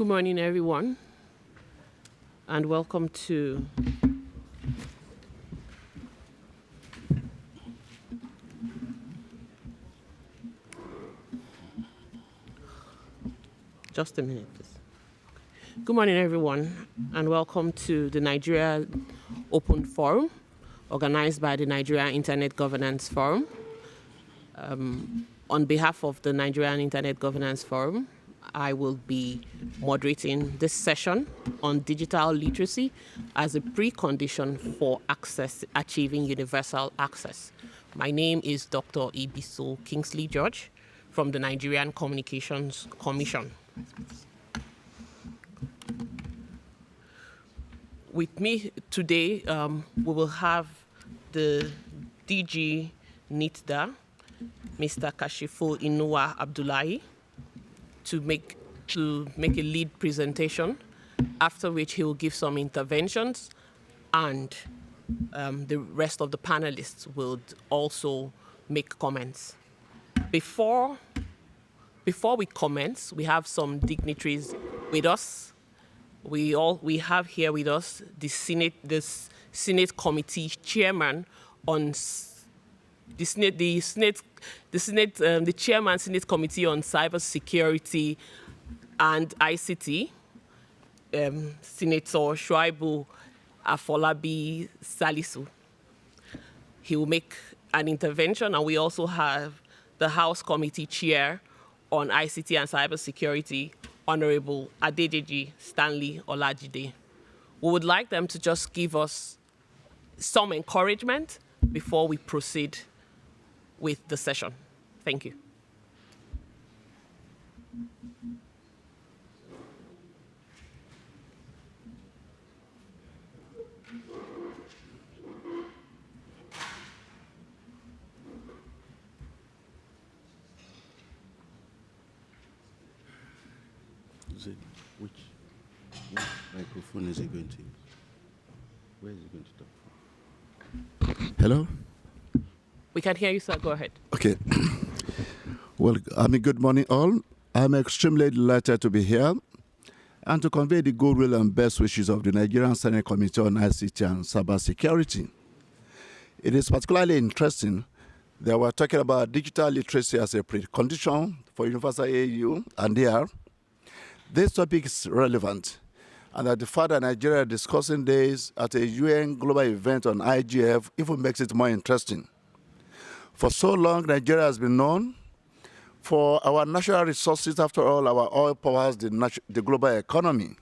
Good morning, everyone, and welcome to just a minute, please. Good morning, everyone, and welcome to the Nigeria Open Forum, organized by the Nigeria Internet Governance Forum. On behalf of the Nigerian Internet Governance Forum, I will be moderating this session on digital literacy as a precondition for achieving universal access. My name is Dr. Ibiso Kingsley George from the Nigerian Communications Commission. With me today, we will have the DG NITDA, Mr. Kashifo Inuwa Abdullahi, to make a lead presentation, after which he will give some interventions, and the rest of the panelists will also make comments. Before we commence, we have some dignitaries with us. We have here with us the Senate Committee Chairman on the Chairman Senate Committee on Cybersecurity and ICT, Senator Shuaibu Afolabi Salisu. He will make an intervention, and we also have the House Committee Chair on ICT and Cybersecurity, Honorable Adedeji Stanley Olajide. We would like them to just give us some encouragement before we proceed with the session. Thank you. Which microphone is it going to use? Where is it going to talk from? Hello? We can hear you, sir. Go ahead. Okay. Well, good morning, all. I'm extremely delighted to be here and to convey the goodwill and best wishes of the Nigerian Senate Committee on ICT and Cybersecurity. It is particularly interesting that we're talking about digital literacy as a precondition for universal AU, and there, this topic is relevant, and that the fact that Nigeria is discussing this at a UN global event on IGF even makes it more interesting. For so long, Nigeria has been known for our natural resources. After all, our oil powers the global economy.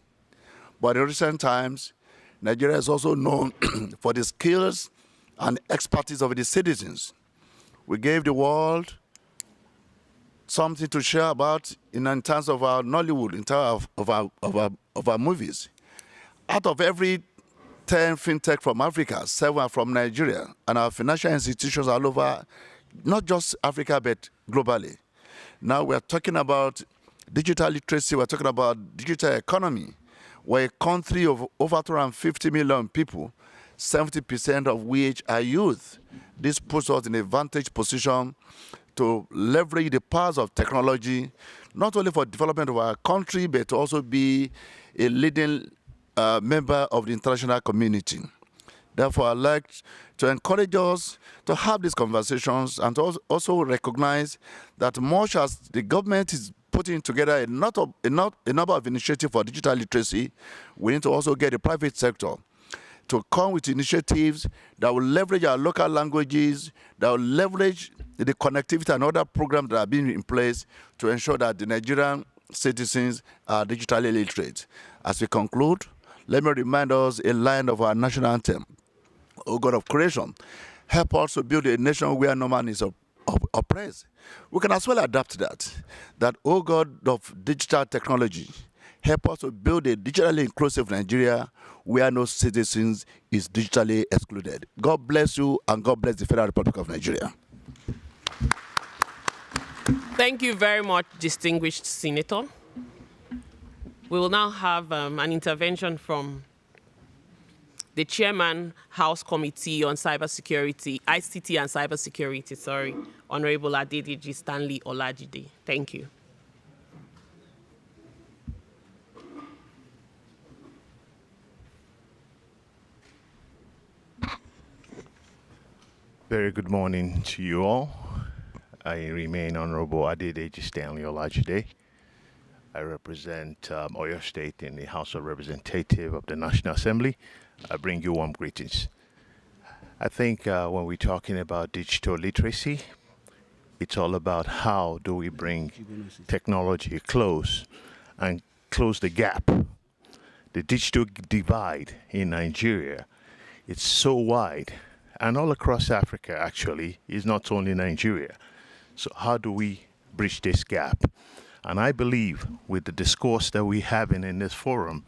But in recent times, Nigeria is also known for the skills and expertise of the citizens. We gave the world something to share about in terms of our Nollywood, in terms of our movies. Out of every 10 fintech from Africa, 7 are from Nigeria, and our financial institutions all over, not just Africa, but globally. Now we're talking about digital literacy, we're talking about digital economy. We're a country of over 250 million people, 70% of which are youth. This puts us in a vantage position to leverage the powers of technology, not only for development of our country, but to also be a leading member of the international community. Therefore, I'd like to encourage us to have these conversations and to also recognize that much as the government is putting together a number of initiatives for digital literacy, we need to also get the private sector to come with initiatives that will leverage our local languages, that will leverage the connectivity and other programs that are being in place to ensure that the Nigerian citizens are digitally literate. As we conclude, let me remind us a line of our national anthem. O God of creation, help us to build a nation where no man is oppressed. We can as well adapt that O God of digital technology, help us to build a digitally inclusive Nigeria where no citizens is digitally excluded. God bless you, and God bless the Federal Republic of Nigeria. Thank you very much, distinguished Senator. We will now have an intervention from the Chairman, House Committee on Cybersecurity, ICT and Cybersecurity, Honorable Adedeji Stanley Olajide. Thank you. Very good morning to you all. I remain Honorable Adedeji Stanley Olajide. I represent Oyo State in the House of Representatives of the National Assembly. I bring you warm greetings. I think when we're talking about digital literacy, it's all about how do we bring technology close and close the gap. The digital divide in Nigeria, it's so wide, and all across Africa actually, is not only Nigeria. So how do we bridge this gap? And I believe with the discourse that we're having in this forum,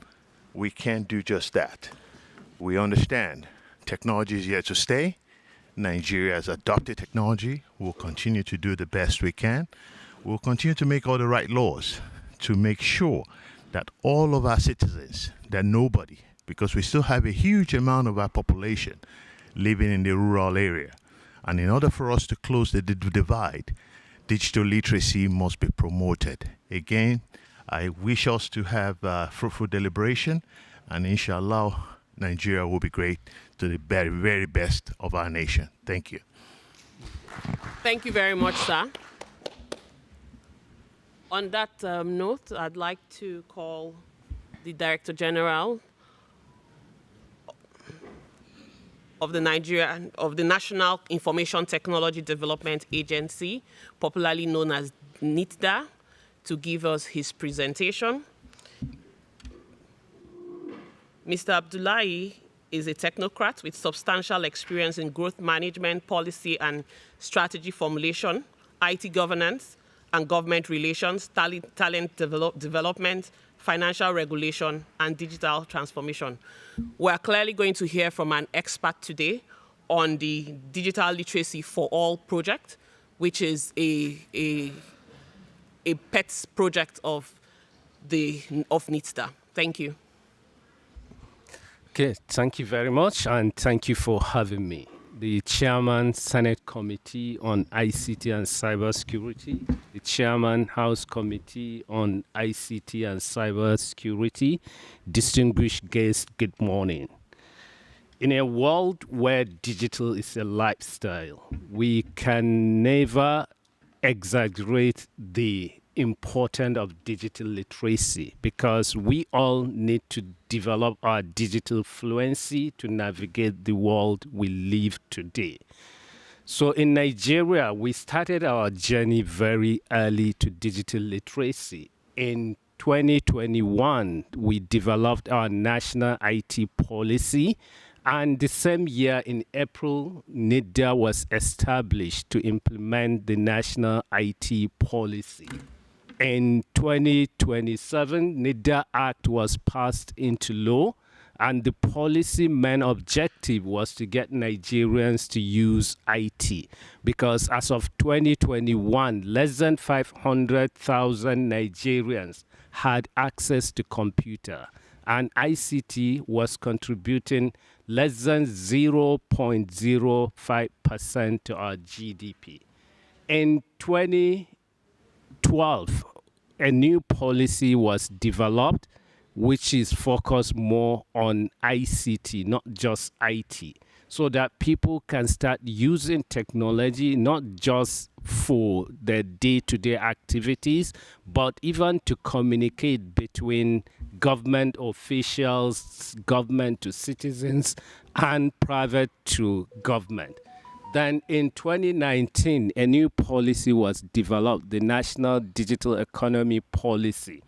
we can do just that. We understand technology is here to stay. Nigeria has adopted technology. We'll continue to do the best we can. We'll continue to make all the right laws to make sure that all of our citizens, that nobody, because we still have a huge amount of our population living in the rural area. And in order for us to close the divide, digital literacy must be promoted. Again, I wish us to have fruitful deliberation, and inshallah, Nigeria will be great to the very, very best of our nation. Thank you. Thank you very much, sir. On that note, I'd like to call the Director General of the National Information Technology Development Agency, popularly known as NITDA, to give us his presentation. Mr. Abdullahi is a technocrat with substantial experience in growth management, policy and strategy formulation, IT governance and government relations, talent development, financial regulation, and digital transformation. We're clearly going to hear from an expert today on the Digital Literacy for All project, which is a pet project of NITDA. Thank you. Okay, thank you very much, and thank you for having me. The Chairman, Senate Committee on ICT and Cybersecurity, the Chairman, House Committee on ICT and Cybersecurity, distinguished guests, good morning. In a world where digital is a lifestyle, we can never exaggerate the importance of digital literacy, because we all need to develop our digital fluency to navigate the world we live today. So in Nigeria, we started our journey very early to digital literacy. In 2021, we developed our national IT policy, and the same year in April, NITDA was established to implement the national IT policy. In 2027, NITDA Act was passed into law, and the policy main objective was to get Nigerians to use IT, because as of 2021, less than 500,000 Nigerians had access to computer, and ICT was contributing less than 0.05% to our GDP. In 2012, a new policy was developed which is focused more on ICT, not just IT, so that people can start using technology not just for their day-to-day activities, but even to communicate between government officials, government to citizens, and private to government. Then in 2019, a new policy was developed, the National Digital Economy Policy,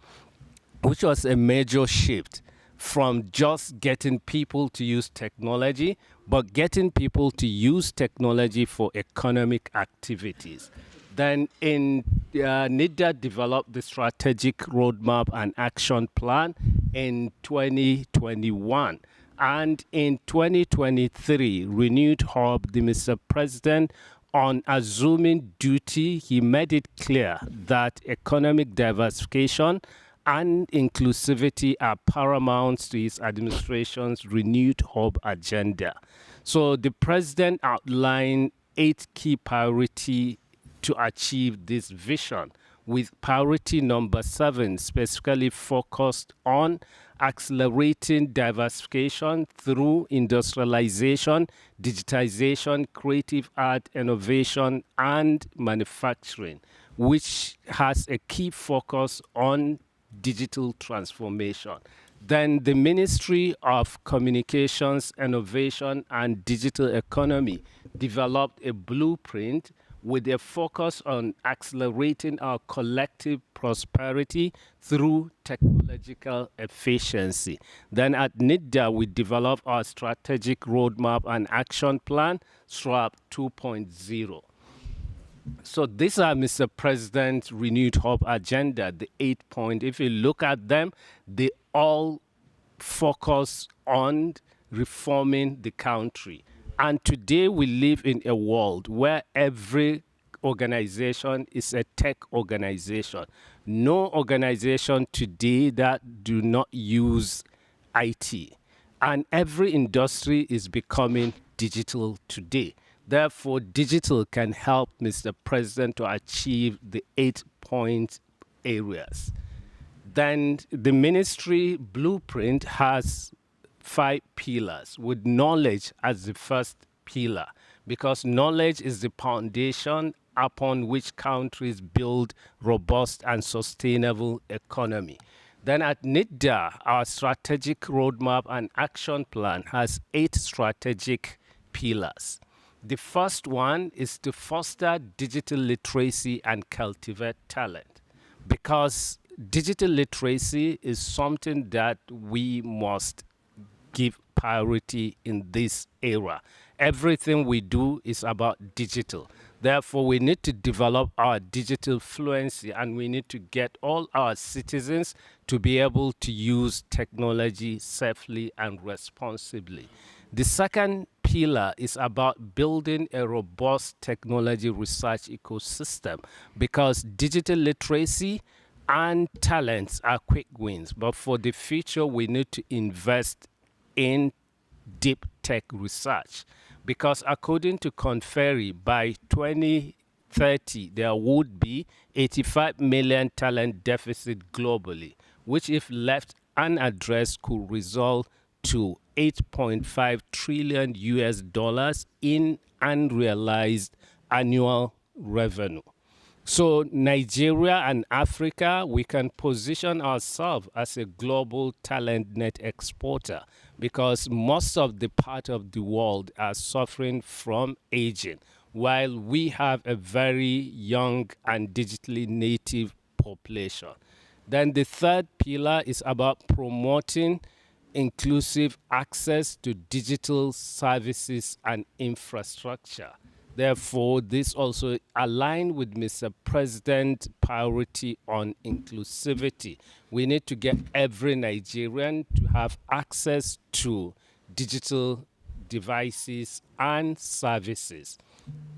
which was a major shift from just getting people to use technology, but getting people to use technology for economic activities. Then NITDA developed the strategic roadmap and action plan in 2021. And in 2023, renewed hope, the Mr. President, on assuming duty, he made it clear that economic diversification and inclusivity are paramount to his administration's renewed hope agenda. So the president outlined 8 key priorities to achieve this vision, with priority number 7 specifically focused on accelerating diversification through industrialization, digitization, creative art, innovation, and manufacturing, which has a key focus on digital transformation. Then the Ministry of Communications, Innovation, and Digital Economy developed a blueprint with a focus on accelerating our collective prosperity through technological efficiency. Then at NIDDA, we developed our strategic roadmap and action plan, SRAP 2.0. So these are Mr. President's renewed hope agenda, the 8 point. If you look at them, they all focus on reforming the country. And today we live in a world where every organization is a tech organization. No organization today that do not use IT. And every industry is becoming digital today. Therefore, digital can help Mr. President to achieve the 8 point areas. Then the ministry blueprint has 5 pillars with knowledge as the first pillar, because knowledge is the foundation upon which countries build robust and sustainable economy. Then at NIDDA, our strategic roadmap and action plan has 8 strategic pillars. The first one is to foster digital literacy and cultivate talent, because digital literacy is something that we must give priority in this era. Everything we do is about digital. Therefore, we need to develop our digital fluency, and we need to get all our citizens to be able to use technology safely and responsibly. The second pillar is about building a robust technology research ecosystem, because digital literacy and talents are quick wins. But for the future, we need to invest in deep tech research, because according to Conferry, by 2030, there would be 85 million talent deficit globally, which if left unaddressed could result to 8.5 trillion US dollars in unrealized annual revenue. So Nigeria and Africa, we can position ourselves as a global talent net exporter, because most of the part of the world are suffering from aging, while we have a very young and digitally native population. Then the third pillar is about promoting inclusive access to digital services and infrastructure. Therefore, this also aligns with Mr. President's priority on inclusivity. We need to get every Nigerian to have access to digital devices and services.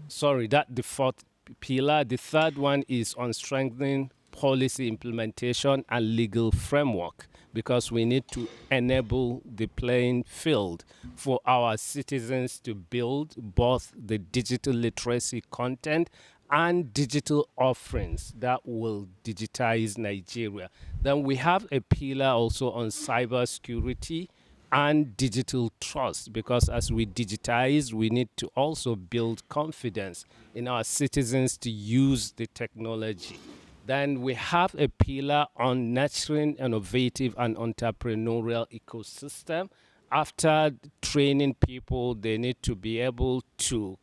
Sorry, that's the fourth pillar. The third one is on strengthening policy implementation and legal framework, because we need to enable the playing field for our citizens to build both the digital literacy content and digital offerings that will digitize Nigeria. Then we have a pillar also on cybersecurity and digital trust, because as we digitize, we need to also build confidence in our citizens to use the technology. Then we have a pillar on nurturing innovative and entrepreneurial ecosystem. After training people, they need to be able to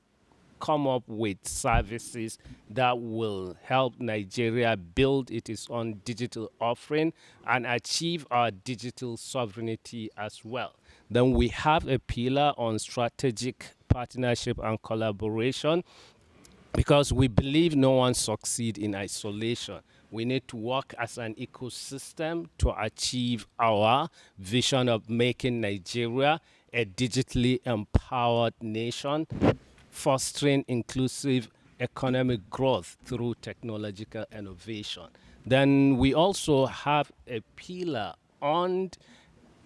come up with services that will help Nigeria build its own digital offering and achieve our digital sovereignty as well. Then we have a pillar on strategic partnership and collaboration, because we believe no one succeeds in isolation. We need to work as an ecosystem to achieve our vision of making Nigeria a digitally empowered nation, fostering inclusive economic growth through technological innovation. Then we also have a pillar on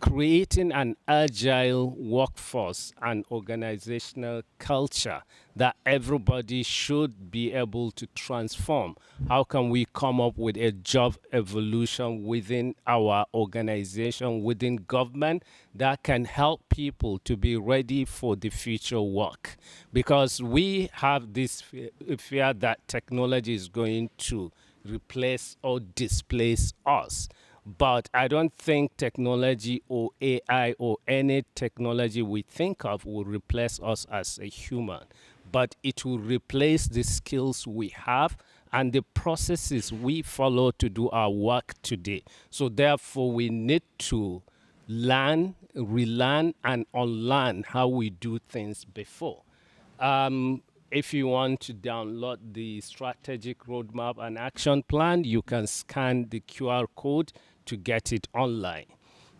creating an agile workforce and organizational culture that everybody should be able to transform. How can we come up with a job evolution within our organization, within government, that can help people to be ready for the future work? Because we have this fear that technology is going to replace or displace us. But I don't think technology or AI or any technology we think of will replace us as a human. But it will replace the skills we have and the processes we follow to do our work today. So therefore, we need to learn, relearn, and unlearn how we do things before. If you want to download the strategic roadmap and action plan, you can scan the QR code to get it online,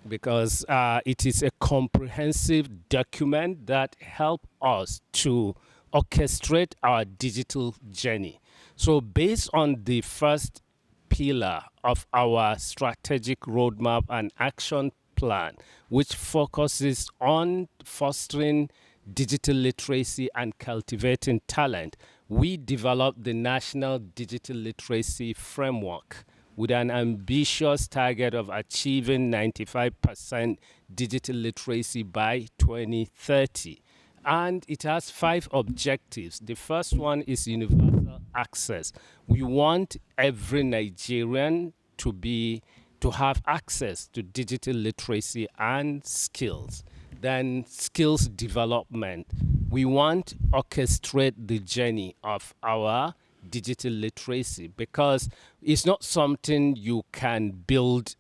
because it is a comprehensive document that helps us to orchestrate our digital journey. So based on the first pillar of our strategic roadmap and action plan, which focuses on fostering digital literacy and cultivating talent, we developed the National Digital Literacy Framework with an ambitious target of achieving 95% digital literacy by 2030. And it has 5 objectives. The first one is universal access. We want every Nigerian to have access to digital literacy and skills. Then skills development. We want to orchestrate the journey of our digital literacy, because it's not something you can build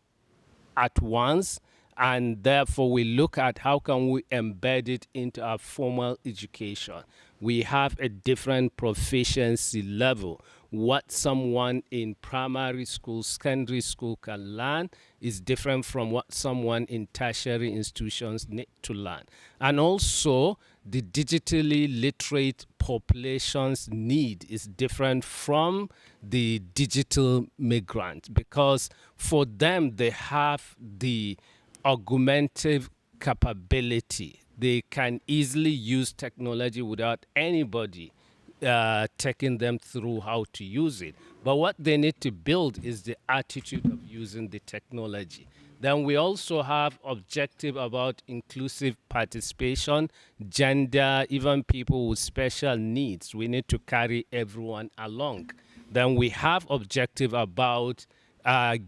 at once, and therefore we look at how can we embed it into our formal education. We have a different proficiency level. What someone in primary school, secondary school can learn is different from what someone in tertiary institutions need to learn. And also, the digitally literate population's need is different from the digital migrant, because for them, they have the augmentative capability. They can easily use technology without anybody taking them through how to use it. But what they need to build is the attitude of using the technology. Then we also have objective about inclusive participation, gender, even people with special needs. We need to carry everyone along. Then we have objective about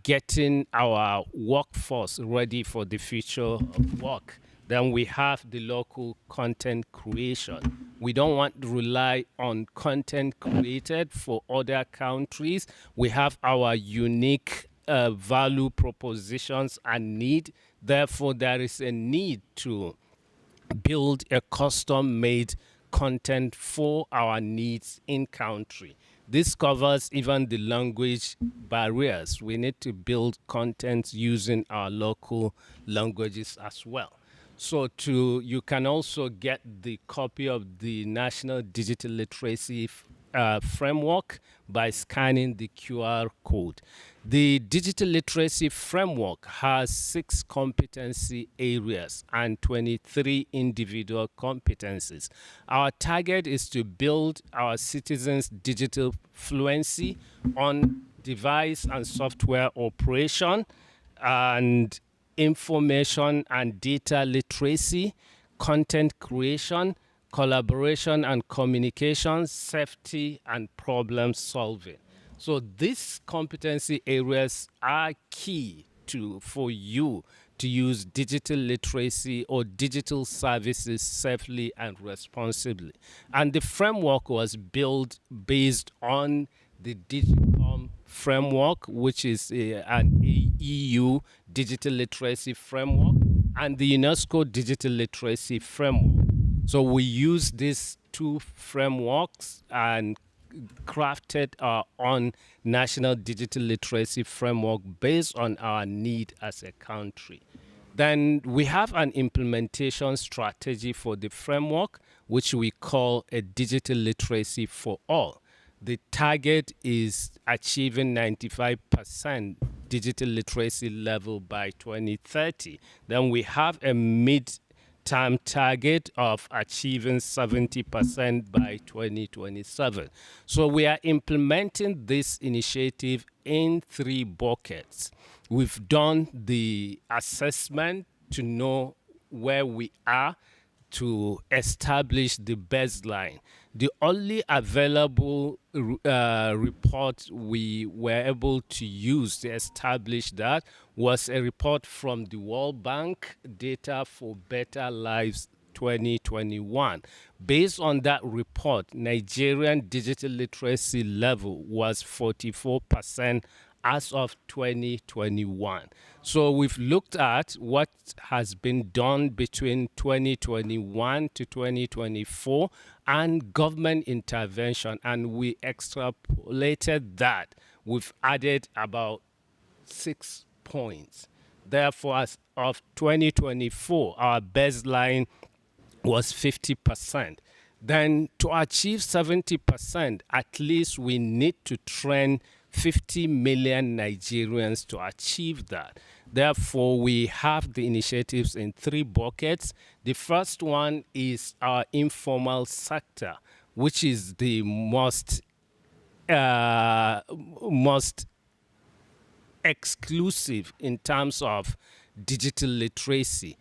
getting our workforce ready for the future of work. Then we have the local content creation. We don't want to rely on content created for other countries. We have our unique value propositions and need. Therefore, there is a need to build a custom-made content for our needs in country. This covers even the language barriers. We need to build content using our local languages as well. So you can also get the copy of the National Digital Literacy Framework by scanning the QR code. The Digital Literacy Framework has 6 competency areas and 23 individual competencies. Our target is to build our citizens' digital fluency on device and software operation, and information and data literacy, content creation, collaboration and communication, safety, and problem solving. So these competency areas are key for you to use digital literacy or digital services safely and responsibly. And the framework was built based on the Digicom framework, which is an EU digital literacy framework, and the UNESCO digital literacy framework. So we use these 2 frameworks and crafted our own national digital literacy framework based on our need as a country. Then we have an implementation strategy for the framework, which we call a digital literacy for all. The target is achieving 95% digital literacy level by 2030. Then we have a mid-term target of achieving 70% by 2027. So we are implementing this initiative in 3 buckets. We've done the assessment to know where we are, to establish the baseline. The only available report we were able to use to establish that was a report from the World Bank, Data for Better Lives 2021. Based on that report, Nigerian digital literacy level was 44% as of 2021. So we've looked at what has been done between 2021 to 2024 and government intervention, and we extrapolated that. We've added about 6 points. Therefore, as of 2024, our baseline was 50%. Then to achieve 70%, at least we need to train 50 million Nigerians to achieve that. Therefore, we have the initiatives in 3 buckets. The first one is our informal sector, which is the most exclusive in terms of digital literacy.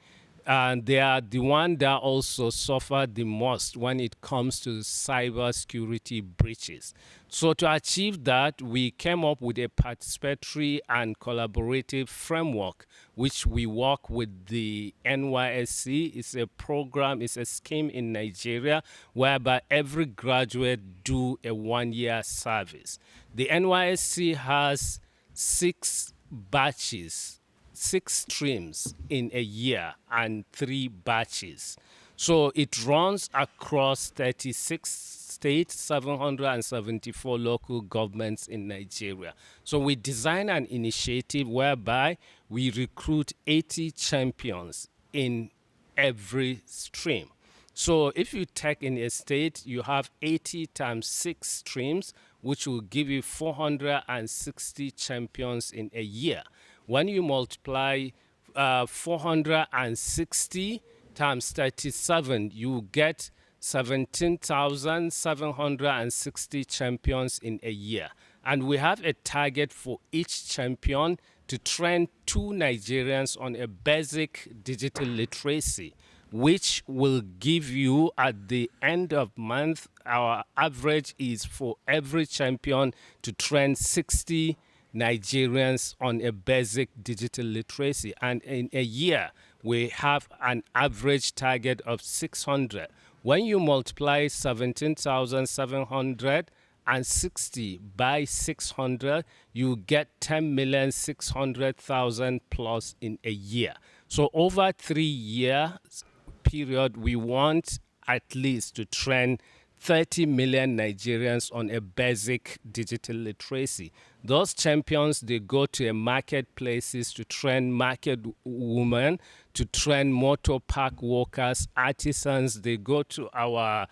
And they are the one that also suffer the most when it comes to cybersecurity breaches. So to achieve that, we came up with a participatory and collaborative framework, which we work with the NYSC. It's a program, it's a scheme in Nigeria whereby every graduate do a 1-year service. The NYSC has 6 batches, 6 streams in a year and 3 batches. So it runs across 36 states, 774 local governments in Nigeria. So we design an initiative whereby we recruit 80 champions in every stream. So if you take in a state, you have 80 times 6 streams, which will give you 460 champions in a year. When you multiply 460 times 37, you get 17,760 champions in a year. And we have a target for each champion to train 2 Nigerians on a basic digital literacy, which will give you at the end of month, our average is for every champion to train 60 Nigerians on a basic digital literacy. And in a year, we have an average target of 600. When you multiply 17,760 by 600, you get 10,600,000 plus in a year. So over 3 years period, we want at least to train 30 million Nigerians on a basic digital literacy. Those champions, they go to marketplaces to train market women, to train motor park workers, artisans. They go to our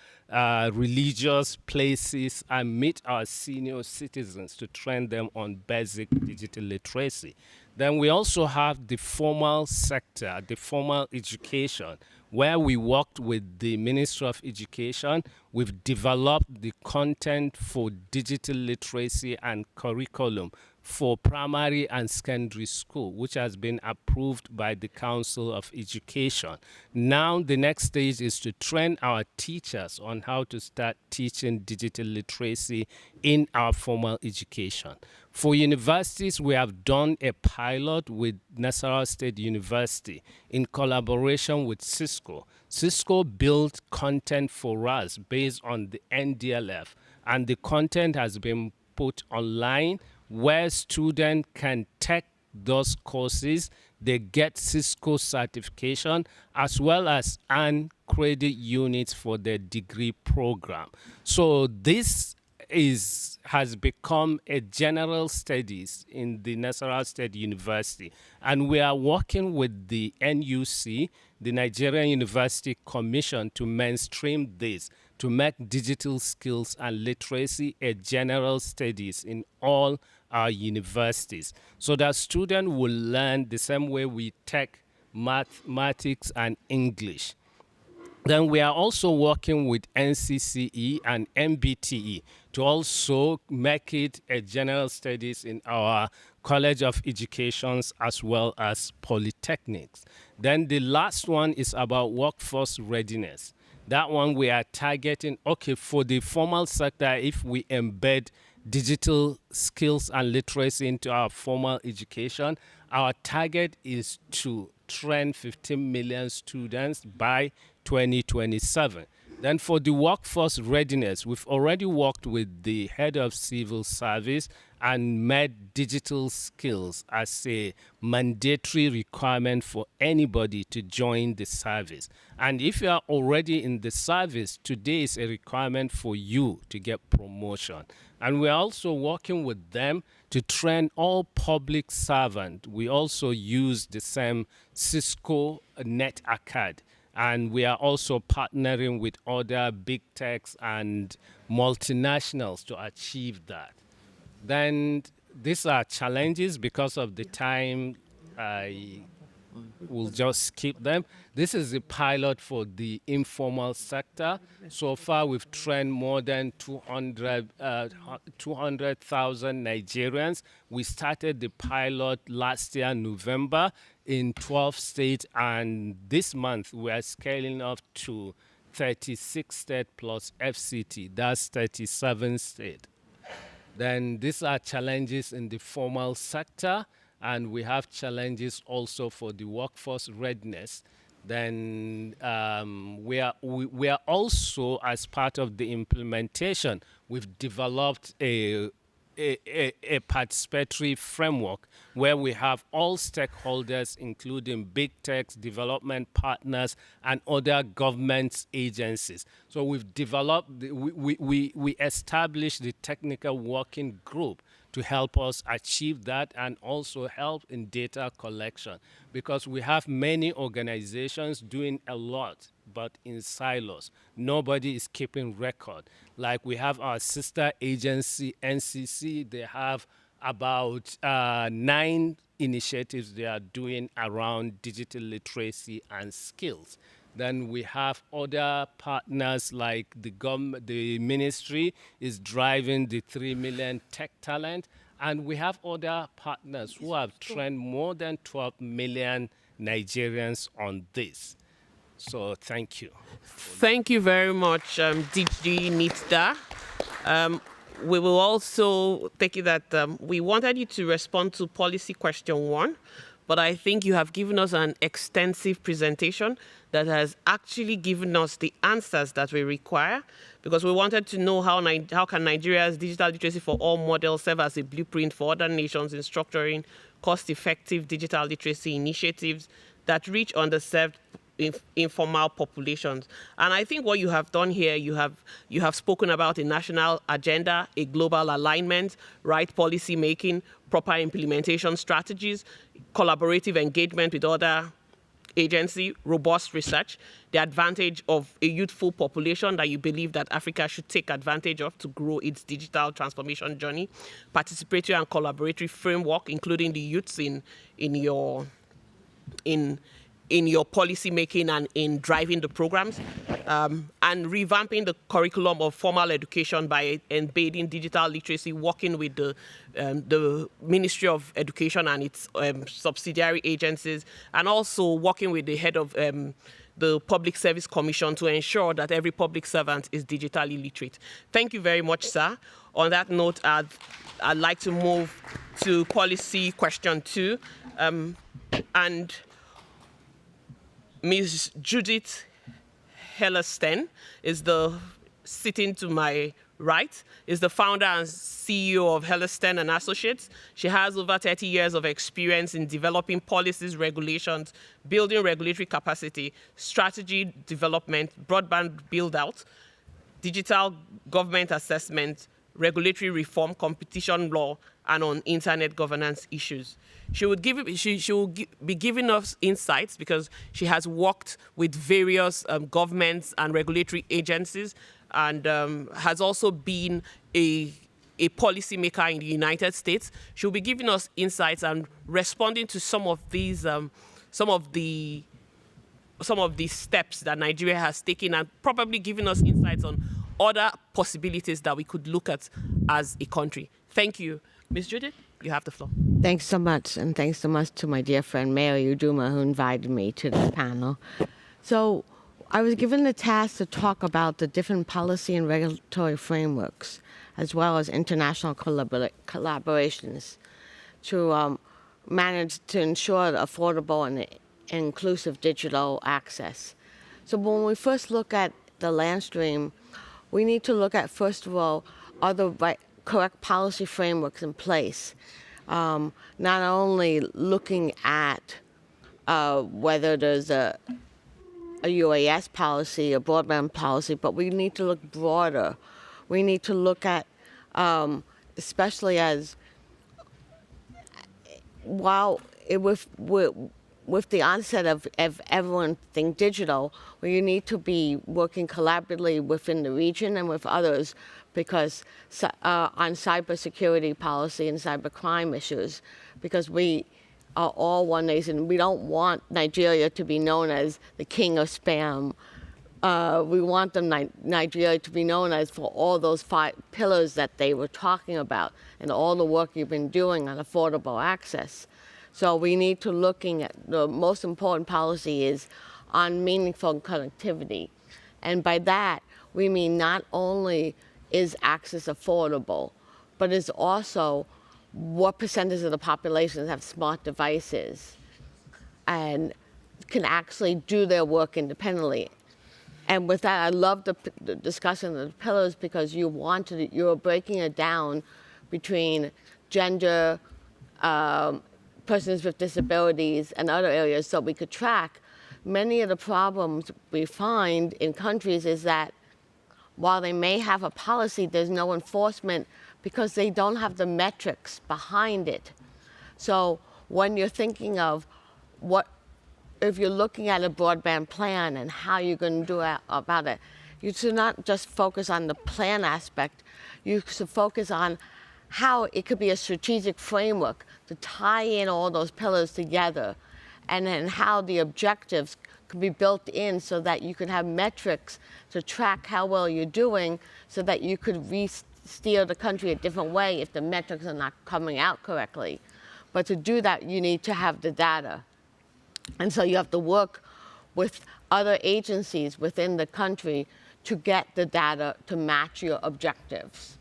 religious places and meet our senior citizens to train them on basic digital literacy. Then we also have the formal sector, the formal education, where we worked with the Ministry of Education. We've developed the content for digital literacy and curriculum for primary and secondary school, which has been approved by the Council of Education. Now the next stage is to train our teachers on how to start teaching digital literacy in our formal education. For universities, we have done a pilot with Nasarawa State University in collaboration with Cisco. Cisco built content for us based on the NDLF, and the content has been put online where students can take those courses. They get Cisco certification as well as earn credit units for their degree program. So this has become a general studies in the Nasarawa State University, and we are working with the NUC, the Nigerian University Commission, to mainstream this, to make digital skills and literacy a general studies in all our universities, so that students will learn the same way we take mathematics and English. Then we are also working with NCCE and MBTE to also make it a general studies in our College of Educations as well as polytechnics. Then the last one is about workforce readiness. That one we are targeting, okay, for the formal sector, if we embed digital skills and literacy into our formal education, our target is to train 15 million students by 2027. Then for the workforce readiness, we've already worked with the head of civil service and made digital skills as a mandatory requirement for anybody to join the service. And if you are already in the service, today is a requirement for you to get promotion. And we're also working with them to train all public servants. We also use the same Cisco Net Acad. And we are also partnering with other big techs and multinationals to achieve that. Then these are challenges. Because of the time, I will just skip them. This is the pilot for the informal sector. So far, we've trained more than 200,000 Nigerians. We started the pilot last year, November, in 12 states, and this month we are scaling up to 36 states plus FCT. That's 37 states. Then these are challenges in the formal sector, and we have challenges also for the workforce readiness. Then we are also, as part of the implementation, we've developed a participatory framework where we have all stakeholders, including big techs, development partners, and other government agencies. So we've developed, we established the technical working group to help us achieve that and also help in data collection, because we have many organizations doing a lot, but in silos. Nobody is keeping record. Like we have our sister agency, NCC, they have about 9 initiatives they are doing around digital literacy and skills. Then we have other partners like the ministry is driving the 3 million tech talent. And we have other partners who have trained more than 12 million Nigerians on this. So thank you. Thank you very much, DG Nitda. We will also take it that we wanted you to respond to policy question 1, but I think you have given us an extensive presentation that has actually given us the answers that we require, because we wanted to know how can Nigeria's digital literacy for all model serve as a blueprint for other nations in structuring cost-effective digital literacy initiatives that reach underserved informal populations. And I think what you have done here, you have spoken about a national agenda, a global alignment, right policy making, proper implementation strategies, collaborative engagement with other agency, robust research, the advantage of a youthful population that you believe that Africa should take advantage of to grow its digital transformation journey, participatory and collaboratory framework, including the youths in your policy making and in driving the programs, and revamping the curriculum of formal education by embedding digital literacy, working with the Ministry of Education and its subsidiary agencies, and also working with the head of the Public Service Commission to ensure that every public servant is digitally literate. Thank you very much, sir. On that note, I'd like to move to policy question 2, and Ms. Judith Hellerstein is sitting to my right, is the founder and CEO of Hellerstein and Associates. She has over 30 years of experience in developing policies, regulations, building regulatory capacity, strategy development, broadband build-out, digital government assessment, regulatory reform, competition law, and on internet governance issues. She will be giving us insights because she has worked with various governments and regulatory agencies, and has also been a a policymaker in the United States. She'll be giving us insights and responding to some of these, some of the steps that Nigeria has taken, and probably giving us insights on other possibilities that we could look at as a country. Thank you. Ms. Judith, you have the floor. Thanks so much, and thanks so much to my dear friend Mary Uduma, who invited me to the panel. So I was given the task to talk about the different policy and regulatory frameworks, as well as international collaborations to manage to ensure affordable and inclusive digital access. So when we first look at the land stream, we need to look at, first of all, are the correct policy frameworks in place? Not only looking at whether there's a UAS policy, a broadband policy, but we need to look broader. We need to look at, especially as, while with the onset of everyone think digital, we need to be working collaboratively within the region and with others, because on cybersecurity policy and cybercrime issues, because we are all one nation. We don't want Nigeria to be known as the king of spam. We want Nigeria to be known as for all those 5 pillars that they were talking about and all the work you've been doing on affordable access. So we need to looking at the most important policy is on meaningful connectivity. And by that, we mean not only is access affordable, but is also what percentage of the population have smart devices and can actually do their work independently. And with that, I love the discussion of the pillars, because you're breaking it down between gender, persons with disabilities, and other areas, so we could track. Many of the problems we find in countries is that while they may have a policy, there's no enforcement because they don't have the metrics behind it. So when you're thinking of if you're looking at a broadband plan and how you're going to do about it, you should not just focus on the plan aspect. You should focus on how it could be a strategic framework to tie in all those pillars together, and then how the objectives could be built in so that you can have metrics to track how well you're doing, so that you could steer the country a different way if the metrics are not coming out correctly. But to do that, you need to have the data. And so you have to work with other agencies within the country to get the data to match your objectives.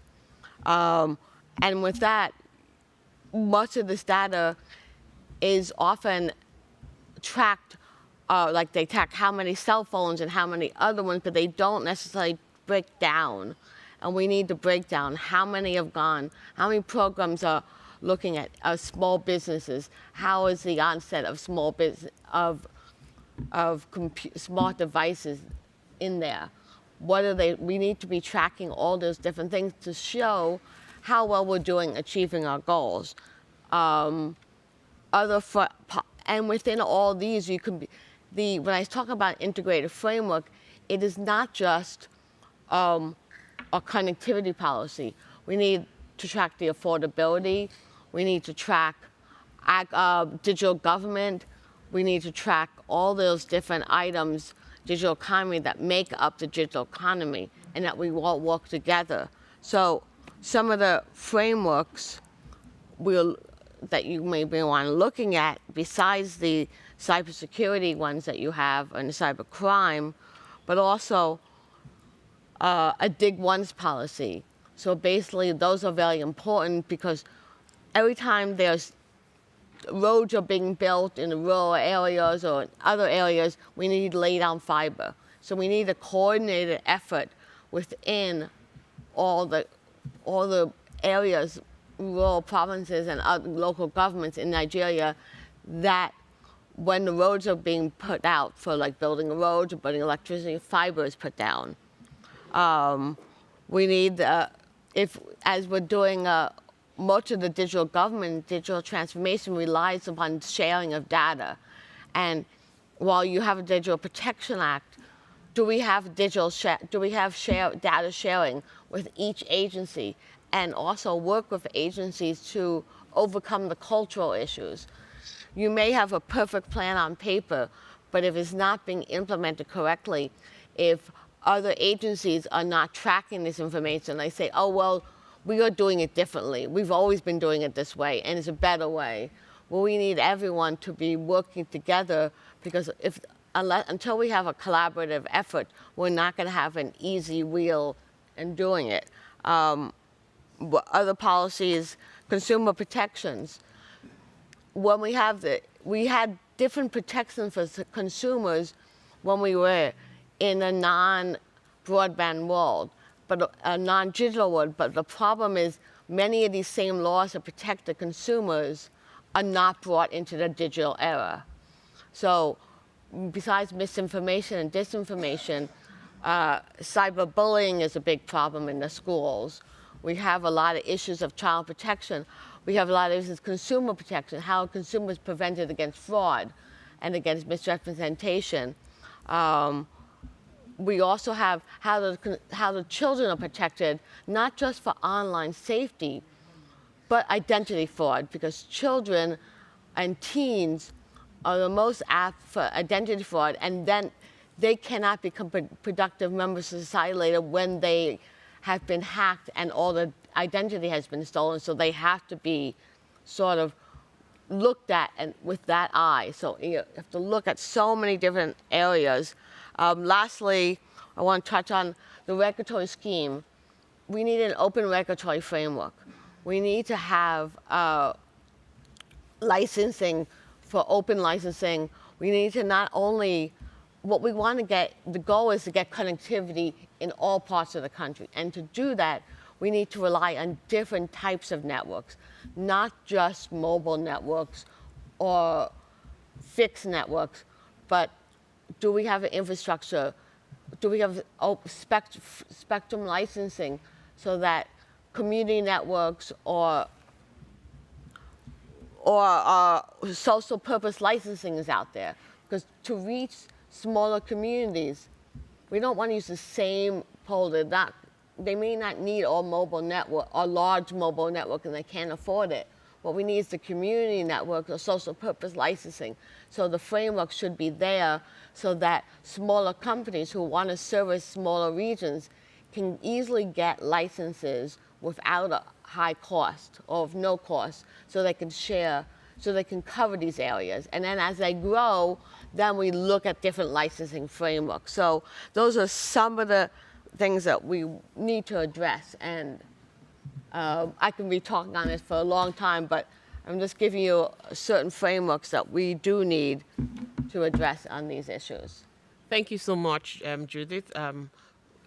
And with that, much of this data is often tracked, like they track how many cell phones and how many other ones, but they don't necessarily break down. And we need to break down how many have gone, how many programs are looking at small businesses, how is the onset of small business, smart devices in there. What are they? We need to be tracking all those different things to show how well we're doing achieving our goals. And within all these, you can be, when I talk about integrated framework, it is not just a connectivity policy. We need to track the affordability. We need to track digital government. We need to track all those different items, digital economy, that make up the digital economy, and that we all work together. So some of the frameworks that you may be looking at, besides the cybersecurity ones that you have and the cybercrime, but also a dig once policy. So basically, those are very important, because every time there's roads are being built in the rural areas or in other areas, we need to lay down fiber. So we need a coordinated effort within all the areas, rural provinces and other local governments in Nigeria, that when the roads are being put out for like building a road or putting electricity, fiber is put down. We need, as we're doing much of the digital government, digital transformation relies upon sharing of data. And while you have a Digital Protection Act, do we have data sharing with each agency, and also work with agencies to overcome the cultural issues? You may have a perfect plan on paper, but if it's not being implemented correctly, if other agencies are not tracking this information, they say, oh, well, we are doing it differently. We've always been doing it this way, and it's a better way. Well, we need everyone to be working together, because until we have a collaborative effort, we're not going to have an easy wheel in doing it. Other policies, consumer protections. When we had different protections for consumers when we were in a non-broadband world, but a non-digital world. But the problem is many of these same laws that protect the consumers are not brought into the digital era. So besides misinformation and disinformation, cyberbullying is a big problem in the schools. We have a lot of issues of child protection. We have a lot of issues of consumer protection, how consumers prevented against fraud and against misrepresentation. We also have how the children are protected, not just for online safety, but identity fraud, because children and teens are the most apt for identity fraud, and then they cannot become productive members of society later when they have been hacked and all the identity has been stolen. So they have to be sort of looked at and with that eye. So you have to look at so many different areas. Lastly, I want to touch on the regulatory scheme. We need an open regulatory framework. We need to have licensing for open licensing. We need to not only, what we want to get, the goal is to get connectivity in all parts of the country. And to do that, we need to rely on different types of networks, not just mobile networks or fixed networks, but do we have an infrastructure? Do we have spectrum licensing so that community networks or social purpose licensing is out there? Because to reach smaller communities, we don't want to use the same pole. They may not need all mobile network or large mobile network, and they can't afford it. What we need is the community network or social purpose licensing. So the framework should be there so that smaller companies who want to service smaller regions can easily get licenses without a high cost or of no cost, so they can share, so they can cover these areas. And then as they grow, then we look at different licensing frameworks. So those are some of the things that we need to address. And I can be talking on this for a long time, but I'm just giving you certain frameworks that we do need to address on these issues. Thank you so much, Judith.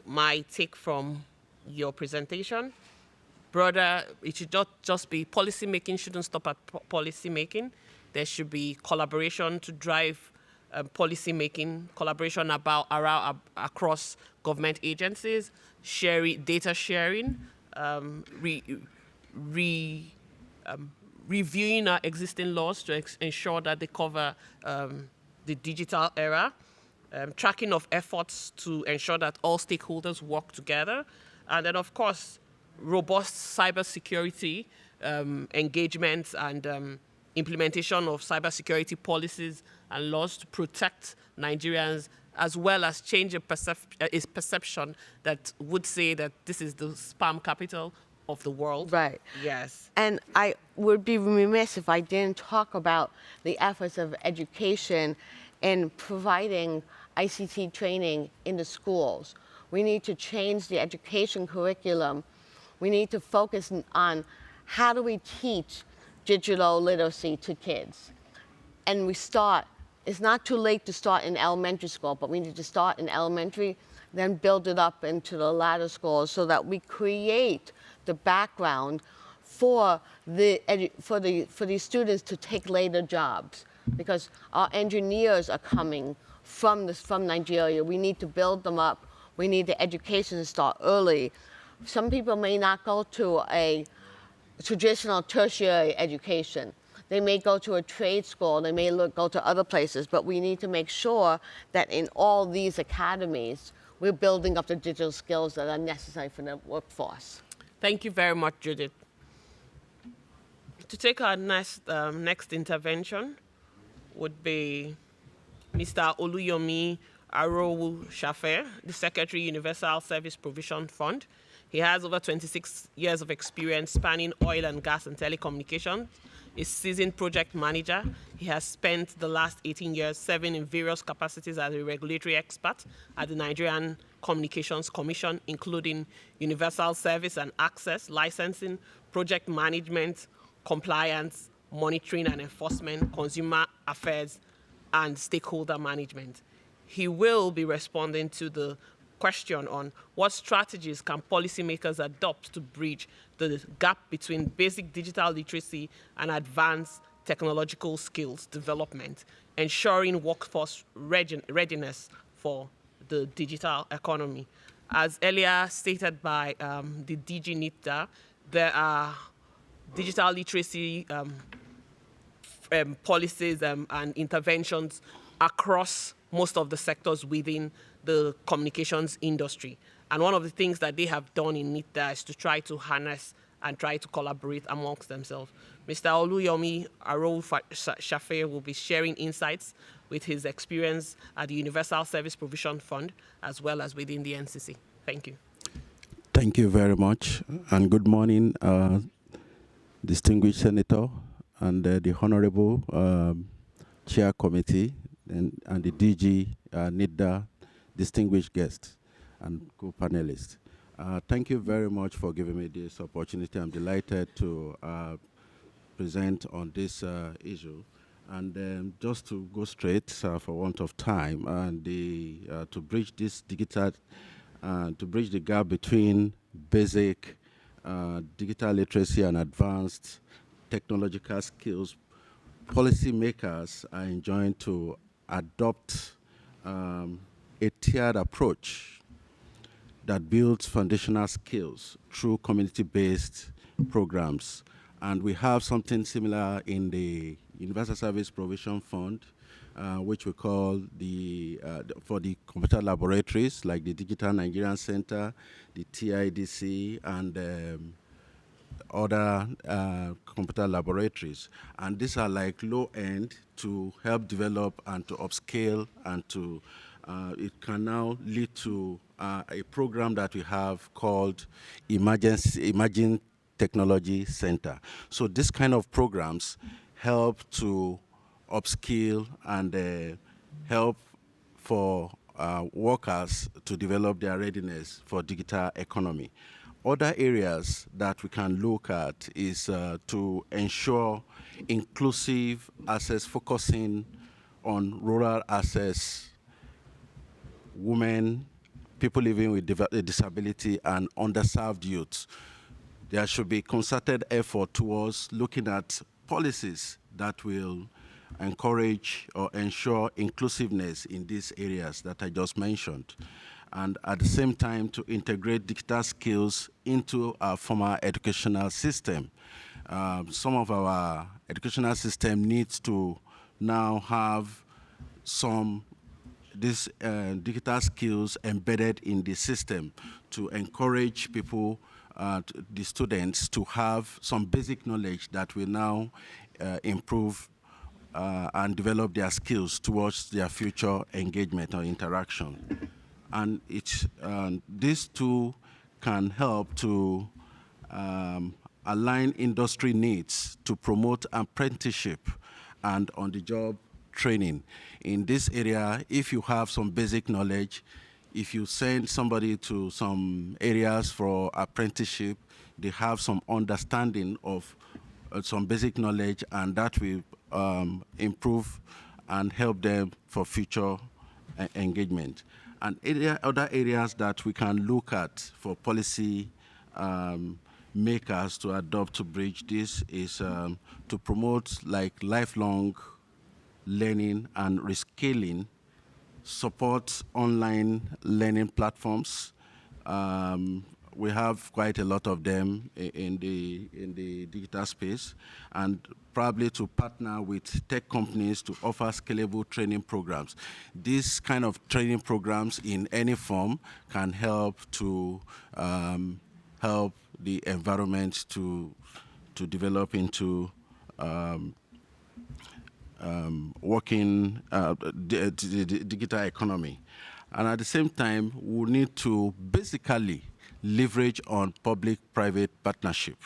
My take from your presentation, brother, it should not just be policy making, shouldn't stop at policy making. There should be collaboration to drive policy making, collaboration around across government agencies, data sharing, reviewing our existing laws to ensure that they cover the digital era, tracking of efforts to ensure that all stakeholders work together, and then, of course, robust cybersecurity engagements and implementation of cybersecurity policies and laws to protect Nigerians, as well as change its perception that would say that this is the spam capital of the world. Right. Yes. And I would be remiss if I didn't talk about the efforts of education in providing ICT training in the schools. We need to change the education curriculum. We need to focus on how do we teach digital literacy to kids. And it's not too late to start in elementary school, but we need to start in elementary, then build it up into the latter schools so that we create the background for these students to take later jobs. Because our engineers are coming from Nigeria. We need to build them up. We need the education to start early. Some people may not go to a traditional tertiary education. They may go to a trade school, they may go to other places, but we need to make sure that in all these academies, we're building up the digital skills that are necessary for the workforce. Thank you very much, Judith. To take our next intervention would be Mr. Oluyomi Arowu Shafe, the Secretary, Universal Service Provision Fund. He has over 26 years of experience spanning oil and gas and telecommunications. Is seasoned project manager. He has spent the last 18 years serving in various capacities as a regulatory expert at the Nigerian Communications Commission, including universal service and access, licensing, project management, compliance, monitoring and enforcement, consumer affairs, and stakeholder management. He will be responding to the question on what strategies can policymakers adopt to bridge the gap between basic digital literacy and advanced technological skills development, ensuring workforce readiness for the digital economy. As earlier stated by the DG NITDA, there are digital literacy policies and interventions across most of the sectors within the communications industry. And one of the things that they have done in NITDA is to try to harness and try to collaborate amongst themselves. Mr. Oluyomi Arowu Shafe will be sharing insights with his experience at the Universal Service Provision Fund as well as within the NCC. Thank you. Thank you very much, and good morning, distinguished Senator and the Honorable Chair Committee and the DG NITDA, distinguished guests and co-panelists. Thank you very much for giving me this opportunity. I'm delighted to present on this issue. And just to go straight for want of time, and to bridge this digital, to bridge the gap between basic digital literacy and advanced technological skills, policymakers are enjoined to adopt a tiered approach that builds foundational skills through community-based programs. And we have something similar in the Universal Service Provision Fund, which we call for the computer laboratories, like the Digital Nigerian Center, the TIDC, and other computer laboratories. And these are like low-end to help develop and to upscale, and to it can now lead to a program that we have called Emerging Technology Center. So this kind of programs help to upskill and help for workers to develop their readiness for digital economy. Other areas that we can look at is to ensure inclusive access, focusing on rural access, women, people living with disability, and underserved youth. There should be concerted effort towards looking at policies that will encourage or ensure inclusiveness in these areas that I just mentioned. And at the same time, to integrate digital skills into our formal educational system. Some of our educational system needs to now have these digital skills embedded in the system to encourage people, the students, to have some basic knowledge that will now improve and develop their skills towards their future engagement or interaction. And these two can help to align industry needs to promote apprenticeship and on-the-job training. In this area, if you have some basic knowledge, if you send somebody to some areas for apprenticeship, they have some understanding of some basic knowledge, and that will improve and help them for future engagement. And other areas that we can look at for policy makers to adopt to bridge this is to promote like lifelong learning and reskilling, support online learning platforms, we have quite a lot of them in the digital space, and probably to partner with tech companies to offer scalable training programs. These kind of training programs in any form can help to help the environment to develop into working the digital economy. And at the same time, we need to basically leverage on public-private partnership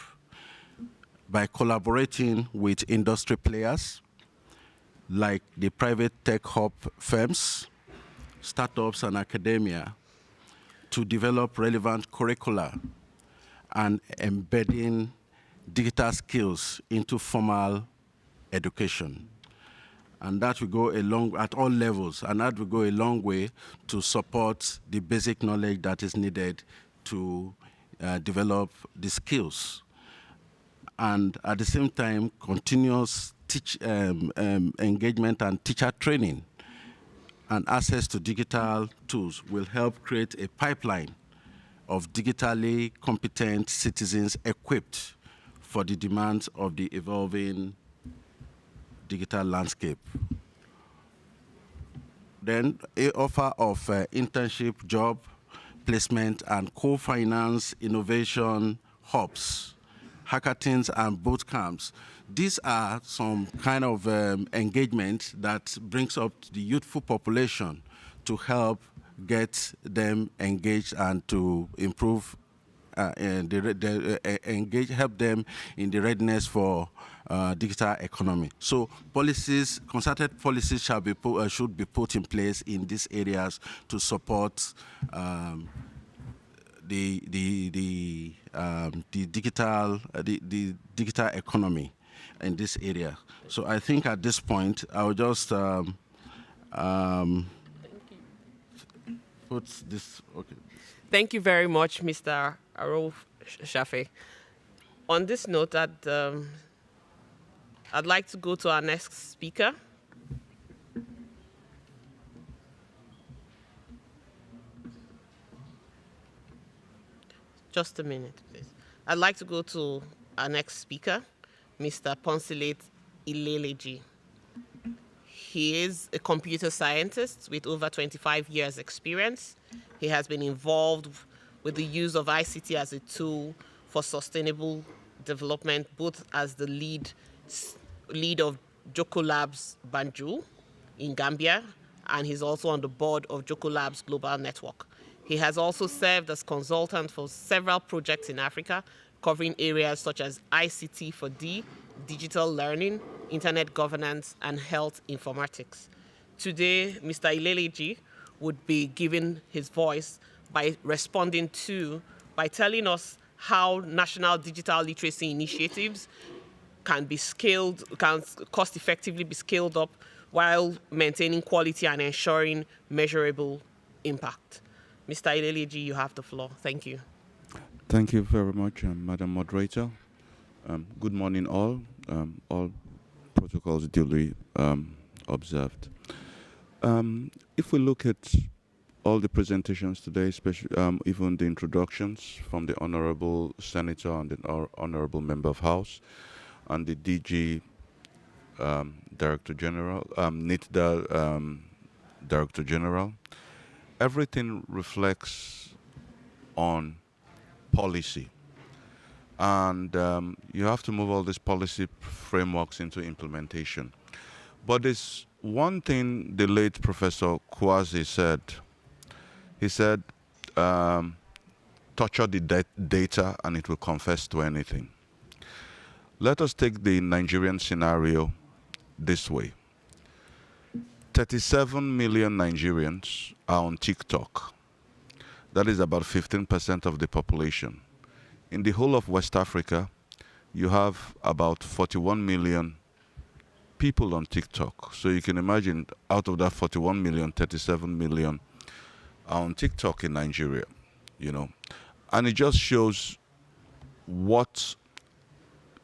by collaborating with industry players like the private tech hub firms, startups, and academia to develop relevant curricula and embedding digital skills into formal education. And that will go along at all levels, and that will go a long way to support the basic knowledge that is needed to develop the skills. And at the same time, continuous engagement and teacher training and access to digital tools will help create a pipeline of digitally competent citizens equipped for the demands of the evolving digital landscape. Then a offer of internship, job placement, and co-finance innovation hubs, hackathons, and boot camps. These are some kind of engagement that brings up the youthful population to help get them engaged and to improve engage, help them in the readiness for digital economy. So policies, concerted policies should be put in place in these areas to support the digital economy in this area. So I think at this point I will just put this. Okay. Thank you very much, Mr. Arov Shafe. On this note, I'd like to go to our next speaker. Just a minute, please. I'd like to go to our next speaker, Mr. Ponsilate Ileleji. He is a computer scientist with over 25 years experience. He has been involved with the use of ICT as a tool for sustainable development, both as the lead of Joko Labs Banjul in Gambia, and he's also on the board of Joko Labs Global Network. He has also served as consultant for several projects in Africa, covering areas such as ICT for D, digital learning, internet governance, and health informatics. Today, Mr. Ileleji would be giving his voice by telling us how national digital literacy initiatives can cost effectively be scaled up while maintaining quality and ensuring measurable impact. Mr. Ileleji, you have the floor. Thank you. Thank you very much, Madam Moderator. Good morning, all. All protocols duly observed. If we look at all the presentations today, especially even the introductions from the Honorable Senator and the Honorable Member of House and the DG Director General, NITDA Director General, everything reflects on policy. And you have to move all these policy frameworks into implementation. But there's one thing the late Professor Kwasi said. He said, torture the data and it will confess to anything. Let us take the Nigerian scenario this way. 37 million Nigerians are on TikTok. That is about 15% of the population. In the whole of West Africa, you have about 41 million people on TikTok. So you can imagine out of that 41 million, 37 million are on TikTok in Nigeria, you know. And it just shows what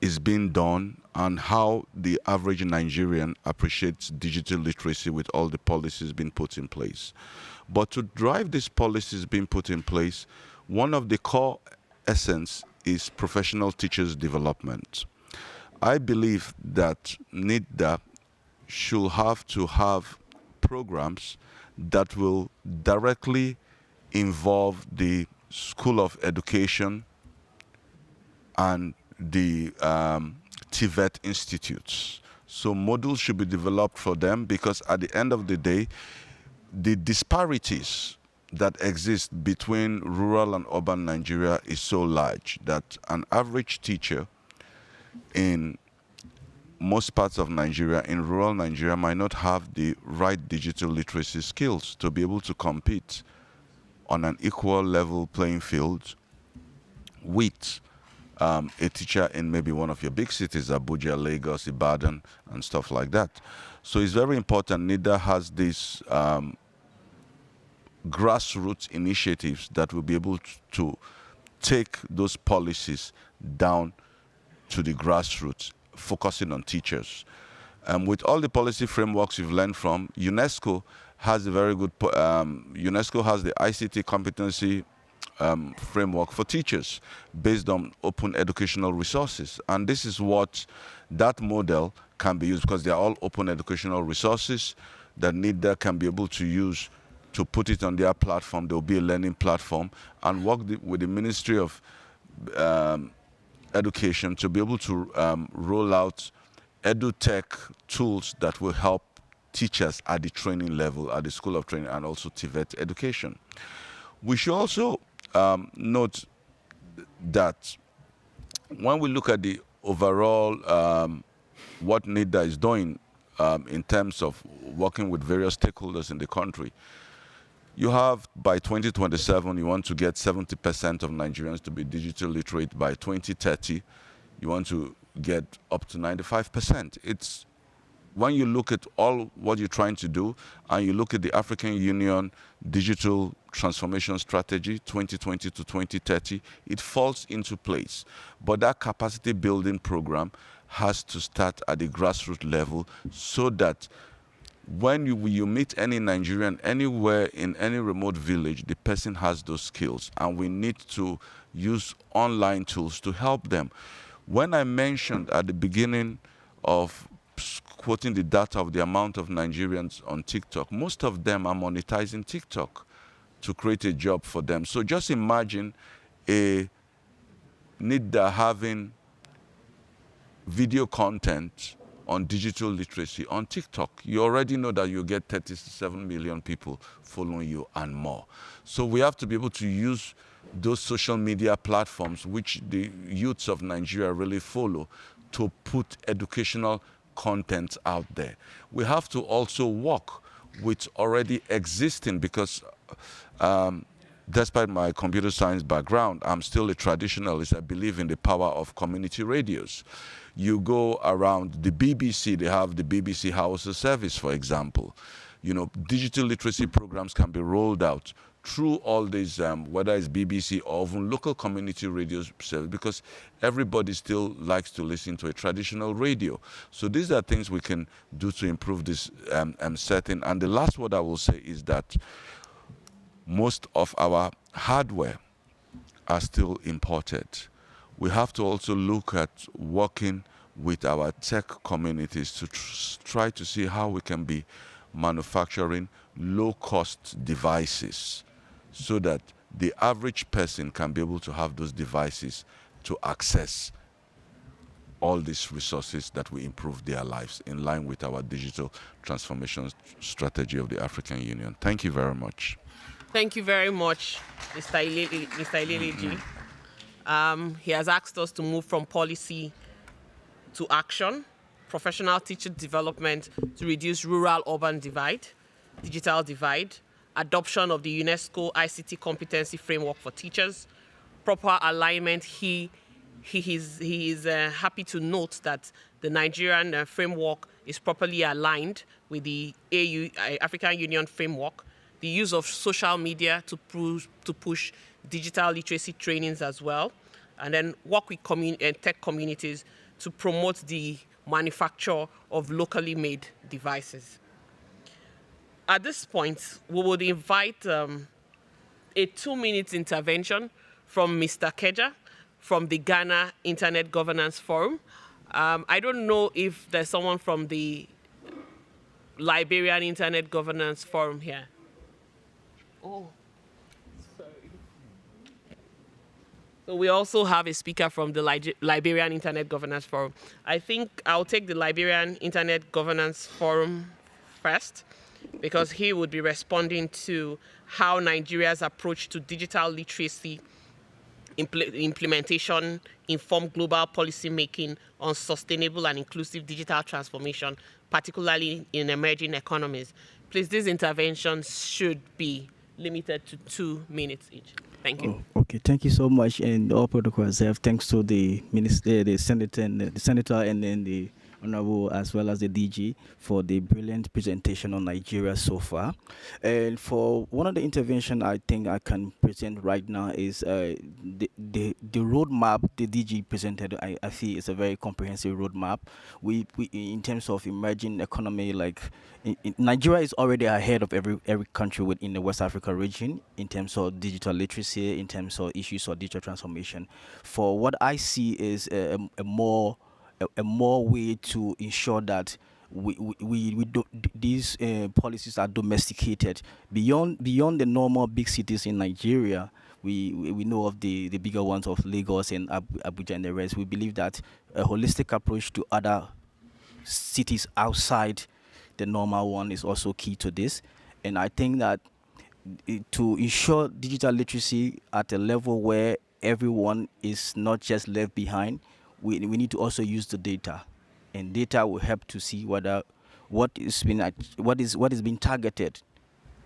is being done and how the average Nigerian appreciates digital literacy with all the policies being put in place. But to drive these policies being put in place, one of the core essence is professional teachers development. I believe that NIDA should have to have programs that will directly involve the School of Education and the TVET institutes. So modules should be developed for them, because at the end of the day, the disparities that exist between rural and urban Nigeria is so large that an average teacher in most parts of Nigeria, in rural Nigeria, might not have the right digital literacy skills to be able to compete on an equal level playing field with a teacher in maybe one of your big cities, Abuja, Lagos, Ibadan, and stuff like that. So it's very important NIDA has these grassroots initiatives that will be able to take those policies down to the grassroots, focusing on teachers. With all the policy frameworks you've learned from, UNESCO has a very good, UNESCO has the ICT competency framework for teachers based on open educational resources. And this is what that model can be used, because they are all open educational resources that NIDA can be able to use to put it on their platform. There will be a learning platform, and work with the Ministry of Education to be able to roll out edutech tools that will help teachers at the training level, at the School of Training, and also TVET education. We should also note that when we look at the overall what NIDA is doing in terms of working with various stakeholders in the country, you have by 2027, you want to get 70% of Nigerians to be digital literate. By 2030, you want to get up to 95%. It's when you look at all what you're trying to do, and you look at the African Union Digital Transformation Strategy 2020 to 2030, it falls into place. But that capacity building program has to start at the grassroots level, so that when you meet any Nigerian anywhere in any remote village, the person has those skills, and we need to use online tools to help them. When I mentioned at the beginning of quoting the data of the amount of Nigerians on TikTok, most of them are monetizing TikTok to create a job for them. So just imagine a NIDA having video content on digital literacy on TikTok. You already know that you get 37 million people following you and more. So we have to be able to use those social media platforms, which the youths of Nigeria really follow, to put educational content out there. We have to also work with already existing, because despite my computer science background, I'm still a traditionalist. I believe in the power of community radios. You go around the BBC, they have the BBC House of Service, for example. You know, digital literacy programs can be rolled out through all these, whether it's BBC or even local community radio service, because everybody still likes to listen to a traditional radio. So these are things we can do to improve this setting. And the last word I will say is that most of our hardware are still imported. We have to also look at working with our tech communities to try to see how we can be manufacturing low-cost devices, so that the average person can be able to have those devices to access all these resources that will improve their lives in line with our digital transformation strategy of the African Union. Thank you very much. Thank you very much, Mr. Ileleji. He has asked us to move from policy to action, professional teacher development to reduce rural-urban divide, digital divide, adoption of the UNESCO ICT competency framework for teachers, proper alignment. He is happy to note that the Nigerian framework is properly aligned with the African Union framework, the use of social media to push digital literacy trainings as well, and then work with tech communities to promote the manufacture of locally made devices. At this point, we would invite a 2-minute intervention from Mr. Keja, from the Ghana Internet Governance Forum. I don't know if there's someone from the Liberian Internet Governance Forum here. Oh, sorry. So we also have a speaker from the Liberian Internet Governance Forum. I think I'll take the Liberian Internet Governance Forum first, because he would be responding to how Nigeria's approach to digital literacy implementation inform global policy making on sustainable and inclusive digital transformation, particularly in emerging economies. Please, these interventions should be limited to 2 minutes each. Thank you. Oh, okay, thank you so much, and all protocols have thanks to the minister, the senator, and then the honorable as well as the DG for the brilliant presentation on Nigeria so far. And for one of the intervention I think I can present right now is the roadmap the DG presented. I feel it's a very comprehensive roadmap. We in terms of emerging economy, like Nigeria is already ahead of every country within the West Africa region in terms of digital literacy, in terms of issues of digital transformation. For what I see is a more way to ensure that these policies are domesticated beyond the normal big cities in Nigeria. We know of the bigger ones of Lagos and Abuja and the rest. We believe that a holistic approach to other cities outside the normal one is also key to this. And I think that to ensure digital literacy at a level where everyone is not just left behind, we need to also use the data, and data will help to see whether what is being targeted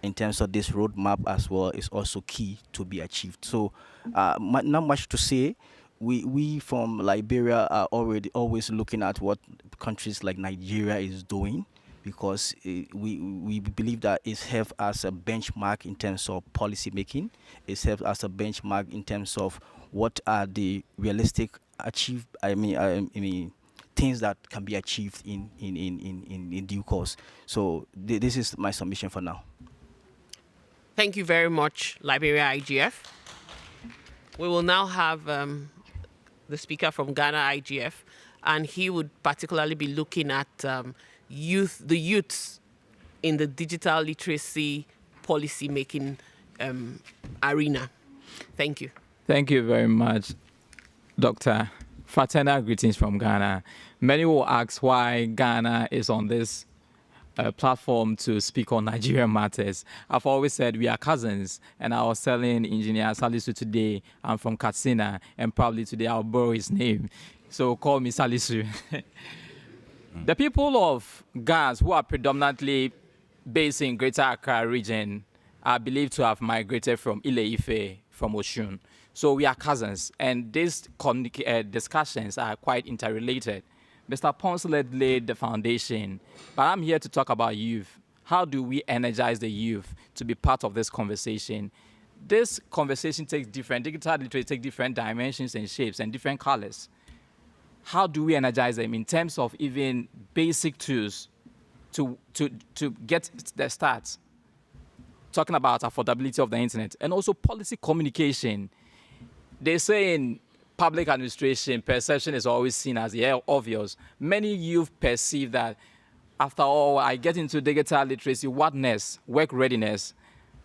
in terms of this roadmap as well is also key to be achieved. So not much to say. We from Liberia are already always looking at what countries like Nigeria is doing, because we believe that it serves as a benchmark in terms of policy making. It serves as a benchmark in terms of what are the realistic things that can be achieved in due course. So this is my submission for now. Thank you very much, Liberia IGF. We will now have the speaker from Ghana IGF, and he would particularly be looking at the youths in the digital literacy policy making arena. Thank you. Thank you very much, Dr. Fraternal greetings from Ghana. Many will ask why Ghana is on this platform to speak on Nigerian matters. I've always said we are cousins, and I was telling Engineer Salisu today, I'm from Katsina, and probably today I'll borrow his name. So call me Salisu. The people of Ghana, who are predominantly based in Greater Accra region, are believed to have migrated from Ile-Ife, from Oshun. So we are cousins, and these discussions are quite interrelated. Mr. Pons laid the foundation, but I'm here to talk about youth. How do we energize the youth to be part of this conversation? This conversation takes digital literacy takes different dimensions and shapes and different colors. How do we energize them in terms of even basic tools to get the start? Talking about affordability of the internet and also policy communication. They say in public administration, perception is always seen as obvious. Many youth perceive that, after all, I get into digital literacy, what next? Work readiness.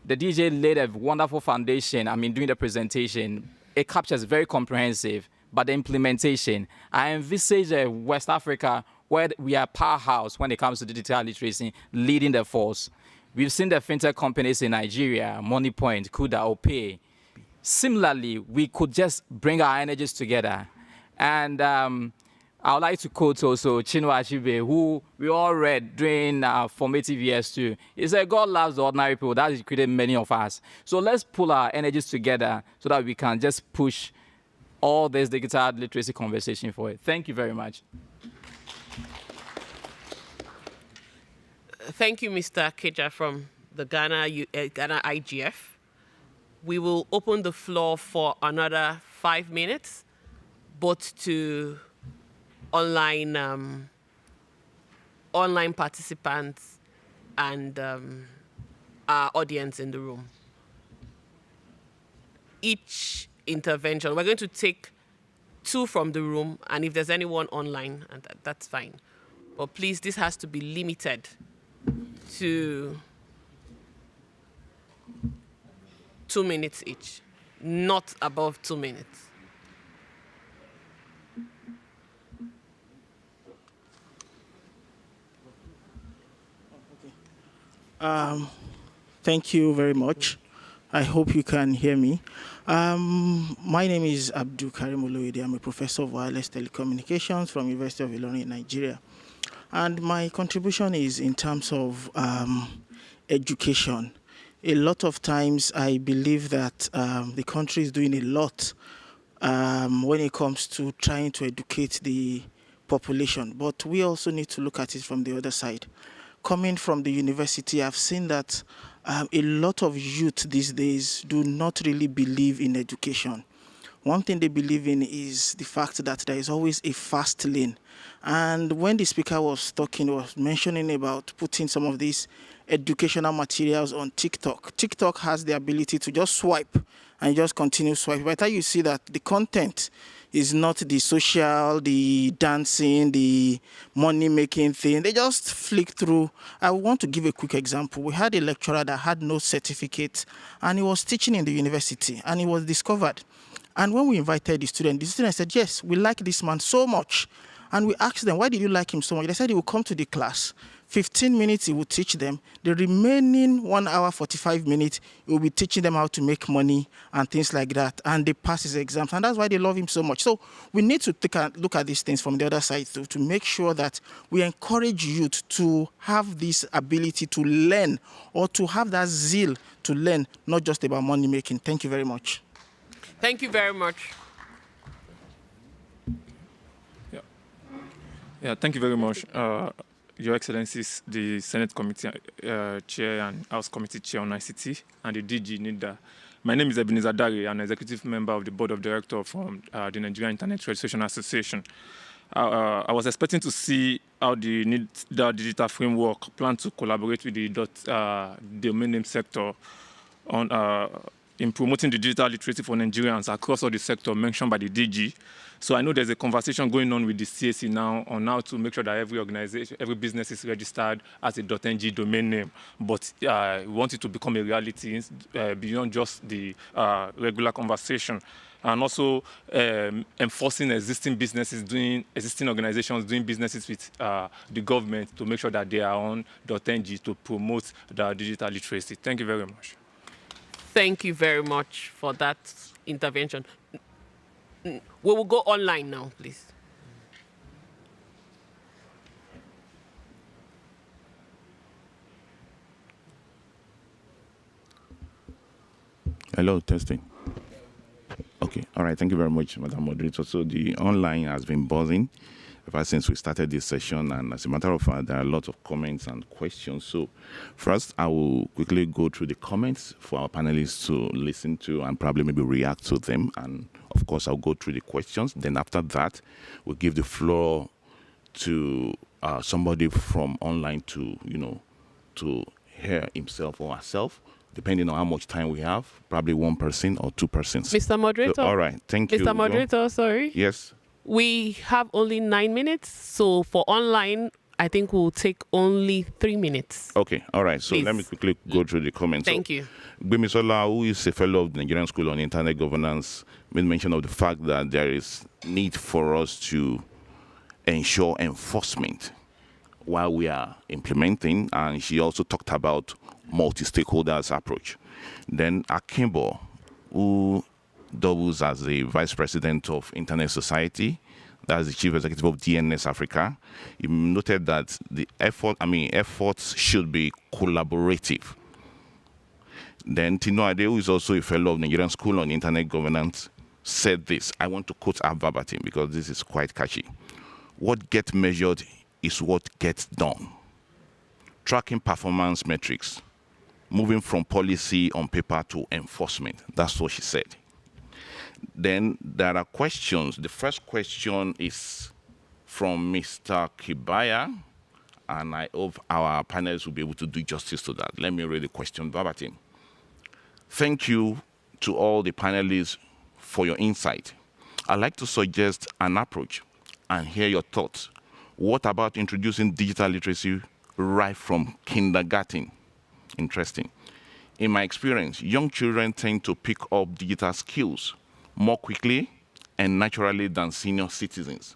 The DJ laid a wonderful foundation, during the presentation. It captures very comprehensive, but the implementation, I envisage West Africa where we are powerhouse when it comes to digital literacy, leading the force. We've seen the fintech companies in Nigeria, MoneyPoint, Kuda, Opay. Similarly, we could just bring our energies together. And I would like to quote also Chinua Achebe, who we all read during our formative years too. He said, God loves the ordinary people. That has created many of us. So let's pull our energies together so that we can just push all this digital literacy conversation forward. Thank you very much. Thank you, Mr. Keja from the Ghana IGF. We will open the floor for another 5 minutes, both to online participants and our audience in the room. Each intervention, we're going to take 2 from the room, and if there's anyone online, and that's fine. But please, this has to be limited to 2 minutes each, not above 2 minutes. Thank you very much. I hope you can hear me. My name is Abdul Karim Oloide. I'm a professor of wireless telecommunications from University of Ilorin, Nigeria. And my contribution is in terms of education. A lot of times I believe that the country is doing a lot when it comes to trying to educate the population. But we also need to look at it from the other side. Coming from the university, I've seen that a lot of youth these days do not really believe in education. One thing they believe in is the fact that there is always a fast lane. And when the speaker was talking, was mentioning about putting some of these educational materials on TikTok. TikTok has the ability to just swipe and just continue swiping. By the time you see that the content is not the social, the dancing, the money-making thing. They just flick through. I want to give a quick example. We had a lecturer that had no certificate, and he was teaching in the university, and he was discovered. And when we invited the student said, yes, we like this man so much. And we asked them, why did you like him so much? They said he would come to the class. 15 minutes he would teach them. The remaining 1 hour, 45 minutes, he will be teaching them how to make money and things like that. And they pass his exams. And that's why they love him so much. So we need to take a look at these things from the other side too, to make sure that we encourage youth to have this ability to learn or to have that zeal to learn, not just about money making. Thank you very much. Thank you very much. Yeah, thank you very much. Your Excellencies, the Senate Committee Chair and House Committee Chair on ICT and the DG NIDA. My name is Ebenezer Dari, an executive member of the Board of Directors from the Nigerian Internet Registration Association. I was expecting to see how the NIDA digital framework plan to collaborate with the domain name sector on in promoting the digital literacy for Nigerians across all the sectors mentioned by the DG. So I know there's a conversation going on with the CAC now on how to make sure that every organization, every business is registered as a .ng domain name. But we want it to become a reality beyond just the regular conversation. And also enforcing existing organizations doing businesses with the government to make sure that they are on .ng to promote the digital literacy. Thank you very much. Thank you very much for that intervention. We will go online now, please. Hello, testing. Okay, all right, thank you very much, Madam Moderator. So the online has been buzzing ever since we started this session, and as a matter of fact, there are a lot of comments and questions. So first, I will quickly go through the comments for our panelists to listen to and probably maybe react to them. And of course, I'll go through the questions. Then after that, we'll give the floor to somebody from online to, to hear himself or herself, depending on how much time we have, probably one person or two persons. Mr. Moderator. So, all right, thank you. Mr. Moderator, sorry. Yes. We have only 9 minutes, so for online, I think we'll take only 3 minutes. Okay, all right. So Please. let me quickly go through the comments. Thank you. Gbemisola, who is a fellow of the Nigerian School on Internet Governance, made mention of the fact that there is need for us to ensure enforcement while we are implementing, and she also talked about multi-stakeholders approach. Then Akimbo, who doubles as the Vice President of Internet Society, that's the Chief Executive of DNS Africa. He noted that the efforts should be collaborative. Then Tino Ade, who is also a fellow of Nigerian School on Internet Governance, said this. I want to quote her verbatim because this is quite catchy. What gets measured is what gets done. Tracking performance metrics, moving from policy on paper to enforcement. That's what she said. Then there are questions. The first question is from Mr. Kibaya, and I hope our panelists will be able to do justice to that. Let me read the question verbatim. Thank you to all the panelists for your insight. I'd like to suggest an approach and hear your thoughts. What about introducing digital literacy right from kindergarten? Interesting. In my experience, young children tend to pick up digital skills more quickly and naturally than senior citizens.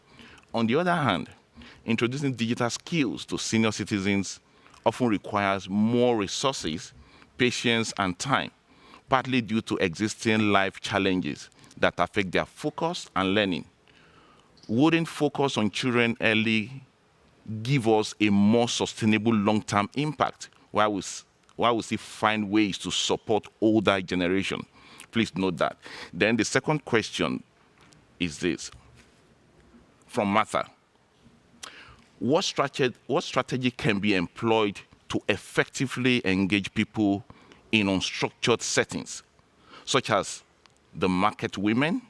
On the other hand, introducing digital skills to senior citizens often requires more resources, patience, and time, partly due to existing life challenges that affect their focus and learning. Wouldn't focus on children early give us a more sustainable long-term impact while we still find ways to support older generation? Please note that. Then the second question is this, from Martha. What strategy can be employed to effectively engage people in unstructured settings, such as the market women,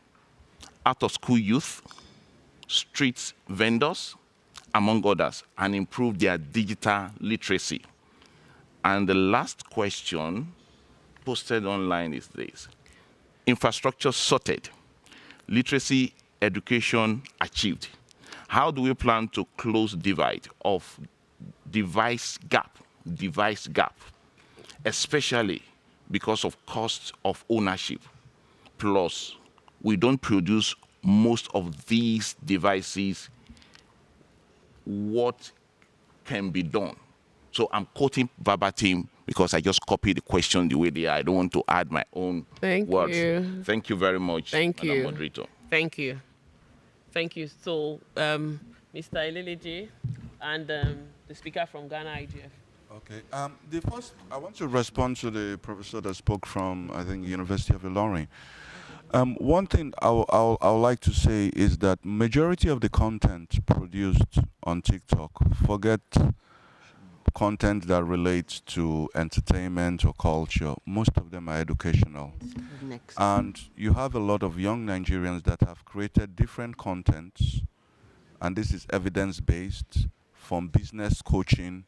out-of-school youth, street vendors, among others, and improve their digital literacy? And the last question posted online is this. Infrastructure sorted, literacy education achieved. How do we plan to close divide of device gap, especially because of cost of ownership? Plus, we don't produce most of these devices. What can be done? So I'm quoting verbatim because I just copied the question the way they are. I don't want to add my own words. You. Thank you very much, Thank Madam you. Moderator. Thank you. Thank you. So, Mr. Eleleje and the speaker from Ghana IGF. Okay. The first, I want to respond to the professor that spoke from, I think, University of Ilorin. One thing I would like to say is that majority of the content produced on TikTok, forget content that relates to entertainment or culture, most of them are educational. Next. And you have a lot of young Nigerians that have created different contents, and this is evidence-based, from business coaching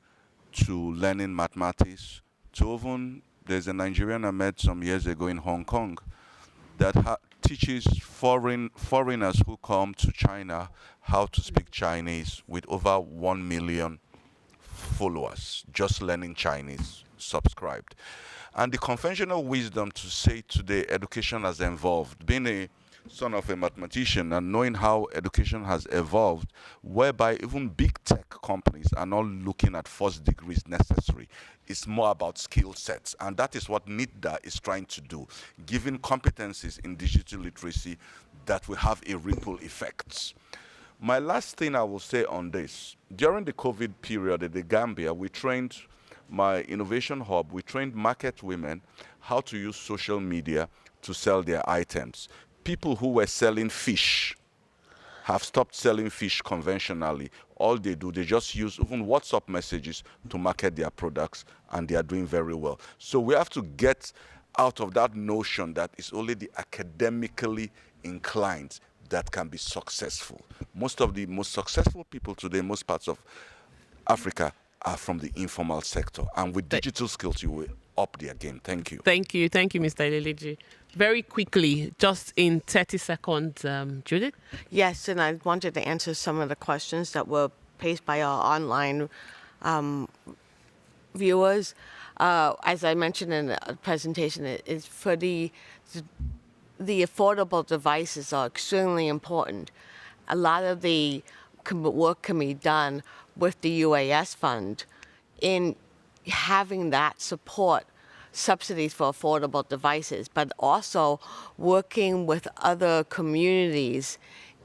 to learning mathematics, to even, there's a Nigerian I met some years ago in Hong Kong that teaches foreigners who come to China how to speak Chinese, with over 1 million followers, just learning Chinese, subscribed. And the conventional wisdom to say today education has evolved, being a son of a mathematician and knowing how education has evolved, whereby even big tech companies are not looking at first degrees necessary. It's more about skill sets, and that is what NIDDA is trying to do, giving competencies in digital literacy that will have a ripple effect. My last thing I will say on this, during the COVID period in the Gambia, we trained, my innovation hub, we trained market women how to use social media to sell their items. People who were selling fish have stopped selling fish conventionally. All they do, they just use even WhatsApp messages to market their products, and they are doing very well. So we have to get out of that notion that it's only the academically inclined that can be successful. Most of the most successful people today in most parts of Africa are from the informal sector. And with digital skills, you will up their game. Thank you. Thank you. Thank you, Mr. Eleleje. Very quickly, just in 30 seconds, Judith? Yes, and I wanted to answer some of the questions that were posed by our online viewers. As I mentioned in the presentation, it's for the affordable devices are extremely important. A lot of the work can be done with the UAS fund in having that support subsidies for affordable devices, but also working with other communities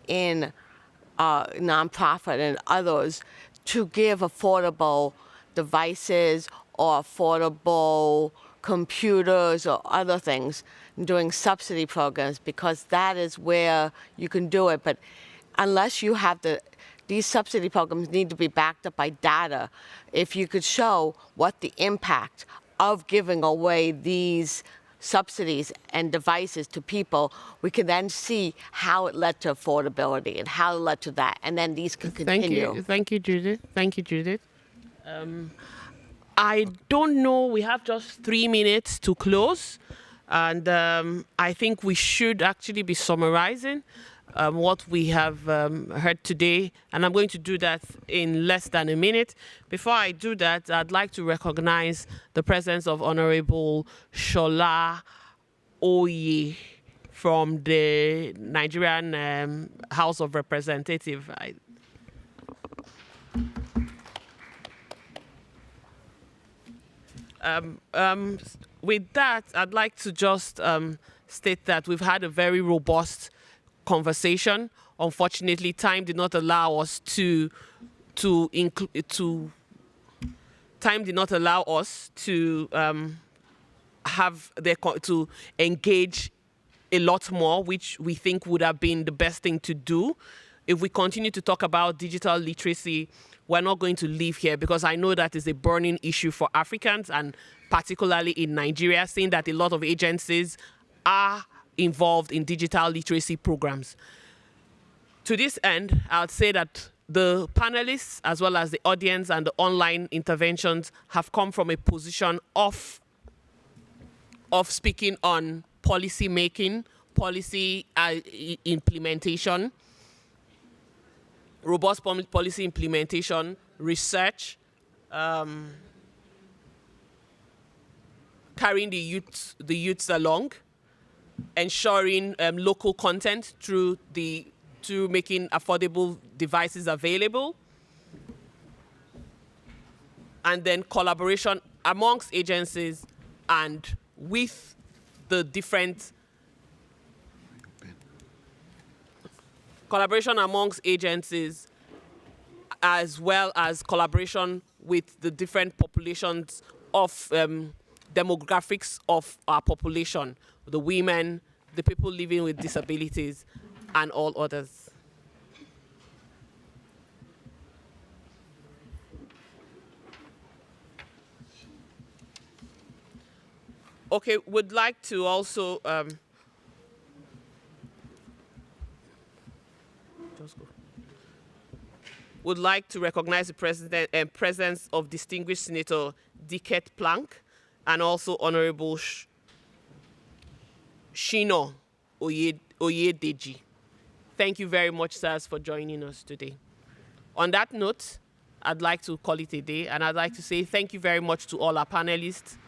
in nonprofit and others to give affordable devices or affordable computers or other things, doing subsidy programs, because that is where you can do it. But unless you have these subsidy programs need to be backed up by data. If you could show what the impact of giving away these subsidies and devices to people, we can then see how it led to affordability and how it led to that, and then these can continue. Thank you, Judith. Thank you, Judith. I don't know, we have just 3 minutes to close. And I think we should actually be summarizing what we have heard today, and I'm going to do that in less than a minute. Before I do that, I'd like to recognize the presence of Honorable Shola Oye from the Nigerian House of Representatives. With that, I'd like to just state that we've had a very robust conversation. Unfortunately, time did not allow us to to engage a lot more, which we think would have been the best thing to do. If we continue to talk about digital literacy, we're not going to leave here, because I know that is a burning issue for Africans, and particularly in Nigeria, seeing that a lot of agencies are involved in digital literacy programs. To this end, I would say that the panelists, as well as the audience and the online interventions, have come from a position of speaking on policy making, policy implementation, robust policy implementation, research, carrying the youths along, ensuring local content through making affordable devices available, and then collaboration amongst agencies and with the different collaboration amongst agencies, as well as collaboration with the different populations of demographics of our population, the women, the people living with disabilities, and all others. Okay, would like to also would like to recognize the presence of distinguished Senator Dicket Plank and also Honorable Shino Oyedeji. Thank you very much, sirs, for joining us today. On that note, I'd like to call it a day, and I'd like to say thank you very much to all our panelists.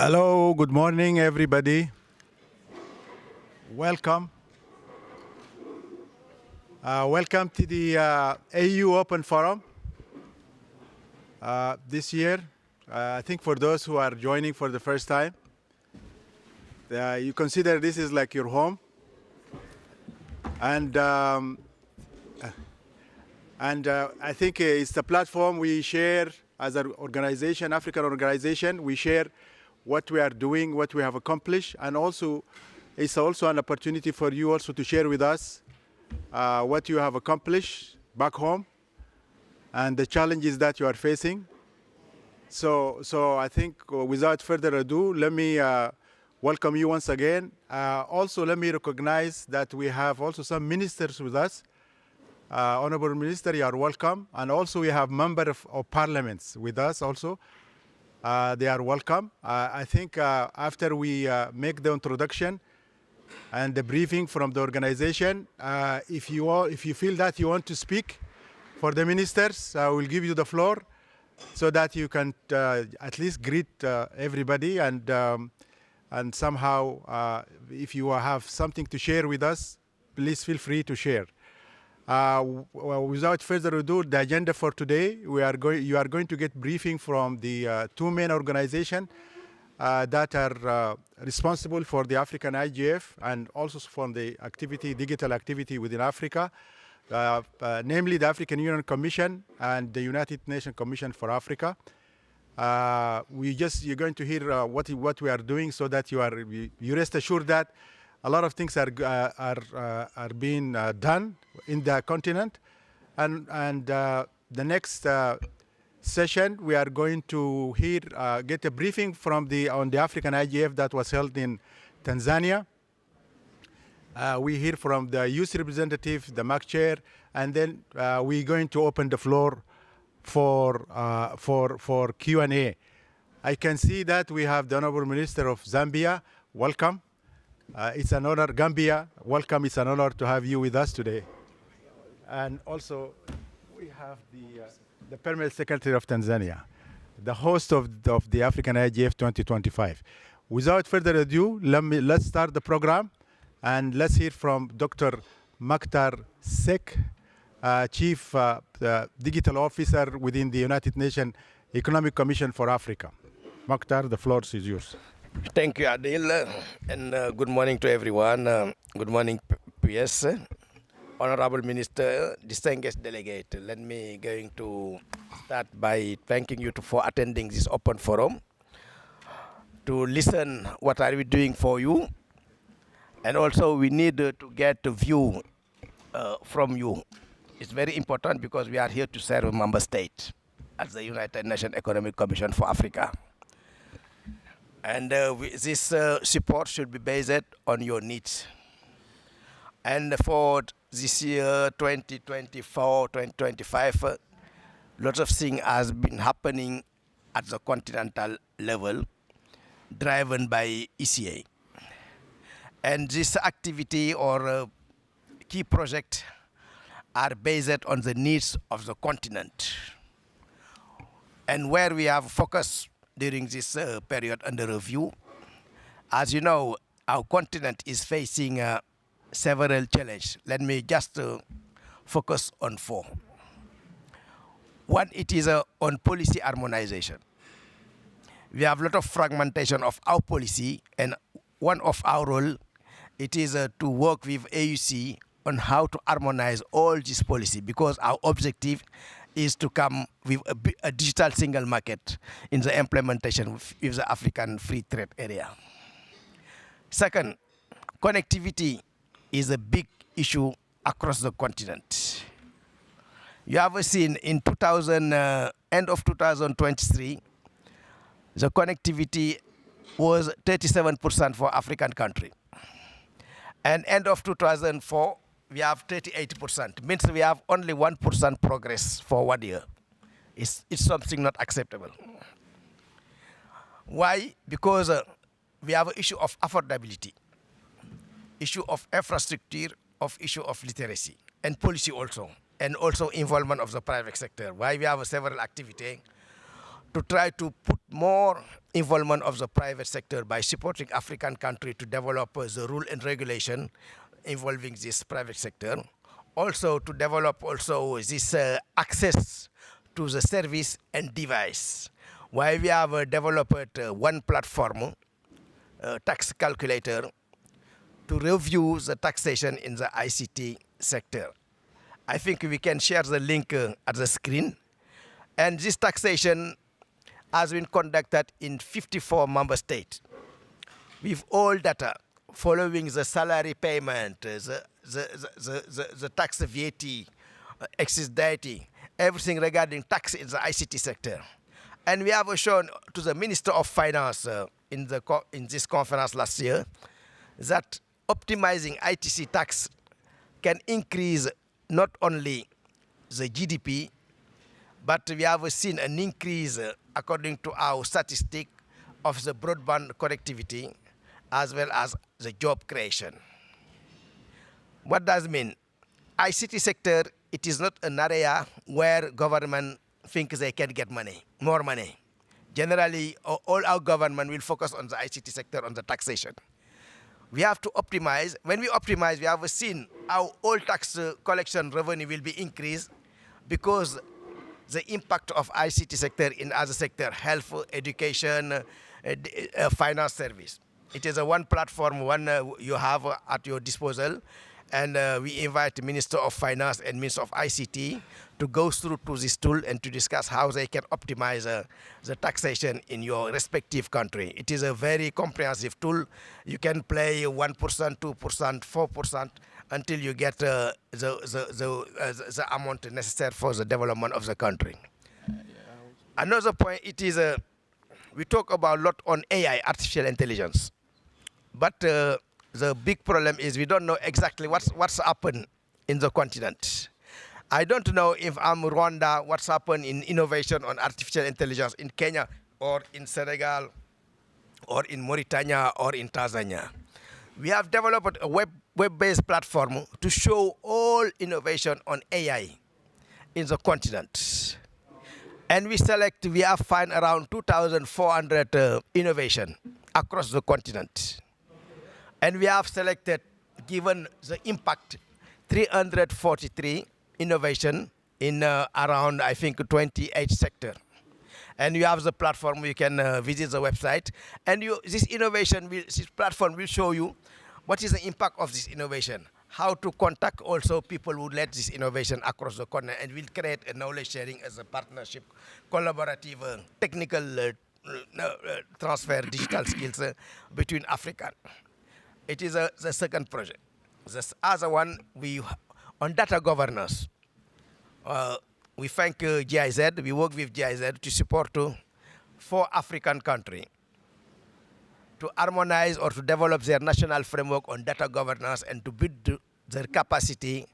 Hello, good morning, everybody. Welcome. Welcome to the AU Open Forum this year. I think for those who are joining for the first time, you consider this is like your home. And I think it's the platform we share as an organization, African organization. We share what we are doing, what we have accomplished, and also it's also an opportunity for you also to share with us what you have accomplished back home and the challenges that you are facing. So I think without further ado, let me welcome you once again. Also, let me recognize that we have also some ministers with us. Honorable Minister, you are welcome. And also we have members of parliaments with us also. They are welcome. I think after we make the introduction and the briefing from the organization, if you feel that you want to speak for the ministers, I will give you the floor so that you can at least greet everybody and somehow if you have something to share with us, please feel free to share. Well, without further ado, the agenda for today, you are going to get briefing from the two main organizations that are responsible for the African IGF and also from the digital activity within Africa, namely the African Union Commission and the United Nations Commission for Africa. You're going to hear what we are doing, so that you rest assured that a lot of things are being done in the continent, and the next session we are going to get a briefing on the African IGF that was held in Tanzania. We hear from the youth representative, the MAC chair, and then we're going to open the floor for Q&A. I can see that we have the Honorable Minister of Zambia. Welcome. It's an honor. Gambia, welcome. It's an honor to have you with us today. And also, we have the Permanent Secretary of Tanzania, the host of the African IGF 2025. Without further ado, let's start the program, and let's hear from Dr. Maktar Sek, Chief Digital Officer within the United Nations Economic Commission for Africa. Maktar, the floor is yours. Thank you, Adil, and good morning to everyone. Good morning, PS, Honorable Minister, distinguished delegate. Let me going to start by thanking you for attending this open forum, to listen what are we doing for you, and also we need to get a view from you. It's very important because we are here to serve a member state as the United Nations Economic Commission for Africa. And this support should be based on your needs. And for this year, 2024, 2025, lots of things has been happening at the continental level, driven by ECA. And this activity or key project are based on the needs of the continent. And where we have focused during this period under review, as you know, our continent is facing several challenges. Let me just focus on 4. One, it is on policy harmonization. We have a lot of fragmentation of our policy, and one of our role, it is to work with AUC on how to harmonize all this policy, because our objective is to come with a digital single market in the implementation with the African free trade area. Second, connectivity is a big issue across the continent. You have seen in end of 2023, the connectivity was 37% for African country. And end of 2004, we have 38%. Means we have only 1% progress for 1 year. It's something not acceptable. Why? Because we have an issue of affordability, issue of infrastructure, issue of literacy, and policy also, and also involvement of the private sector. Why we have several activities to try to put more involvement of the private sector by supporting African countries to develop the rule and regulation involving this private sector. Also to develop also this access to the service and device. Why we have developed one platform, tax calculator, to review the taxation in the ICT sector. I think we can share the link at the screen. And this taxation has been conducted in 54 member states with all data following the salary payment, the tax VAT, excess deity, everything regarding tax in the ICT sector. And we have shown to the Minister of Finance in this conference last year that optimizing ITC tax can increase not only the GDP, but we have seen an increase, according to our statistic, of the broadband connectivity as well as the job creation. What does it mean? ICT sector, it is not an area where government thinks they can get money, more money. Generally, all our government will focus on the ICT sector, on the taxation. We have to optimize. When we optimize, we have seen how all tax collection revenue will be increased because the impact of ICT sector in other sector, health, education, finance service. It is a one platform, you have at your disposal. And we invite the Minister of Finance and Minister of ICT to go through to this tool and to discuss how they can optimize the taxation in your respective country. It is a very comprehensive tool. You can play 1%, 2%, 4% until you get the amount necessary for the development of the country. Another point, it is we talk about a lot on AI, artificial intelligence, but the big problem is we don't know exactly what's happened in the continent. I don't know if I'm Rwanda, what's happened in innovation on artificial intelligence in Kenya or in Senegal or in Mauritania or in Tanzania. We have developed a web-based platform to show all innovation on AI in the continent. And we have found around 2,400 innovation across the continent. And we have selected, given the impact, 343 innovation in around, I think, 28 sectors. And you have the platform, you can visit the website. And this platform will show you what is the impact of this innovation, how to contact also people who led this innovation across the continent, and will create a knowledge sharing as a partnership, collaborative, technical transfer, digital skills between Africa. It is the second project. The other one, on data governance, we thank GIZ. We work with GIZ to support 4 African countries to harmonize or to develop their national framework on data governance and to build their capacity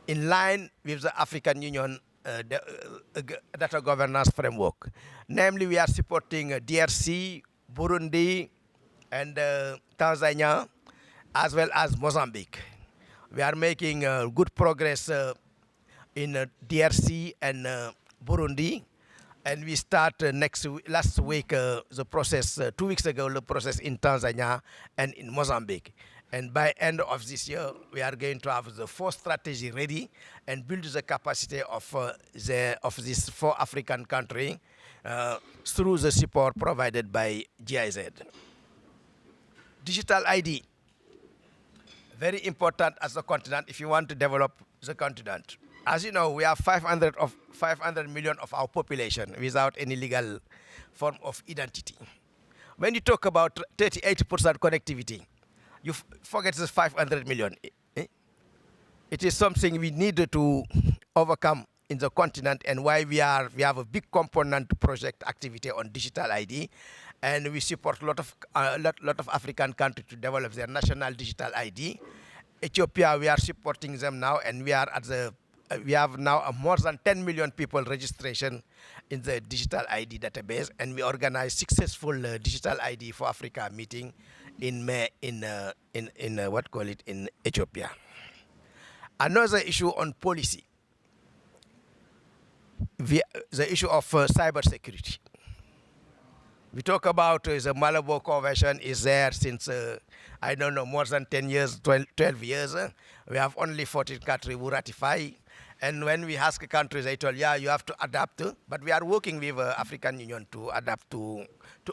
in line with the African Union data governance framework. Namely, we are supporting DRC, Burundi, and Tanzania, as well as Mozambique. We are making good progress in DRC and Burundi, and we start last week the process, 2 weeks ago, the process in Tanzania and in Mozambique. And by end of this year, we are going to have the 4th strategy ready and build the capacity of these 4 African countries through the support provided by GIZ. Digital ID, very important as a continent if you want to develop the continent. As you know, we have 500 million of our population without any legal form of identity. When you talk about 38% connectivity, you forget this 500 million. It is something we need to overcome in the continent, and why we have a big component project activity on digital ID, and we support a lot of African countries to develop their national digital ID. Ethiopia, we are supporting them now, and we have now more than 10 million people registration in the digital ID database, and we organized successful digital ID for Africa meeting in May in Ethiopia. Another issue on policy, the issue of cybersecurity. We talk about the Malabo Convention is there since, I don't know, more than 10 years, 12 years. We have only 14 countries who ratify. And when we ask countries, they told, yeah, you have to adapt. But we are working with African Union to adapt, to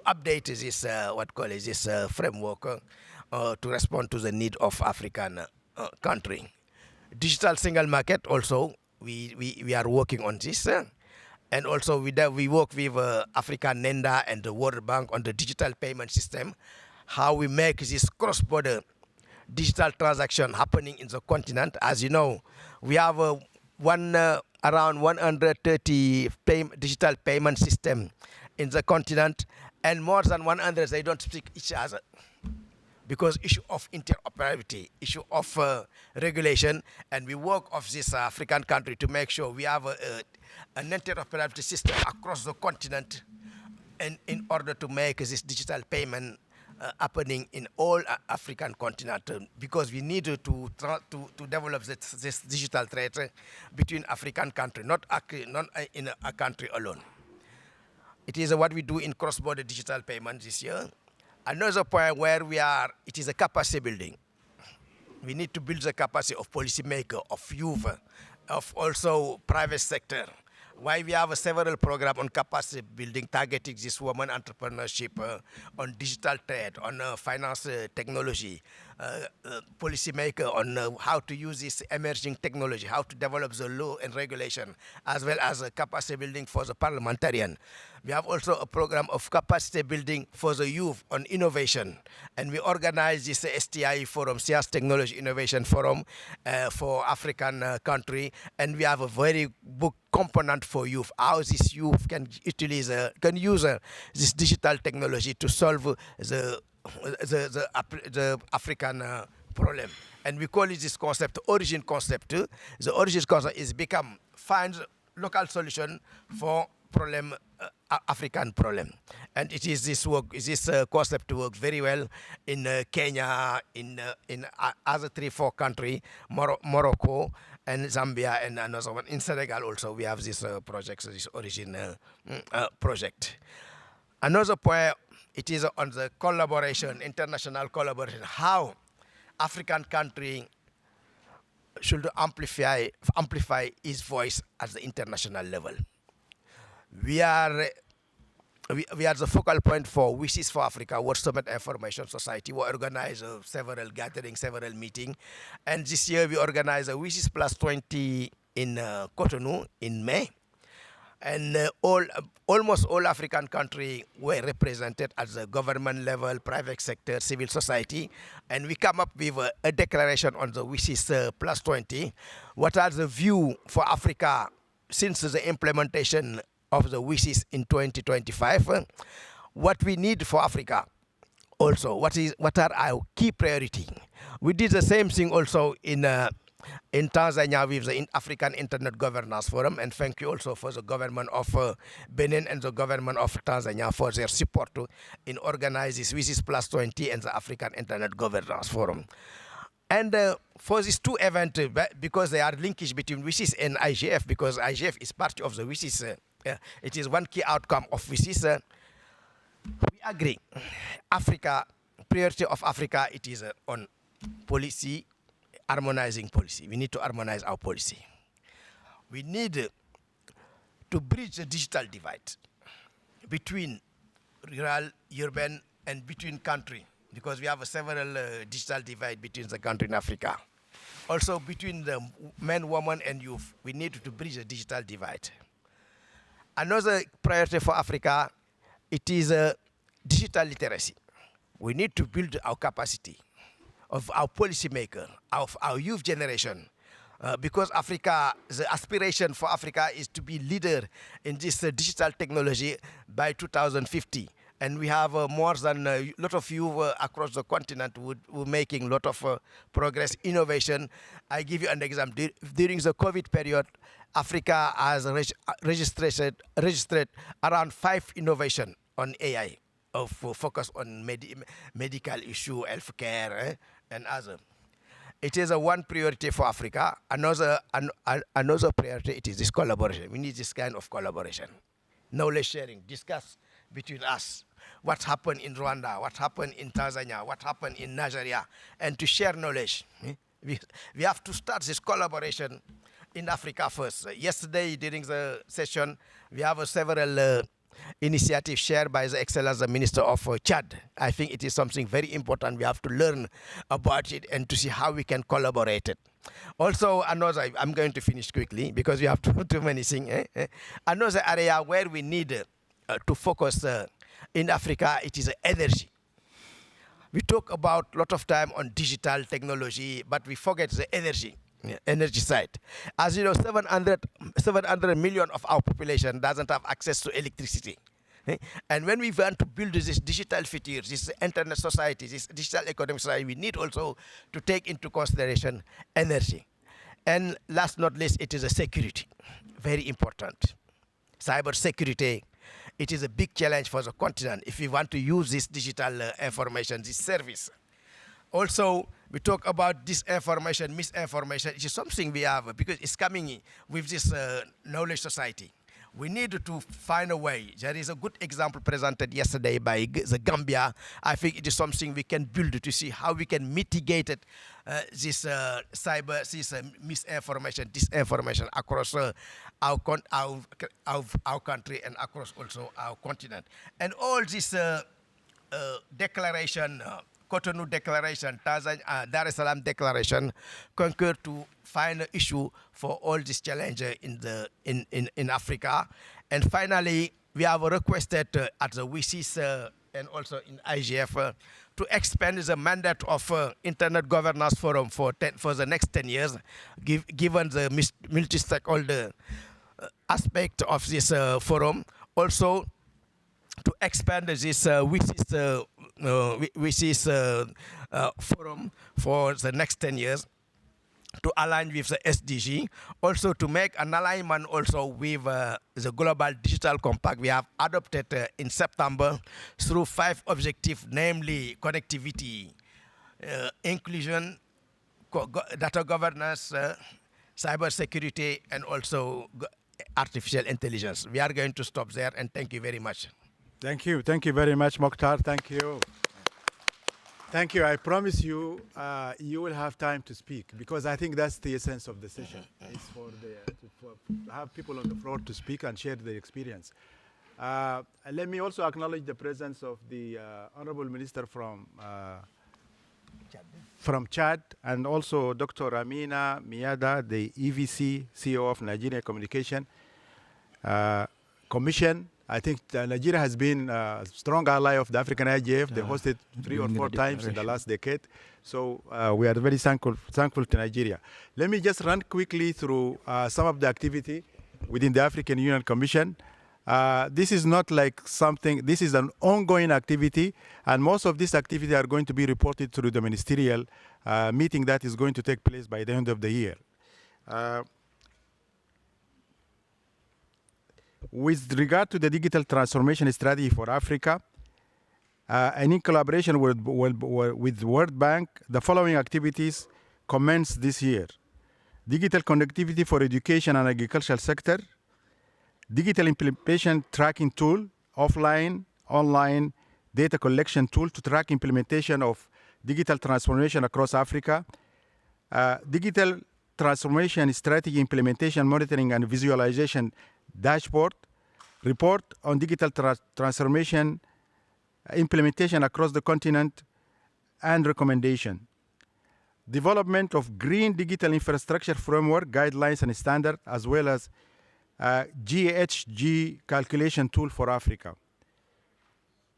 update this, this framework to respond to the need of African country. Digital single market also, we are working on this. And also we work with African NENDA and the World Bank on the digital payment system, how we make this cross-border digital transaction happening in the continent. As you know, we have around 130 digital payment system in the continent, and more than 100, they don't speak each other. Because issue of interoperability, issue of regulation, and we work of this African country to make sure we have an interoperability system across the continent, and in order to make this digital payment happening in all African continent, because we need to develop this digital trade between African countries, not in a country alone. It is what we do in cross-border digital payment this year. Another point where we are, it is a capacity building. We need to build the capacity of policymakers, of youth, of also private sector. Why we have several programs on capacity building, targeting this woman entrepreneurship, on digital trade, on finance technology, policymaker on how to use this emerging technology, how to develop the law and regulation, as well as capacity building for the parliamentarian. We have also a program of capacity building for the youth on innovation. And we organize this STI forum, SIAS Technology Innovation Forum for African country. And we have a very big component for youth, how this youth can utilize, can use this digital technology to solve the African problem. And we call it this concept, origin concept. The origin concept is find local solution for problem, African problem. And it is this work, this concept works very well in Kenya, in other 3-4 countries, Morocco and Zambia, and another one. In Senegal also we have this project, this origin project. Another point, it is on the collaboration, international collaboration, how African country should amplify its voice at the international level. We are the focal point for Wishes for Africa, World Summit Information Society. We organize several gatherings, several meetings. And this year we organize a Wishes Plus 20 in Cotonou in May. And almost all African countries were represented at the government level, private sector, civil society. And we come up with a declaration on the Wishes Plus 20. What are the view for Africa since the implementation of the wishes in 2025, what we need for Africa also, what are our key priority. We did the same thing also in Tanzania with the African Internet Governance Forum, and thank you also for the government of Benin and the government of Tanzania for their support in organizing this Wishes Plus 20 and the African Internet Governance Forum. And for these two events, because they are linkage between Wishes and IGF, because IGF is part of the Wishes, it is one key outcome of Wishes. We agree, Africa, priority of Africa, it is on policy, harmonizing policy. We need to harmonize our policy. We need to bridge the digital divide between rural, urban, and between country, because we have several digital divide between the country and Africa. Also between the men, women, and youth, we need to bridge the digital divide. Another priority for Africa, it is digital literacy. We need to build our capacity of our policymaker, of our youth generation, because Africa, the aspiration for Africa is to be leader in this digital technology by 2050. And we have more than a lot of youth across the continent who making a lot of progress, innovation. I give you an example. During the COVID period, Africa has registered around 5 innovation on AI, of focus on medical issue, healthcare, and other. It is one priority for Africa. Another priority, it is this collaboration. We need this kind of collaboration. Knowledge sharing, discuss between us. What happened in Rwanda, what happened in Tanzania, what happened in Nigeria, and to share knowledge. We have to start this collaboration in Africa first. Yesterday, during the session, we have several initiatives shared by the Excellence Minister of Chad. I think it is something very important. We have to learn about it and to see how we can collaborate it. Also, another, I'm going to finish quickly because we have too many things. Another area where we need to focus in Africa, it is energy. We talk about a lot of time on digital technology, but we forget the energy side. As you know, 700 million of our population doesn't have access to electricity. And when we want to build this digital future, this internet society, this digital economic society, we need also to take into consideration energy. And last not least, it is a security, very important. Cyber security, it is a big challenge for the continent if we want to use this digital information, this service. Also, we talk about disinformation, misinformation. It is something we have because it's coming with this knowledge society. We need to find a way. There is a good example presented yesterday by the Gambia. I think it is something we can build to see how we can mitigate it, this misinformation, disinformation across our country and across also our continent. And all this declaration, Cotonou Declaration, Dar es Salaam Declaration, concur to find an issue for all these challenges in Africa. And finally, we have requested at the WCIS and also in IGF to expand the mandate of Internet Governance Forum for the next 10 years, given the multi-stakeholder aspect of this forum. Also, to expand this WCIS forum for the next 10 years to align with the SDG, also to make an alignment also with the Global Digital Compact we have adopted in September through 5 objectives, namely connectivity, inclusion, data governance, cyber security, and also artificial intelligence. We are going to stop there, and thank you very much. Thank you. Thank you very much, Mokhtar. Thank you. Thank you. I promise you, you will have time to speak because I think that's the essence of the session. It's to have people on the floor to speak and share their experience. Let me also acknowledge the presence of the Honorable Minister from Chad and also Dr. Amina Miada, the EVC CEO of Nigeria Communication Commission. I think Nigeria has been a strong ally of the African IGF. They hosted 3 or 4 times in the last decade. So we are very thankful to Nigeria. Let me just run quickly through some of the activity within the African Union Commission. This is not like something, this is an ongoing activity, and most of these activities are going to be reported through the ministerial meeting that is going to take place by the end of the year. With regard to the digital transformation strategy for Africa, and in collaboration with World Bank, the following activities commenced this year. Digital connectivity for education and agricultural sector, digital implementation tracking tool, offline, online data collection tool to track implementation of digital transformation across Africa, digital transformation strategy implementation monitoring and visualization dashboard, report on digital transformation implementation across the continent, and recommendation. Development of green digital infrastructure framework, guidelines and standard, as well as GHG calculation tool for Africa.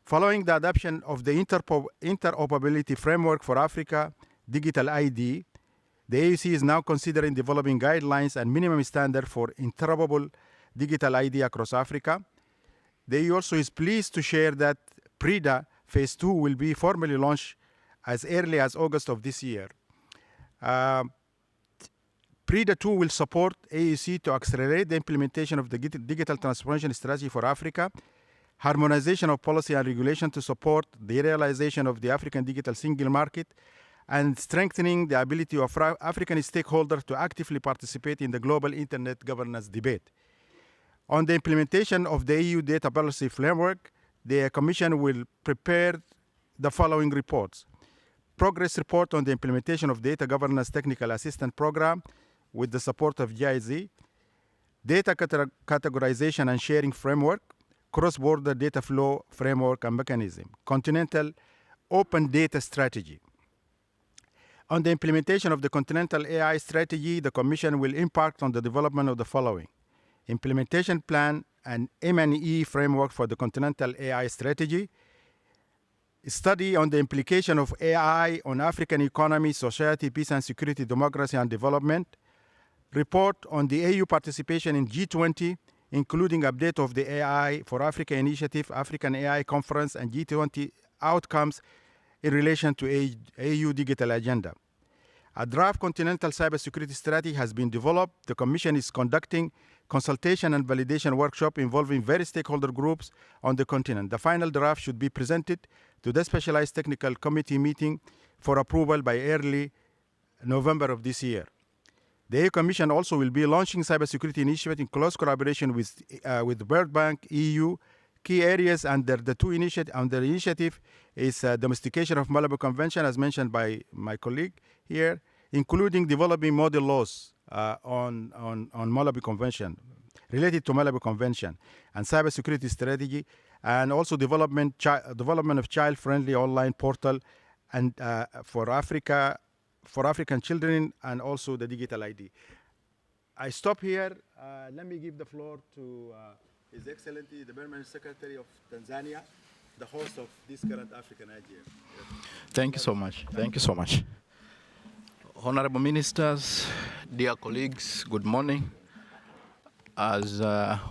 Following the adoption of the interoperability framework for Africa, Digital ID, the AUC is now considering developing guidelines and minimum standard for interoperable digital ID across Africa. The EU also is pleased to share that PRIDA Phase 2 will be formally launched as early as August of this year. PRIDA 2 will support AUC to accelerate the implementation of the digital transformation strategy for Africa, harmonization of policy and regulation to support the realization of the African digital single market, and strengthening the ability of African stakeholders to actively participate in the global internet governance debate. On the implementation of the EU data policy framework, the Commission will prepare the following reports. Progress report on the implementation of Data Governance Technical Assistance Program with the support of GIZ, Data Categorization and Sharing Framework, Cross-Border Data Flow Framework and Mechanism, Continental Open Data Strategy. On the implementation of the Continental AI Strategy, the Commission will impact on the development of the following: implementation plan and M&E framework for the Continental AI Strategy, study on the implication of AI on African economy, society, peace and security, democracy and development, report on the AU participation in G20, including update of the AI for Africa Initiative, African AI Conference, and G20 outcomes in relation to AU Digital Agenda. A draft continental cybersecurity strategy has been developed. The Commission is conducting consultation and validation workshop involving various stakeholder groups on the continent. The final draft should be presented to the Specialized Technical Committee meeting for approval by early November of this year. The EU Commission also will be launching cybersecurity initiative in close collaboration with World Bank, EU. Key areas under the initiative is domestication of Malabo Convention, as mentioned by my colleague here, including developing model laws on Malabo Convention, related to Malabo Convention, and cybersecurity strategy, and also development of child-friendly online portal and for African children, and also the digital ID. I stop here. Let me give the floor to His Excellency, the Permanent Secretary of Tanzania, the host of this current African IGF. Thank you so much. Thank you so much. Honorable Ministers, dear colleagues, good morning. As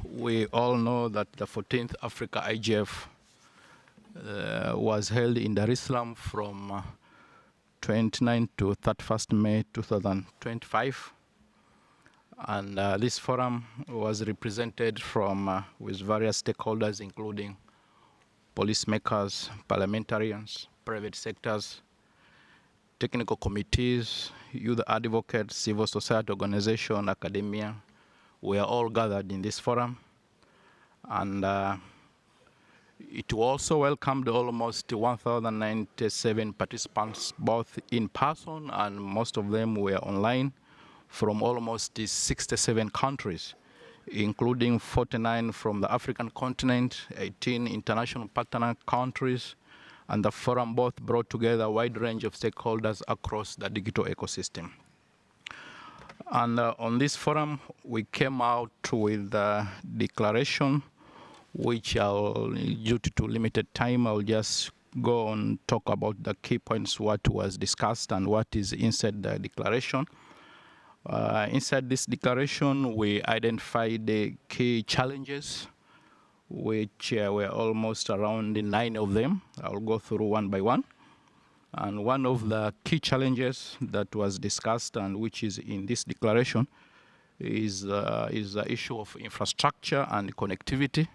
we all know that the 14th Africa IGF was held in Dar es Salaam from 29 to 31st May 2025. And this forum was represented from with various stakeholders, including policymakers, parliamentarians, private sectors, technical committees, youth advocates, civil society organization, academia. We are all gathered in this forum. And it also welcomed almost 1,097 participants, both in person, and most of them were online, from almost 67 countries, including 49 from the African continent, 18 international partner countries, and the forum both brought together a wide range of stakeholders across the digital ecosystem. And on this forum, we came out with a declaration, which due to limited time, I'll just go on talk about the key points, what was discussed and what is inside the declaration. Inside this declaration, we identified the key challenges, which were almost around 9 of them. I'll go through one by one. And one of the key challenges that was discussed and which is in this declaration is the issue of infrastructure and connectivity.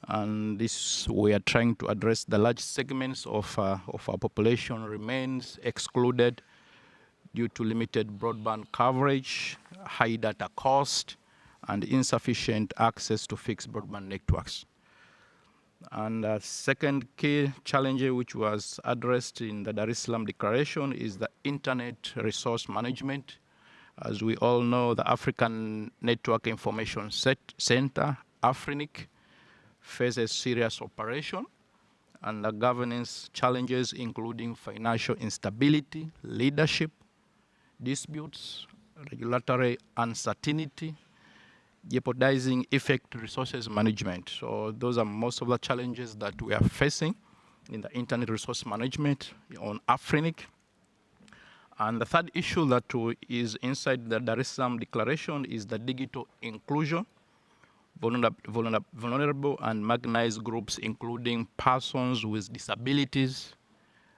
And this, we are trying to address the large segments of our population remains excluded due to limited broadband coverage, high data cost, and insufficient access to fixed broadband networks. And the second key challenge which was addressed in the Dar es Salaam Declaration is the Internet Resource Management. As we all know, the African Network Information Center, AFRINIC, faces serious operation and the governance challenges, including financial instability, leadership, disputes, regulatory uncertainty, jeopardizing effective resources management. So those are most of the challenges that we are facing in the internet resource management on AFRINIC. And the third issue that is inside the Dar es Salaam Declaration is the digital inclusion, vulnerable and marginalized groups, including persons with disabilities,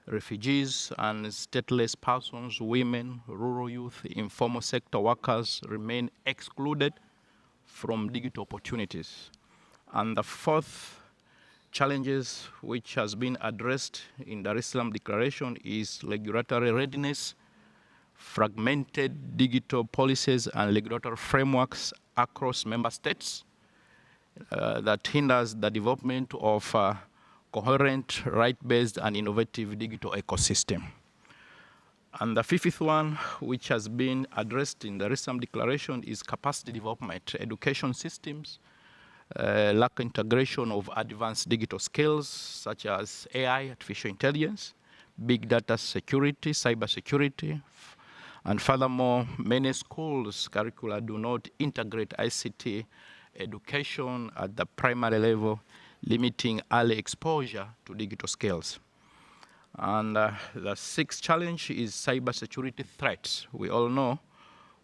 refugees and stateless persons, women, rural youth, informal sector workers remain excluded from digital opportunities. And the fourth challenges which has been addressed in the Dar es Salaam Declaration is regulatory readiness, fragmented digital policies and regulatory frameworks across member states, that hinders the development of coherent, right-based, and innovative digital ecosystem. And the fifth one, which has been addressed in the recent declaration, is capacity development. Education systems lack integration of advanced digital skills such as AI, artificial intelligence, big data security, cyber security, and furthermore, many schools' curricula do not integrate ICT education at the primary level, limiting early exposure to digital skills. And the sixth challenge is cybersecurity threats. We all know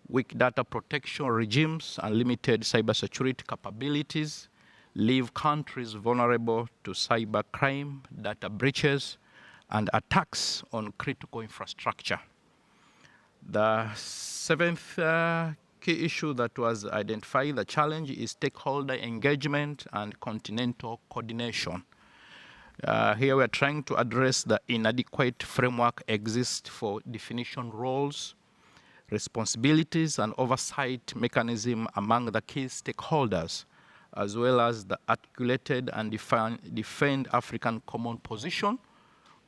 weak data protection regimes and limited cybersecurity capabilities leave countries vulnerable to cybercrime, data breaches, and attacks on critical infrastructure. The seventh key issue that was identified, the challenge, is stakeholder engagement and continental coordination. Here we're trying to address the inadequate framework exists for definition roles, responsibilities, and oversight mechanism among the key stakeholders, as well as the articulated and defined African common position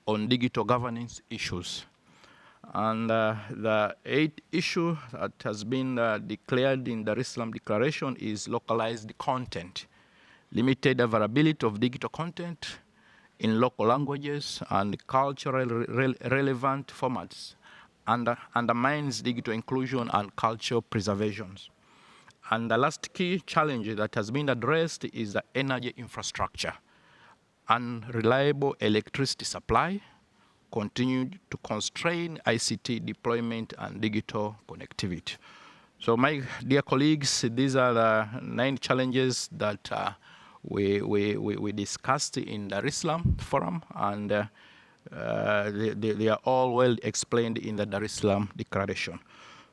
on digital governance issues. And the eighth issue that has been declared in the Islam Declaration is localized content. Limited availability of digital content in local languages and culturally relevant formats undermines digital inclusion and cultural preservation. And the last key challenge that has been addressed is the energy infrastructure. Unreliable electricity supply continued to constrain ICT deployment and digital connectivity. So my dear colleagues, these are the 9 challenges that we discussed in the Islam Forum, and they are all well explained in the Dar es Salaam Declaration.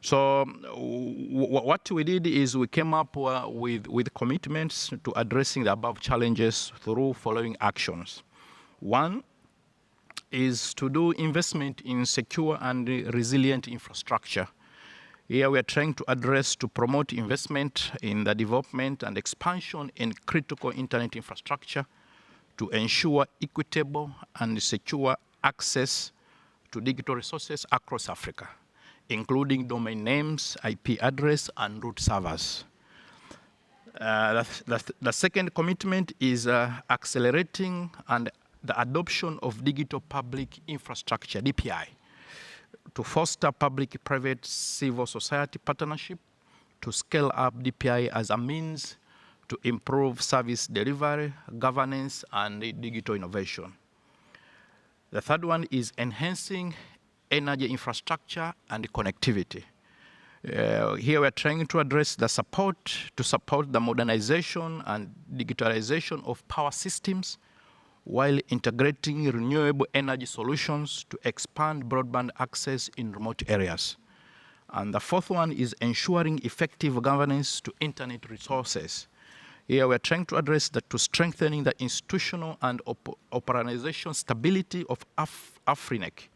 So what we did is we came up with commitments to addressing the above challenges through following actions. One is to do investment in secure and resilient infrastructure. Here we are trying to address to promote investment in the development and expansion in critical internet infrastructure to ensure equitable and secure access to digital resources across Africa, including domain names, IP address, and root servers. The second commitment is accelerating and the adoption of digital public infrastructure, DPI, to foster public-private civil society partnership to scale up DPI as a means to improve service delivery, governance, and digital innovation. The third one is enhancing energy infrastructure and connectivity. Here we're trying to address the support the modernization and digitalization of power systems while integrating renewable energy solutions to expand broadband access in remote areas. And the fourth one is ensuring effective governance to internet resources. Here we're trying to address to strengthening the institutional and operational stability of Afrinic,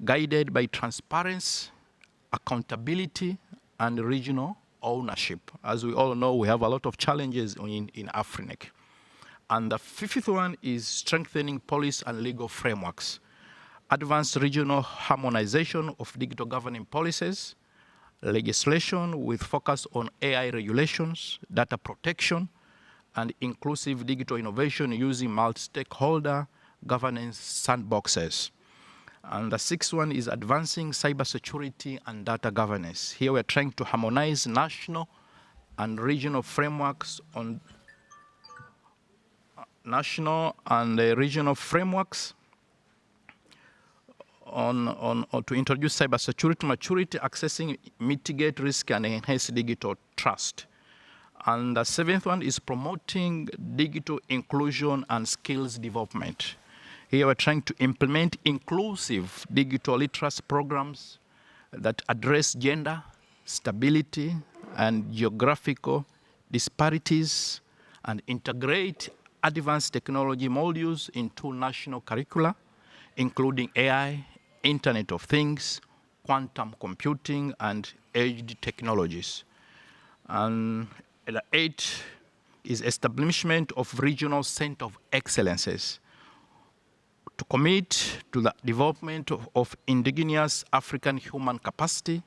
guided by transparency, accountability, and regional ownership. As we all know, we have a lot of challenges in Afrinic. And the fifth one is strengthening policy and legal frameworks, advanced regional harmonization of digital governing policies, legislation with focus on AI regulations, data protection, and inclusive digital innovation using multi-stakeholder governance sandboxes. And the sixth one is advancing cybersecurity and data governance. Here we're trying to harmonize national and regional frameworks on to introduce cybersecurity maturity, accessing, mitigate risk, and enhance digital trust. And the seventh one is promoting digital inclusion and skills development. Here we're trying to implement inclusive digital literacy programs that address gender, stability, and geographical disparities, and integrate advanced technology modules into national curricula, including AI, Internet of Things, quantum computing, and edge technologies. And the eighth is establishment of regional center of excellences to commit to the development of indigenous African human capacity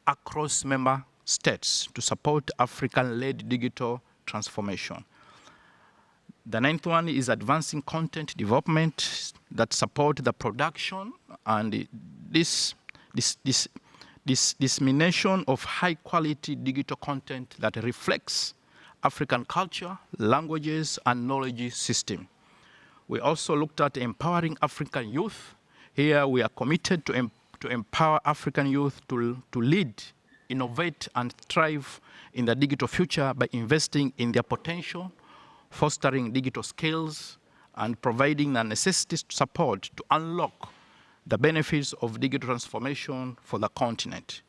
across member states to support African-led digital transformation. The ninth one is advancing content development that support the production and dissemination of high-quality digital content that reflects African culture, languages, and knowledge system. We also looked at empowering African youth. Here we are committed to empower African youth to lead, innovate, and thrive in the digital future by investing in their potential, fostering digital skills, and providing the necessary support to unlock the benefits of digital transformation for the continent.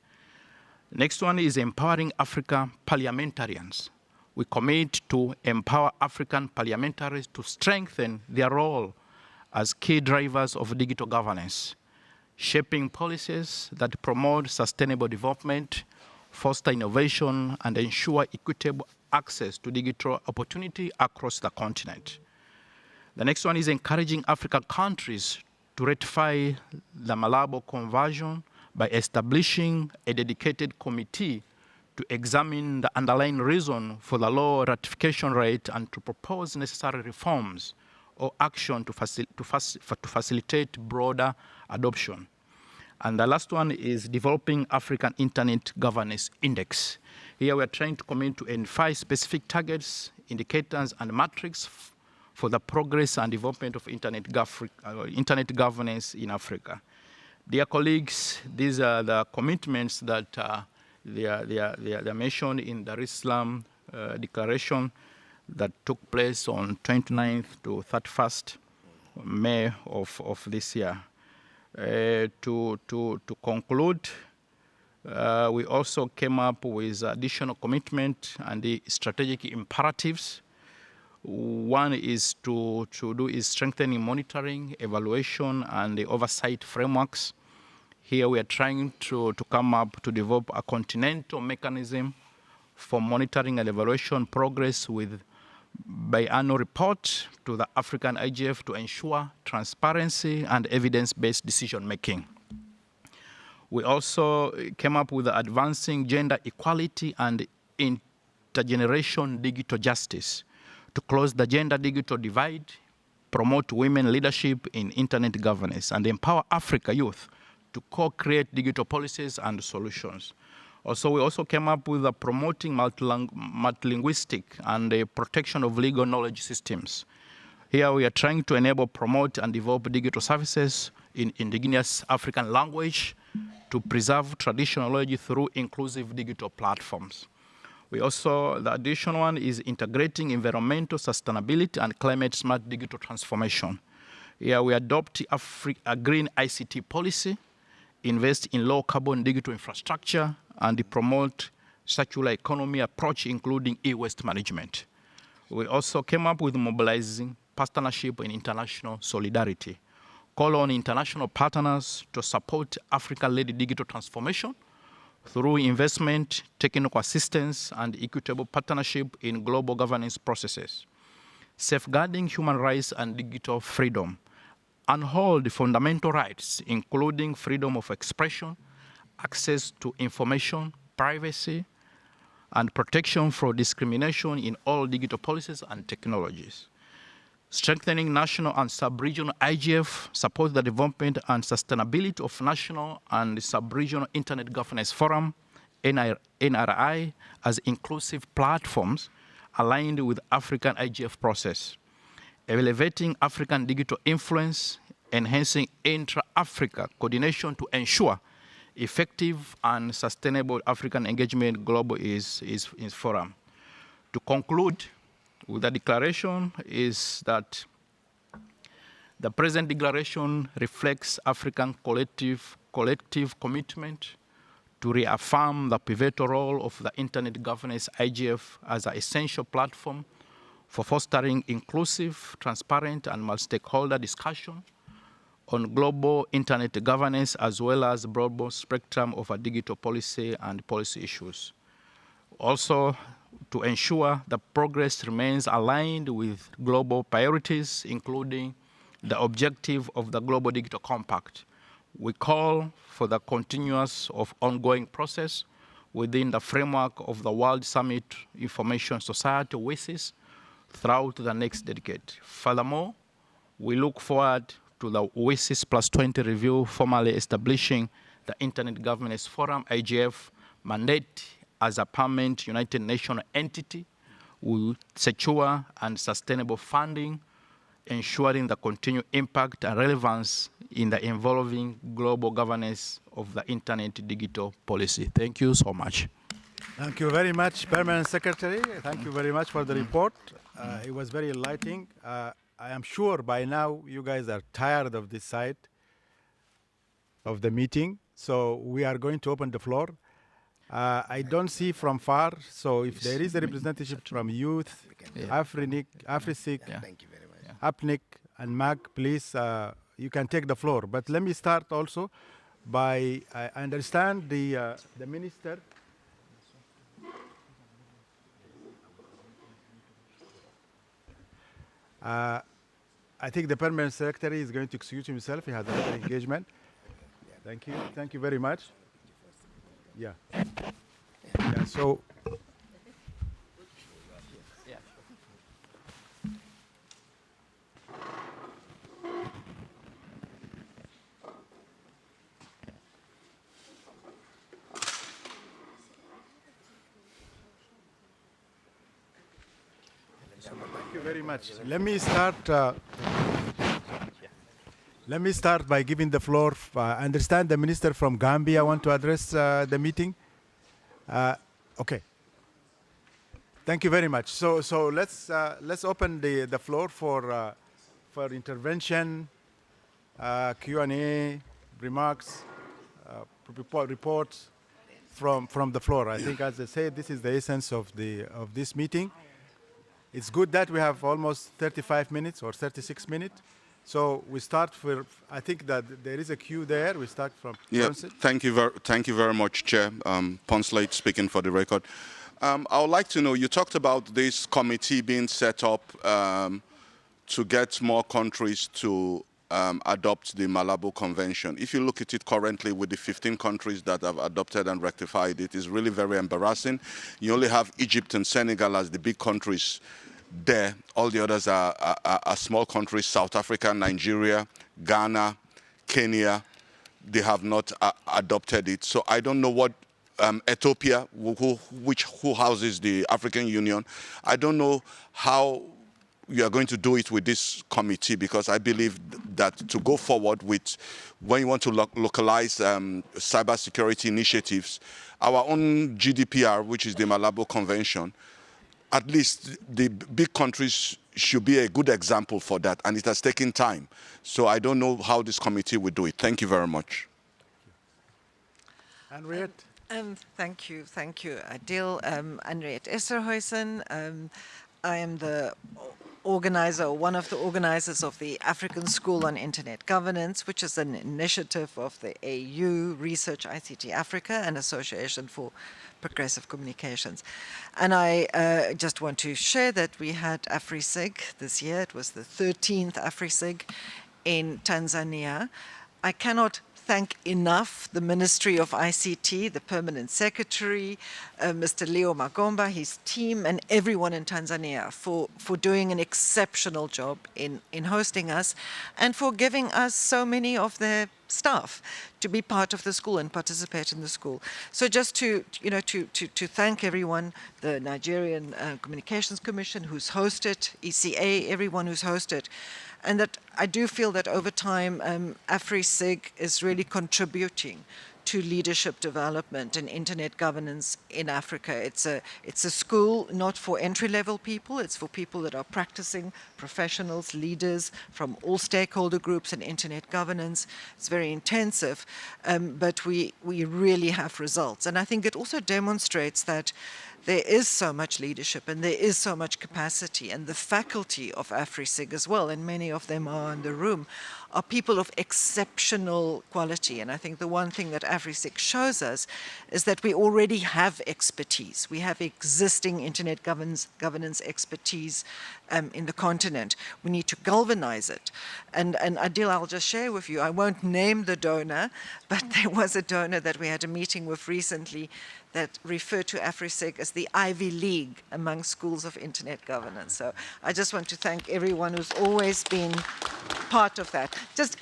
Next one is empowering African parliamentarians. We commit to empower African parliamentarians to strengthen their role as key drivers of digital governance, shaping policies that promote sustainable development, foster innovation, and ensure equitable access to digital opportunity across the continent. The next one is encouraging African countries to ratify the Malabo Convention by establishing a dedicated committee to examine the underlying reason for the low ratification rate and to propose necessary reforms or action to facilitate broader adoption. And the last one is developing African Internet Governance Index. Here we are trying to commit to identify specific targets, indicators, and metrics for the progress and development of internet governance in Africa. Dear colleagues, these are the commitments that they are mentioned in Dar es Salaam Declaration that took place on 29th to 31st May of this year. To conclude, we also came up with additional commitment and the strategic imperatives. One is to do is strengthening monitoring, evaluation, and the oversight frameworks. Here we are trying to come up to develop a continental mechanism for monitoring and evaluation progress with biannual report to the African IGF to ensure transparency and evidence-based decision-making. We also came up with advancing gender equality and intergeneration digital justice to close the gender digital divide, promote women leadership in internet governance, and empower Africa youth to co-create digital policies and solutions. Also, we also came up with promoting multilinguistic and the protection of legal knowledge systems. Here we are trying to enable, promote, and develop digital services in indigenous African language to preserve traditional knowledge through inclusive digital platforms. We also, the additional one is integrating environmental sustainability and climate smart digital transformation. Here we adopt a green ICT policy, invest in low carbon digital infrastructure, and promote circular economy approach, including e-waste management. We also came up with mobilizing partnership and international solidarity. Call on international partners to support Africa-led digital transformation through investment, technical assistance, and equitable partnership in global governance processes. Safeguarding human rights and digital freedom. Uphold fundamental rights, including freedom of expression, access to information, privacy, and protection from discrimination in all digital policies and technologies. Strengthening national and sub-regional IGF supports the development and sustainability of national and sub-regional internet governance forum, NRI, as inclusive platforms aligned with African IGF process. Elevating African digital influence, enhancing intra-Africa coordination to ensure effective and sustainable African engagement global is forum. To conclude with the declaration is that the present declaration reflects African collective commitment to reaffirm the pivotal role of the Internet Governance IGF as an essential platform for fostering inclusive, transparent, and multi-stakeholder discussion on global internet governance, as well as broad spectrum of digital policy and policy issues. Also, to ensure that progress remains aligned with global priorities, including the objective of the Global Digital Compact. We call for the continuous of ongoing process within the framework of the World Summit Information Society, WSIS, throughout the next decade. Furthermore, we look forward to the WSIS Plus 20 review formally establishing the Internet Governance Forum, IGF, mandate as a permanent United Nations entity with secure and sustainable funding, ensuring the continued impact and relevance in the evolving global governance of the Internet digital policy. Thank you so much. Thank you very much, Permanent Secretary. Thank you very much for the report. It was very enlightening. I am sure by now you guys are tired of this side of the meeting, so we are going to open the floor. I don't see from far, so if there is a representative from Youth, AfriNIC, AfriSIC, APNIC, and MAG, please, you can take the floor. But let me start also by, I understand the Minister. I think the Permanent Secretary is going to excuse himself. He has another engagement. Thank you. Thank you very much. Yeah. So. Thank you very much. Let me start by giving the floor. I understand the minister from Gambia want to address the meeting. Okay. Thank you very much. So let's open the floor for intervention, Q&A, remarks, reports from the floor. I think, as I said, this is the essence of this meeting. It's good that we have almost 35 minutes or 36 minutes. So we start for, I think that there is a queue there. We start from Ponslate. Thank you very much, Chair. Ponslate speaking for the record. I would like to know, you talked about this committee being set up to get more countries to adopt the Malabo Convention. If you look at it currently with the 15 countries that have adopted and rectified it, is really very embarrassing. You only have Egypt and Senegal as the big countries there. All the others are small countries: South Africa, Nigeria, Ghana, Kenya. They have not adopted it. So I don't know what Ethiopia, who houses the African Union. I don't know how you are going to do it with this committee, because I believe that to go forward with, when you want to localize cybersecurity initiatives, our own GDPR, which is the Malabo Convention, at least the big countries should be a good example for that, and it has taken time. So I don't know how this committee will do it. Thank you very much. Henriette. Thank you, Adil. Henriette Esserhuisen. I am the organizer, or one of the organizers of the African School on Internet Governance, which is an initiative of the AU, Research ICT Africa, and Association for Progressive Communications. And I just want to share that we had AfriSIG this year. It was the 13th AfriSIG in Tanzania. I cannot thank enough the Ministry of ICT, the Permanent Secretary, Mr. Leo Magomba, his team, and everyone in Tanzania for doing an exceptional job in hosting us, and for giving us so many of their staff to be part of the school and participate in the school. So just to thank everyone, the Nigerian Communications Commission who's hosted, ECA, everyone who's hosted, and that I do feel that over time, AfriSIG is really contributing to leadership development and internet governance in Africa. It's a school not for entry-level people. It's for people that are practicing professionals, leaders from all stakeholder groups in internet governance. It's very intensive, but we really have results. And I think it also demonstrates that there is so much leadership and there is so much capacity, and the faculty of AfriSIG as well, and many of them are in the room, are people of exceptional quality. And I think the one thing that AfriSec shows us is that we already have expertise. We have existing internet governance expertise in the continent. We need to galvanize it. And Adil, I'll just share with you, I won't name the donor, but there was a donor that we had a meeting with recently that referred to AfriSec as the Ivy League among schools of internet governance. So I just want to thank everyone who's always been part of that. Just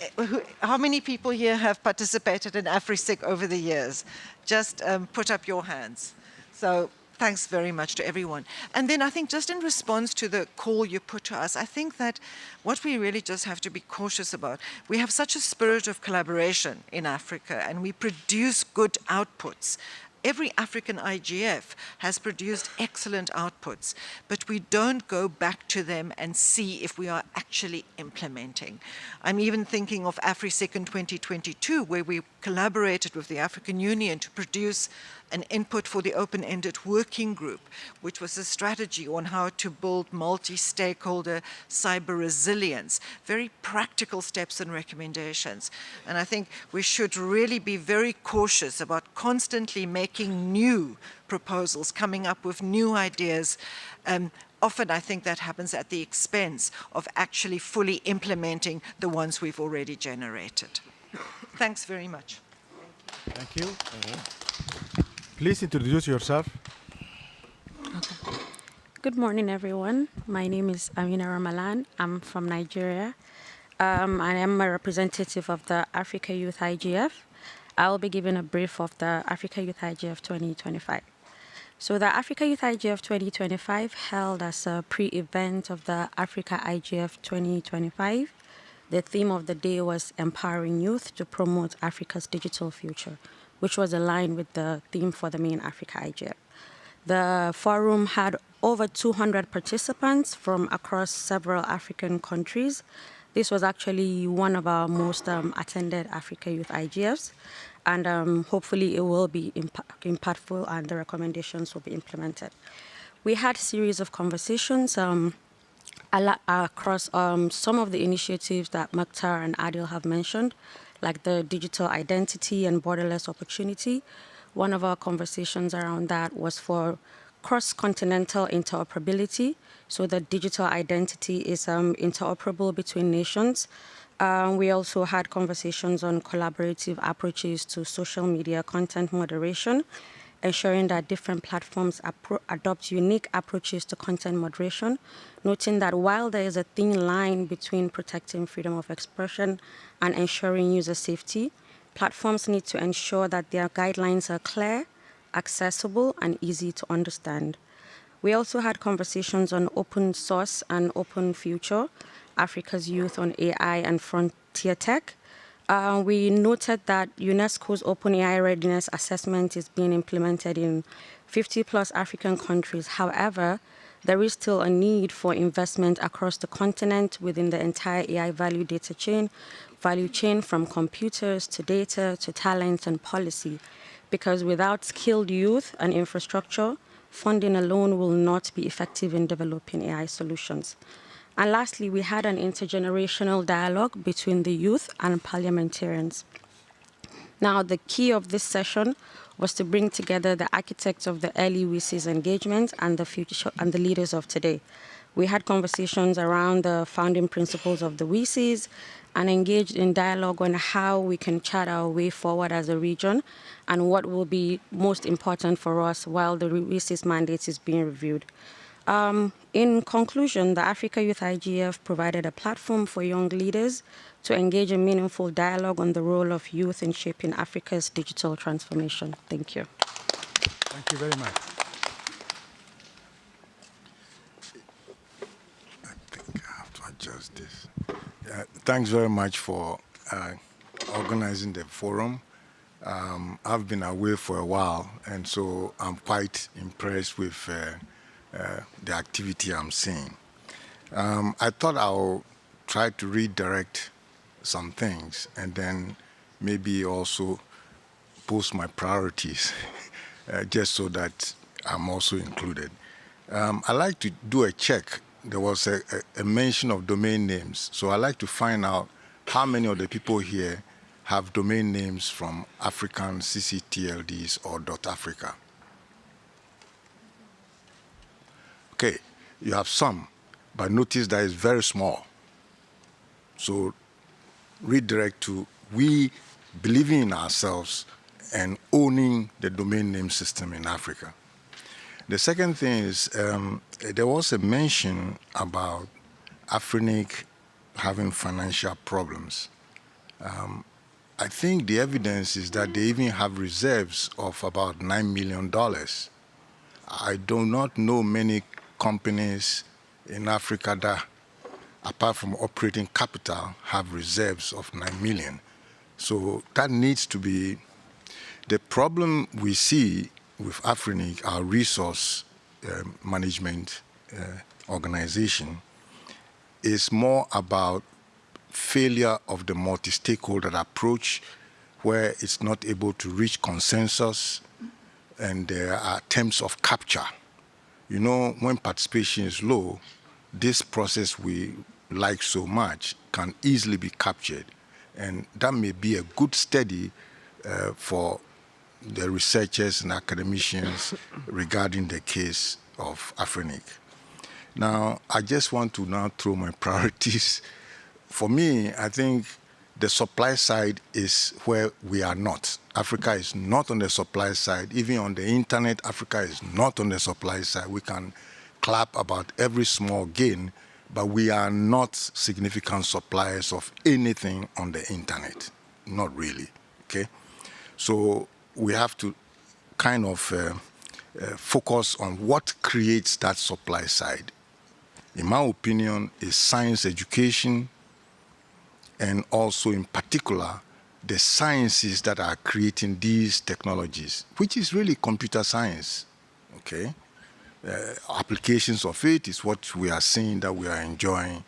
how many people here have participated in AfriSec over the years? Just put up your hands. So thanks very much to everyone. And then I think just in response to the call you put to us, I think that what we really just have to be cautious about, we have such a spirit of collaboration in Africa and we produce good outputs. Every African IGF has produced excellent outputs, but we don't go back to them and see if we are actually implementing. I'm even thinking of AfriSec in 2022, where we collaborated with the African Union to produce an input for the open-ended working group, which was a strategy on how to build multi-stakeholder cyber resilience, very practical steps and recommendations. And I think we should really be very cautious about constantly making new proposals, coming up with new ideas. Often I think that happens at the expense of actually fully implementing the ones we've already generated. Thanks very much. Thank you. Please introduce yourself. Good morning, everyone. My name is Amina Ramalan. I'm from Nigeria. I am a representative of the Africa Youth IGF. I will be giving a brief of the Africa Youth IGF 2025. So the Africa Youth IGF 2025 held as a pre-event of the Africa IGF 2025. The theme of the day was Empowering Youth to Promote Africa's Digital Future, which was aligned with the theme for the main Africa IGF. The forum had over 200 participants from across several African countries. This was actually one of our most attended Africa Youth IGFs, and hopefully it will be impactful and the recommendations will be implemented. We had a series of conversations across some of the initiatives that Mukhtar and Adil have mentioned, like the digital identity and borderless opportunity. One of our conversations around that was for cross-continental interoperability. So the digital identity is interoperable between nations. We also had conversations on collaborative approaches to social media content moderation, ensuring that different platforms adopt unique approaches to content moderation, noting that while there is a thin line between protecting freedom of expression and ensuring user safety, platforms need to ensure that their guidelines are clear, accessible, and easy to understand. We also had conversations on open source and open future, Africa's youth on AI and frontier tech. We noted that UNESCO's Open AI Readiness Assessment is being implemented in 50+ African countries. However, there is still a need for investment across the continent within the entire AI value chain from computers to data to talent and policy, because without skilled youth and infrastructure, funding alone will not be effective in developing AI solutions. And lastly, we had an intergenerational dialogue between the youth and parliamentarians. Now, the key of this session was to bring together the architects of the early WC's engagement and the future and the leaders of today. We had conversations around the founding principles of the WC's and engaged in dialogue on how we can chart our way forward as a region and what will be most important for us while the WC's mandate is being reviewed. In conclusion, the Africa Youth IGF provided a platform for young leaders to engage in meaningful dialogue on the role of youth in shaping Africa's digital transformation. Thank you. Thank you very much. I think I have to adjust this. Thanks very much for organizing the forum. I've been away for a while, and so I'm quite impressed with the activity I'm seeing. I thought I'll try to redirect some things and then maybe also post my priorities just so that I'm also included. I like to do a check. There was a mention of domain names, so I like to find out how many of the people here have domain names from African ccTLDs or .africa? Okay, you have some, but notice that it's very small. So redirect to we believing in ourselves and owning the domain name system in Africa. The second thing is there was a mention about Afrinic having financial problems. I think the evidence is that they even have reserves of about $9 million. I do not know many companies in Africa that, apart from operating capital, have reserves of 9 million. So that needs to be the problem we see with Afrinic, our resource management organization, is more about failure of the multi-stakeholder approach, where it's not able to reach consensus, and there are attempts of capture. You know, when participation is low, this process we like so much can easily be captured, and that may be a good study for the researchers and academicians regarding the case of Afrinic. Now, I just want to now throw my priorities. For me, I think the supply side is where we are not. Africa is not on the supply side. Even on the internet, Africa is not on the supply side. We can clap about every small gain, but we are not significant suppliers of anything on the internet. Not really, okay? So we have to kind of focus on what creates that supply side. In my opinion, is science education, and also in particular, the sciences that are creating these technologies, which is really computer science, okay? Applications of it is what we are seeing that we are enjoying.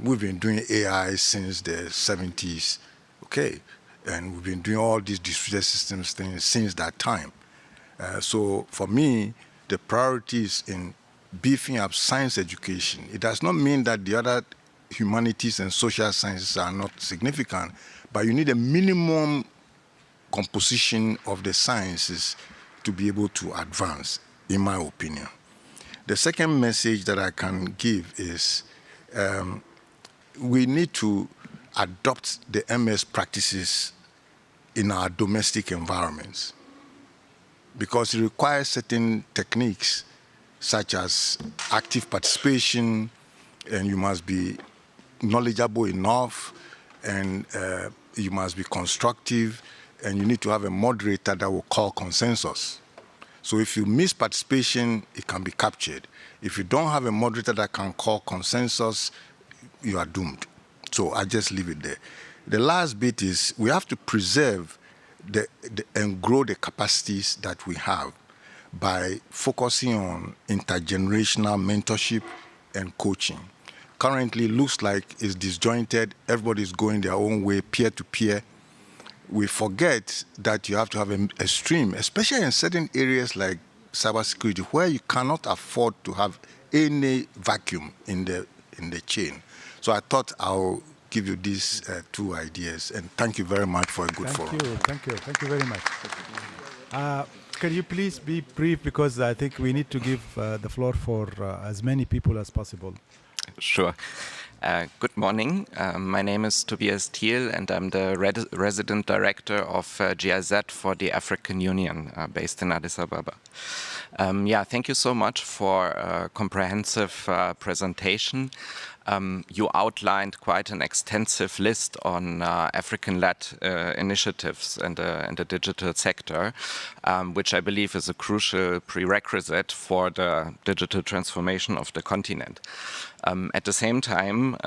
We've been doing AI since the 70s, okay? And we've been doing all these distributed systems things since that time. So for me, the priority is in beefing up science education. It does not mean that the other humanities and social sciences are not significant, but you need a minimum composition of the sciences to be able to advance, in my opinion. The second message that I can give is we need to adopt the MS practices in our domestic environments, because it requires certain techniques such as active participation, and you must be knowledgeable enough, and you must be constructive, and you need to have a moderator that will call consensus. So if you miss participation, it can be captured. If you don't have a moderator that can call consensus, you are doomed. So I just leave it there. The last bit is we have to preserve and grow the capacities that we have by focusing on intergenerational mentorship and coaching. Currently, it looks like it's disjointed. Everybody's going their own way, peer-to-peer. We forget that you have to have a stream, especially in certain areas like cybersecurity, where you cannot afford to have any vacuum in the chain. So I thought I'll give you these two ideas, and thank you very much for a good forum. Thank you very much. Can you please be brief, because I think we need to give the floor for as many people as possible. Sure. Good morning. My name is Tobias Thiel, and I'm the resident director of GIZ for the African Union, based in Addis Ababa. Thank you so much for a comprehensive presentation. You outlined quite an extensive list on African-led initiatives in the digital sector, which I believe is a crucial prerequisite for the digital transformation of the continent. At the same time,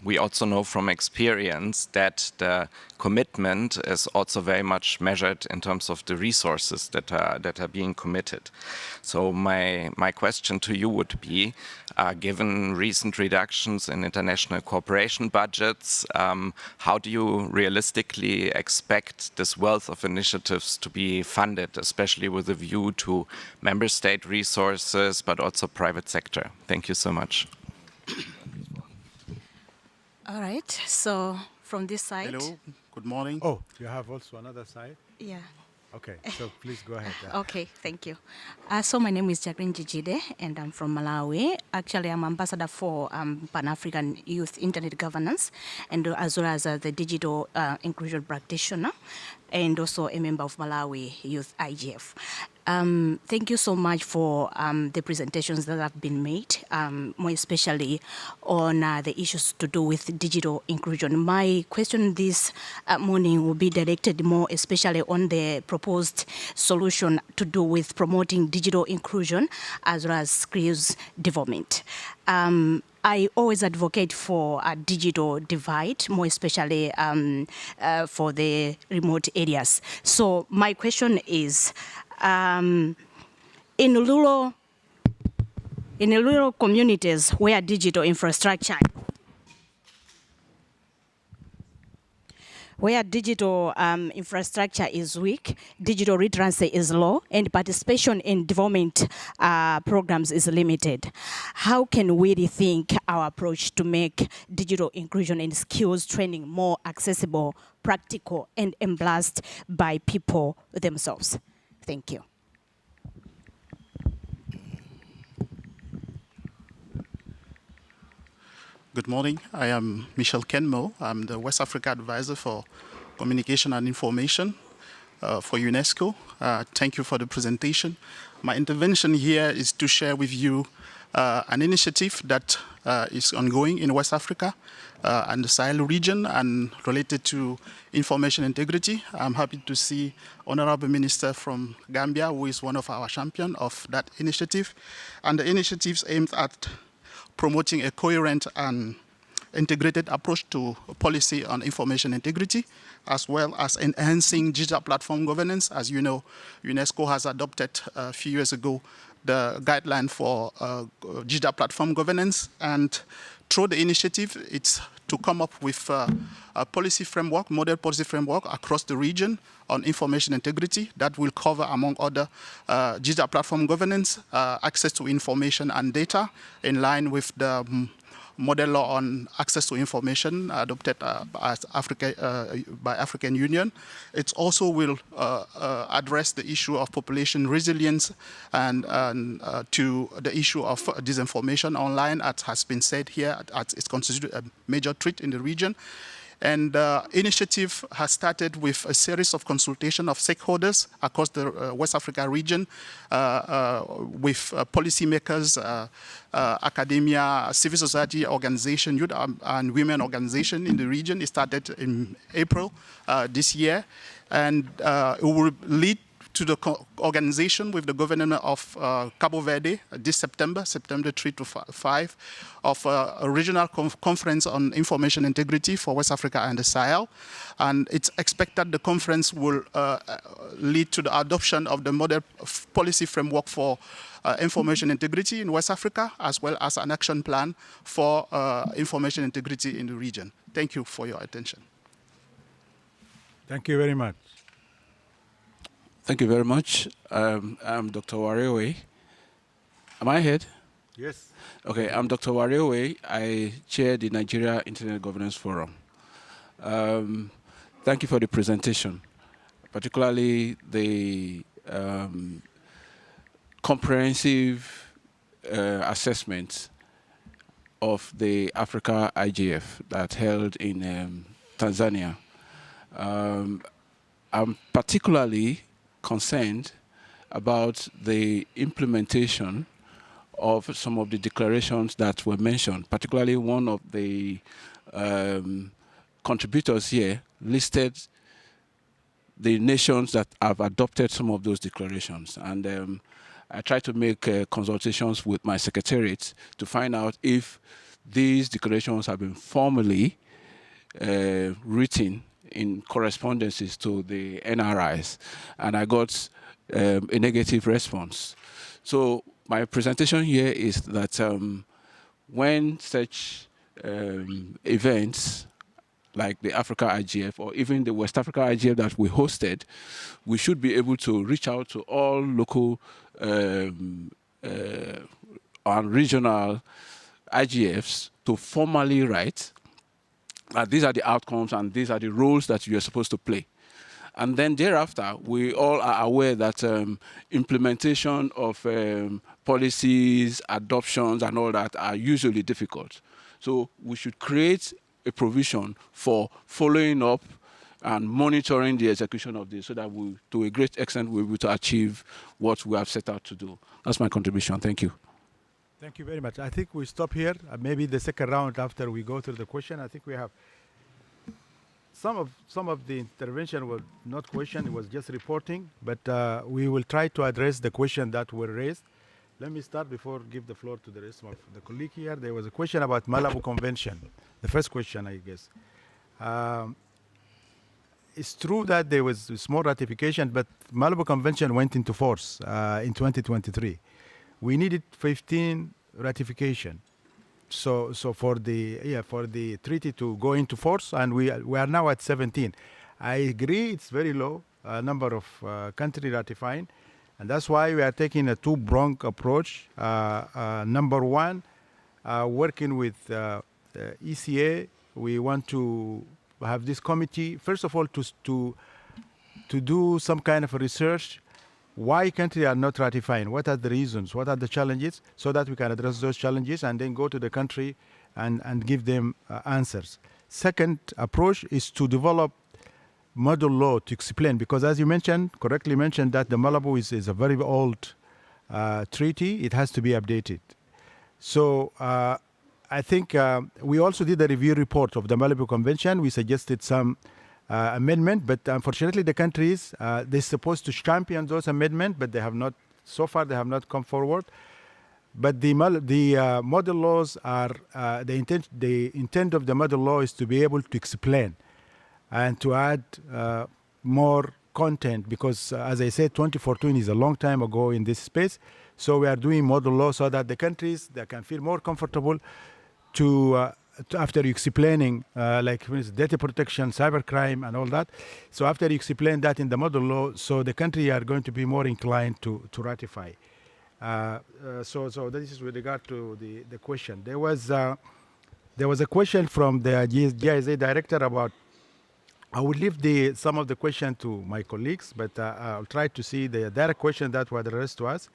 we also know from experience that the commitment is also very much measured in terms of the resources that are being committed. So my question to you would be, given recent reductions in international cooperation budgets, how do you realistically expect this wealth of initiatives to be funded, especially with a view to member state resources, but also private sector? Thank you so much. All right, so from this side. Hello, good morning. Oh, you have also another side? Yeah. Okay, so please go ahead. Okay, thank you. So my name is Jacqueline Jijide, and I'm from Malawi. Actually, I'm ambassador for Pan-African Youth Internet Governance, and as well as the digital inclusion practitioner, and also a member of Malawi Youth IGF. Thank you so much for the presentations that have been made, more especially on the issues to do with digital inclusion. My question this morning will be directed more especially on the proposed solution to do with promoting digital inclusion as well as skills development. I always advocate for a digital divide, more especially for the remote areas. So my question is, in rural communities where digital infrastructure is weak, digital literacy is low, and participation in development programs is limited. How can we rethink our approach to make digital inclusion and skills training more accessible, practical, and embraced by people themselves? Thank you. Good morning. I am Michel Kenmo. I'm the West Africa Advisor for Communication and Information for UNESCO. Thank you for the presentation. My intervention here is to share with you an initiative that is ongoing in West Africa and the Sahel region and related to information integrity. I'm happy to see Honorable Minister from Gambia, who is one of our champions of that initiative. And the initiative aims at promoting a coherent and integrated approach to policy on information integrity, as well as enhancing digital platform governance. As you know, UNESCO has adopted a few years ago the guideline for digital platform governance, and through the initiative, it's to come up with a policy framework, model policy framework across the region on information integrity that will cover, among other, digital platform governance, access to information and data in line with the model law on access to information adopted by African Union. It also will address the issue of population resilience and to the issue of disinformation online, as has been said here, as it constitutes a major threat in the region. And the initiative has started with a series of consultation of stakeholders across the West Africa region with policymakers, academia, civil society organization, youth and women organization in the region. It started in April this year, and it will lead to the organization with the governor of Cabo Verde this September 3 to 5, of a regional conference on information integrity for West Africa and the Sahel. And it's expected the conference will lead to the adoption of the model policy framework for information integrity in West Africa, as well as an action plan for information integrity in the region. Thank you for your attention. Thank you very much. Thank you very much. I'm Dr. Wariowe. Am I ahead? Yes. Okay, I'm Dr. Wariowe. I chair the Nigeria Internet Governance Forum. Thank you for the presentation, particularly the comprehensive assessment of the Africa IGF that held in Tanzania. I'm particularly concerned about the implementation of some of the declarations that were mentioned, particularly one of the contributors here listed the nations that have adopted some of those declarations. And I tried to make consultations with my secretariat to find out if these declarations have been formally written in correspondences to the NRIs, and I got a negative response. So my presentation here is that when such events like the Africa IGF or even the West Africa IGF that we hosted, we should be able to reach out to all local and regional IGFs to formally write these are the outcomes and these are the roles that you are supposed to play. And then thereafter, we all are aware that implementation of policies, adoptions, and all that are usually difficult. So we should create a provision for following up and monitoring the execution of this so that we, to a great extent, we're able to achieve what we have set out to do. That's my contribution. Thank you. Thank you very much. I think we stop here. Maybe the second round after we go through the question. I think we have some of the intervention was not question, it was just reporting, but we will try to address the question that were raised. Let me start before give the floor to the rest of the colleague here. There was a question about Malabo Convention. The first question, I guess. It's true that there was a small ratification, but Malabo Convention went into force in 2023. We needed 15 ratification. So for the treaty to go into force, and we are now at 17. I agree it's very low number of countries ratifying, and that's why we are taking a two-pronged approach. Number one, working with ECA, we want to have this committee first of all to do some kind of research. Why countries are not ratifying? What are the reasons? What are the challenges? So that we can address those challenges and then go to the country and give them answers. Second approach is to develop model law to explain, because as you mentioned, correctly mentioned, that the Malabo is a very old treaty. It has to be updated. So I think we also did a review report of the Malabo Convention. We suggested some amendment, but unfortunately the countries, they're supposed to champion those amendments, but they have not, so far they have not come forward. But the model laws are, the intent of the model law is to be able to explain and to add more content, because as I said, 2014 is a long time ago in this space. So we are doing model law so that the countries, they can feel more comfortable to after explaining, like for instance, data protection, cybercrime, and all that. So after you explain that in the model law, so the country are going to be more inclined to ratify. So this is with regard to the question. There was a question from the GIZ director about. I will leave some of the question to my colleagues, but I'll try to see the direct question that were addressed to us.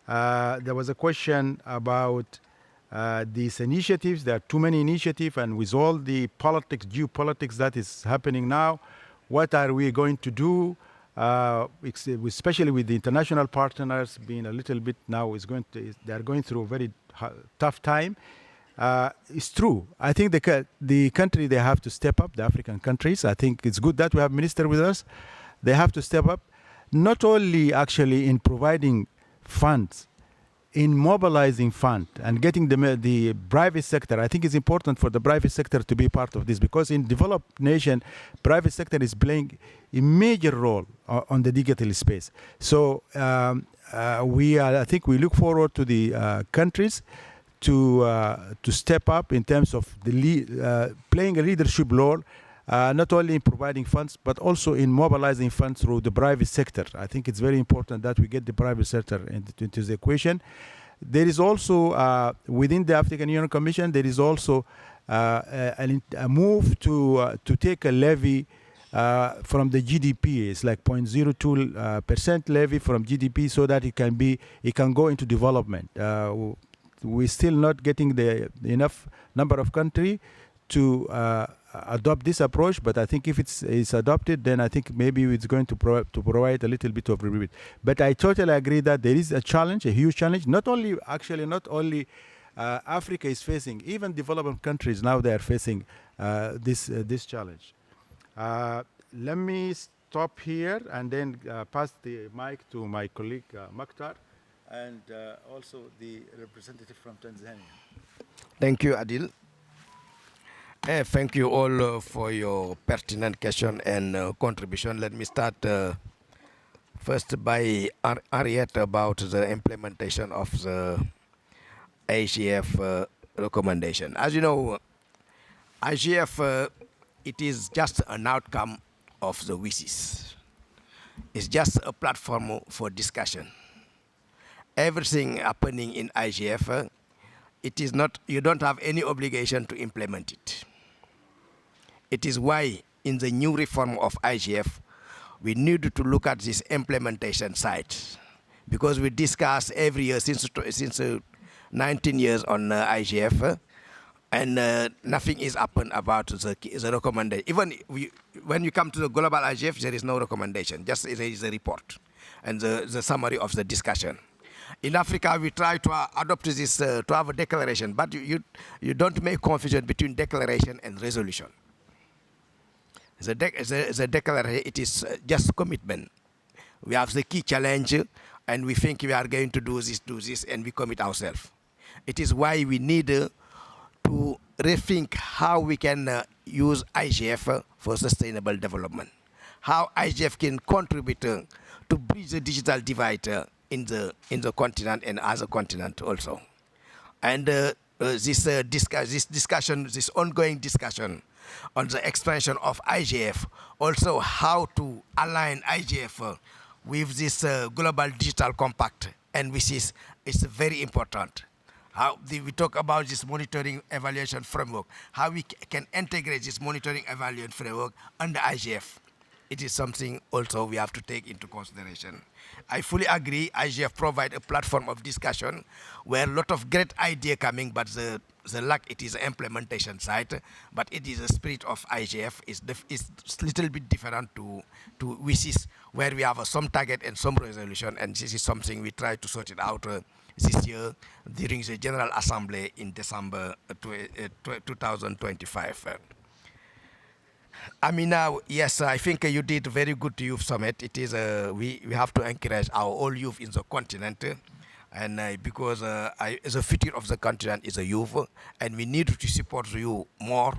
There was a question about these initiatives. There are too many initiatives, and with all the politics, geopolitics that is happening now, what are we going to do? Especially with the international partners being a little bit now they are going through a very tough time. It's true. I think the country, they have to step up, the African countries. I think it's good that we have minister with us. They have to step up, not only actually in providing funds, in mobilizing fund and getting the private sector. I think it's important for the private sector to be part of this, because in developed nation, private sector is playing a major role on the digital space. So I think we look forward to the countries to step up in terms of playing a leadership role, not only in providing funds, but also in mobilizing funds through the private sector. I think it's very important that we get the private sector into the equation. There is also, within the African Union Commission, there is also a move to take a levy from the GDP. It's like 0.02% levy from GDP, so that it can go into development. We're still not getting enough number of countries to adopt this approach, but I think if it's adopted, then I think maybe it's going to provide a little bit of relief. But I totally agree that there is a challenge, a huge challenge. Not only Africa is facing, even developing countries now they are facing this challenge. Let me stop here and then pass the mic to my colleague Makhtar, and also the representative from Tanzania. Thank you, Adil. Thank you all for your pertinent question and contribution. Let me start first by Ariette about the implementation of the IGF recommendation. As you know, IGF, it is just an outcome of the wishes. It's just a platform for discussion. Everything happening in IGF, it is not, you don't have any obligation to implement it. It is why in the new reform of IGF, we need to look at this implementation side, because we discuss every year since 19 years on IGF, and nothing is happened about the recommendation. Even when you come to the global IGF, there is no recommendation, just there is a report and the summary of the discussion. In Africa, we try to adopt this, to have a declaration, but you don't make confusion between declaration and resolution. The declaration, it is just commitment. We have the key challenge, and we think we are going to do this, and we commit ourselves. It is why we need to rethink how we can use IGF for sustainable development, how IGF can contribute to bridge the digital divide in the continent and as a continent also. And this ongoing discussion on the expansion of IGF, also how to align IGF with this global digital compact, and which is very important. How we talk about this monitoring evaluation framework, how we can integrate this monitoring evaluation framework under IGF. It is something also we have to take into consideration. I fully agree, IGF provide a platform of discussion where a lot of great idea coming, but the lack, it is the implementation side, but it is the spirit of IGF is a little bit different to WISIS, where we have some target and some resolution, and this is something we try to sort it out this year during the General Assembly in December 2025. Amina, yes, I think you did very good youth summit. It is we have to encourage our all youth in the continent, and because the future of the continent is a youth, and we need to support you more.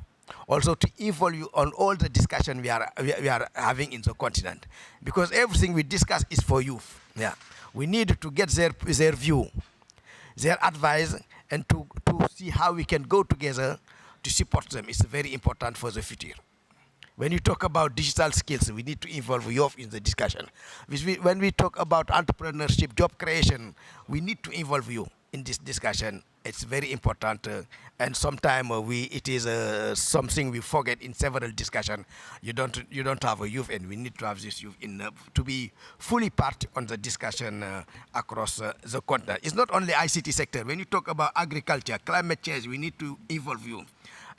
Also to involve you on all the discussion we are having in the continent, because everything we discuss is for youth. Yeah, we need to get their view, their advice, and to see how we can go together to support them. It's very important for the future. When you talk about digital skills, we need to involve youth in the discussion. When we talk about entrepreneurship, job creation, we need to involve you in this discussion. It's very important, and sometimes it is something we forget in several discussions. You don't have a youth, and we need to have this youth in to be fully part on the discussion across the continent. It's not only ICT sector. When you talk about agriculture, climate change, we need to involve you.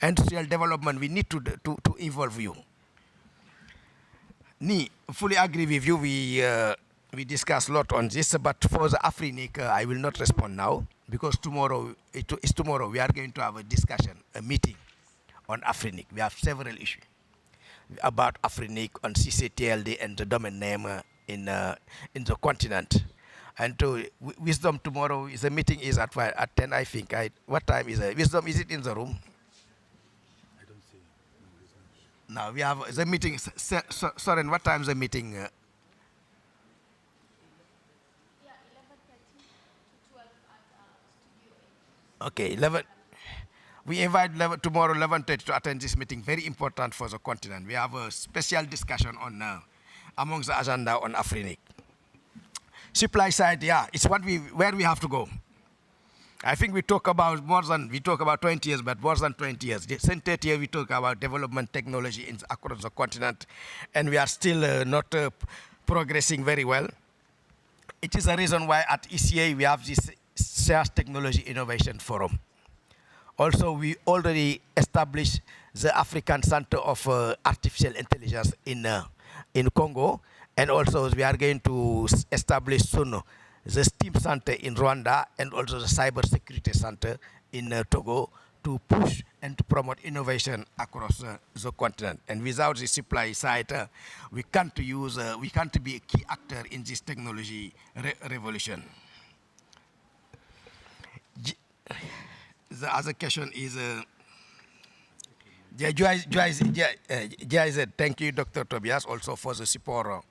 Industrial development, we need to involve you. Ni fully agree with you. We discussed a lot on this, but for the Afrinic, I will not respond now, because tomorrow we are going to have a discussion, a meeting on Afrinic. We have several issues about Afrinic on CCTLD and the domain name in the continent. And to Wisdom tomorrow, the meeting is at 10, I think. What time is it? Wisdom, is it in the room? Now we have the meeting. Soren, what time is the meeting? Yeah, 11:30 to 12 at studio. Okay, 11. We invite tomorrow 11:30 to attend this meeting. Very important for the continent. We have a special discussion on among the agenda on Afrinic. Supply side, yeah, it's where we have to go. I think we talk about 20 years, but more than 20 years. Since 30 years, we talk about development technology across the continent, and we are still not progressing very well. It is a reason why at ECA we have this Shares Technology Innovation Forum. Also, we already established the African Center of Artificial Intelligence in Congo, and also we are going to establish soon the STEAM Center in Rwanda, and also the Cyber Security Center in Togo, to push and to promote innovation across the continent. And without the supply side, we can't be a key actor in this technology revolution. The other question is, GIZ, thank you, Dr. Tobias, also for the support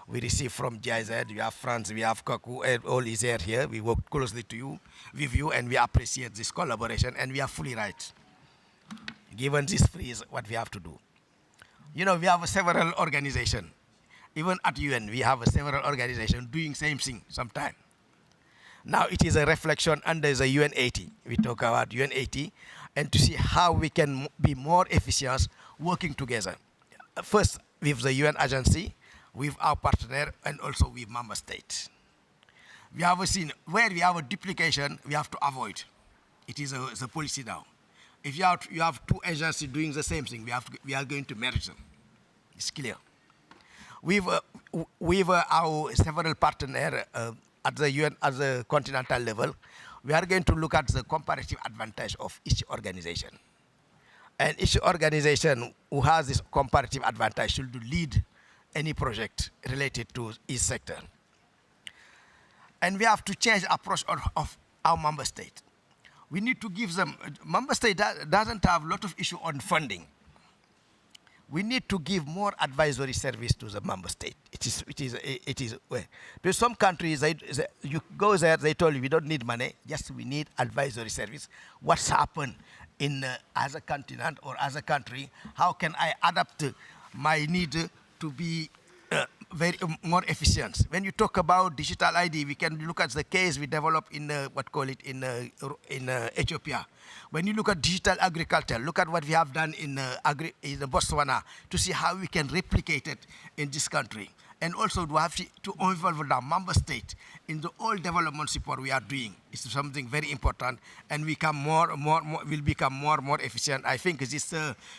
we receive from GIZ. We have France, we have Kaku, and all is here. We work closely with you, and we appreciate this collaboration, and we are fully right. Given this freeze, what we have to do. You know, we have several organizations. Even at UN, we have several organizations doing same thing sometimes. Now it is a reflection under the UN 80. We talk about UN 80 and to see how we can be more efficient working together. First, with the UN agency, with our partner, and also with member states. We have seen where we have a duplication, we have to avoid. It is the policy now. If you have two agencies doing the same thing, we are going to merge them. It's clear. With our several partners at the UN, at the continental level, we are going to look at the comparative advantage of each organization. And each organization who has this comparative advantage should lead any project related to each sector. And we have to change the approach of our member state. We need to give them, member state doesn't have a lot of issue on funding. We need to give more advisory service to the member state. It is well. Because some countries, you go there, they told you we don't need money, just we need advisory service. What's happened in as a continent or as a country? How can I adapt my need to be very more efficient? When you talk about digital ID, we can look at the case we developed in in Ethiopia. When you look at digital agriculture, look at what we have done in Botswana to see how we can replicate it in this country. And also we have to involve the member state in the all development support we are doing. It's something very important, and we become will become more efficient. I think this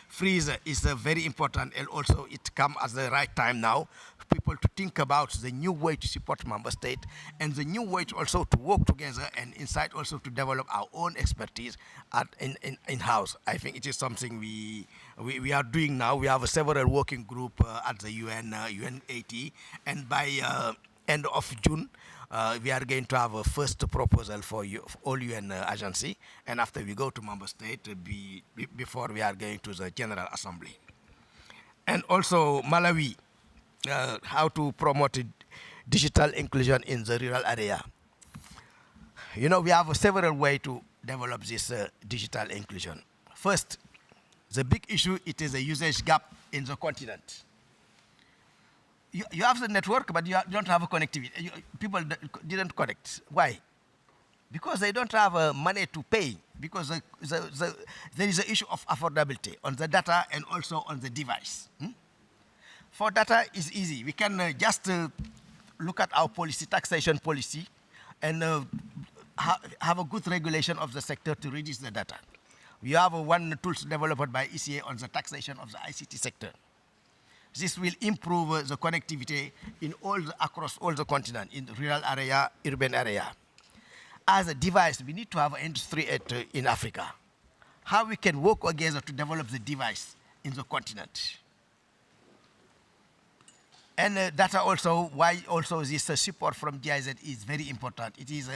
freeze is very important, and also it comes at the right time now. People to think about the new way to support member state and the new way to also to work together and inside also to develop our own expertise in-house. I think it is something we are doing now. We have several working group at the UN 80, and by end of June we are going to have a first proposal for all UN agency, and after we go to member state before we are going to the General Assembly. And also Malawi, how to promote digital inclusion in the rural area. You know, we have several ways to develop this digital inclusion. First, the big issue, it is a usage gap in the continent. You have the network, but you don't have a connectivity. People didn't connect. Why? Because they don't have money to pay, because there is an issue of affordability on the data and also on the device. For data, is easy. We can just look at our policy, taxation policy, and have a good regulation of the sector to reduce the data. We have one tool developed by ECA on the taxation of the ICT sector. This will improve the connectivity in across all the continent, in the rural area, urban area. As a device, we need to have an industry in Africa. How we can work together to develop the device in the continent. And data also, why also this support from GIZ is very important. It is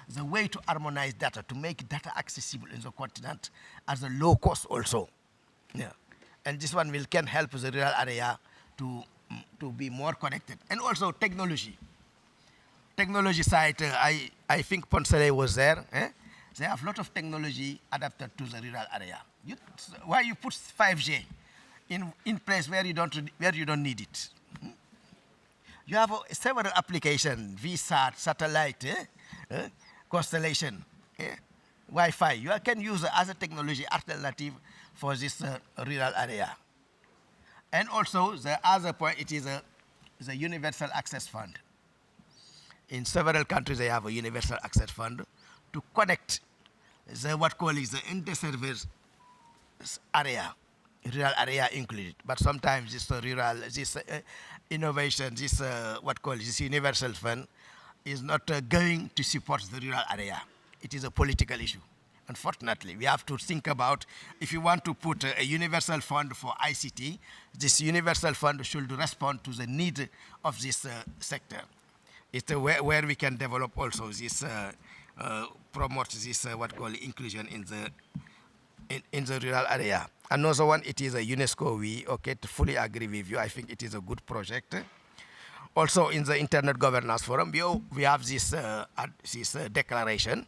the way to harmonize data, to make data accessible in the continent as a low cost also. Yeah. And this one can help the rural area to be more connected. And also technology. Technology side, I think Ponsele was there. They have a lot of technology adapted to the rural area. Why you put 5G in place where you don't need it? You have several applications, VSAT, satellite, constellation, Wi-Fi. You can use as a technology alternative for this rural area. And also, the other point, it is the Universal Access Fund. In several countries, they have a Universal Access Fund to connect what call is the underserved area, rural area included. But sometimes this innovation, this Universal Fund is not going to support the rural area. It is a political issue. Unfortunately, we have to think about if you want to put a universal fund for ICT, this universal fund should respond to the need of this sector. It's where we can develop also this, promote this inclusion in the rural area. Another one, it is a UNESCO. We fully agree with you. I think it is a good project. Also, in the Internet Governance Forum, we have this declaration.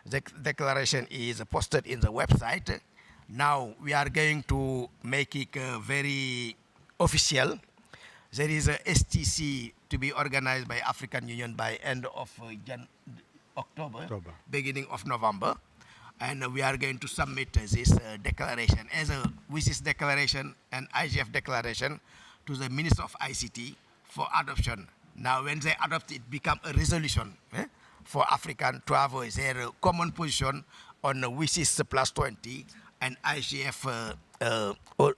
The declaration is posted in the website. Now we are going to make it very official. There is a STC to be organized by African Union by end of October, beginning of November. And we are going to submit this declaration as a WSIS declaration and IGF declaration to the Minister of ICT for adoption. Now, when they adopt it, become a resolution for African to have their common position on WSIS plus 20 and IGF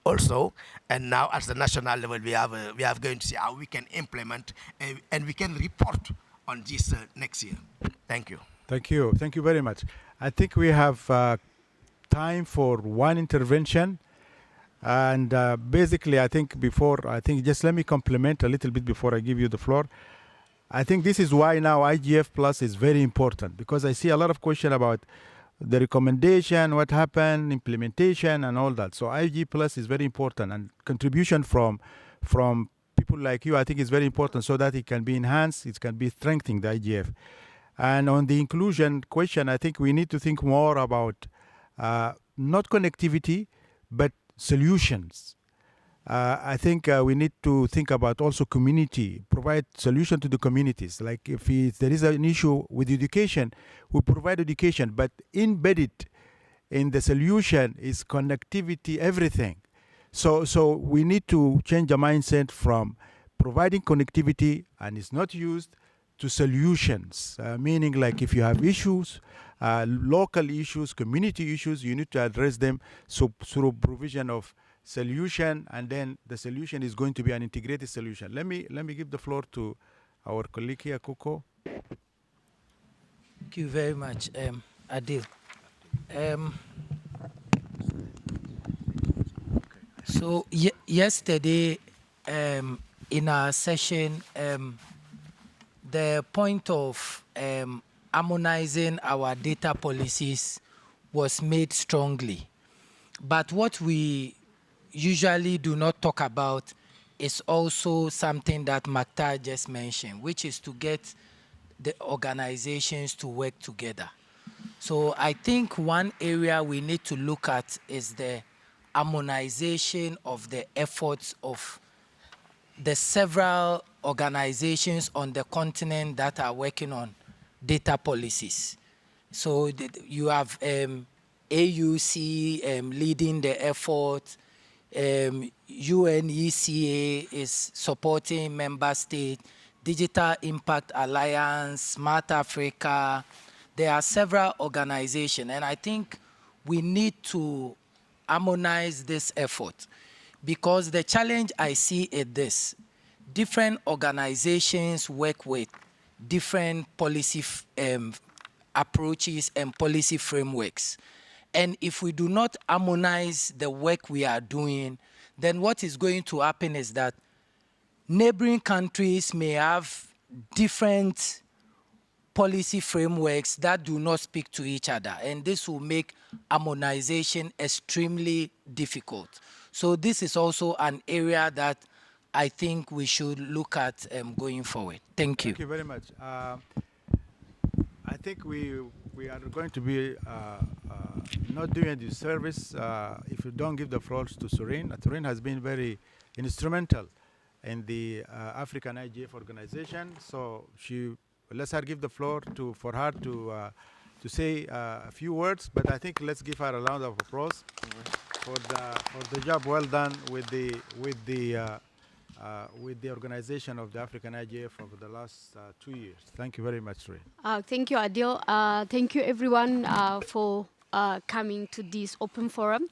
also. And now, at the national level, we are going to see how we can implement and we can report on this next year. Thank you. Thank you. Thank you very much. I think we have time for one intervention. And basically, I think just let me compliment a little bit before I give you the floor. I think this is why now IGF Plus is very important, because I see a lot of question about the recommendation, what happened, implementation, and all that. So IGF Plus is very important, and contribution from people like you, I think, is very important, so that it can be enhanced, it can be strengthening the IGF. And on the inclusion question, I think we need to think more about not connectivity, but solutions. I think we need to think about also community, provide solution to the communities. Like if there is an issue with education, we provide education, but embedded in the solution is connectivity, everything. So we need to change the mindset from providing connectivity and it's not used to solutions, meaning like if you have issues, local issues, community issues, you need to address them through provision of solution, and then the solution is going to be an integrated solution. Let me give the floor to our colleague here, Coco. Thank you very much, Adil. So yesterday, in our session, the point of harmonizing our data policies was made strongly. But what we usually do not talk about is also something that Maktar just mentioned, which is to get the organizations to work together. So I think one area we need to look at is the harmonization of the efforts of the several organizations on the continent that are working on data policies. So you have AUC leading the effort, UNECA is supporting member states, Digital Impact Alliance, Smart Africa. There are several organizations, and I think we need to harmonize this effort, because the challenge I see is this: different organizations work with different policy approaches and policy frameworks. And if we do not harmonize the work we are doing, then what is going to happen is that neighboring countries may have different policy frameworks that do not speak to each other, and this will make harmonization extremely difficult. So this is also an area that I think we should look at going forward. Thank you. Thank you very much. I think we are going to be not doing a disservice if you don't give the floor to Surin. Surin has been very instrumental in the African IGF organization. So let's her give the floor for her to say a few words. But I think let's give her a round of applause for the job well done with the organization of the African IGF over the last 2 years. Thank you very much, Ray. Thank you, Adil. Thank you, everyone, for coming to this open forum.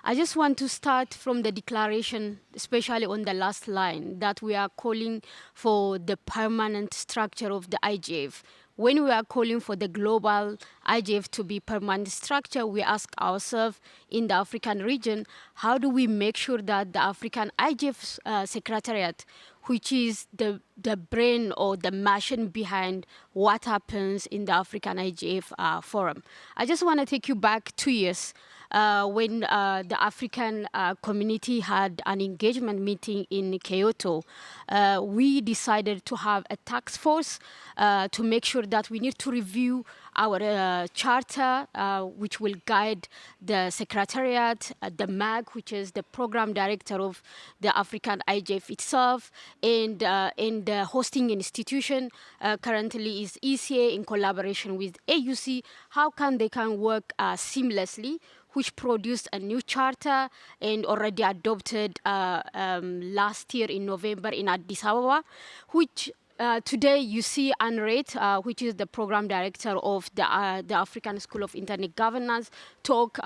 I just want to start from the declaration, especially on the last line, that we are calling for the permanent structure of the IGF. When we are calling for the global IGF to be permanent structure, we ask ourselves in the African region, how do we make sure that the African IGF Secretariat, which is the brain or the machine behind what happens in the African IGF forum. I just want to take you back 2 years. when the African community had an engagement meeting in Kyoto, we decided to have a task force to make sure that we need to review our charter, which will guide the Secretariat, the MAG, which is the program director of the African IGF itself, and the hosting institution currently is ECA in collaboration with AUC. How they can work seamlessly, which produced a new charter and already adopted last year in November in Addis Ababa, which today you see Anret, which is the program director of the African School of Internet Governance, talk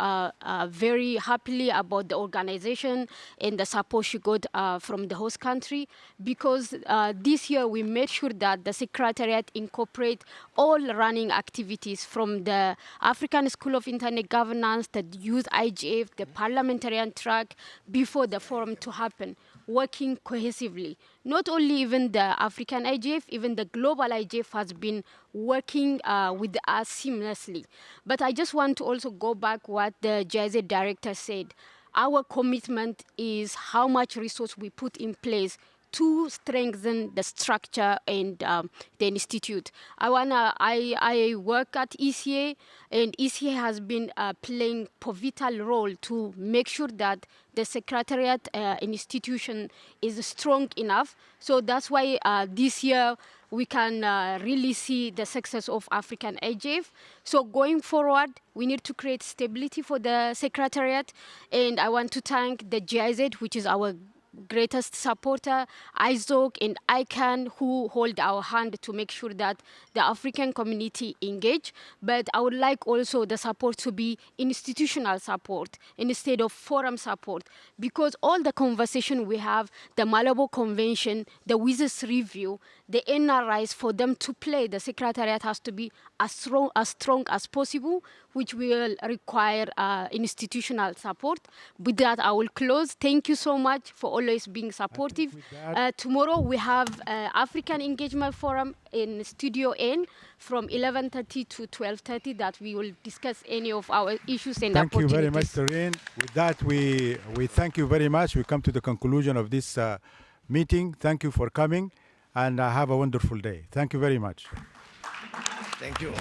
very happily about the organization and the support she got from the host country, because this year we made sure that the Secretariat incorporate all running activities from the African School of Internet Governance, the Youth IGF, the parliamentarian track before the forum to happen, working cohesively. Not only even the African IGF, even the global IGF has been working with us seamlessly. But I just want to also go back what the GIZ director said. Our commitment is how much resource we put in place to strengthen the structure and the institute. I work at ECA, and ECA has been playing pivotal role to make sure that the Secretariat institution is strong enough. So that's why this year we can really see the success of African IGF. So going forward, we need to create stability for the Secretariat, and I want to thank the GIZ, which is our greatest supporter, ISOC and ICANN, who hold our hand to make sure that the African community engage. But I would like also the support to be institutional support instead of forum support, because all the conversation we have, the Malabo Convention, the WISIS review, the NRIs, for them to play, the Secretariat has to be as strong as possible, which will require institutional support. With that, I will close. Thank you so much for always being supportive. Tomorrow we have African Engagement Forum in Studio N from 11:30 to 12:30 that we will discuss any of our issues and Thank you opportunities. very much, Doreen. With that, we thank you very much. We come to the conclusion of this meeting. Thank you for coming, and have a wonderful day. Thank you very much. Thank you.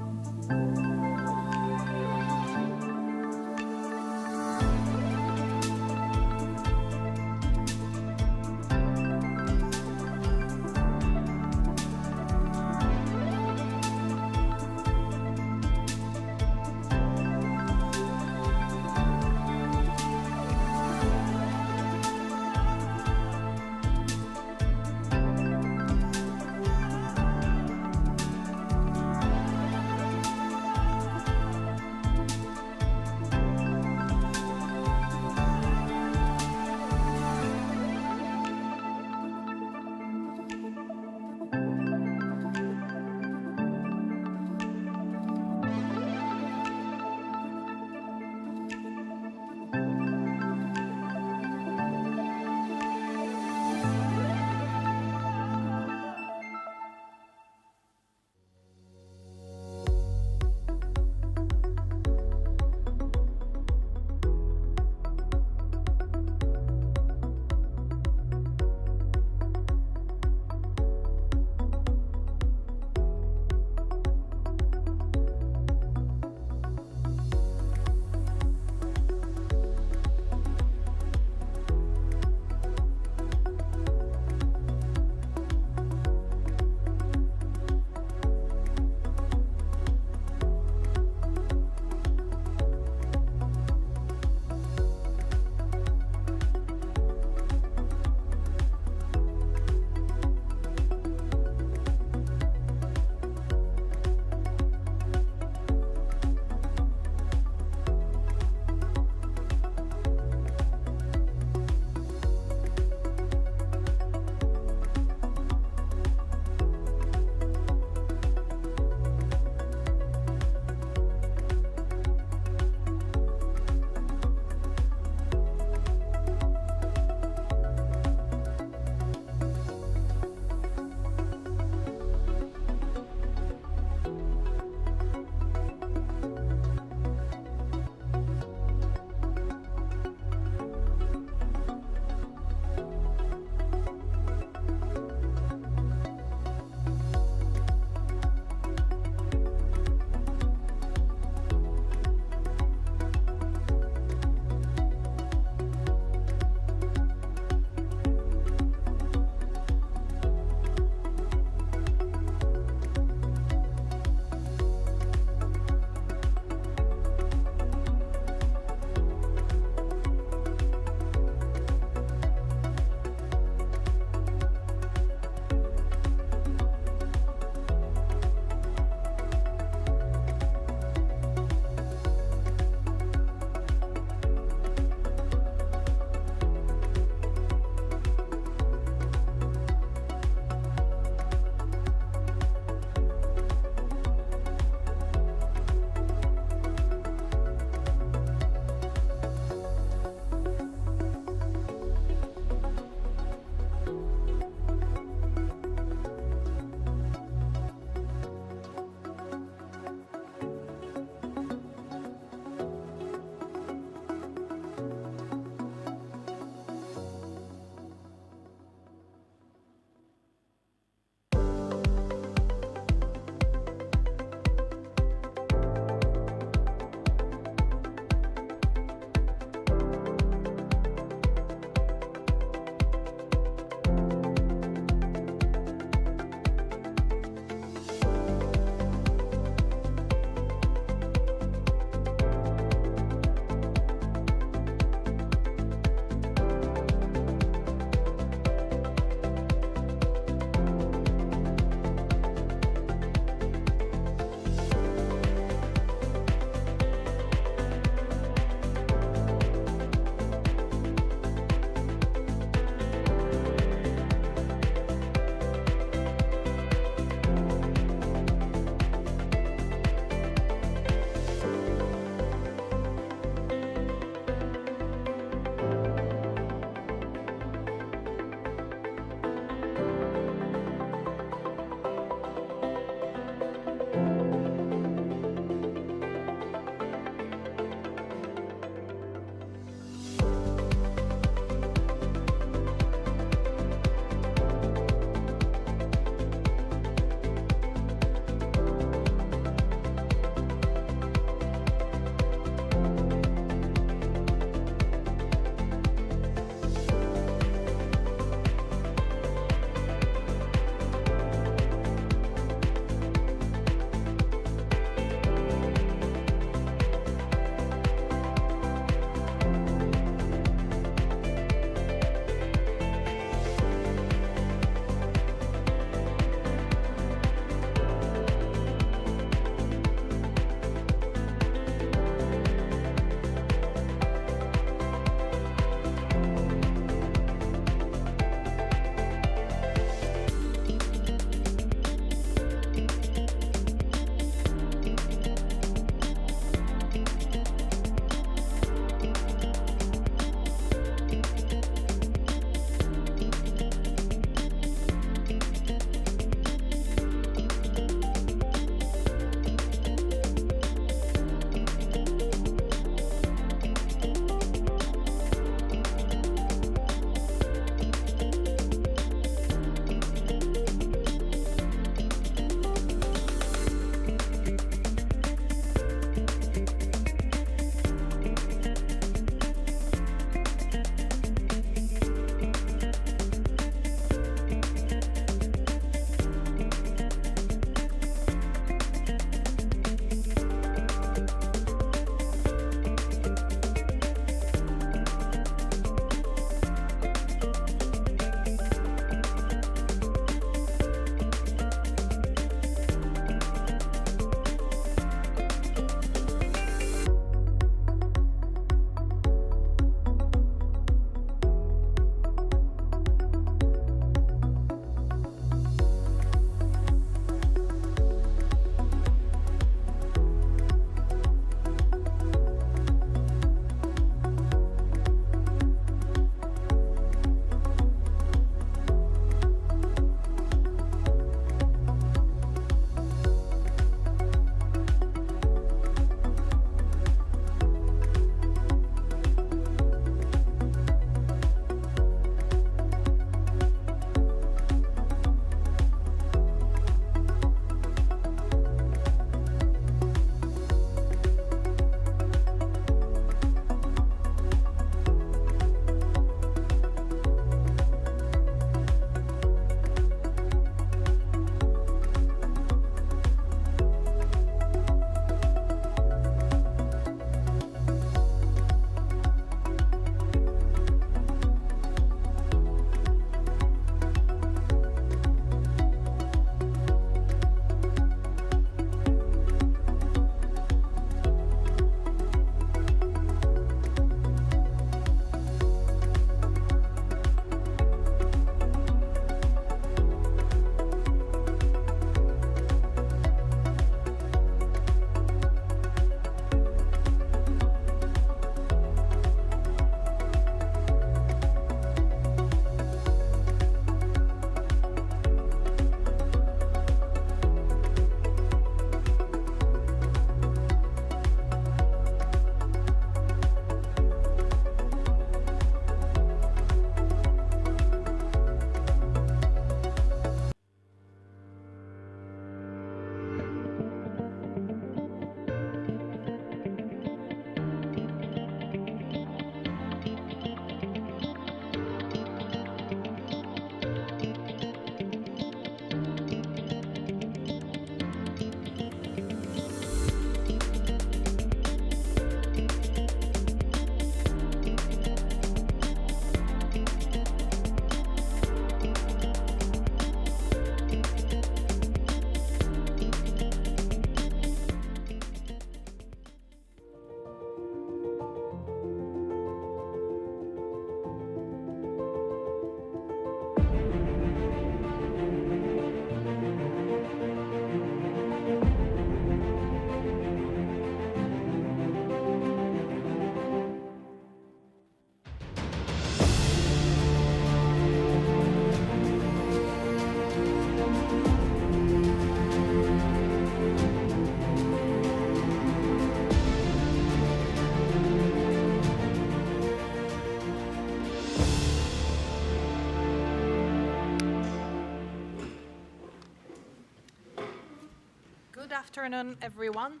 afternoon, everyone.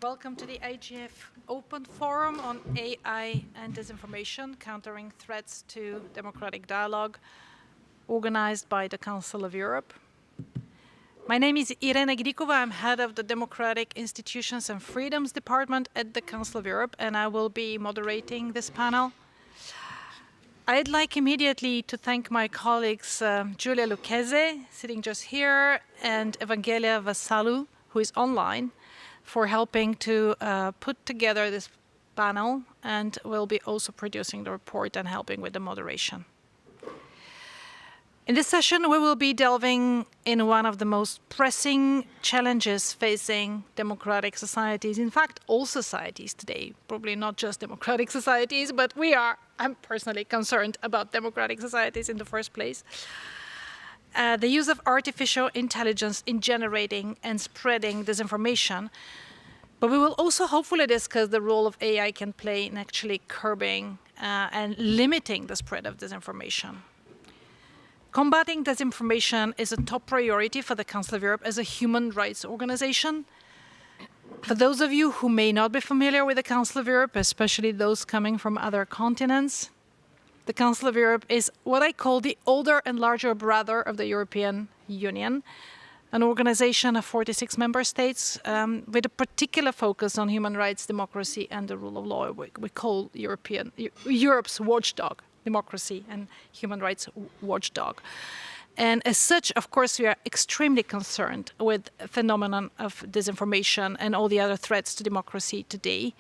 Welcome to the IGF Open Forum on AI and Disinformation, Countering Threats to Democratic Dialogue, organized by the Council of Europe. My name is Irena Grikova. I'm head of the Democratic Institutions and Freedoms Department at the Council of Europe, and I will be moderating this panel. I'd like immediately to thank my colleagues Giulia Lucchese, sitting just here, and Evangelia Vassalou, who is online, for helping to put together this panel, and will be also producing the report and helping with the moderation. In this session, we will be delving in one of the most pressing challenges facing democratic societies, in fact, all societies today, probably not just democratic societies, but I'm personally concerned about democratic societies in the first place. The use of artificial intelligence in generating and spreading disinformation. But we will also hopefully discuss the role of AI can play in actually curbing and limiting the spread of disinformation. Combating disinformation is a top priority for the Council of Europe as a human rights organization. For those of you who may not be familiar with the Council of Europe, especially those coming from other continents, the Council of Europe is what I call the older and larger brother of the European Union, an organization of 46 member states with a particular focus on human rights, democracy, and the rule of law. We call Europe's watchdog. Democracy and human rights watchdog. And as such, of course, we are extremely concerned with the phenomenon of disinformation and all the other threats to democracy today.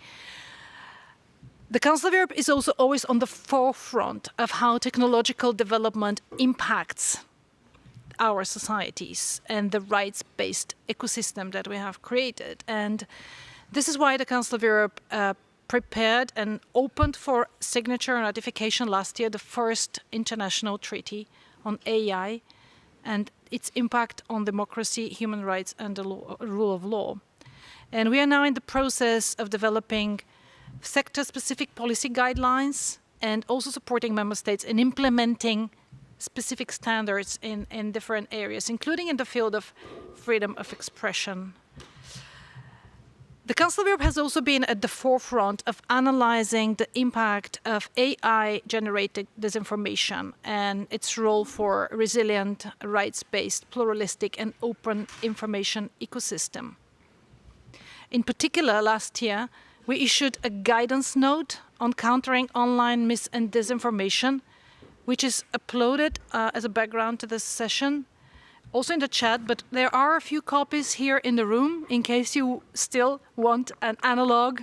The Council of Europe is also always on the forefront of how technological development impacts our societies and the rights-based ecosystem that we have created. And this is why the Council of Europe prepared and opened for signature and ratification last year the first international treaty on AI and its impact on democracy, human rights, and the rule of law. And we are now in the process of developing sector-specific policy guidelines and also supporting member states in implementing specific standards in different areas, including in the field of freedom of expression. The Council of Europe has also been at the forefront of analyzing the impact of AI-generated disinformation and its role for resilient, rights-based, pluralistic, and open information ecosystem. In particular, last year, we issued a guidance note on countering online mis- and disinformation, which is uploaded as a background to this session, also in the chat, but there are a few copies here in the room in case you still want an analog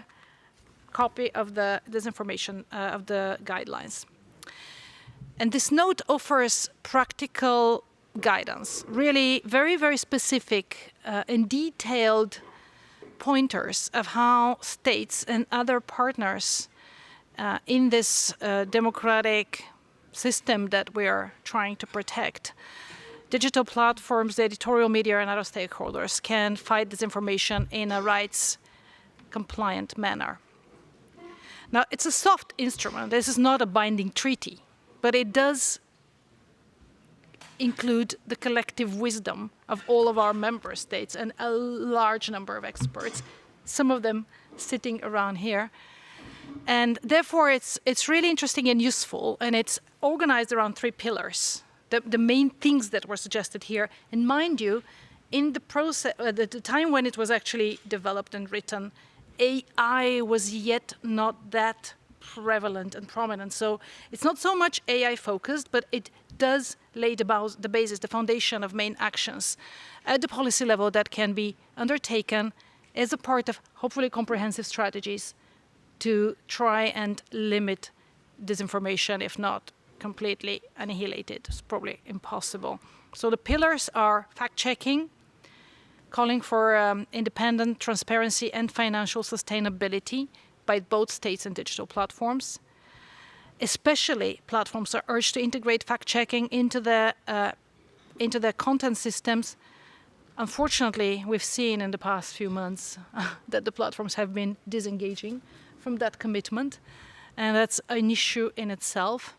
copy of the disinformation of the guidelines. And this note offers practical guidance, really very, very specific and detailed pointers of how states and other partners in this democratic system that we are trying to protect, digital platforms, the editorial media, and other stakeholders can fight disinformation in a rights-compliant manner. Now, it's a soft instrument. This is not a binding treaty, but it does include the collective wisdom of all of our member states and a large number of experts, some of them sitting around here. And therefore, it's really interesting and useful, and it's organized around 3 pillars. The main things that were suggested here. And mind you, in the process, at the time when it was actually developed and written, AI was yet not that prevalent and prominent. So it's not so much AI focused, but it does lay the basis, the foundation of main actions at the policy level that can be undertaken as a part of hopefully comprehensive strategies to try and limit disinformation, if not completely annihilated. It's probably impossible. So the pillars are fact-checking, calling for independent transparency and financial sustainability by both states and digital platforms. Especially, platforms are urged to integrate fact-checking into their content systems. Unfortunately, we've seen in the past few months that the platforms have been disengaging from that commitment, and that's an issue in itself.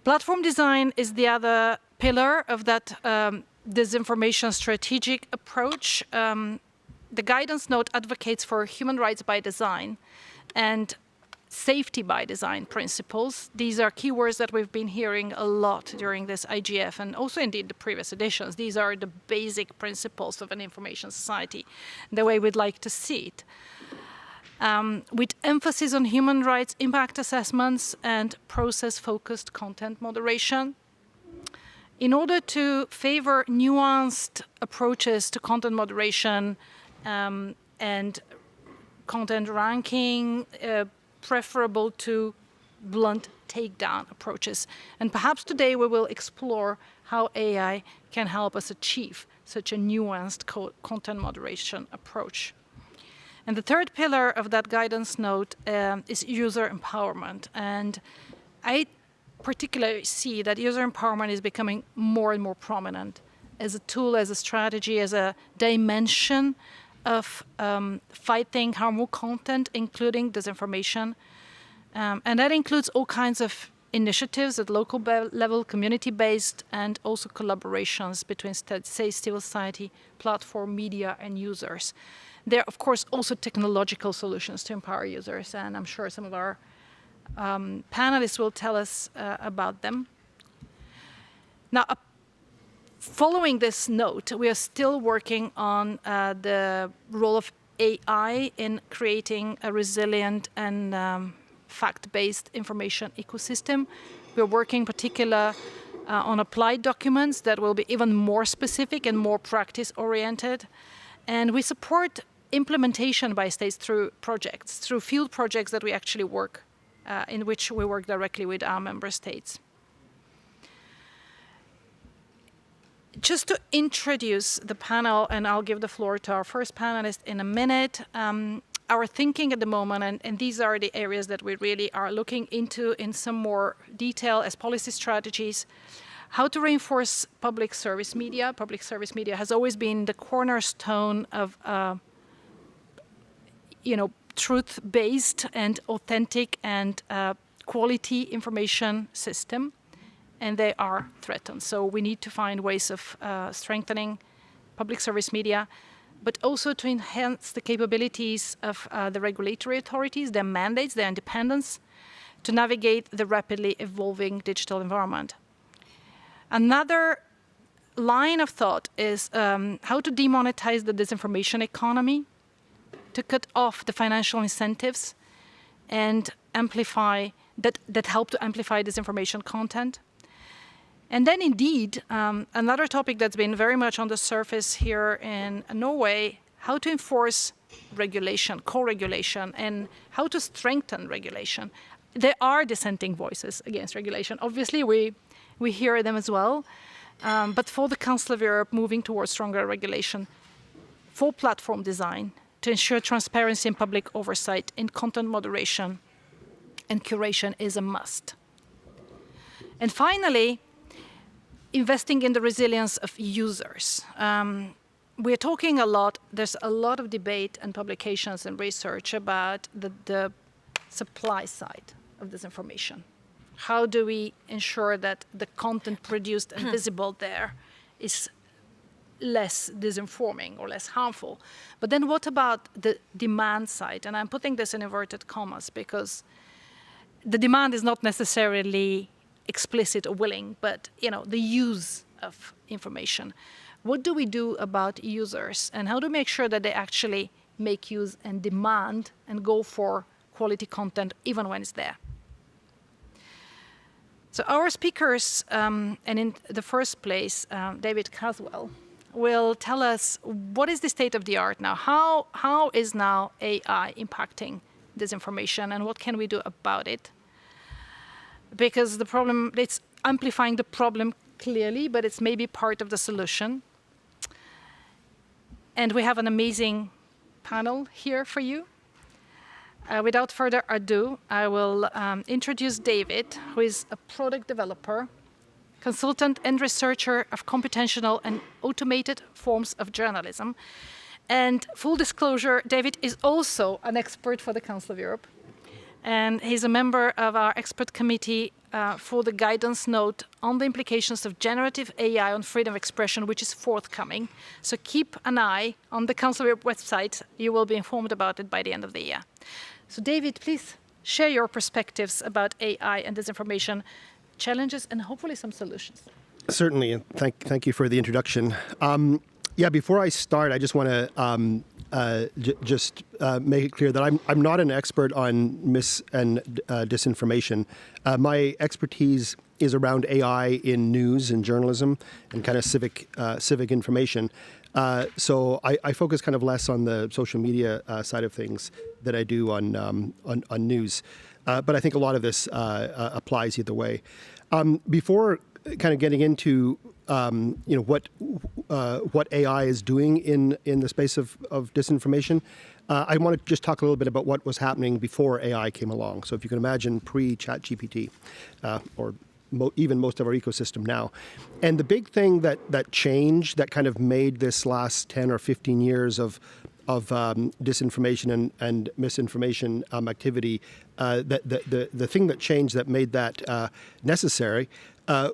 Platform design is the other pillar of that disinformation strategic approach. The guidance note advocates for human rights by design and safety by design principles. These are keywords that we've been hearing a lot during this IGF and also indeed the previous editions. These are the basic principles of an information society, the way we'd like to see it. With emphasis on human rights impact assessments and process-focused content moderation. In order to favor nuanced approaches to content moderation and content ranking, preferable to blunt takedown approaches. And perhaps today we will explore how AI can help us achieve such a nuanced content moderation approach. And the third pillar of that guidance note is user empowerment. And I particularly see that user empowerment is becoming more and more prominent as a tool, as a strategy, as a dimension of fighting harmful content, including disinformation. And that includes all kinds of initiatives at local level, community-based, and also collaborations between, say, civil society, platform, media, and users. There are, of course, also technological solutions to empower users, and I'm sure some of our panelists will tell us about them. Now, following this note, we are still working on the role of AI in creating a resilient and fact-based information ecosystem. We're working in particular on applied documents that will be even more specific and more practice-oriented. And we support implementation by states through projects, through field projects that we actually work, in which we work directly with our member states. Just to introduce the panel, and I'll give the floor to our first panelist in a minute, our thinking at the moment, and these are the areas that we really are looking into in some more detail as policy strategies, how to reinforce public service media. Public service media has always been the cornerstone of truth-based and authentic and quality information system, and they are threatened. So we need to find ways of strengthening public service media, but also to enhance the capabilities of the regulatory authorities, their mandates, their independence, to navigate the rapidly evolving digital environment. Another line of thought is how to demonetize the disinformation economy, to cut off the financial incentives and amplify that help to amplify disinformation content. And then indeed, another topic that's been very much on the surface here in Norway, how to enforce regulation, co-regulation, and how to strengthen regulation. There are dissenting voices against regulation. Obviously, we hear them as well. But for the Council of Europe, moving towards stronger regulation for platform design to ensure transparency and public oversight in content moderation and curation is a must. And finally, investing in the resilience of users. We're talking a lot, there's a lot of debate and publications and research about the supply side of this information. How do we ensure that the content produced and visible there is less disinforming or less harmful? But then what about the demand side? And I'm putting this in inverted commas because the demand is not necessarily explicit or willing, but the use of information. What do we do about users, and how do we make sure that they actually make use and demand and go for quality content even when it's there? So our speakers, and in the first place, David Caswell, will tell us what is the state of the art now. How is now AI impacting disinformation, and what can we do about it? Because the problem, it's amplifying the problem clearly, but it's maybe part of the solution. And we have an amazing panel here for you. Without further ado, I will introduce David, who is a product developer, consultant and researcher of computational and automated forms of journalism. And full disclosure, David is also an expert for the Council of Europe. and he's a member of our expert committee for the guidance note on the implications of generative AI on freedom of expression, which is forthcoming. So keep an eye on the Council of Europe website. You will be informed about it by the end of the year. So David, please share your perspectives about AI and disinformation, challenges, and hopefully some solutions. Certainly, and thank you for the introduction. Yeah, before I start, I just want to make it clear that I'm not an expert on mis and disinformation. My expertise is around AI in news and journalism and kind of civic information. So I focus kind of less on the social media side of things than I do on news. But I think a lot of this applies either way. Before kind of getting into what AI is doing in the space of disinformation, I want to just talk a little bit about what was happening before AI came along. So if you can imagine pre-ChatGPT, or even most of our ecosystem now. And the big thing that changed, that kind of made this last 10 or 15 years of disinformation and misinformation activity, the thing that changed that made that necessary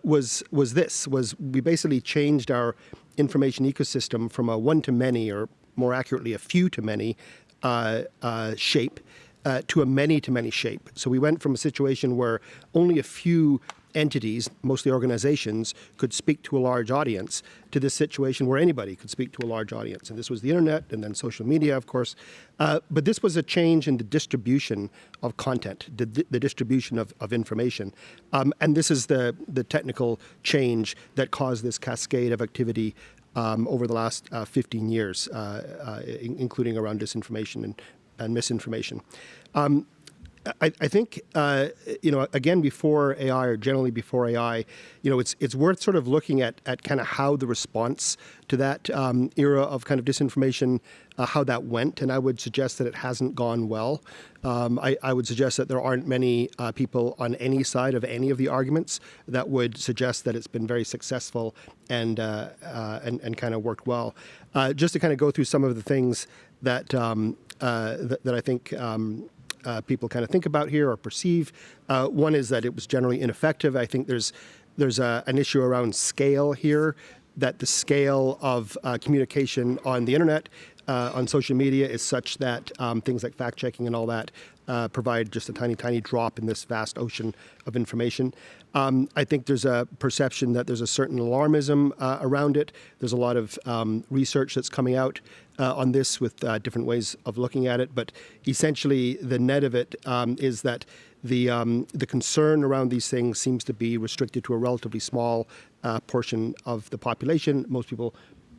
was we basically changed our information ecosystem from a one-to-many, or more accurately, a few-to-many shape to a many-to-many shape. So we went from a situation where only a few entities, mostly organizations, could speak to a large audience, to this situation where anybody could speak to a large audience. And this was the internet and then social media, of course. But this was a change in the distribution of content, the distribution of information. And this is the technical change that caused this cascade of activity over the last 15 years, including around disinformation and misinformation. I think, again, before AI, or generally before AI, it's worth sort of looking at kind of how the response to that era of kind of disinformation, how that went. And I would suggest that it hasn't gone well. I would suggest that there aren't many people on any side of any of the arguments that would suggest that it's been very successful and kind of worked well. Just to kind of go through some of the things that that I think people kind of think about here or perceive. One is that it was generally ineffective. I think there's an issue around scale here, that the scale of communication on the internet, on social media, is such that things like fact-checking and all that provide just a tiny, tiny drop in this vast ocean of information. I think there's a perception that there's a certain alarmism around it. There's a lot of research that's coming out on this with different ways of looking at it. But essentially, the net of it is that the concern around these things seems to be restricted to a relatively small portion of the population. Most people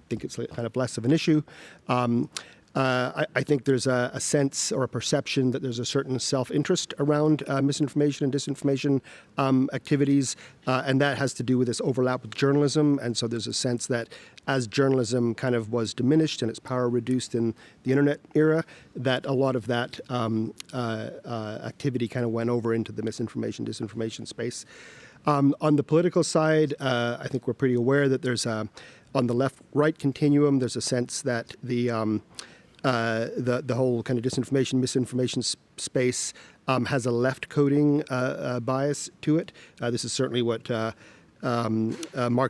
think it's kind of less of an issue. I think there's a sense or a perception that there's a certain self-interest around misinformation and disinformation activities, and that has to do with this overlap with journalism. And so there's a sense that as journalism kind of was diminished and its power reduced in the internet era, that a lot of that activity kind of went over into the misinformation, disinformation space. On the political side, I think we're pretty aware that there's on the left-right continuum, there's a sense that the whole kind of disinformation, misinformation space has a left coding bias to it. This is certainly what Mark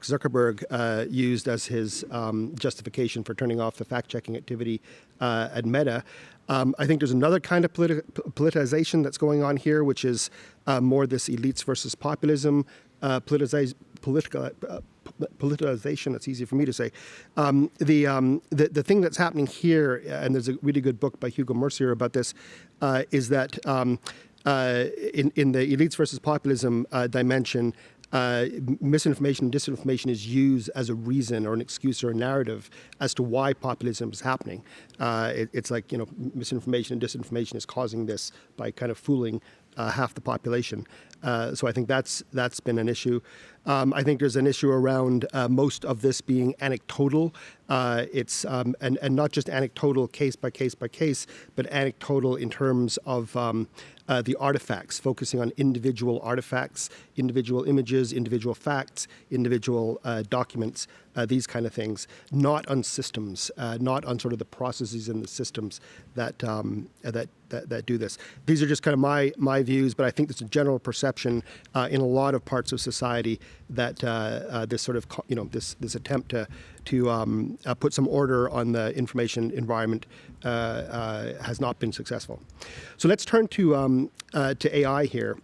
Zuckerberg used as his justification for turning off the fact-checking activity at Meta. I think there's another kind of politicization that's going on here, which is more this elites versus populism, politicization. It's easy for me to say. The thing that's happening here, and there's a really good book by Hugo Mercier about this, is that in the elites versus populism dimension, misinformation and disinformation is used as a reason or an excuse or a narrative as to why populism is happening. It's like, misinformation and disinformation is causing this by kind of fooling half the population. So I think that's been an issue. I think there's an issue around most of this being anecdotal. It's and not just anecdotal case by case by case, but anecdotal in terms of the artifacts, focusing on individual artifacts, individual images, individual facts, individual documents, these kind of things, not on systems, not on sort of the processes and the systems that that do this. These are just kind of my views, but I think there's a general perception in a lot of parts of society that this sort of this attempt to put some order on the information environment has not been successful. So let's turn to AI here.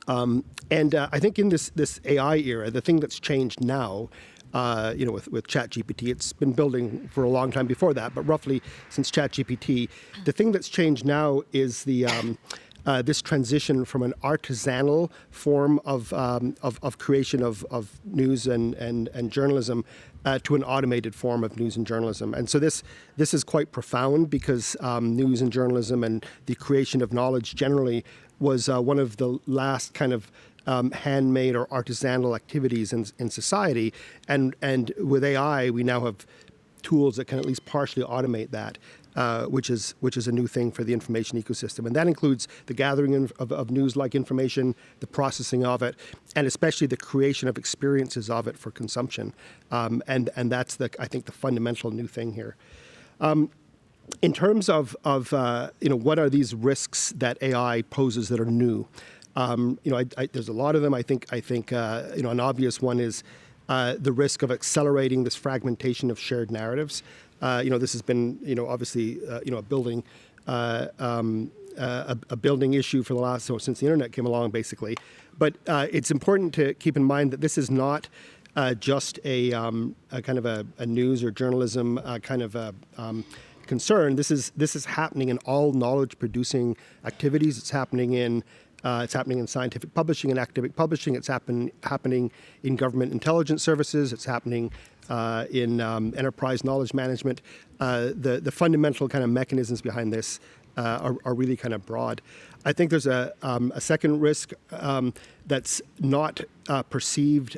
I think in this AI era, the thing that's changed now, with ChatGPT, it's been building for a long time before that, but roughly since ChatGPT, the thing that's changed now is the this transition from an artisanal form of creation of news and journalism to an automated form of news and journalism. And so this is quite profound because news and journalism and the creation of knowledge generally was one of the last kind of handmade or artisanal activities in society. And with AI, we now have tools that can at least partially automate that, which is a new thing for the information ecosystem. And that includes the gathering of news-like information, the processing of it, and especially the creation of experiences of it for consumption. And that's, I think, the fundamental new thing here. In terms of what are these risks that AI poses that are new? There's a lot of them. I think an obvious one is the risk of accelerating this fragmentation of shared narratives. This has been obviously a building issue for the last since the internet came along, basically. But it's important to keep in mind that this is not just a kind of a news or journalism kind of a concern. This is happening in all knowledge-producing activities. It's happening in scientific publishing and academic publishing. It's happening in government intelligence services. It's happening in enterprise knowledge management. The fundamental kind of mechanisms behind this are really kind of broad. I think there's a second risk that's not perceived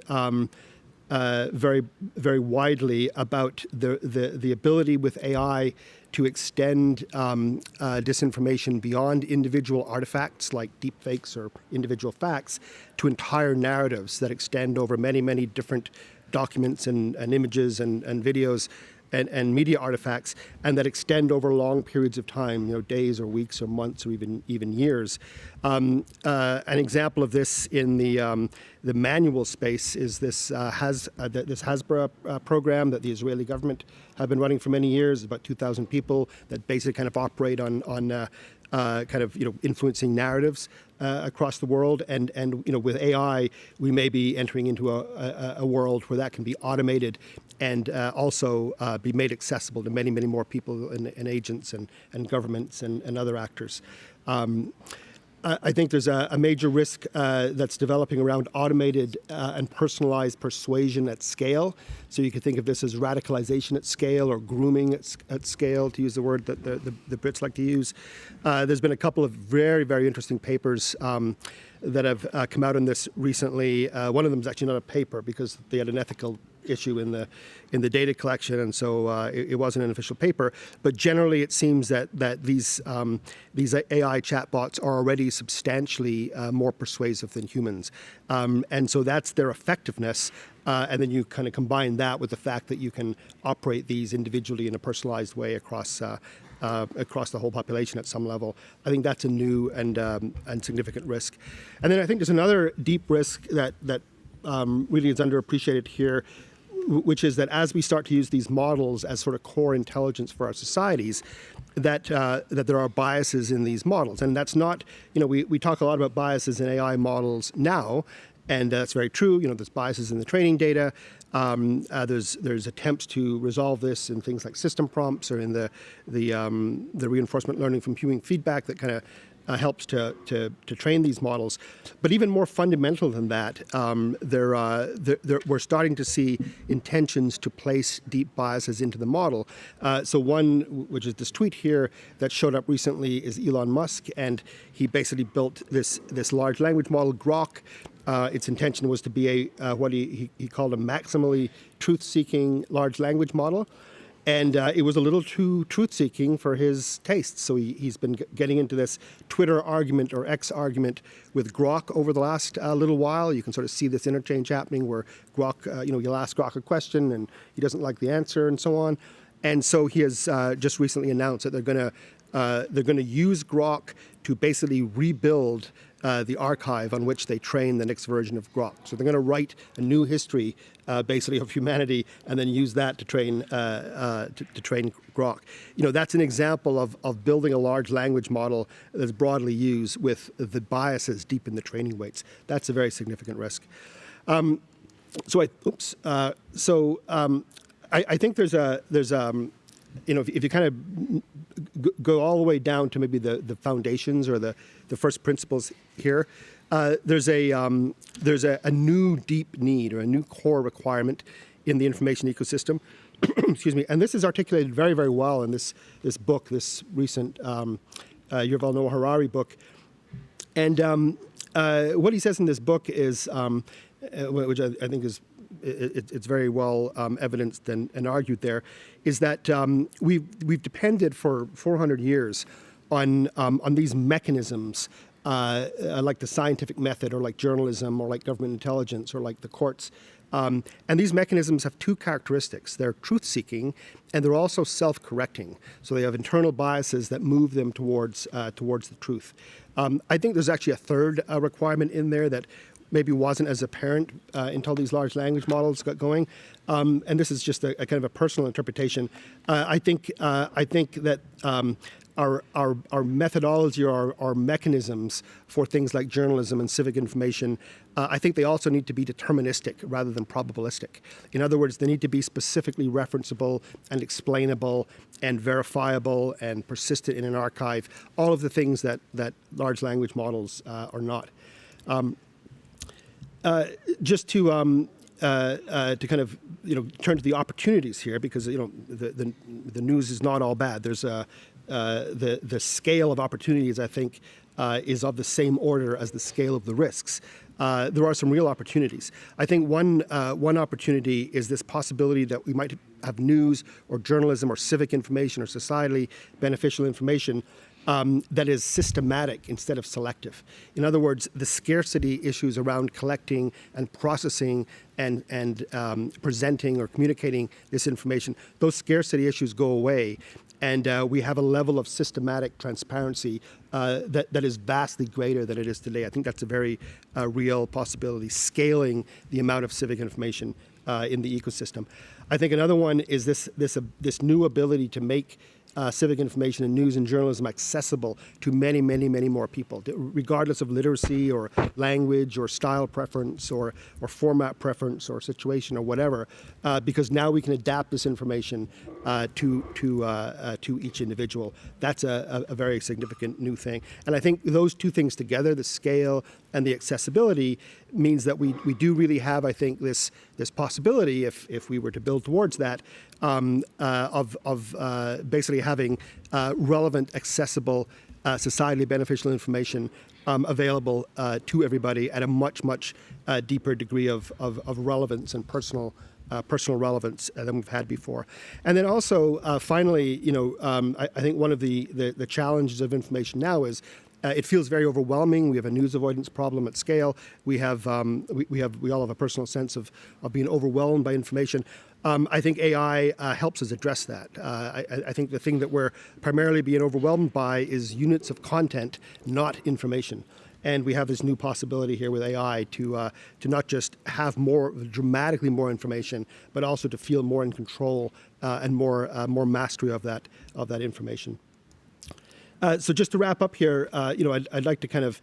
very, very widely about the ability with AI to extend disinformation beyond individual artifacts like deepfakes or individual facts to entire narratives that extend over many, many different documents and images and videos and media artifacts, and that extend over long periods of time, days or weeks or months or even years. An example of this in the manual space is this Hasbara program that the Israeli government have been running for many years, about 2,000 people that basically kind of operate on influencing narratives across the world. And with AI, we may be entering into a world where that can be automated and also be made accessible to many, many more people and agents and governments and other actors. I think there's a major risk that's developing around automated and personalized persuasion at scale. So you could think of this as radicalization at scale or grooming at scale, to use the word that the Brits like to use. There's been a couple of very, very interesting papers that have come out on this recently. One of them is actually not a paper because they had an ethical issue in the data collection, and so it wasn't an official paper. But generally, it seems that these AI chatbots are already substantially more persuasive than humans, and so that's their effectiveness. And then you kind of combine that with the fact that you can operate these individually in a personalized way across the whole population at some level. I think that's a new and significant risk. And then I think there's another deep risk that really is underappreciated here, which is that as we start to use these models as sort of core intelligence for our societies, that there are biases in these models. And that's not, we talk a lot about biases in AI models now, and that's very true. There's biases in the training data. There's attempts to resolve this in things like system prompts or in the reinforcement learning from human feedback that kind of helps to train these models. But even more fundamental than that, we're starting to see intentions to place deep biases into the model. So one, which is this tweet here that showed up recently, is Elon Musk, and he basically built this large language model, Grok. Its intention was to be what he called a maximally truth-seeking large language model. And it was a little too truth-seeking for his taste. So he's been getting into this Twitter argument or X argument with Grok over the last little while. You can sort of see this interchange happening where Grok, you'll ask Grok a question and he doesn't like the answer and so on. And so he has just recently announced that they're going to use Grok to basically rebuild the archive on which they train the next version of Grok. So they're going to write a new history, basically, of humanity, and then use that to train Grok. That's an example of building a large language model that's broadly used with the biases deep in the training weights. That's a very significant risk. I think there's if you kind of go all the way down to maybe the foundations or the first principles here, there's a new deep need or a new core requirement in the information ecosystem. Excuse me, and this is articulated very, very well in this book, this recent Yuval Noah Harari book. And what he says in this book is, which I think is it's very well evidenced and argued there, is that we've depended for 400 years on these mechanisms like the scientific method, or like journalism, or like government intelligence, or like the courts. And these mechanisms have two characteristics. They're truth-seeking, and they're also self-correcting. So they have internal biases that move them towards the truth. I think there's actually a third requirement in there that maybe wasn't as apparent until these large language models got going. And this is just a kind of a personal interpretation. I think that our methodology or our mechanisms for things like journalism and civic information, I think they also need to be deterministic rather than probabilistic. In other words, they need to be specifically referenceable and explainable and verifiable and persistent in an archive, all of the things that large language models are not. Just to kind of turn to the opportunities here, because the news is not all bad. There's the scale of opportunities, I think, is of the same order as the scale of the risks. There are some real opportunities. I think one opportunity is this possibility that we might have news or journalism or civic information or societally beneficial information that is systematic instead of selective. In other words, the scarcity issues around collecting and processing and presenting or communicating this information, those scarcity issues go away. And we have a level of systematic transparency that is vastly greater than it is today. I think that's a very real possibility, scaling the amount of civic information in the ecosystem. I think another one is this new ability to make civic information and news and journalism accessible to many, many, many more people, regardless of literacy or language or style preference or format preference or situation or whatever, because now we can adapt this information to each individual. That's a very significant new thing. And I think those two things together, the scale and the accessibility, means that we do really have, I think, this possibility, if we were to build towards that, of basically having relevant, accessible, societally beneficial information available to everybody at a much, much deeper degree of relevance and personal relevance than we've had before. And then also, finally, I think one of the challenges of information now is it feels very overwhelming. We have a news avoidance problem at scale. We all have a personal sense of being overwhelmed by information. I think AI helps us address that. I think the thing that we're primarily being overwhelmed by is units of content, not information. And we have this new possibility here with AI to not just have dramatically more information, but also to feel more in control and more mastery of that information. So just to wrap up here, I'd like to kind of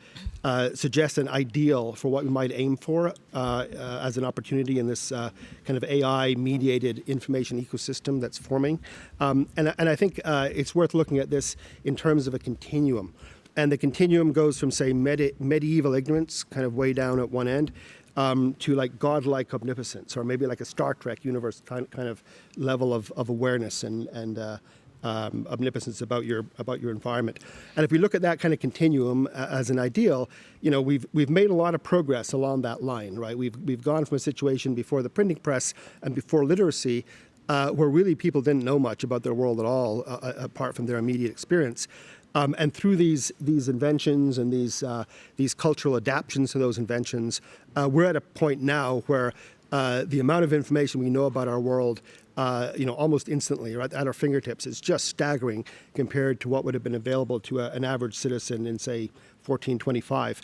suggest an ideal for what we might aim for as an opportunity in this kind of AI-mediated information ecosystem that's forming. And I think it's worth looking at this in terms of a continuum. And the continuum goes from, say, medieval ignorance, kind of way down at one end, to like godlike omnipotence, or maybe like a Star Trek universe kind of level of awareness and omnipotence about your environment. And if we look at that kind of continuum as an ideal, we've made a lot of progress along that line, right? We've gone from a situation before the printing press and before literacy where really people didn't know much about their world at all, apart from their immediate experience. And through these inventions and these cultural adaptations to those inventions, we're at a point now where the amount of information we know about our world, almost instantly, right, at our fingertips, is just staggering compared to what would have been available to an average citizen in, say, 1425.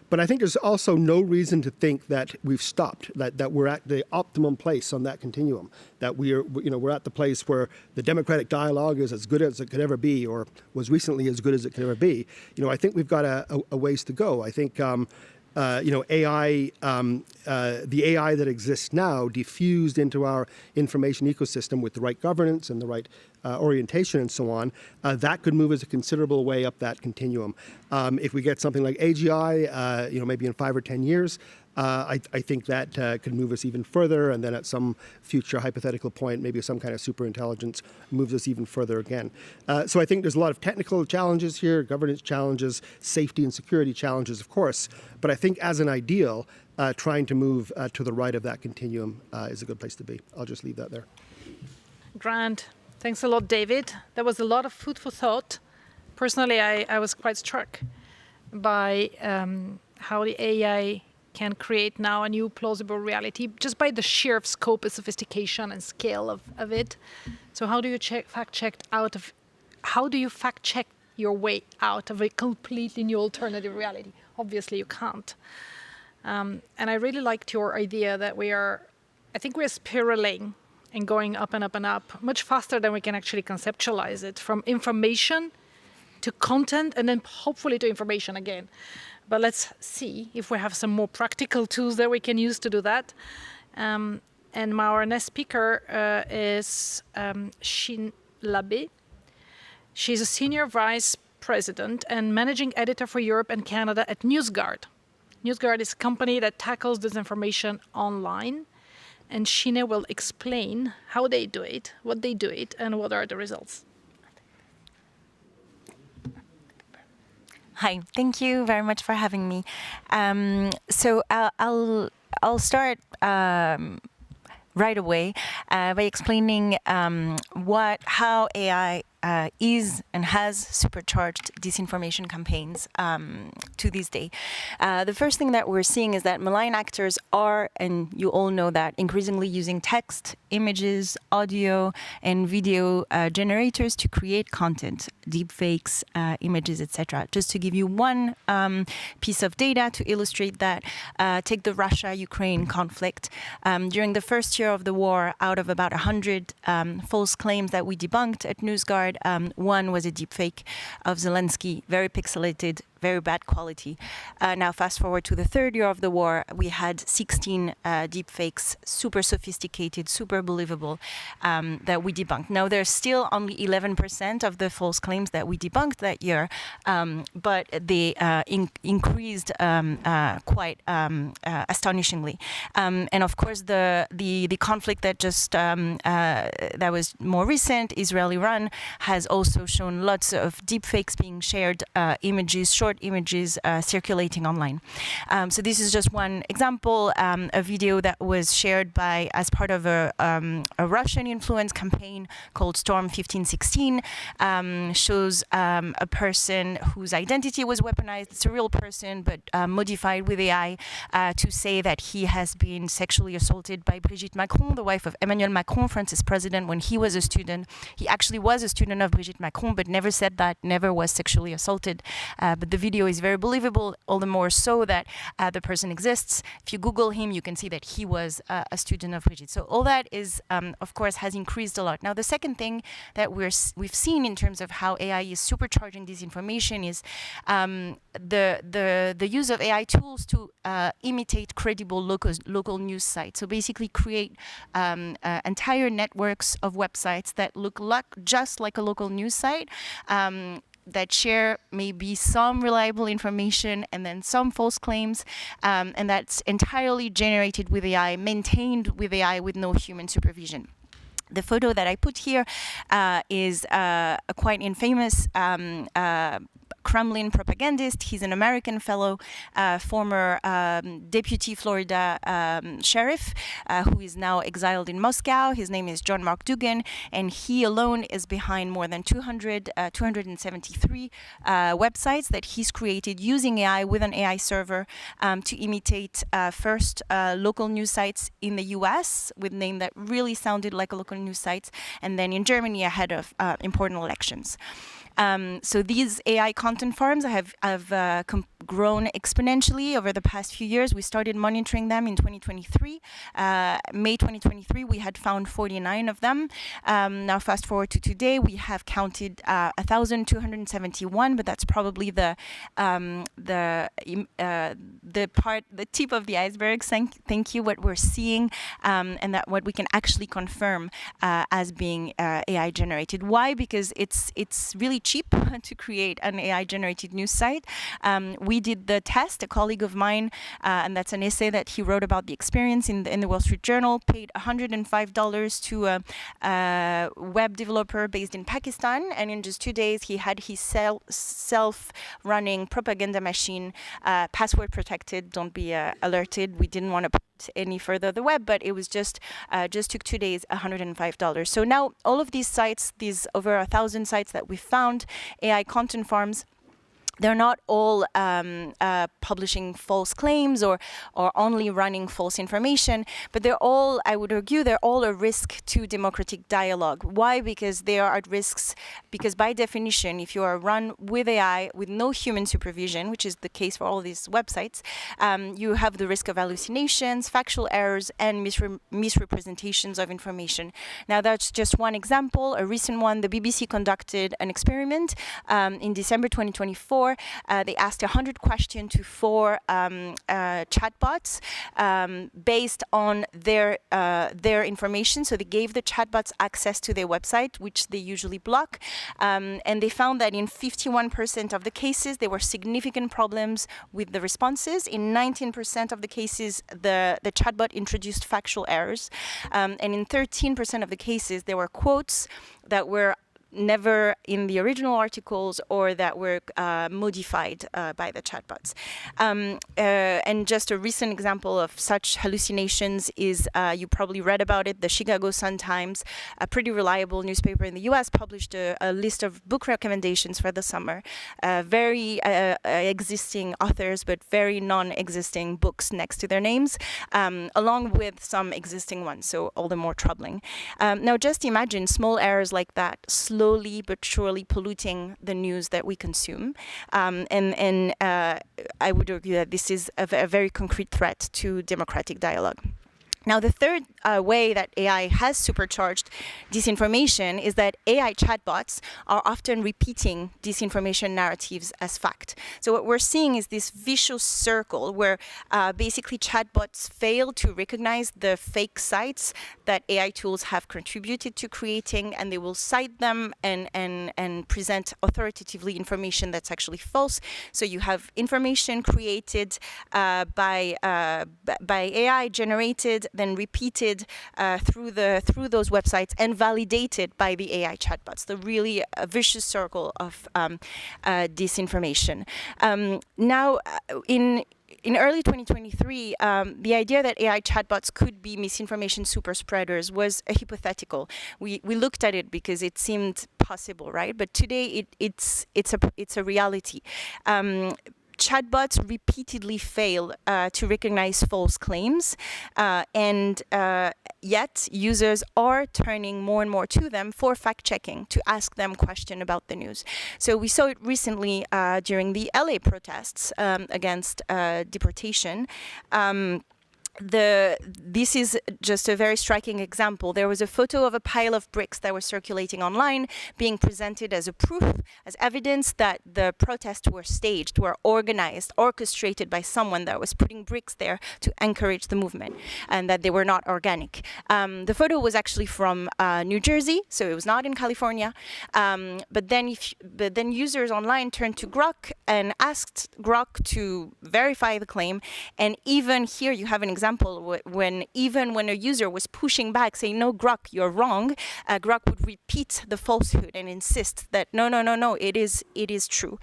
But I think there's also no reason to think that we've stopped, that we're at the optimum place on that continuum, that we're at the place where the democratic dialogue is as good as it could ever be, or was recently as good as it could ever be. I think we've got a ways to go. I think AI, the AI that exists now, diffused into our information ecosystem with the right governance and the right orientation and so on, that could move us a considerable way up that continuum. If we get something like AGI, maybe in 5 or 10 years, I think that could move us even further, and then at some future hypothetical point, maybe some kind of superintelligence moves us even further again. So I think there's a lot of technical challenges here, governance challenges, safety and security challenges, of course. But I think as an ideal, trying to move to the right of that continuum is a good place to be. I'll just leave that there. Grand. Thanks a lot, David. There was a lot of food for thought. Personally, I was quite struck by how the AI can create now a new plausible reality just by the sheer scope and sophistication and scale of it. So how do you fact check your way out of a completely new alternative reality? Obviously you can't. And I really liked your idea that I think we're spiraling and going up and up and up much faster than we can actually conceptualize it, from information to content and then hopefully to information again. But let's see if we have some more practical tools that we can use to do that. And our next speaker is Xin Labe. She's a senior vice president and managing editor for Europe and Canada at NewsGuard. NewsGuard is a company that tackles disinformation online. And Shine will explain how they do it, what they do it, and what are the results. Hi, thank you very much for having me. So I'll start right away by explaining how AI is and has supercharged disinformation campaigns to this day. The first thing that we're seeing is that malign actors are, and you all know that, increasingly using text, images, audio, and video generators to create content, deepfakes, images, etc. Just to give you one piece of data to illustrate that, take the Russia-Ukraine conflict. During the first year of the war, out of about 100 false claims that we debunked at NewsGuard, one was a deepfake of Zelensky, very pixelated, very bad quality. Now, fast forward to the third year of the war, we had 16 deepfakes, super sophisticated, super believable, that we debunked. Now, there's still only 11% of the false claims that we debunked that year, but they increased quite astonishingly. And of course, the conflict that just that was more recent, Israel-Iran, has also shown lots of deepfakes being shared, images, short images circulating online. So this is just one example, a video that was shared as part of a Russian influence campaign called Storm 1516, shows a person whose identity was weaponized. It's a real person, but modified with AI to say that he has been sexually assaulted by Brigitte Macron, the wife of Emmanuel Macron, France's president, when he was a student. He actually was a student of Brigitte Macron, but never said that, never was sexually assaulted. But the video is very believable, all the more so that the person exists. If you Google him, you can see that he was a student of Brigitte. So all that is, of course, has increased a lot. Now, the second thing that we've seen in terms of how AI is supercharging disinformation is the use of AI tools to imitate credible local news sites. So basically create entire networks of websites that look just like a local news site, that share maybe some reliable information and then some false claims, and that's entirely generated with AI, maintained with AI with no human supervision. The photo that I put here is a quite infamous Kremlin propagandist. He's an American fellow, former deputy Florida sheriff, who is now exiled in Moscow. His name is John Mark Dugan, and he alone is behind more than 273 websites that he's created using AI with an AI server to imitate first local news sites in the US with names that really sounded like a local news sites, and then in Germany ahead of important elections. So these AI content farms have grown exponentially over the past few years. We started monitoring them in 2023. May 2023, we had found 49 of them. Now fast forward to today, we have counted 1,271, but that's probably the tip of the iceberg. Thank you. What we're seeing, and that what we can actually confirm as being AI generated. Why? Because it's really cheap to create an AI generated news site. We did the test. A colleague of mine, and that's an essay that he wrote about the experience in the Wall Street Journal, paid $105 to a web developer based in Pakistan, and in just 2 days he had his self-running propaganda machine, password protected. Don't be alerted. We didn't want to put any further the web, but it was just took 2 days, $105. So now all of these sites, these over 1,000 sites that we found, AI content farms, they're not all publishing false claims or only running false information, but they're all, I would argue, they're all a risk to democratic dialogue. Why? Because they are at risks, because by definition, if you are run with AI, with no human supervision, which is the case for all these websites, you have the risk of hallucinations, factual errors, and misrepresentations of information. Now, that's just one example. A recent one, the BBC conducted an experiment in December 2024. They asked 100 questions to 4 chatbots based on their information. So they gave the chatbots access to their website, which they usually block. And they found that in 51% of the cases, there were significant problems with the responses. In 19% of the cases, the chatbot introduced factual errors. And in 13% of the cases, there were quotes that were never in the original articles or that were modified by the chatbots. And just a recent example of such hallucinations is, you probably read about it, the Chicago Sun-Times, a pretty reliable newspaper in the US, published a list of book recommendations for the summer. Very existing authors, but very non-existing books next to their names, along with some existing ones, so all the more troubling. Now just imagine small errors like that, slowly but surely polluting the news that we consume. And I would argue that this is a very concrete threat to democratic dialogue. Now, the third way that AI has supercharged disinformation is that AI chatbots are often repeating disinformation narratives as fact. So what we're seeing is this vicious circle where basically chatbots fail to recognize the fake sites that AI tools have contributed to creating, and they will cite them and present authoritatively information that's actually false. So you have information created by AI, generated, then repeated through those websites and validated by the AI chatbots. The really vicious circle of disinformation. Now, in early 2023, the idea that AI chatbots could be misinformation super spreaders was a hypothetical. We looked at it because it seemed possible, right? But today it's a reality. Chatbots repeatedly fail to recognize false claims, and yet users are turning more and more to them for fact-checking, to ask them questions about the news. So we saw it recently during the LA protests against deportation. This is just a very striking example. There was a photo of a pile of bricks that were circulating online, being presented as a proof, as evidence that the protests were staged, were organized, orchestrated by someone that was putting bricks there to encourage the movement, and that they were not organic. The photo was actually from New Jersey, so it was not in California. But then users online turned to Grok and asked Grok to verify the claim. And even here you have an example example, when a user was pushing back, saying, no, Grok, you're wrong, Grok would repeat the falsehood and insist that, no, it is true.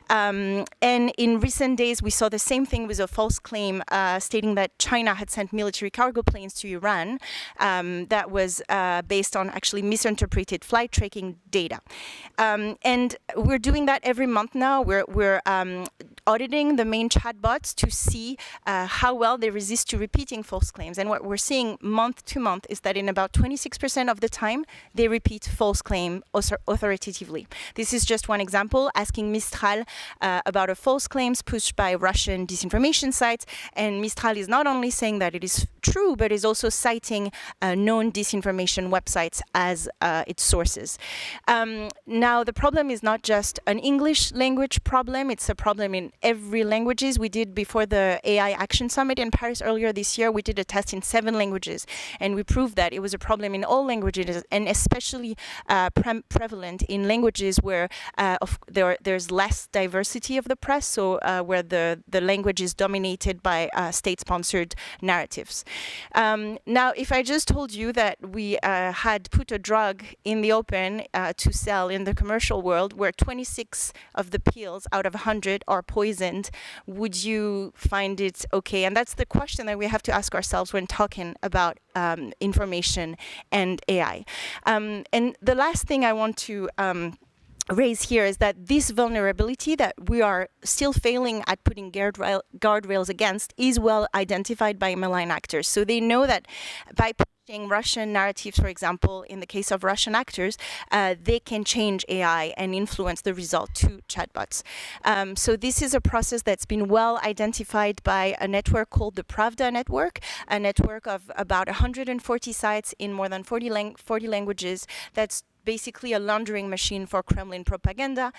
And in recent days, we saw the same thing with a false claim stating that China had sent military cargo planes to Iran that was based on actually misinterpreted flight tracking data. And we're doing that every month now. We're auditing the main chatbots to see how well they resist to repeating false claims. And what we're seeing month to month is that in about 26% of the time, they repeat false claim authoritatively. This is just one example, asking Mistral about a false claims pushed by Russian disinformation sites. And Mistral is not only saying that it is true, but is also citing known disinformation websites as its sources. Now, the problem is not just an English language problem, it's a problem in every languages. We did, before the AI Action Summit in Paris earlier this year, we did a test in 7 languages, and we proved that it was a problem in all languages, and especially prevalent in languages where there's less diversity of the press, so where the language is dominated by state-sponsored narratives. Now, if I just told you that we had put a drug in the open to sell in the commercial world where 26 of the pills out of 100 are poisoned, would you find it okay? And that's the question that we have to ask ourselves when talking about information and AI. And the last thing I want to raise here is that this vulnerability that we are still failing at putting guardrails against is well identified by malign actors. So they know that by pushing Russian narratives, for example, in the case of Russian actors, they can change AI and influence the result to chatbots. So this is a process that's been well identified by a network called the Pravda Network, a network of about 140 sites in more than 40 languages that's basically a laundering machine for Kremlin propaganda,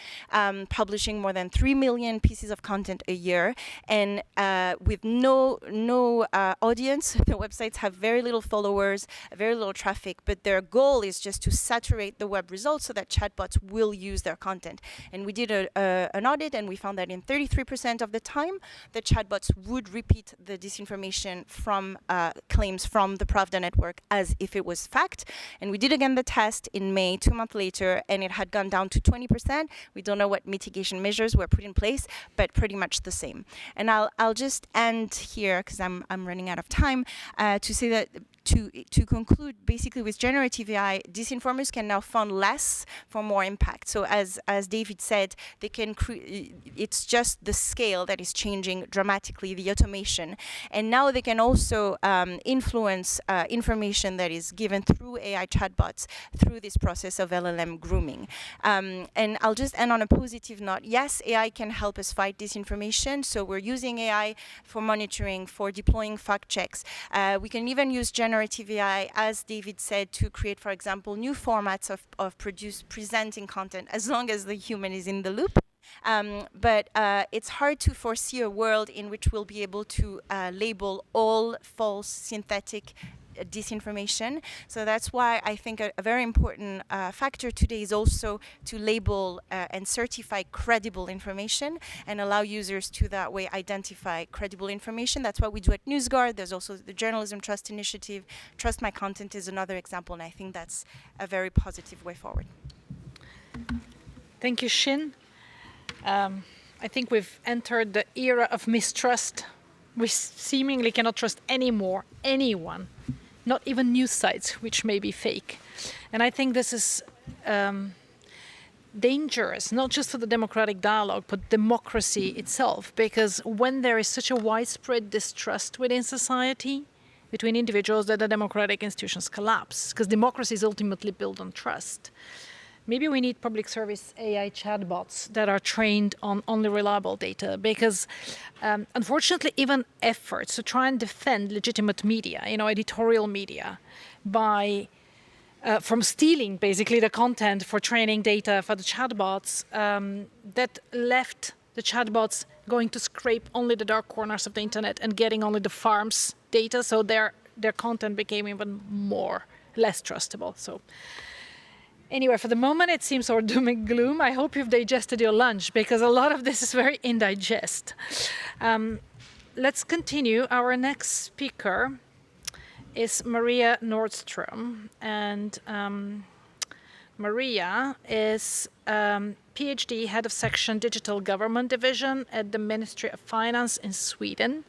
publishing more than 3 million pieces of content a year, and with no audience. The websites have very little followers, very little traffic, but their goal is just to saturate the web results so that chatbots will use their content. And we did an audit, and we found that in 33% of the time, the chatbots would repeat the disinformation from claims from the Pravda network as if it was fact. And we did again the test in May, 2 months later, and it had gone down to 20%. We don't know what mitigation measures were put in place, but pretty much the same. And I'll just end here because I'm running out of time to say that to conclude, basically with generative AI, disinformers can now fund less for more impact. So as David said, they can it's just the scale that is changing dramatically, the automation. And now they can also influence information that is given through AI chatbots through this process of LLM grooming. And I'll just end on a positive note. Yes, AI can help us fight disinformation. So we're using AI for monitoring, for deploying fact checks. We can even use generative AI, as David said, to create, for example, new formats of presenting content, as long as the human is in the loop. But it's hard to foresee a world in which we'll be able to label all false, synthetic disinformation. So that's why I think a very important factor today is also to label and certify credible information and allow users to that way identify credible information. That's what we do at NewsGuard. There's also the Journalism Trust Initiative. Trust My Content is another example, and I think that's a very positive way forward. Thank you, Shin. I think we've entered the era of mistrust. We seemingly cannot trust anymore anyone, not even news sites, which may be fake. And I think this is dangerous, not just for the democratic dialogue, but democracy itself, because when there is such a widespread distrust within society, between individuals, that the democratic institutions collapse, because democracy is ultimately built on trust. Maybe we need public service AI chatbots that are trained on only reliable data, because unfortunately, even efforts to try and defend legitimate media, editorial media, by from stealing basically the content for training data for the chatbots, that left the chatbots going to scrape only the dark corners of the internet and getting only the farms data, so their content became even less trustable. So. Anyway, for the moment, it seems all doom and gloom. I hope you've digested your lunch, because a lot of this is very indigest. let's continue. Our next speaker is Maria Nordstrom, and Maria is PhD head of section Digital Government Division at the Ministry of Finance in Sweden.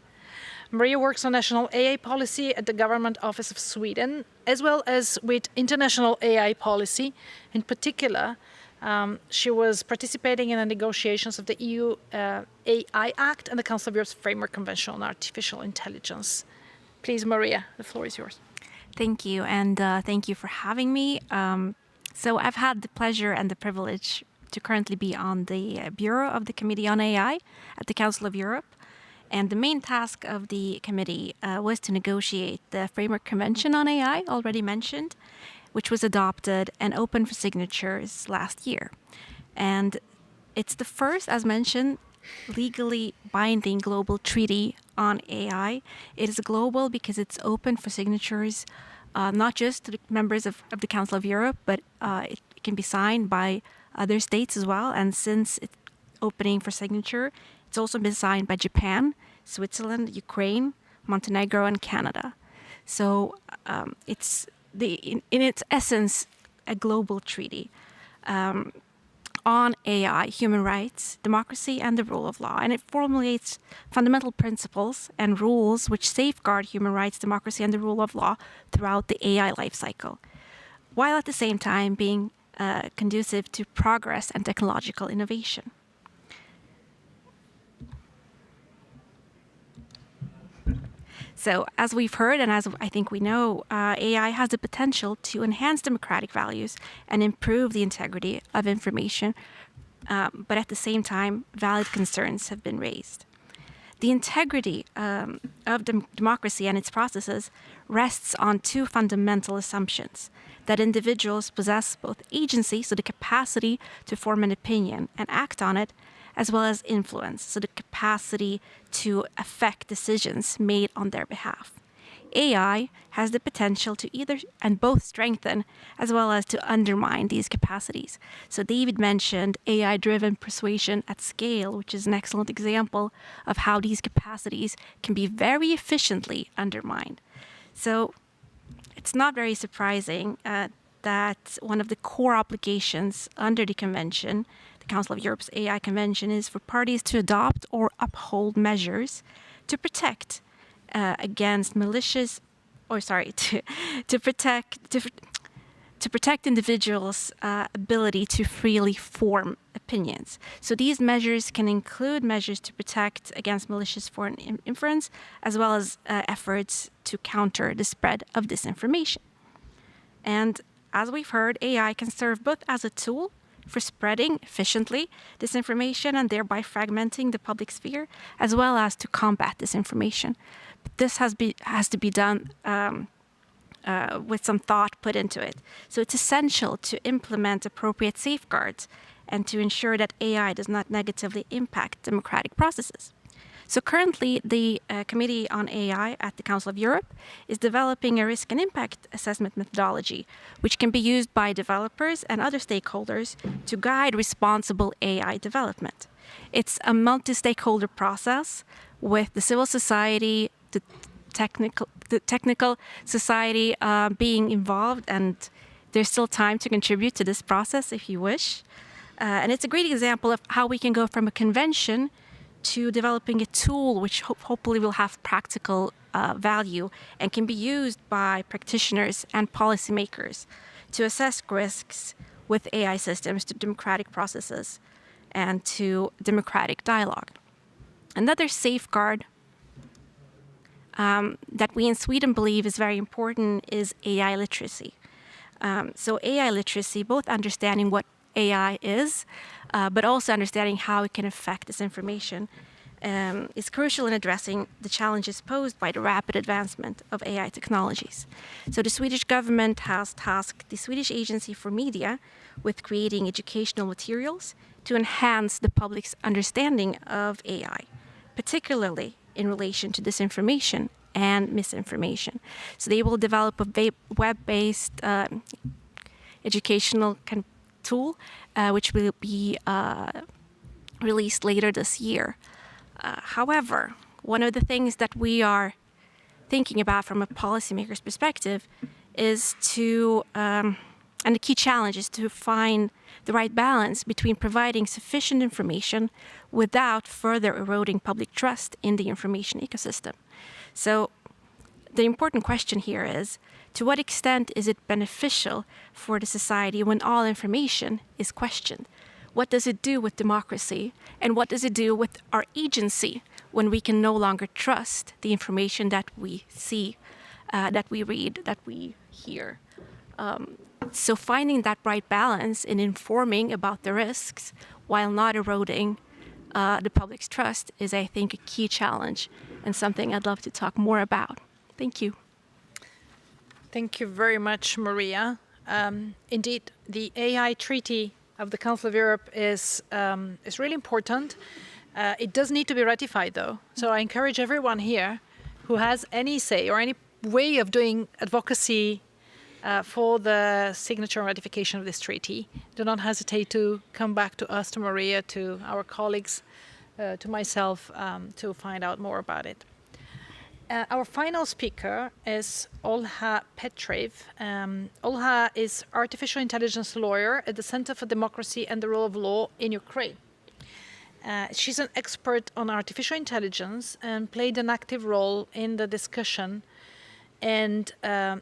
Maria works on national AI policy at the Government Office of Sweden, as well as with international AI policy. In particular, she was participating in the negotiations of the EU AI Act and the Council of Europe's Framework Convention on Artificial Intelligence. Please, Maria, the floor is yours. Thank you, and thank you for having me. So I've had the pleasure and the privilege to currently be on the Bureau of the Committee on AI at the Council of Europe. And the main task of the committee was to negotiate the Framework Convention on AI, already mentioned, which was adopted and open for signatures last year. And it's the first, as mentioned, legally binding global treaty on AI. It is global because it's open for signatures, not just to the members of the Council of Europe, but it can be signed by other states as well. And since it's opening for signature, it's also been signed by Japan, Switzerland, Ukraine, Montenegro, and Canada. So it's in its essence a global treaty on AI, human rights, democracy, and the rule of law. And it formulates fundamental principles and rules which safeguard human rights, democracy, and the rule of law throughout the AI lifecycle, while at the same time being conducive to progress and technological innovation. So as we've heard, and as I think we know, AI has the potential to enhance democratic values and improve the integrity of information, but at the same time, valid concerns have been raised. The integrity of democracy and its processes rests on two fundamental assumptions: that individuals possess both agency, so the capacity to form an opinion and act on it, as well as influence, so the capacity to affect decisions made on their behalf. AI has the potential to either and both strengthen as well as to undermine these capacities. So David mentioned AI-driven persuasion at scale, which is an excellent example of how these capacities can be very efficiently undermined. So it's not very surprising that one of the core obligations under the Convention, the Council of Europe's AI Convention, is for parties to adopt or uphold measures to protect against malicious, to protect individuals' ability to freely form opinions. So these measures can include measures to protect against malicious foreign inference, as well as efforts to counter the spread of disinformation. And as we've heard, AI can serve both as a tool for spreading efficiently disinformation and thereby fragmenting the public sphere, as well as to combat disinformation. But this has to be done with some thought put into it. So it's essential to implement appropriate safeguards and to ensure that AI does not negatively impact democratic processes. So currently, the Committee on AI at the Council of Europe is developing a risk and impact assessment methodology, which can be used by developers and other stakeholders to guide responsible AI development. It's a multi-stakeholder process with the civil society, the technical society being involved, and there's still time to contribute to this process if you wish. And it's a great example of how we can go from a convention to developing a tool which hopefully will have practical value and can be used by practitioners and policymakers to assess risks with AI systems to democratic processes and to democratic dialogue. Another safeguard that we in Sweden believe is very important is AI literacy. So AI literacy, both understanding what AI is, but also understanding how it can affect this information, is crucial in addressing the challenges posed by the rapid advancement of AI technologies. So the Swedish government has tasked the Swedish Agency for Media with creating educational materials to enhance the public's understanding of AI, particularly in relation to disinformation and misinformation. So they will develop a web-based educational tool, which will be released later this year. However, one of the things that we are thinking about from a policymaker's perspective is to, and the key challenge is to find the right balance between providing sufficient information without further eroding public trust in the information ecosystem. So the important question here is, to what extent is it beneficial for the society when all information is questioned? What does it do with democracy? And what does it do with our agency when we can no longer trust the information that we see, that we read, that we hear? So finding that right balance in informing about the risks while not eroding the public's trust is, I think, a key challenge and something I'd love to talk more about. Thank you. Thank you very much, Maria. Indeed, the AI Treaty of the Council of Europe is really important. It does need to be ratified, though. So I encourage everyone here who has any say or any way of doing advocacy for the signature and ratification of this treaty, do not hesitate to come back to us, to Maria, to our colleagues, to myself, to find out more about it. Our final speaker is Olha Petrev. Olha is artificial intelligence lawyer at the Center for Democracy and the Rule of Law in Ukraine. She's an expert on artificial intelligence and played an active role in the discussion and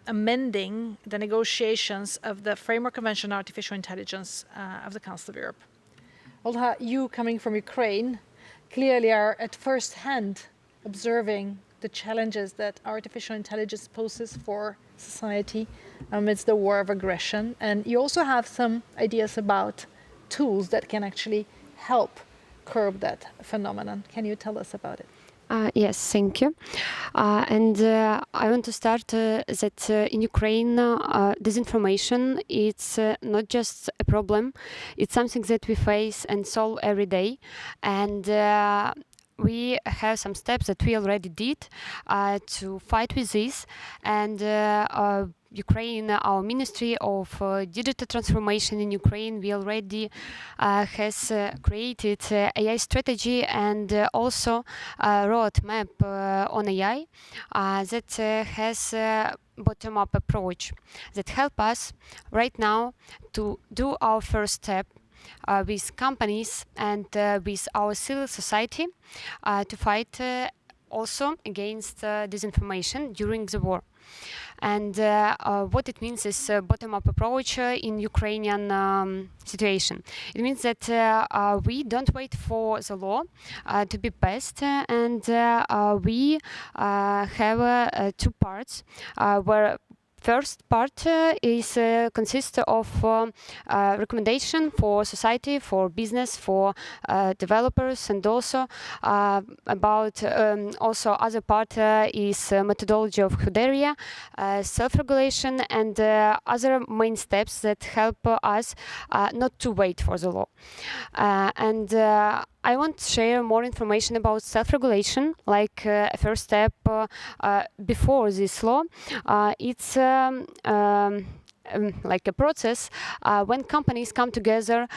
amending the negotiations of the Framework Convention on Artificial Intelligence of the Council of Europe. Olha, you coming from Ukraine clearly are at first hand observing the challenges that artificial intelligence poses for society amidst the war of aggression. And you also have some ideas about tools that can actually help curb that phenomenon. Can you tell us about it? Yes, thank you. I want to start that in Ukraine, disinformation, it's not just a problem, it's something that we face and solve every day. And we have some steps that we already did to fight with this. And Ukraine, our Ministry of Digital Transformation in Ukraine, we already has created AI strategy and also a roadmap on AI that has bottom-up approach that help us right now to do our first step with companies and with our civil society to fight also against disinformation during the war. And what it means is bottom-up approach in Ukrainian situation. It means that we don't wait for the law to be passed, and we have two parts where first part is consists of recommendation for society, for business, for developers, and also about also other part is methodology of Huderia, self-regulation, and other main steps that help us not to wait for the law. I want to share more information about self-regulation, like a first step before this law. It's like a process when companies come together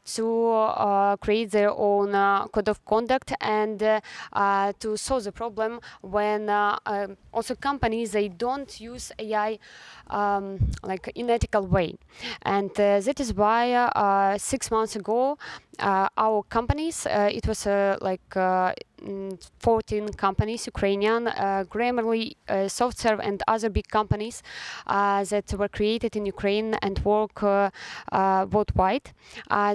to create their own code of conduct and to solve the problem when also companies, they don't use AI like in ethical way. And that is why 6 months ago our companies, it was like 14 companies, Ukrainian, Grammarly, SoftServe, and other big companies that were created in Ukraine and work worldwide.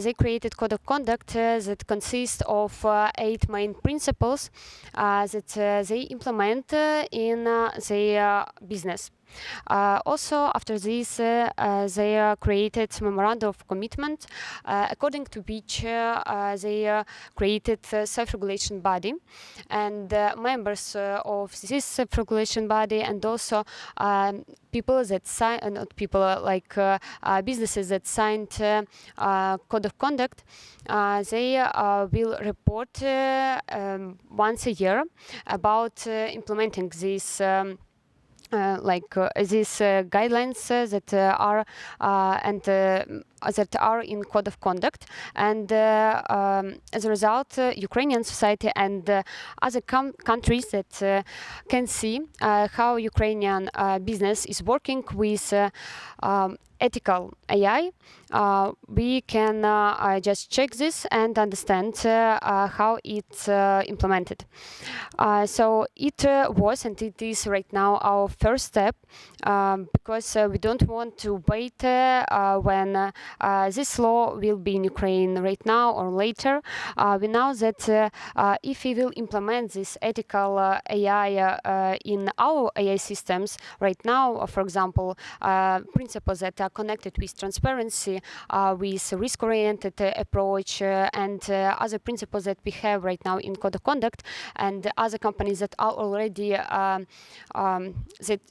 They created code of conduct that consists of 8 main principles that they implement in their business. Also, after this, they created memorandum of commitment, according to which they created a self-regulation body, and members of this self-regulation body, and also people that sign, not people like businesses that signed code of conduct, they will report once a year about implementing this. These guidelines that are and that are in code of conduct, and as a result, Ukrainian society and other countries that can see how Ukrainian business is working with ethical AI, we can just check this and understand how it's implemented. So it was and it is right now our first step, because we don't want to wait when this law will be in Ukraine right now or later. We know that if we will implement this ethical AI in our AI systems right now, for example, principles that are connected with transparency, with risk-oriented approach, and other principles that we have right now in code of conduct, and other companies that are already that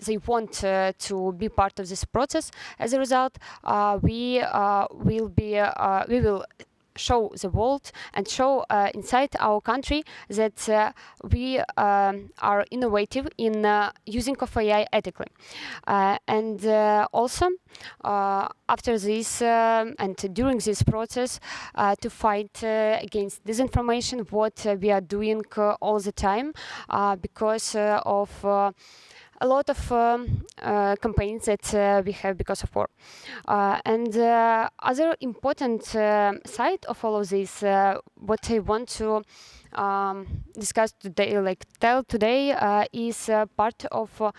they want to be part of this process. As a result, we will show the world and show inside our country that we are innovative in using of AI ethically. And also, after this and during this process, to fight against disinformation, what we are doing all the time, because of a lot of campaigns that we have because of war. And other important side of all of this, what I want to discuss today, tell today, is part of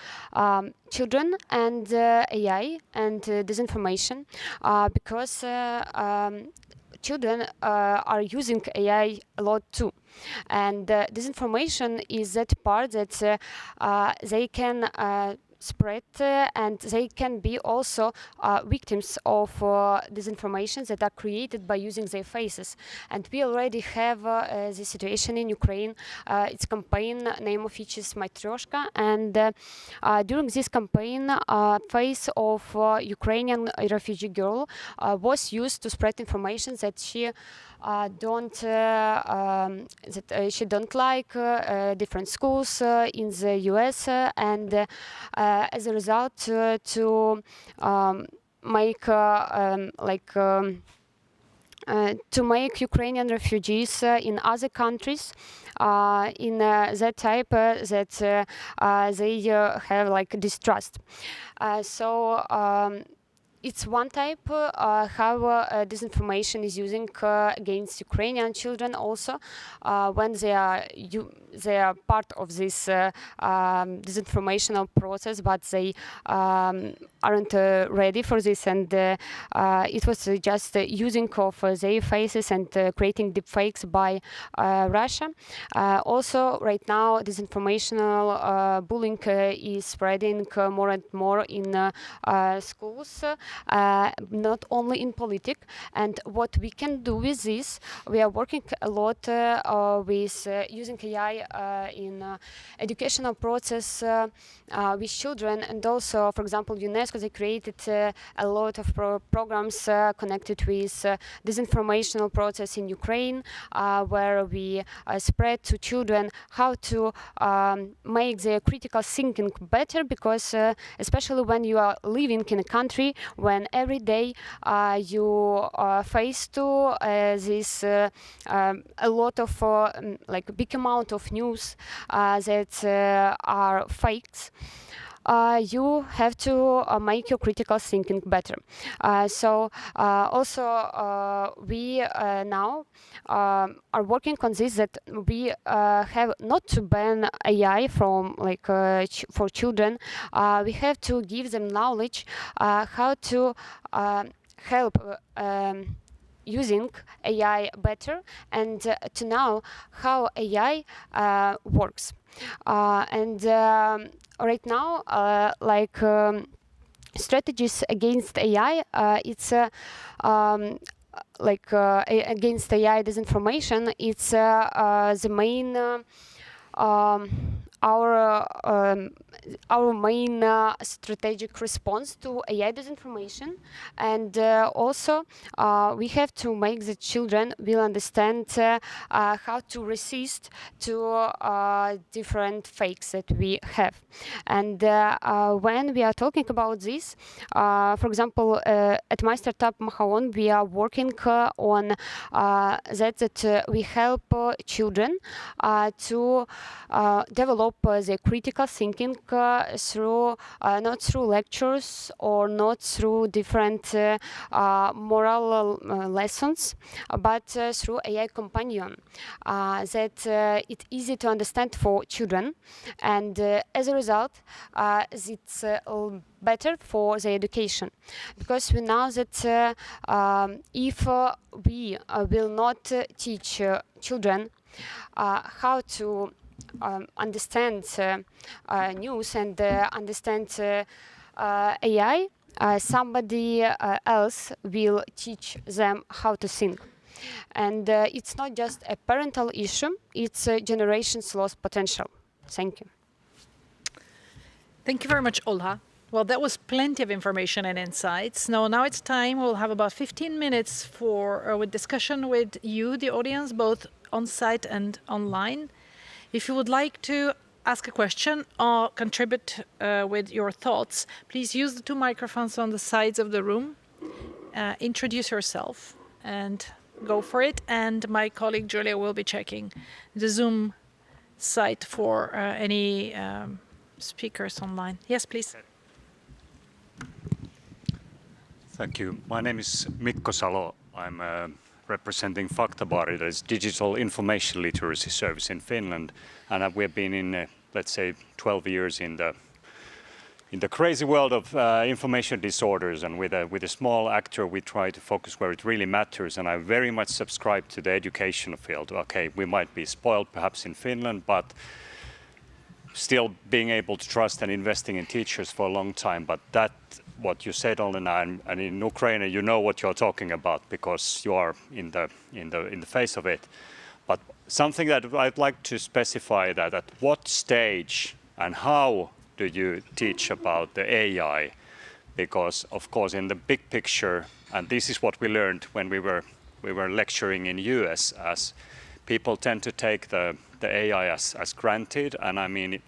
children and AI and disinformation, because children are using AI a lot too. And disinformation is that part that they can spread and they can be also victims of disinformation that are created by using their faces. And we already have this situation in Ukraine. It's campaign, name of which is Matryoshka, and during this campaign, face of Ukrainian refugee girl was used to spread information that she she don't like different schools in the US, and as a result, to make to make Ukrainian refugees in other countries in that type that they have distrust. So it's one type how disinformation is using against Ukrainian children also when they are part of this disinformational process, but they aren't ready for this, and it was just using of their faces and creating deepfakes by Russia. Also, right now, disinformational bullying is spreading more and more in schools. Not only in politics, and what we can do with this, we are working a lot with using AI in educational process with children, and also, for example, UNESCO, they created a lot of programs connected with disinformational process in Ukraine, where we spread to children how to make their critical thinking better, because especially when you are living in a country when every day you face to this a lot of big amount of news that are fakes. You have to make your critical thinking better. So also we now are working on this, that we have not to ban AI from for children. We have to give them knowledge how to help using AI better, and to know how AI works. And right now, strategies against AI, it's against AI disinformation. It's the main our main strategic response to AI disinformation, and also we have to make the children will understand how to resist to different fakes that we have. And when we are talking about this, for example, at my startup Mahaon, we are working on that we help children to develop their critical thinking through not through lectures or not through different moral lessons, but through AI companion that it's easy to understand for children, and as a result, it's better for the education, because we know that if we will not teach children how to understand news and understand AI, somebody else will teach them how to think. And it's not just a parental issue, it's a generation's lost potential. Thank you. Thank you very much, Olha. Well, that was plenty of information and insights. Now it's time. We'll have about 15 minutes for with discussion with you, the audience, both on site and online. If you would like to ask a question or contribute with your thoughts, please use the two microphones on the sides of the room. Introduce yourself and go for it. And my colleague Julia will be checking the Zoom site for any speakers online. Yes, please. Thank you. My name is Mikko Salo. I'm representing Faktabari, that is digital information literacy service in Finland, and we've been in, let's say, 12 years in the crazy world of information disorders, and with a small actor, we try to focus where it really matters. And I very much subscribe to the educational field. Okay, we might be spoiled perhaps in Finland, but still being able to trust and investing in teachers for a long time. But that, what you said, Olena, and in Ukraine, you know what you're talking about because you are in the face of it. But something that I'd like to specify that at what stage and how do you teach about the AI? Because of course, in the big picture, and this is what we learned when we were lecturing in US, as people tend to take the AI as granted. And I mean,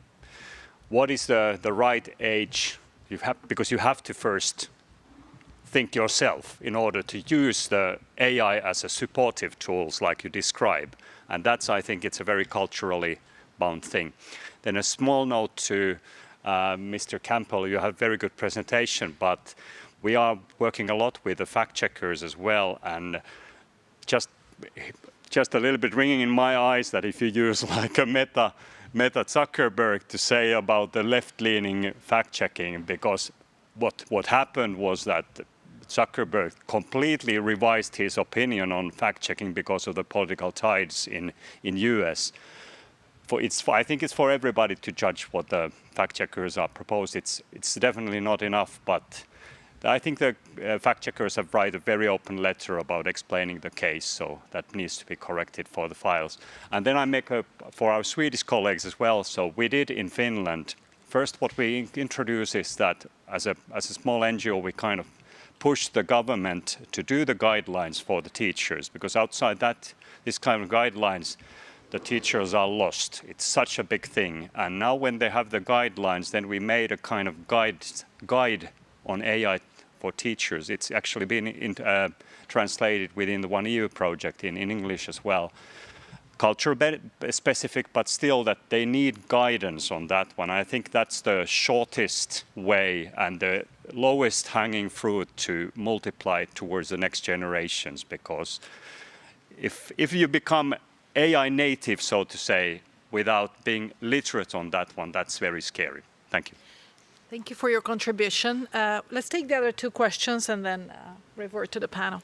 what is the right age? Because you have to first think yourself in order to use the AI as a supportive tools like you describe. And that's, I think, it's a very culturally bound thing. Then a small note to Mr. Campbell, you have very good presentation, but we are working a lot with the fact checkers as well. And just a little bit ringing in my eyes that if you use like a Meta Zuckerberg to say about the left-leaning fact-checking, because what happened was that Zuckerberg completely revised his opinion on fact-checking because of the political tides in US. I think it's for everybody to judge what the fact-checkers are proposed. It's definitely not enough, but I think the fact-checkers have written a very open letter about explaining the case, so that needs to be corrected for the files. And then I make for our Swedish colleagues as well. So we did in Finland. First, what we introduce is that as a small NGO, we kind of push the government to do the guidelines for the teachers, because outside this kind of guidelines, the teachers are lost. It's such a big thing. And now when they have the guidelines, then we made a kind of guide on AI for teachers. It's actually been translated within the One EU project in English as well. Culture specific, but still that they need guidance on that one. I think that's the shortest way and the lowest hanging fruit to multiply towards the next generations, because if you become AI native, so to say, without being literate on that one, that's very scary. Thank you. Thank you for your contribution. Let's take the other two questions and then revert to the panel.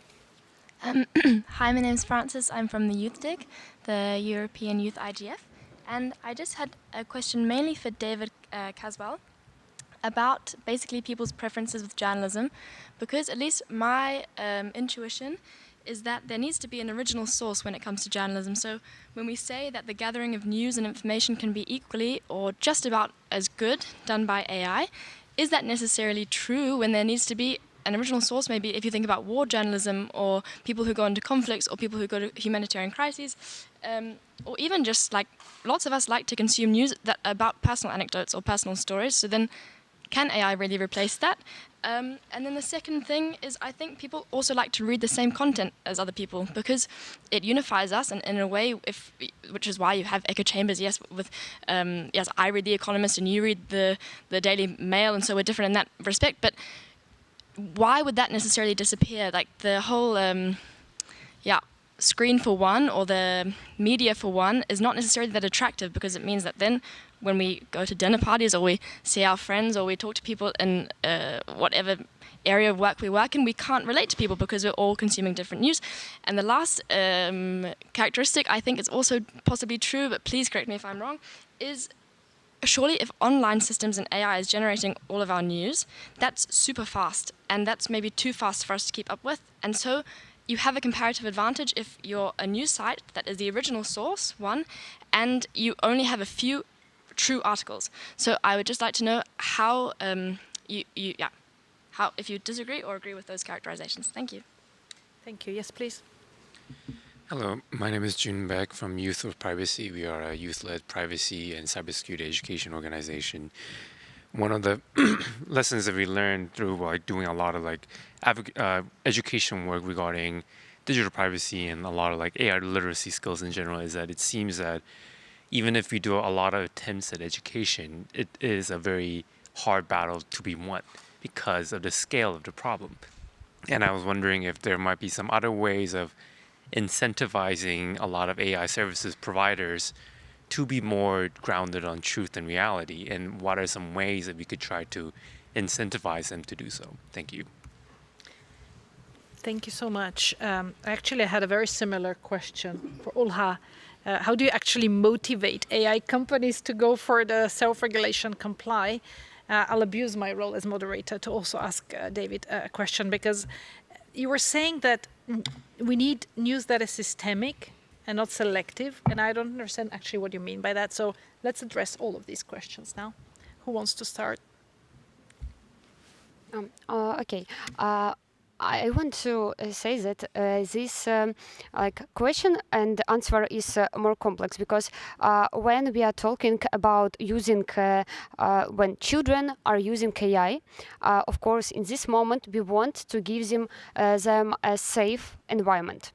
Hi, my name is Francis. I'm from the Youth Dig, the European Youth IGF. And I just had a question mainly for David Caswell about basically people's preferences with journalism, because at least my intuition is that there needs to be an original source when it comes to journalism. So when we say that the gathering of news and information can be equally or just about as good done by AI, is that necessarily true when there needs to be an original source? Maybe if you think about war journalism or people who go into conflicts or people who go to humanitarian crises, or even just like lots of us like to consume news that about personal anecdotes or personal stories. So then can AI really replace that? And then the second thing is I think people also like to read the same content as other people because it unifies us, and in a way, which is why you have echo chambers. Yes, yes, I read The Economist and you read the Daily Mail, and so we're different in that respect. But why would that necessarily disappear? Like the whole, screen for one or the media for one is not necessarily that attractive because it means that then when we go to dinner parties or we see our friends or we talk to people in whatever area of work we work in, we can't relate to people because we're all consuming different news. And the last characteristic, I think it's also possibly true, but please correct me if I'm wrong, is surely if online systems and AI is generating all of our news, that's super fast, and that's maybe too fast for us to keep up with. And so you have a comparative advantage if you're a news site that is the original source, one, and you only have a few true articles. So I would just like to know how how if you disagree or agree with those characterizations. Thank you. Thank you. Yes, please. Hello, my name is Jun Beck from Youth with Privacy. We are a youth-led privacy and cybersecurity education organization. One of the lessons that we learned through doing a lot of education work regarding digital privacy and a lot of AI literacy skills in general is that it seems that even if we do a lot of attempts at education, it is a very hard battle to be won because of the scale of the problem. And I was wondering if there might be some other ways of incentivizing a lot of AI services providers to be more grounded on truth and reality, and what are some ways that we could try to incentivize them to do so? Thank you. Thank you so much. Actually, I had a very similar question for Olha. How do you actually motivate AI companies to go for the self-regulation comply? I'll abuse my role as moderator to also ask David a question, because you were saying that we need news that is systemic and not selective, and I don't understand actually what you mean by that. So let's address all of these questions now. Who wants to start? Okay. I want to say that this question and answer is more complex because when we are talking about using when children are using AI, of course, in this moment we want to give them a safe environment.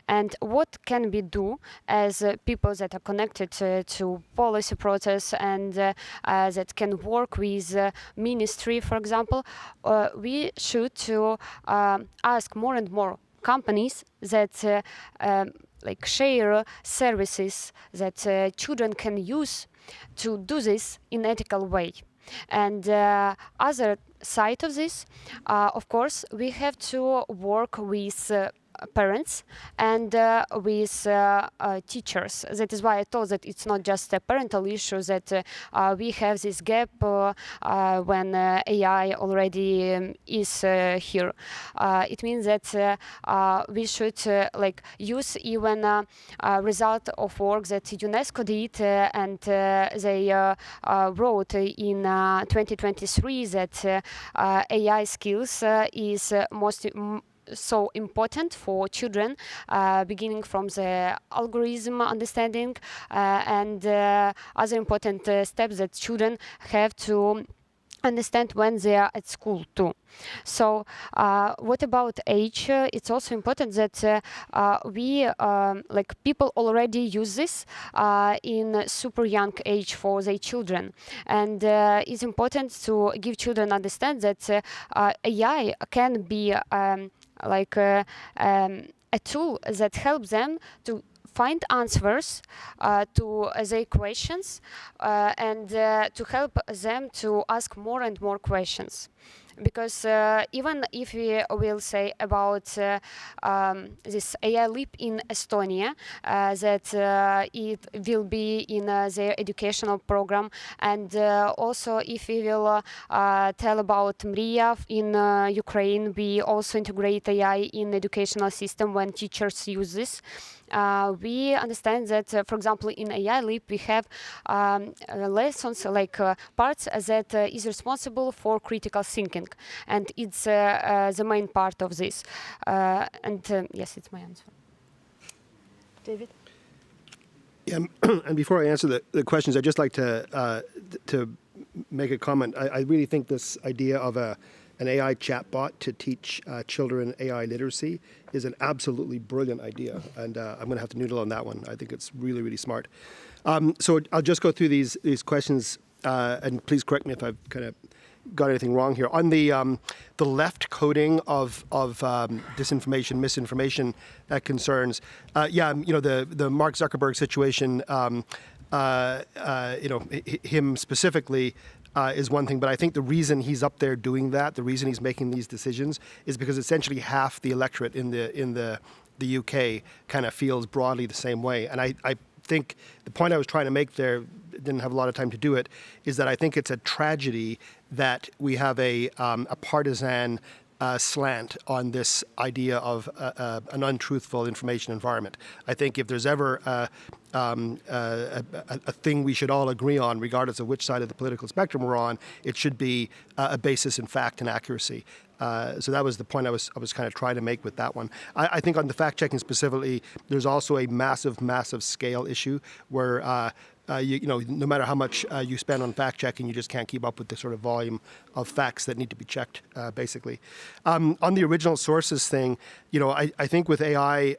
And what can we do as people that are connected to policy process and that can work with ministry, for example, we should to ask more and more companies that share services that children can use to do this in ethical way. And other side of this, of course, we have to work with parents and with teachers. That is why I thought that it's not just a parental issue, that we have this gap when AI already is here. It means that we should use even result of work that UNESCO did, and they wrote in 2023 that AI skills is so important for children, beginning from the algorithm understanding and other important steps that children have to understand when they are at school too. So what about age? It's also important that we people already use this in super young age for their children, and it's important to give children understand that AI can be a tool that helps them to find answers to their questions and to help them to ask more and more questions. Because even if we will say about this AI leap in Estonia, that it will be in their educational program, and also if we will tell about Mria in Ukraine, we also integrate AI in educational system when teachers use this. We understand that, for example, in AI Leap, we have lessons like parts that is responsible for critical thinking, and it's the main part of this. Yes, it's my answer. David? Yeah, and before I answer the questions, I'd just like to make a comment. I really think this idea of an AI chatbot to teach children AI literacy is an absolutely brilliant idea, and I'm going to have to noodle on that one. I think it's really, really smart. So I'll just go through these questions, and please correct me if I've kind of got anything wrong here. On the left coding of disinformation, misinformation concerns, yeah, you know, the Mark Zuckerberg situation, you know, him specifically, is one thing, but I think the reason he's up there doing that, the reason he's making these decisions, is because essentially half the electorate in the UK kind of feels broadly the same way. And I think the point I was trying to make there, didn't have a lot of time to do it, is that I think it's a tragedy that we have a partisan slant on this idea of an untruthful information environment. I think if there's ever a thing we should all agree on, regardless of which side of the political spectrum we're on, it should be a basis in fact and accuracy. So that was the point I was kind of trying to make with that one. I think on the fact checking specifically, there's also a massive scale issue where you know, no matter how much you spend on fact checking, you just can't keep up with the sort of volume of facts that need to be checked, basically. On the original sources thing, you know, I think with AI,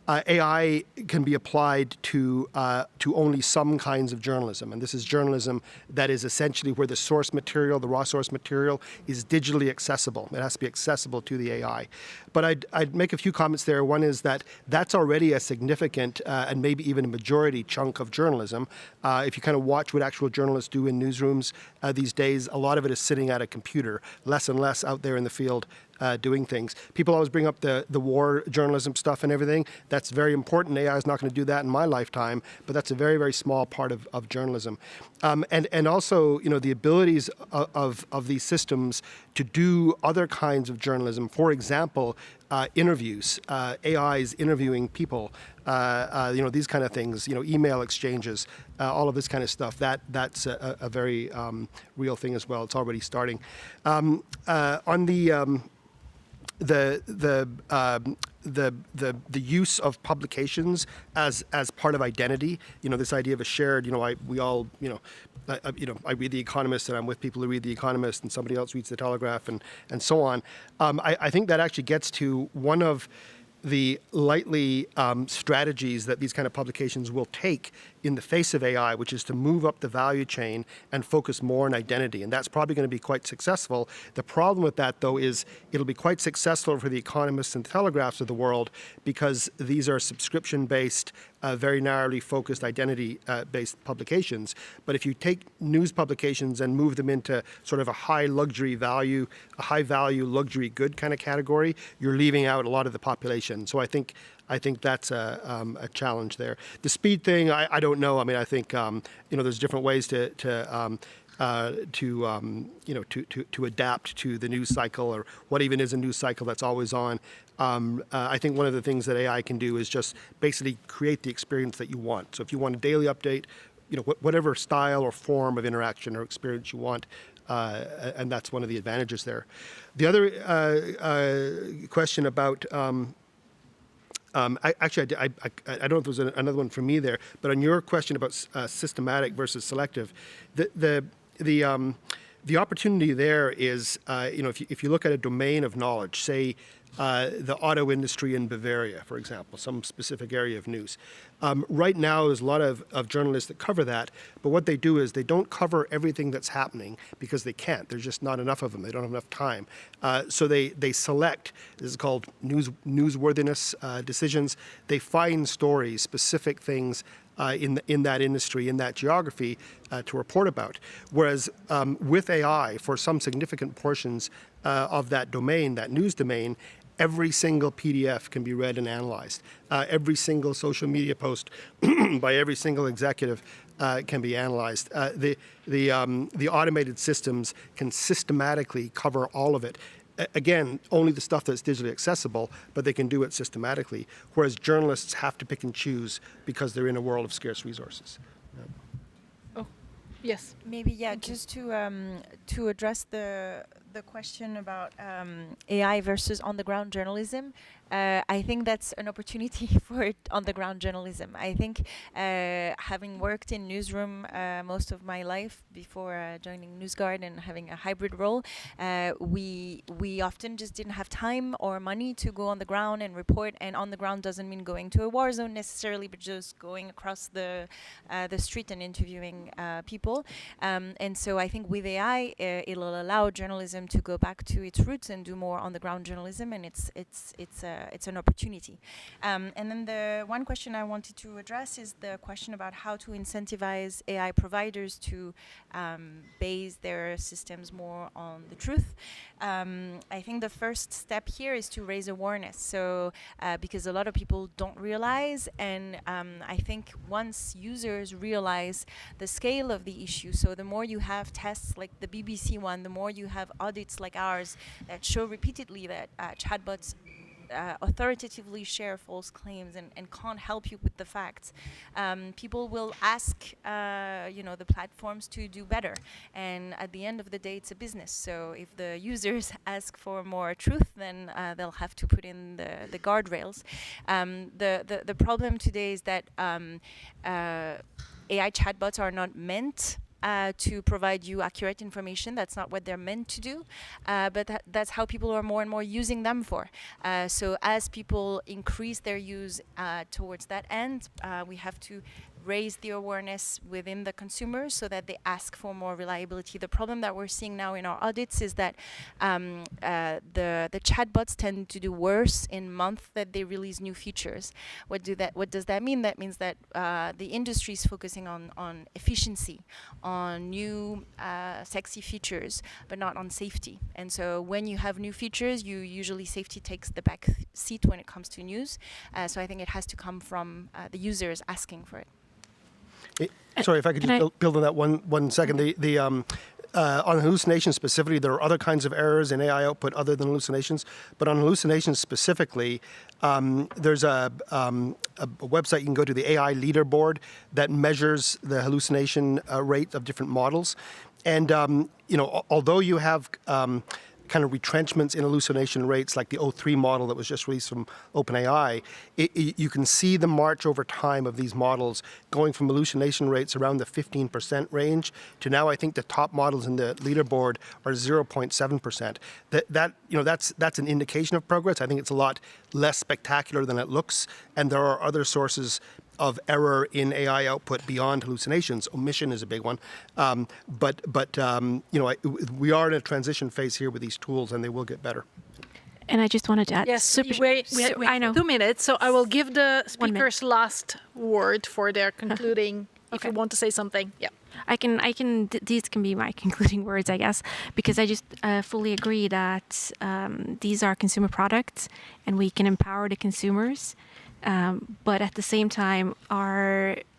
AI can be applied to only some kinds of journalism, and this is journalism that is essentially where the source material, the raw source material, is digitally accessible. It has to be accessible to the AI. But I'd make a few comments there. One is that that's already a significant and maybe even a majority chunk of journalism. If you kind of watch what actual journalists do in newsrooms these days, a lot of it is sitting at a computer, less and less out there in the field doing things. People always bring up the war journalism stuff and everything. That's very important. AI is not going to do that in my lifetime, but that's a very, very small part of journalism. And also, you know, the abilities of these systems to do other kinds of journalism. For example, interviews, AIs interviewing people, you know, these kind of things, you know, email exchanges, all of this kind of stuff. That's a very real thing as well. It's already starting. On the use of publications as part of identity, you know, this idea of a shared, you know, we all, you know, I read The Economist and I'm with people who read The Economist and somebody else reads The Telegraph and so on. I think that actually gets to one of the likely strategies that these kind of publications will take in the face of AI, which is to move up the value chain and focus more on identity. And that's probably going to be quite successful. The problem with that, though, is it'll be quite successful for the Economists and Telegraphs of the world because these are subscription-based, very narrowly focused identity-based publications. But if you take news publications and move them into sort of a high value luxury good kind of category, you're leaving out a lot of the population. So I think that's a challenge there. The speed thing, I don't know. I mean, I think you know, there's different ways to adapt to the news cycle, or what even is a news cycle that's always on. I think one of the things that AI can do is just basically create the experience that you want. So if you want a daily update, you know, whatever style or form of interaction or experience you want, and that's one of the advantages there. The other question about actually, I don't know if there was another one for me there, but on your question about systematic versus selective, the opportunity there is, if you look at a domain of knowledge, say the auto industry in Bavaria, for example, some specific area of news. Right now, there's a lot of journalists that cover that, but what they do is they don't cover everything that's happening because they can't. There's just not enough of them. They don't have enough time. So they select, this is called newsworthiness decisions. They find stories, specific things in that industry, in that geography, to report about. Whereas with AI, for some significant portions of that domain, that news domain, every single PDF can be read and analyzed. Every single social media post by every single executive can be analyzed. The automated systems can systematically cover all of it. Again, only the stuff that's digitally accessible, but they can do it systematically, whereas journalists have to pick and choose because they're in a world of scarce resources. Yes. Maybe, yeah, just to address the question about AI versus on-the-ground journalism, I think that's an opportunity for on-the-ground journalism. I think having worked in newsroom most of my life before joining NewsGuard and having a hybrid role, we often just didn't have time or money to go on the ground and report. And on the ground doesn't mean going to a war zone necessarily, but just going across the street and interviewing people. And so I think with AI, it'll allow journalism to go back to its roots and do more on-the-ground journalism, and it's an opportunity. And then the one question I wanted to address is the question about how to incentivize AI providers to base their systems more on the truth. I think the first step here is to raise awareness. So because a lot of people don't realize, and I think once users realize the scale of the issue, so the more you have tests like the BBC one, the more you have audits like ours that show repeatedly that chatbots authoritatively share false claims and can't help you with the facts, people will ask the platforms to do better. And at the end of the day, it's a business. So if the users ask for more truth, then they'll have to put in the guardrails. The problem today is that AI chatbots are not meant to provide you accurate information. That's not what they're meant to do, but that's how people are more and more using them for. So as people increase their use towards that end, we have to raise the awareness within the consumers so that they ask for more reliability. The problem that we're seeing now in our audits is that the chatbots tend to do worse in months that they release new features. What does that mean? That means that the industry is focusing on efficiency, on new sexy features, but not on safety. And so when you have new features, usually safety takes the back seat when it comes to news. So I think it has to come from the users asking for it. Sorry, if I could just build on that one second. On hallucinations specifically, there are other kinds of errors in AI output other than hallucinations. But on hallucinations specifically, there's a website you can go to, the AI leaderboard, that measures the hallucination rate of different models. And although you have kind of retrenchments in hallucination rates, like the O3 model that was just released from OpenAI, you can see the march over time of these models going from hallucination rates around the 15% range to now I think the top models in the leaderboard are 0.7%. That's an indication of progress. I think it's a lot less spectacular than it looks, and there are other sources of error in AI output beyond hallucinations. Omission is a big one. We are in a transition phase here with these tools, and they will get better. And I just wanted to add. Yes, wait, I know. 2 minutes, so I will give the speakers last word for their concluding. If you want to say something, yeah. These can be my concluding words, I guess, because I just fully agree that these are consumer products, and we can empower the consumers. But at the same time,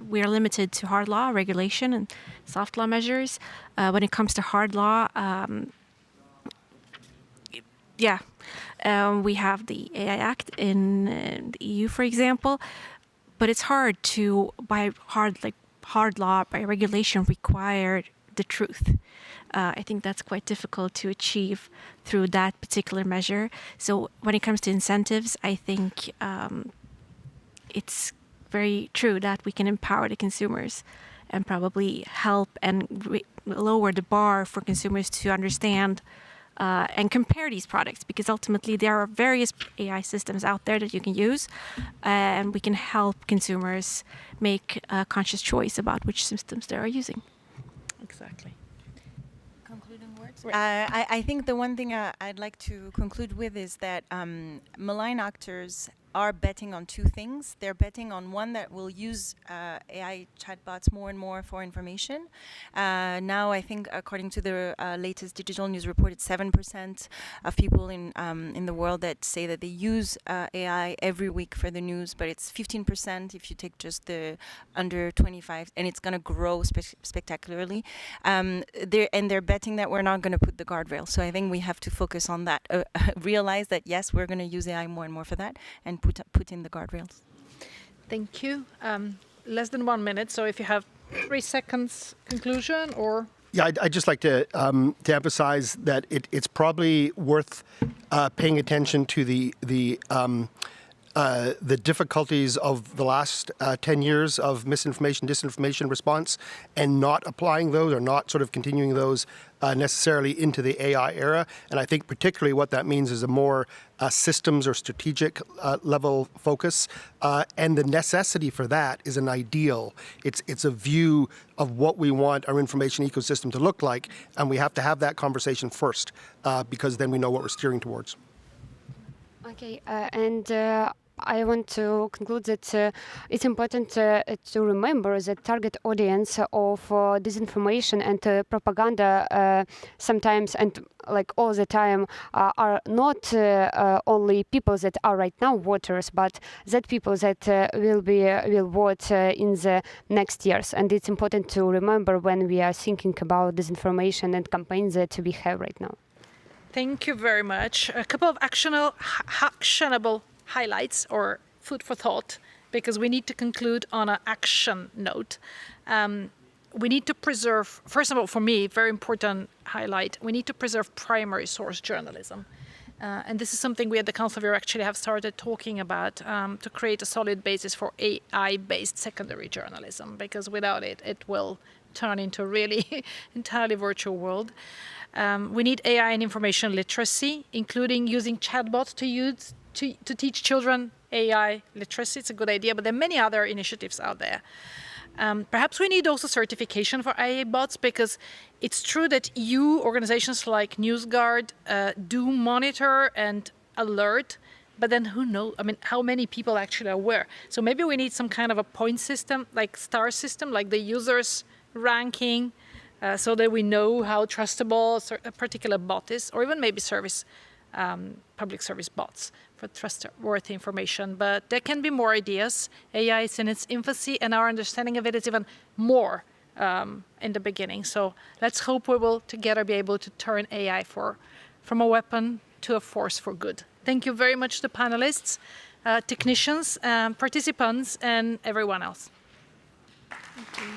we are limited to hard law regulation and soft law measures. When it comes to hard law, we have the AI Act in the EU, for example, but it's hard to, by hard law, by regulation, require the truth. I think that's quite difficult to achieve through that particular measure. So when it comes to incentives, I think it's very true that we can empower the consumers and probably help and lower the bar for consumers to understand and compare these products, because ultimately there are various AI systems out there that you can use, and we can help consumers make a conscious choice about which systems they are using. Exactly. Concluding words? I think the one thing I'd like to conclude with is that malign actors are betting on two things. They're betting on one, that will use AI chatbots more and more for information. Now, I think according to the latest digital news report, it's 7% of people in the world that say that they use AI every week for the news, but it's 15% if you take just the under 25, and it's going to grow spectacularly. They're betting that we're not going to put the guardrail. So I think we have to focus on that. Realize that yes, we're going to use AI more and more for that, and put in the guardrails. Thank you. Less than 1 minute, so if you have 3 seconds conclusion or... Yeah, I'd just like to emphasize that it's probably worth paying attention to the difficulties of the last 10 years of misinformation, disinformation response, and not applying those or not sort of continuing those necessarily into the AI era. And I think particularly what that means is a more systems or strategic level focus. And the necessity for that is an ideal. It's a view of what we want our information ecosystem to look like. And we have to have that conversation first, because then we know what we're steering towards. Okay, I want to conclude that it's important to remember that target audience of disinformation and propaganda sometimes and like all the time are not only people that are right now voters, but that people that will vote in the next years. And it's important to remember when we are thinking about disinformation and campaigns that we have right now. Thank you very much. A couple of actionable highlights or food for thought, because we need to conclude on an action note. We need to preserve, first of all, for me, very important highlight, we need to preserve primary source journalism. And this is something we at the Council of Europe actually have started talking about, to create a solid basis for AI-based secondary journalism, because without it, it will turn into a really entirely virtual world. We need AI and information literacy, including using chatbots to teach children AI literacy. It's a good idea, but there are many other initiatives out there. Perhaps we need also certification for AI bots, because it's true that organizations like NewsGuard do monitor and alert, but then who knows? I mean, how many people actually are aware? So maybe we need some kind of a point system, like star system, like the users ranking, so that we know how trustable a particular bot is, or even maybe public service bots for trustworthy information. But there can be more ideas. AI is in its infancy, and our understanding of it is even more in the beginning. So let's hope we will together be able to turn AI from a weapon to a force for good. Thank you very much to the panelists, technicians, participants, and everyone else. Thank you.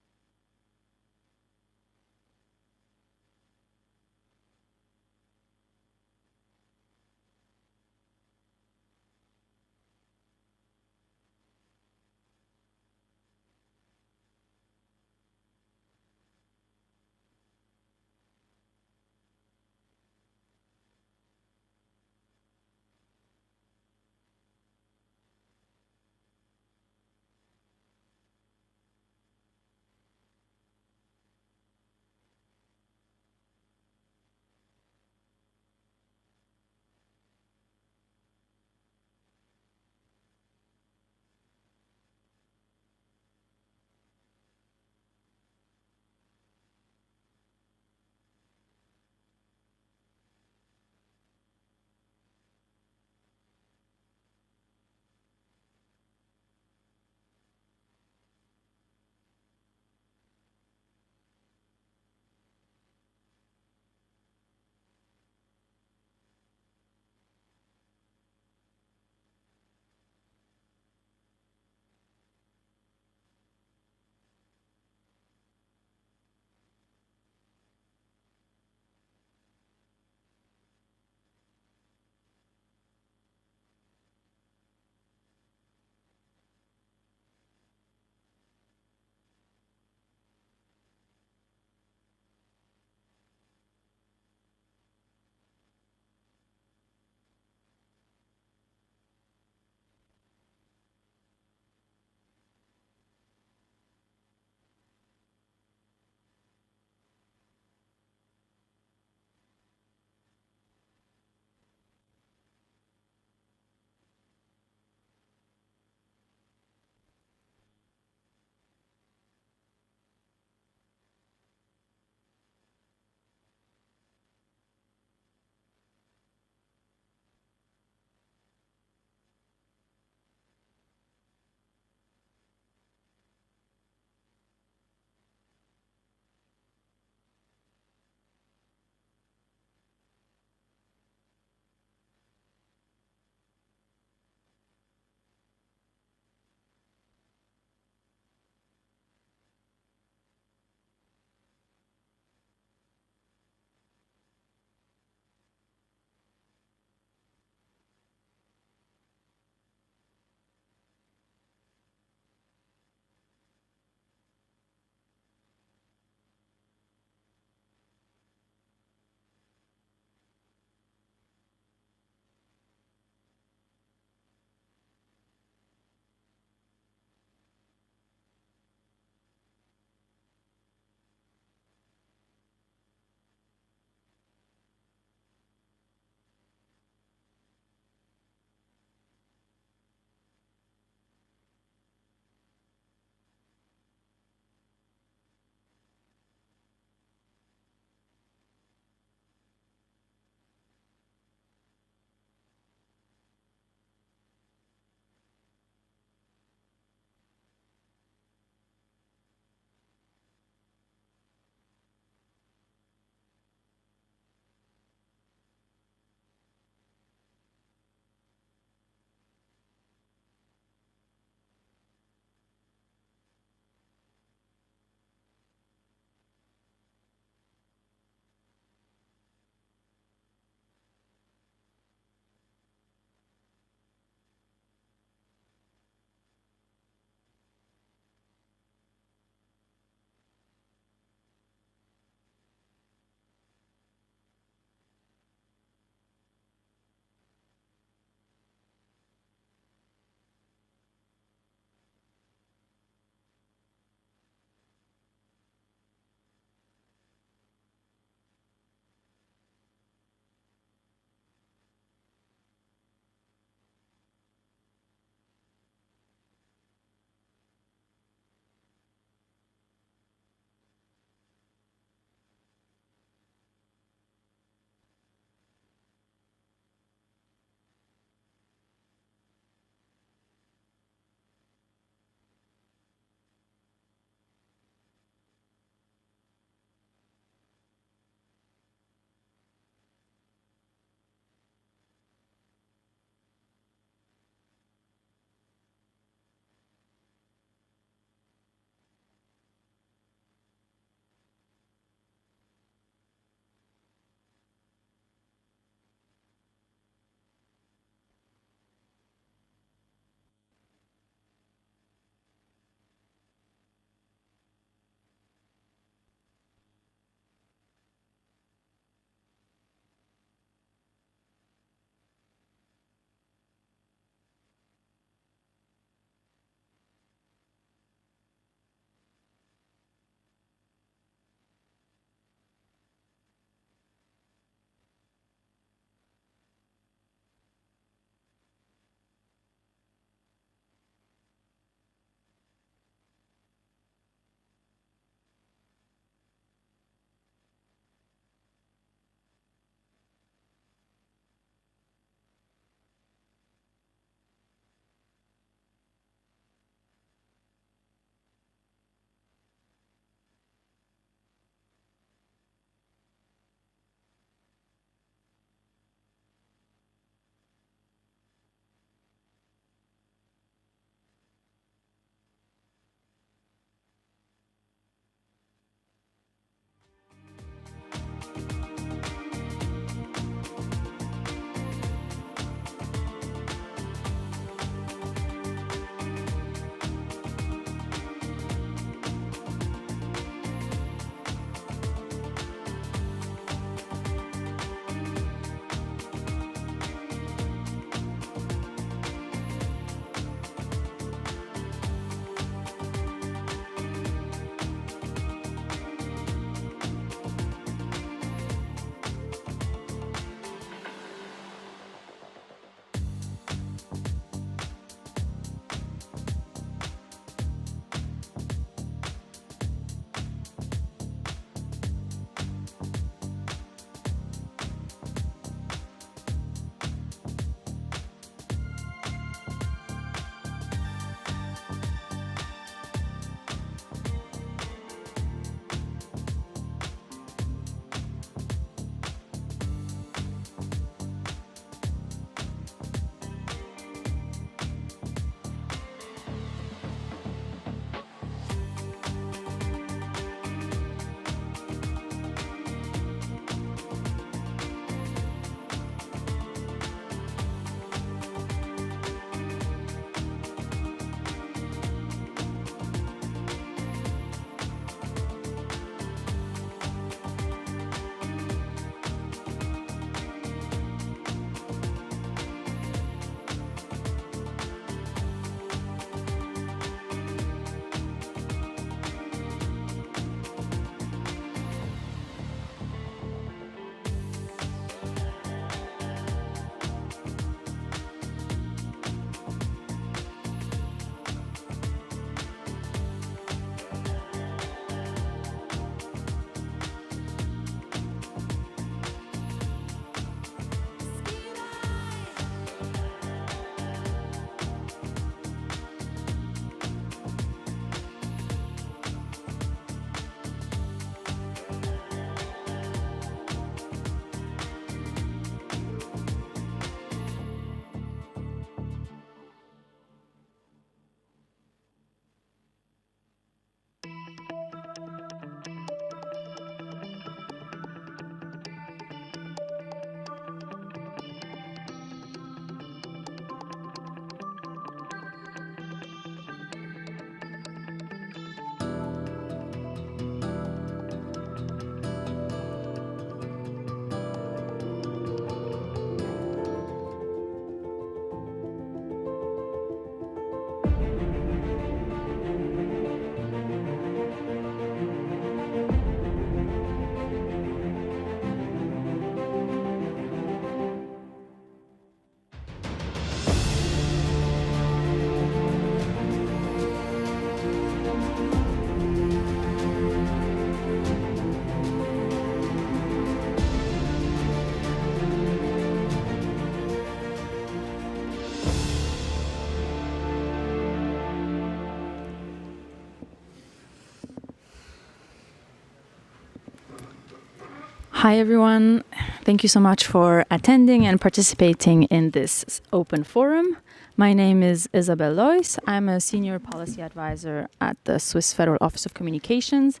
Hi, everyone. Thank you so much for attending and participating in this open forum. My name is Isabel Lois. I'm a senior policy advisor at the Swiss Federal Office of Communications,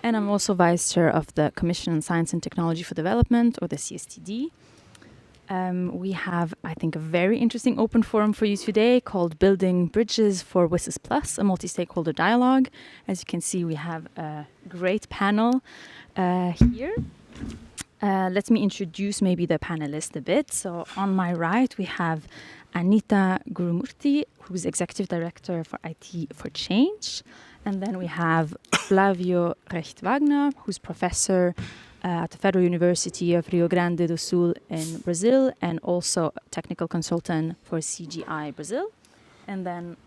and I'm also vice chair of the Commission on Science and Technology for Development, or the CSTD. We have, I think, a very interesting open forum for you today called Building Bridges for WSIS Plus, a multi-stakeholder dialogue. As you can see, we have a great panel here. Let me introduce maybe the panelists a bit. So on my right, we have Anita Gurumurthy, who's Executive Director for IT for Change. And then we have Flavio Recht-Wagner, who's Professor at the Federal University of Rio Grande do Sul in Brazil, and also a technical consultant for CGI Brazil. And then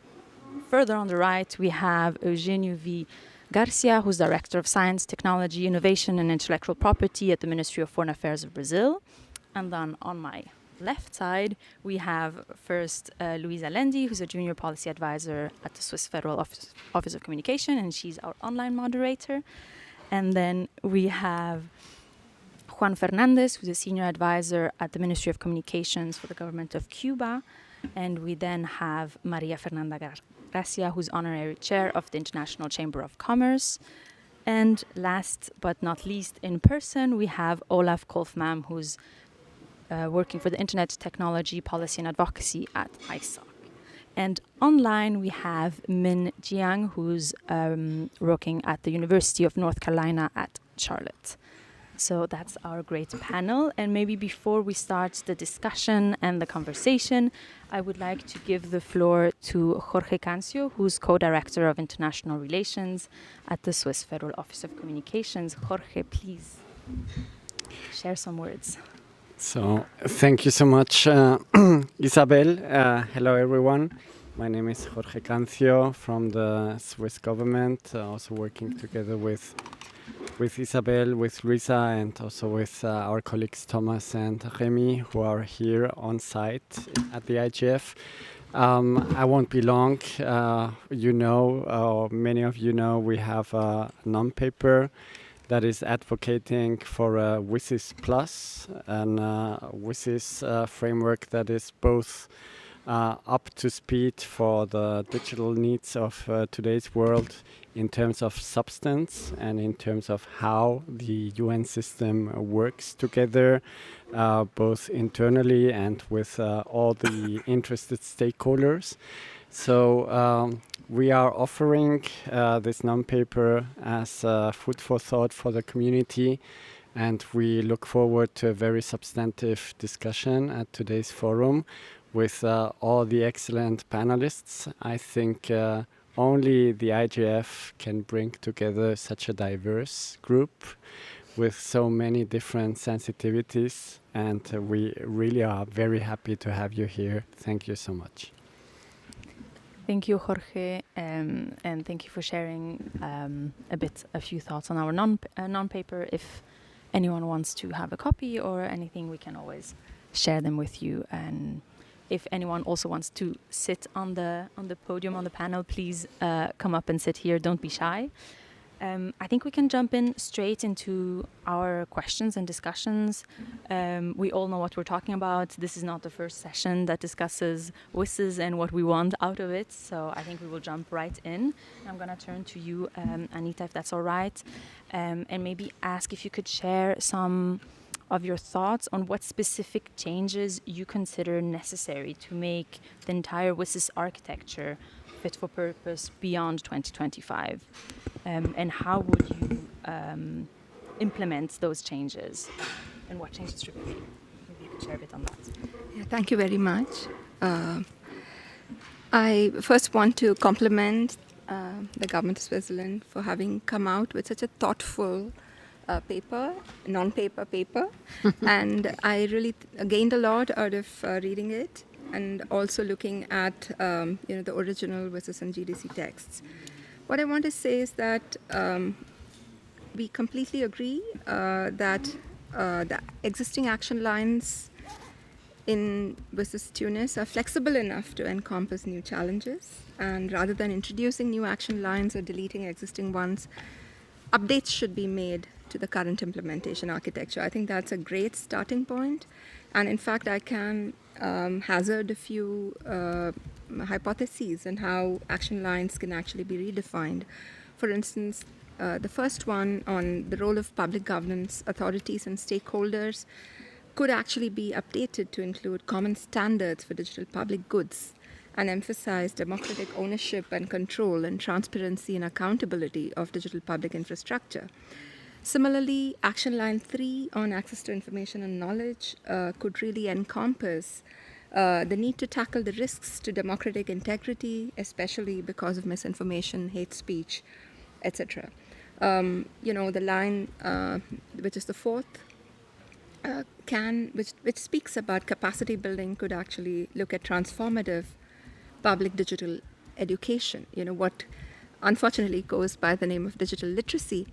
further on the right, we have Eugenio V. Garcia, who's Director of Science, Technology, Innovation and Intellectual Property at the Ministry of Foreign Affairs of Brazil. And then on my left side, we have first Luisa Lendi, who's a Junior Policy Advisor at the Swiss Federal Office of Communication, and she's our online moderator. And then we have Juan Fernandez, who's a Senior Advisor at the Ministry of Communications for the Government of Cuba. And we then have Maria Fernanda Gracia, who's Honorary Chair of the International Chamber of Commerce. And last but not least, in person, we have Olaf Kolfman, who's working for the Internet Technology Policy and Advocacy at ISOC. And online, we have Min Jiang, who's working at the University of North Carolina at Charlotte. So that's our great panel. And maybe before we start the discussion and the conversation, I would like to give the floor to Jorge Cancio, who's co-director of international relations at the Swiss Federal Office of Communications. Jorge, please share some words. So thank you so much, Isabel. Hello, everyone. My name is Jorge Cancio from the Swiss government, also working together with Isabel, with Luisa, and also with our colleagues Thomas and Remy, who are here on site at the IGF. I won't be long. Many of you know, we have a non-paper that is advocating for a WSIS Plus, and WSIS framework that is both up to speed for the digital needs of today's world in terms of substance and in terms of how the UN system works together, both internally and with all the interested stakeholders. So we are offering this non-paper as food for thought for the community, and we look forward to a very substantive discussion at today's forum with all the excellent panelists. I think only the IGF can bring together such a diverse group with so many different sensitivities, and we really are very happy to have you here. Thank you so much. Thank you, Jorge, and thank you for sharing a few thoughts on our non-paper. If anyone wants to have a copy or anything, we can always share them with you. And if anyone also wants to sit on the podium, on the panel, please come up and sit here. Don't be shy. I think we can jump in straight into our questions and discussions. We all know what we're talking about. This is not the first session that discusses WSIS and what we want out of it. So I think we will jump right in. I'm going to turn to you, Anita, if that's all right, and maybe ask if you could share some of your thoughts on what specific changes you consider necessary to make the entire WSIS architecture fit for purpose beyond 2025, and how would you implement those changes, and what changes should we make? Maybe you could share a bit on that. Yeah, thank you very much. I first want to compliment the government of Switzerland for having come out with such a thoughtful non-paper paper, and I really gained a lot out of reading it, and also looking at the original WSIS and GDC texts. What I want to say is that we completely agree that the existing action lines in WSIS Tunis are flexible enough to encompass new challenges, and rather than introducing new action lines or deleting existing ones, updates should be made to the current implementation architecture. I think that's a great starting point. And in fact, I can hazard a few hypotheses on how action lines can actually be redefined. For instance, the first one on the role of public governance, authorities and stakeholders could actually be updated to include common standards for digital public goods and emphasize democratic ownership and control and transparency and accountability of digital public infrastructure. Similarly, Action Line 3 on access to information and knowledge could really encompass the need to tackle the risks to democratic integrity, especially because of misinformation, hate speech, etc. The line, which is the fourth, which speaks about capacity building, could actually look at transformative public digital education, what unfortunately goes by the name of digital literacy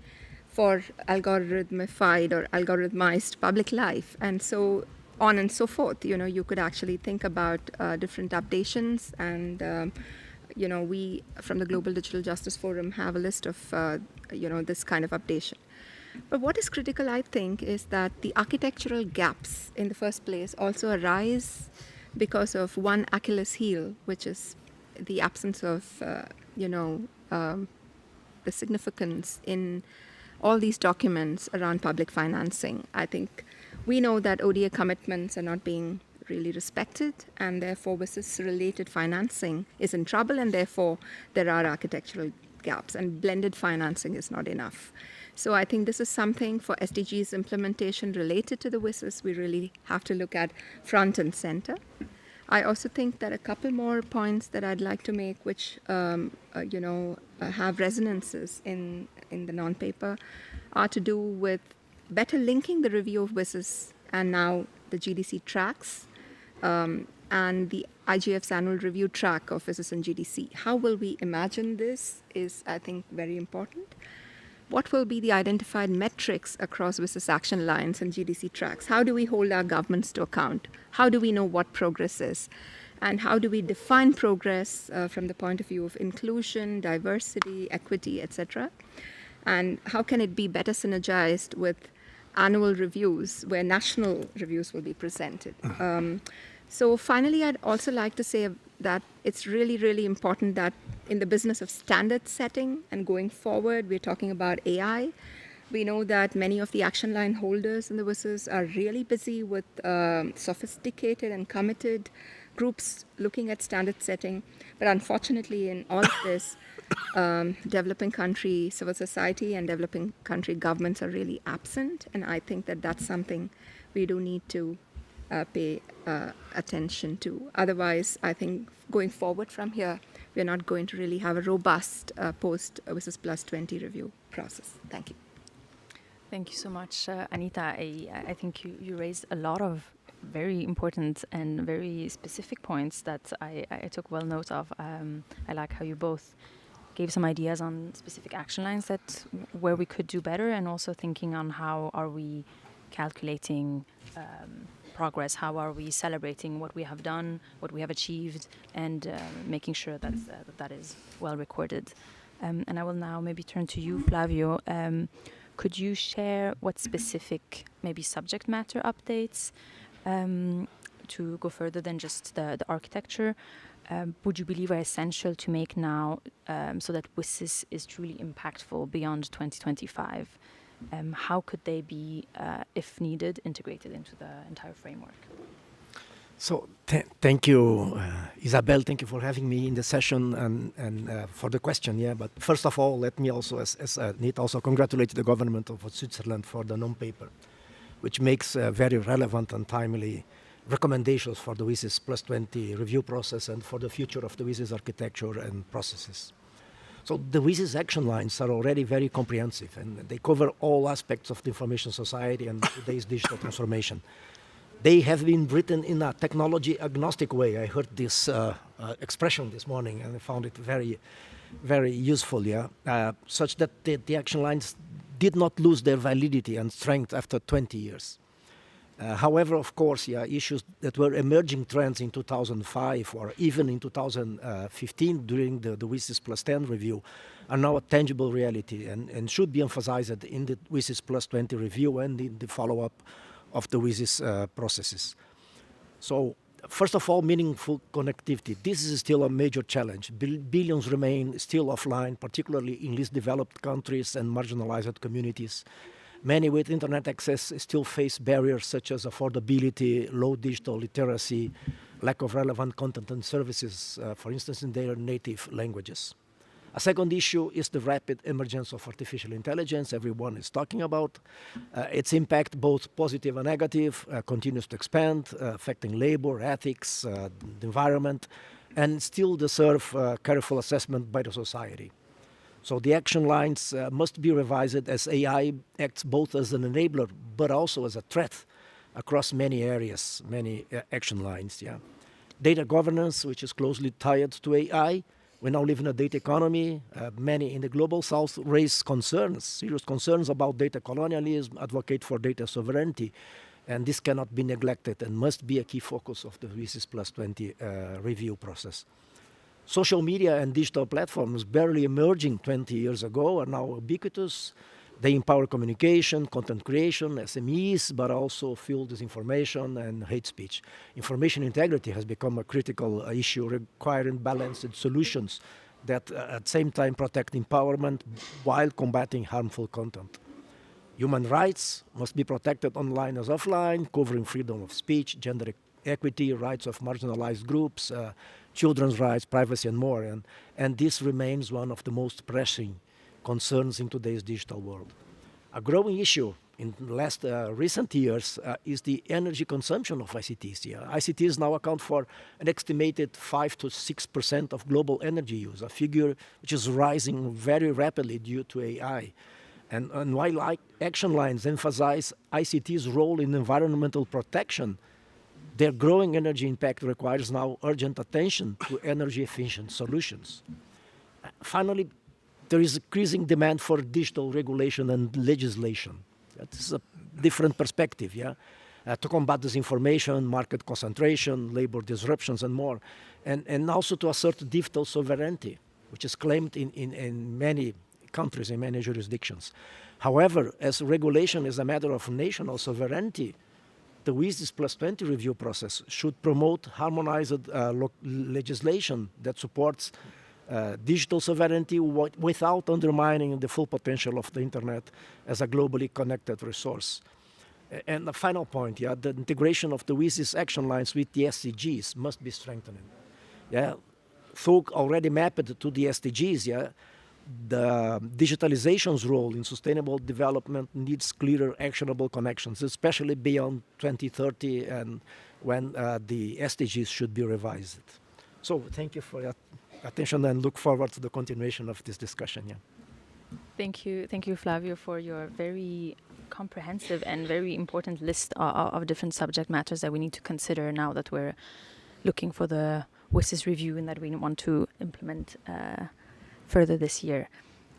for algorithmified or algorithmized public life, and so on and so forth. You could actually think about different updations, and we from the Global Digital Justice Forum have a list of this kind of updation. But what is critical, I think, is that the architectural gaps in the first place also arise because of one Achilles heel, which is the absence of, the significance in all these documents around public financing. I think we know that ODA commitments are not being really respected, and therefore WSIS-related financing is in trouble, and therefore there are architectural gaps, and blended financing is not enough. So I think this is something for SDGs implementation related to the WSIS we really have to look at front and center. I also think that a couple more points that I'd like to make, which have resonances in the non-paper, are to do with better linking the review of WSIS and now the GDC tracks and the IGF's annual review track of WSIS and GDC. How will we imagine this is, I think, very important. What will be the identified metrics across WSIS action lines and GDC tracks? How do we hold our governments to account? How do we know what progress is? And how do we define progress from the point of view of inclusion, diversity, equity, etc.? And how can it be better synergized with annual reviews where national reviews will be presented? So finally, I'd also like to say that it's really, really important that in the business of standard setting and going forward, we're talking about AI. We know that many of the action line holders in the WSIS are really busy with sophisticated and committed groups looking at standard setting. But unfortunately, in all of this, developing country civil society and developing country governments are really absent. And I think that that's something we do need to pay attention to. Otherwise, I think going forward from here, we're not going to really have a robust post-WSIS Plus 20 review process. Thank you. Thank you so much, Anita. I think you raised a lot of very important and very specific points that I took well note of. I like how you both gave some ideas on specific action lines where we could do better, and also thinking on how are we calculating progress, how are we celebrating what we have done, what we have achieved, and making sure that that is well recorded. And I will now maybe turn to you, Flavio. Could you share what specific maybe subject matter updates to go further than just the architecture would you believe are essential to make now so that WSIS is truly impactful beyond 2025? How could they be, if needed, integrated into the entire framework? So thank you, Isabel. Thank you for having me in the session and for the question. Yeah, but first of all, let me also, need also congratulate the government of Switzerland for the non-paper, which makes very relevant and timely recommendations for the WSIS Plus 20 review process and for the future of the WSIS architecture and processes. So the WSIS action lines are already very comprehensive, and they cover all aspects of the information society and today's digital transformation. They have been written in a technology agnostic way. I heard this expression this morning, and I found it very, very useful, such that the action lines did not lose their validity and strength after 20 years. However, of course, issues that were emerging trends in 2005 or even in 2015 during the WSIS Plus 10 review are now a tangible reality and should be emphasized in the WSIS Plus 20 review and in the follow-up of the WSIS processes. So, first of all, meaningful connectivity. This is still a major challenge. Billions remain still offline, particularly in least developed countries and marginalized communities. Many with internet access still face barriers such as affordability, low digital literacy, lack of relevant content and services, for instance, in their native languages. A second issue is the rapid emergence of artificial intelligence everyone is talking about. Its impact, both positive and negative, continues to expand, affecting labor, ethics, the environment, and still deserve careful assessment by the society. So the action lines must be revised as AI acts both as an enabler but also as a threat across many areas, many action lines. Data governance, which is closely tied to AI. We now live in a data economy. Many in the global south raise concerns, serious concerns about data colonialism, advocate for data sovereignty, and this cannot be neglected and must be a key focus of the WSIS Plus 20 review process. Social media and digital platforms, barely emerging 20 years ago, are now ubiquitous. They empower communication, content creation, SMEs, but also fuel disinformation and hate speech. Information integrity has become a critical issue requiring balanced solutions that at the same time protect empowerment while combating harmful content. Human rights must be protected online as offline, covering freedom of speech, gender equity, rights of marginalized groups, children's rights, privacy, and more. And this remains one of the most pressing concerns in today's digital world. A growing issue in the recent years is the energy consumption of ICTs. ICTs now account for an estimated 5 to 6% of global energy use, a figure which is rising very rapidly due to AI. And while action lines emphasize ICT's role in environmental protection, their growing energy impact requires now urgent attention to energy-efficient solutions. Finally, there is increasing demand for digital regulation and legislation. This is a different perspective, to combat disinformation, market concentration, labor disruptions, and more, and also to assert digital sovereignty, which is claimed in many countries, in many jurisdictions. However, as regulation is a matter of national sovereignty, the WSIS Plus 20 review process should promote harmonized legislation that supports digital sovereignty without undermining the full potential of the internet as a globally connected resource. And the final point, the integration of the WSIS action lines with the SDGs must be strengthened. Though already mapped to the SDGs, the digitalization's role in sustainable development needs clearer, actionable connections, especially beyond 2030 and when the SDGs should be revised. So thank you for your attention and look forward to the continuation of this discussion. Thank you, Flavio, for your very comprehensive and very important list of different subject matters that we need to consider now that we're looking for the WSIS review and that we want to implement further this year.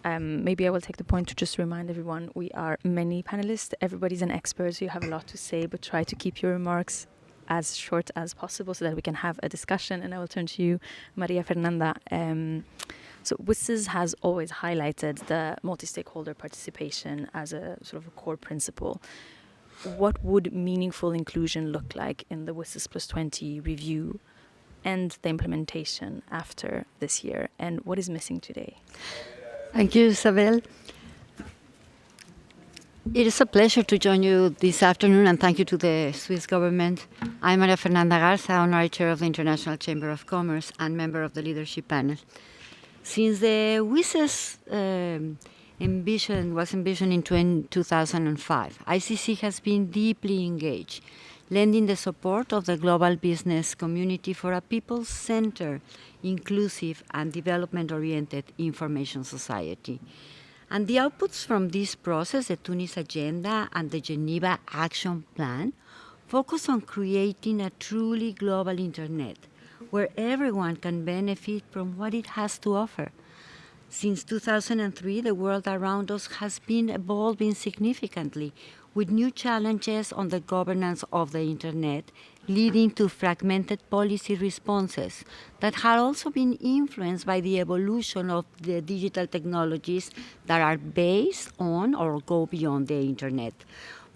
Maybe I will take the point to just remind everyone we are many panelists. Everybody's an expert, so you have a lot to say, but try to keep your remarks as short as possible so that we can have a discussion. And I will turn to you, Maria Fernanda. So WSIS has always highlighted the multi-stakeholder participation as a sort of a core principle. What would meaningful inclusion look like in the WSIS Plus 20 review and the implementation after this year, and what is missing today? Thank you, Isabel. It is a pleasure to join you this afternoon, and thank you to the Swiss government. I'm Maria Fernanda Garza, Honorary Chair of the International Chamber of Commerce and member of the leadership panel. Since the WSIS was envisioned in 2005, ICC has been deeply engaged, lending the support of the global business community for a people-centered, inclusive, and development-oriented information society. And the outputs from this process, the Tunis Agenda and the Geneva Action Plan, focus on creating a truly global internet where everyone can benefit from what it has to offer. Since 2003, the world around us has been evolving significantly, with new challenges on the governance of the internet, leading to fragmented policy responses that had also been influenced by the evolution of the digital technologies that are based on or go beyond the internet.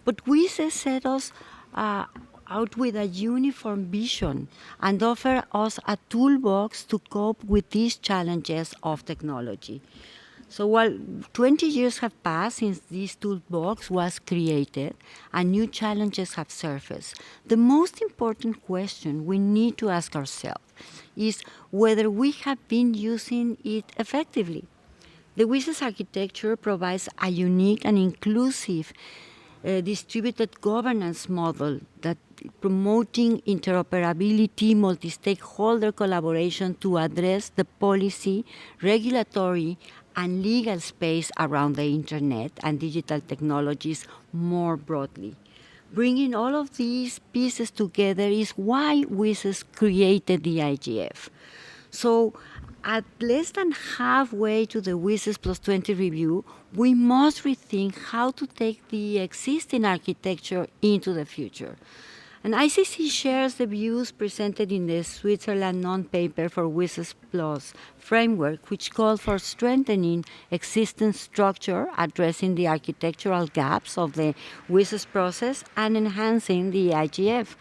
But WISE set us out with a uniform vision and offer us a toolbox to cope with these challenges of technology. So while 20 years have passed since this toolbox was created and new challenges have surfaced, the most important question we need to ask ourselves is whether we have been using it effectively. The WISE's architecture provides a unique and inclusive distributed governance model that promoting interoperability, multi-stakeholder collaboration to address the policy, regulatory, and legal space around the internet and digital technologies more broadly. Bringing all of these pieces together is why WISES created the IGF. So at less than halfway to the WISES Plus 20 review, we must rethink how to take the existing architecture into the future. And ICC shares the views presented in the Switzerland non-paper for WISES Plus framework, which called for strengthening existing structure, addressing the architectural gaps of the WISES process, and enhancing the IGF.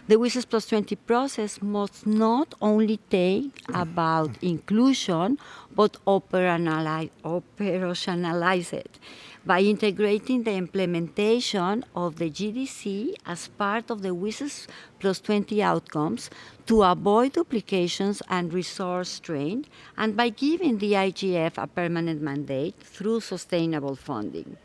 The WISES Plus 20 process must not only take about inclusion, but operationalize it by integrating the implementation of the GDC as part of the WISES Plus 20 outcomes to avoid duplications and resource strain, and by giving the IGF a permanent mandate through sustainable funding.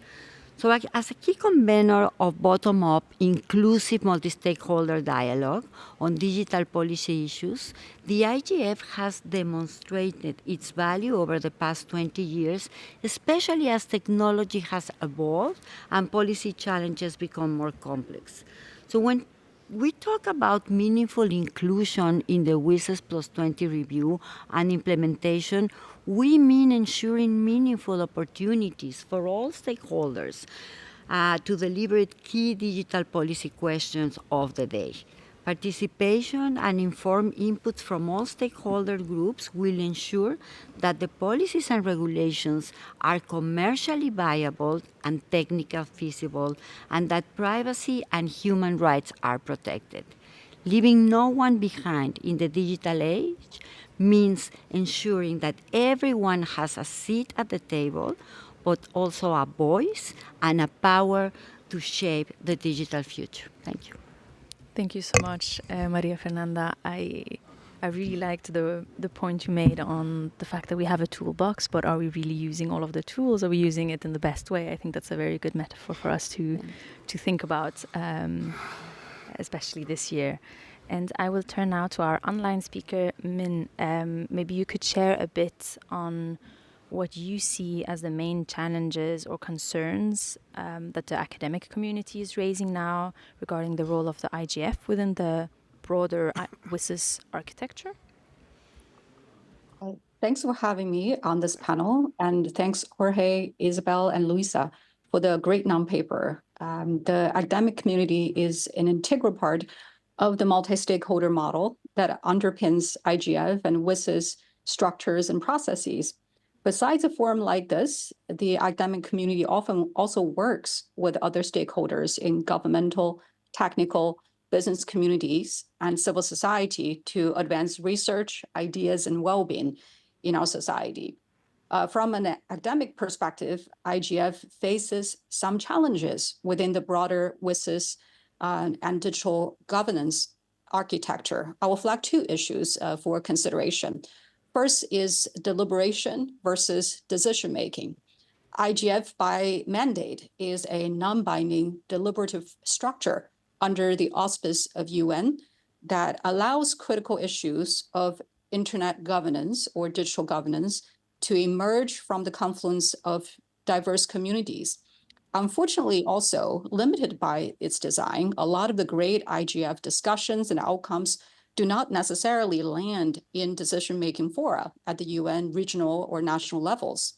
So as a key convener of bottom-up, inclusive multi-stakeholder dialogue on digital policy issues, the IGF has demonstrated its value over the past 20 years, especially as technology has evolved and policy challenges become more complex. So when we talk about meaningful inclusion in the WISES Plus 20 review and implementation, we mean ensuring meaningful opportunities for all stakeholders to deliver key digital policy questions of the day. Participation and informed input from all stakeholder groups will ensure that the policies and regulations are commercially viable and technically feasible, and that privacy and human rights are protected. Leaving no one behind in the digital age means ensuring that everyone has a seat at the table, but also a voice and a power to shape the digital future. Thank you. Thank you so much, Maria Fernanda. I really liked the point you made on the fact that we have a toolbox, but are we really using all of the tools? Are we using it in the best way? I think that's a very good metaphor for us to think about, especially this year. And I will turn now to our online speaker, Min. Maybe you could share a bit on what you see as the main challenges or concerns that the academic community is raising now regarding the role of the IGF within the broader WISES architecture. Thanks for having me on this panel, and thanks Jorge, Isabel, and Luisa for the great non-paper. The academic community is an integral part of the multi-stakeholder model that underpins IGF and WISES structures and processes. Besides a forum like this, the academic community often also works with other stakeholders in governmental, technical, business communities, and civil society to advance research, ideas, and well-being in our society. From an academic perspective, IGF faces some challenges within the broader WISES and digital governance architecture. I will flag two issues for consideration. First is deliberation versus decision-making. IGF by mandate is a non-binding deliberative structure under the auspice of UN that allows critical issues of internet governance or digital governance to emerge from the confluence of diverse communities. Unfortunately, also limited by its design, a lot of the great IGF discussions and outcomes do not necessarily land in decision-making fora at the UN regional or national levels.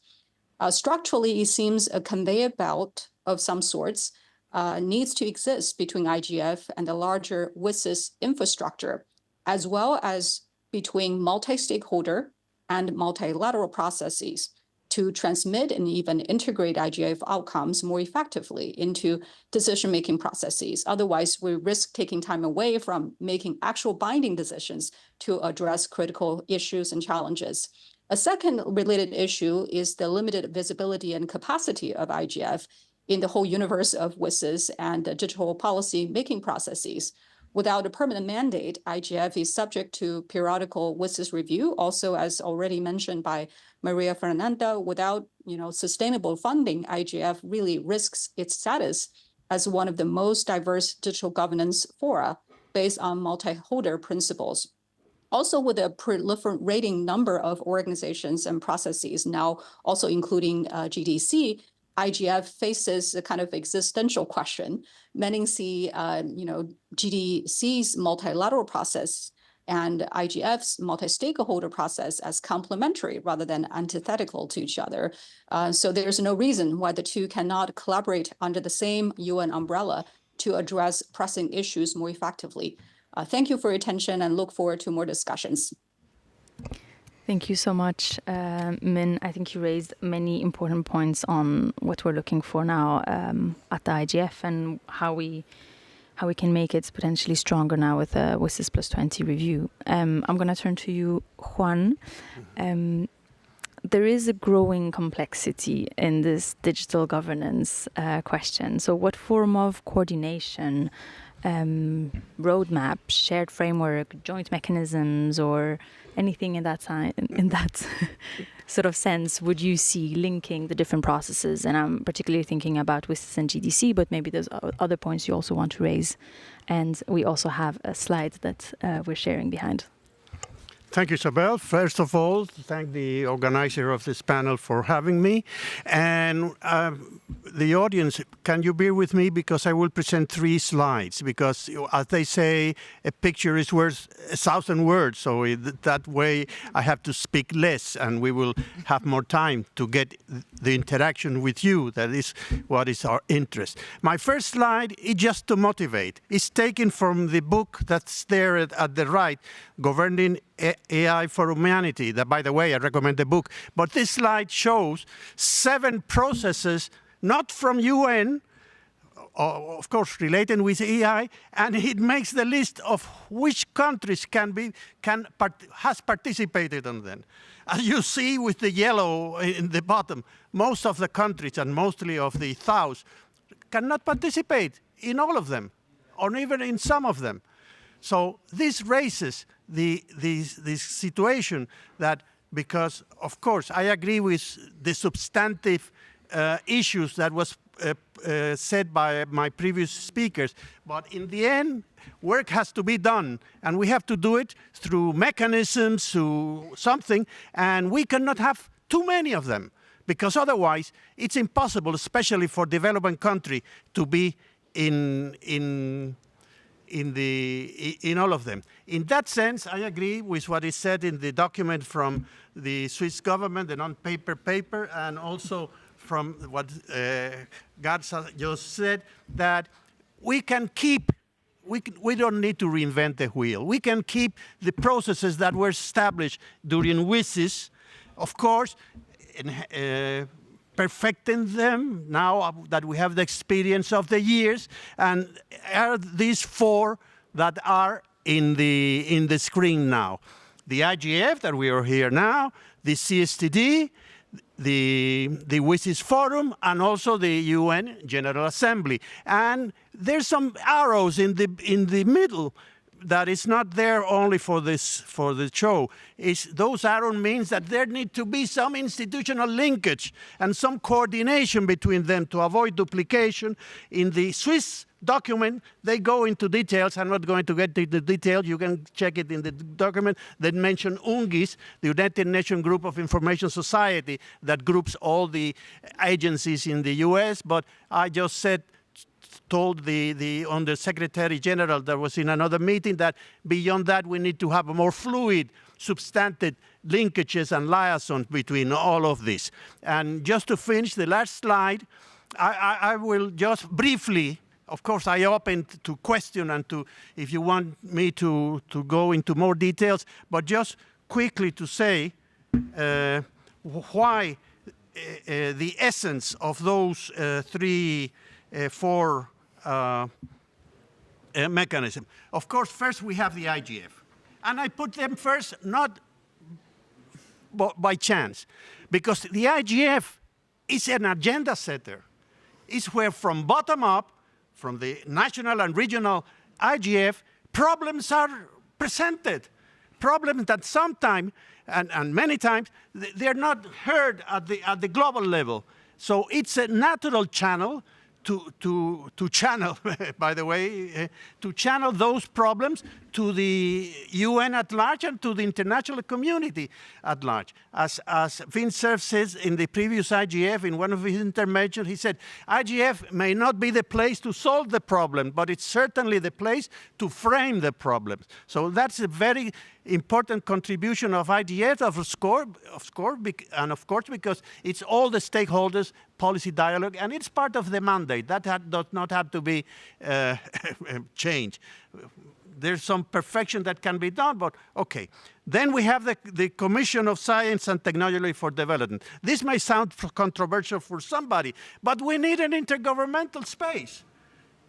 Structurally, it seems a conveyor belt of some sorts needs to exist between IGF and the larger WSIS infrastructure, as well as between multi-stakeholder and multilateral processes to transmit and even integrate IGF outcomes more effectively into decision-making processes. Otherwise, we risk taking time away from making actual binding decisions to address critical issues and challenges. A second related issue is the limited visibility and capacity of IGF in the whole universe of WSIS and digital policy making processes. Without a permanent mandate, IGF is subject to periodical WSIS review. Also, as already mentioned by Maria Fernanda, without sustainable funding, IGF really risks its status as one of the most diverse digital governance fora based on multi-holder principles. Also, with a proliferating number of organizations and processes, now also including GDC, IGF faces a kind of existential question. Many see, GDC's multilateral process and IGF's multi-stakeholder process as complementary rather than antithetical to each other. So there's no reason why the two cannot collaborate under the same UN umbrella to address pressing issues more effectively. Thank you for your attention and look forward to more discussions. Thank you so much, Min. I think you raised many important points on what we're looking for now at the IGF and how we can make it potentially stronger now with the WSIS Plus 20 review. I'm going to turn to you, Juan. There is a growing complexity in this digital governance question. So what form of coordination, roadmap, shared framework, joint mechanisms, or anything in that sort of sense would you see linking the different processes? And I'm particularly thinking about WSIS and GDC, but maybe there's other points you also want to raise. And we also have a slide that we're sharing behind. Thank you, Isabel. First of all, thank the organizer of this panel for having me. And the audience, can you bear with me because I will present 3 slides because, as they say, a picture is worth 1,000 words. So that way I have to speak less and we will have more time to get the interaction with you. That is what is our interest. My first slide is just to motivate. It's taken from the book that's there at the right, Governing AI for Humanity. That, by the way, I recommend the book. But this slide shows 7 processes, not from UN, of course, related with AI, and it makes the list of which countries has participated on them. As you see with the yellow in the bottom, most of the countries and mostly of the South cannot participate in all of them, or even in some of them. So this raises this situation that, because, of course, I agree with the substantive issues that was said by my previous speakers, but in the end, work has to be done, and we have to do it through mechanisms, through something, and we cannot have too many of them, because otherwise it's impossible, especially for developing country, to be in all of them. In that sense, I agree with what is said in the document from the Swiss government, the non-paper paper, and also from what Garza just said, that we can keep, we don't need to reinvent the wheel. We can keep the processes that were established during WSIS, of course, perfecting them now that we have the experience of the years, and are these 4 that are in the screen now. The IGF that we are here now, the CSTD, the WSIS Forum, and also the UN General Assembly. And there's some arrows in the middle that is not there only for the show. Those arrows means that there need to be some institutional linkage and some coordination between them to avoid duplication. In the Swiss document, they go into details. I'm not going to get into the details. You can check it in the document. They mention UNGIS, the United Nations Group of Information Society, that groups all the agencies in the US. But I just told the Undersecretary General that was in another meeting that beyond that we need to have a more fluid, substantive linkages and liaisons between all of this. And just to finish the last slide, I will just briefly, of course, I open to question and to, if you want me to go into more details, but just quickly to say why the essence of those four mechanisms. Of course, first we have the IGF. And I put them first not by chance, because the IGF is an agenda setter. It's where from bottom up, from the national and regional IGF, problems are presented. Problems that sometimes, and many times, they're not heard at the global level. So it's a natural channel to channel, by the way, to channel those problems to the UN at large and to the international community at large. As Vint Cerf says in the previous IGF, in one of his interventions, he said, IGF may not be the place to solve the problem, but it's certainly the place to frame the problems. So that's a very important contribution of IGF, and of course, because it's all the stakeholders, policy dialogue, and it's part of the mandate. That does not have to be changed. There's some perfection that can be done, but okay. Then we have the Commission of Science and Technology for Development. This may sound controversial for somebody, but we need an intergovernmental space.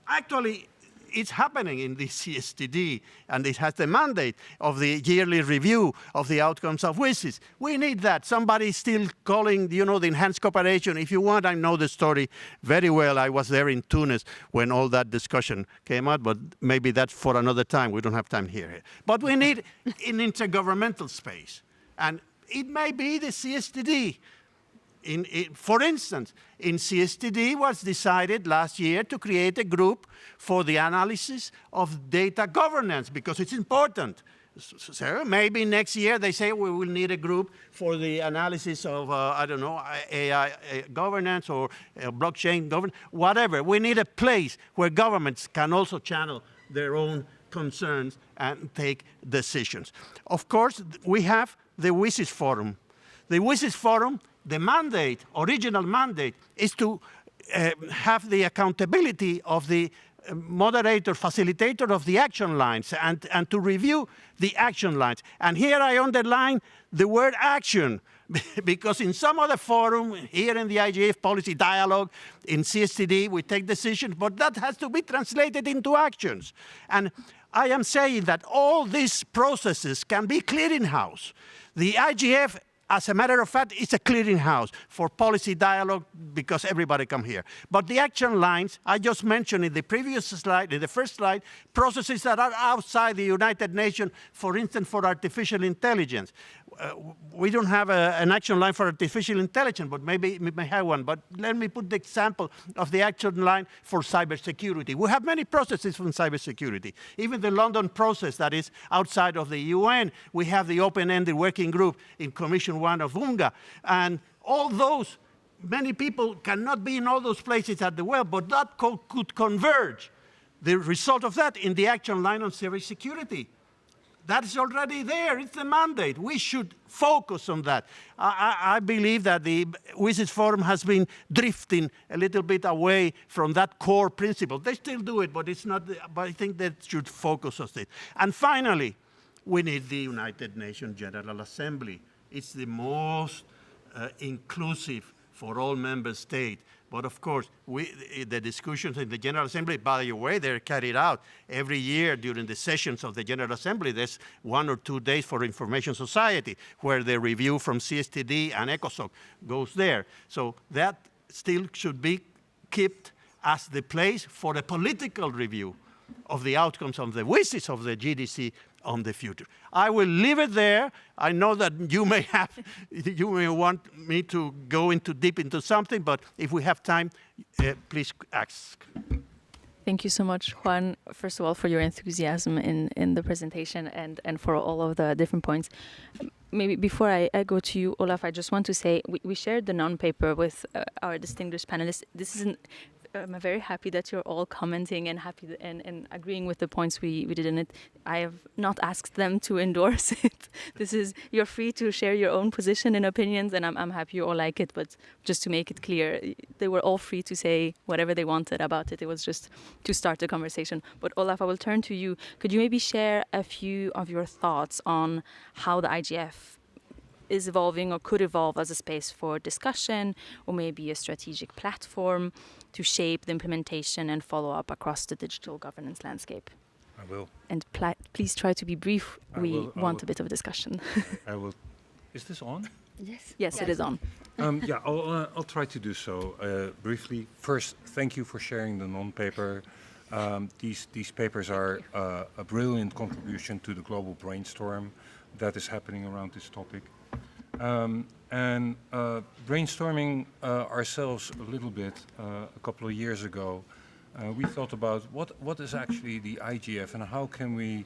Actually, it's happening in the CSTD, and it has the mandate of the yearly review of the outcomes of WSIS. We need that. Somebody's still calling, the enhanced cooperation. If you want, I know the story very well. I was there in Tunis when all that discussion came out, but maybe that's for another time. We don't have time here. But we need an intergovernmental space. And it may be the CSTD. For instance, in CSTD was decided last year to create a group for the analysis of data governance because it's important. So maybe next year they say we will need a group for the analysis of, I don't know, AI governance or blockchain governance, whatever. We need a place where governments can also channel their own concerns and take decisions. Of course, we have the WSIS Forum. The WSIS Forum, the mandate, original mandate, is to have the accountability of the moderator, facilitator of the action lines and to review the action lines. And here I underline the word action, because in some other forum, here in the IGF policy dialogue, in CSTD, we take decisions, but that has to be translated into actions. And I am saying that all these processes can be clearinghouse. The IGF, as a matter of fact, it's a clearinghouse for policy dialogue because everybody come here. But the action lines, I just mentioned in the previous slide, in the first slide, processes that are outside the United Nations, for instance, for artificial intelligence. We don't have an action line for artificial intelligence, but maybe we may have one. But let me put the example of the action line for cybersecurity. We have many processes from cybersecurity. Even the London process that is outside of the UN, we have the open-ended working group in Commission 1 of UNGA. And all those, many people cannot be in all those places at the well, but that could converge. The result of that in the action line on cybersecurity. That is already there. It's the mandate. We should focus on that. I believe that the WSIS Forum has been drifting a little bit away from that core principle. They still do it, but it's not. But I think that should focus on it. And finally, we need the United Nations General Assembly. It's the most inclusive for all member states. But of course, the discussions in the General Assembly, by the way, they're carried out every year during the sessions of the General Assembly. There's 1 or 2 days for information society, where the review from CSTD and ECOSOC goes there. So that still should be kept as the place for a political review of the outcomes of the WSIS of the GDC on the future. I will leave it there. I know that you may want me to go deep into something, but if we have time, please ask. Thank you so much, Juan, first of all, for your enthusiasm in the presentation and for all of the different points. Maybe before I go to you, Olaf, I just want to say we shared the non-paper with our distinguished panelists. This is I'm very happy that you're all commenting and happy and agreeing with the points we did in it. I have not asked them to endorse it. You're free to share your own position and opinions, and I'm happy you all like it. But just to make it clear, they were all free to say whatever they wanted about it. It was just to start the conversation. But Olaf, I will turn to you. Could you maybe share a few of your thoughts on how the IGF is evolving or could evolve as a space for discussion, or maybe a strategic platform to shape the implementation and follow-up across the digital governance landscape? I will. And please try to be brief. We want a bit of a discussion. I will. Is this on? Yes, it is on. Yeah, I'll try to do so briefly. First, thank you for sharing the non-paper. These papers are a brilliant contribution to the global brainstorm that is happening around this topic. And brainstorming ourselves a little bit a couple of years ago, we thought about what is actually the IGF and how can we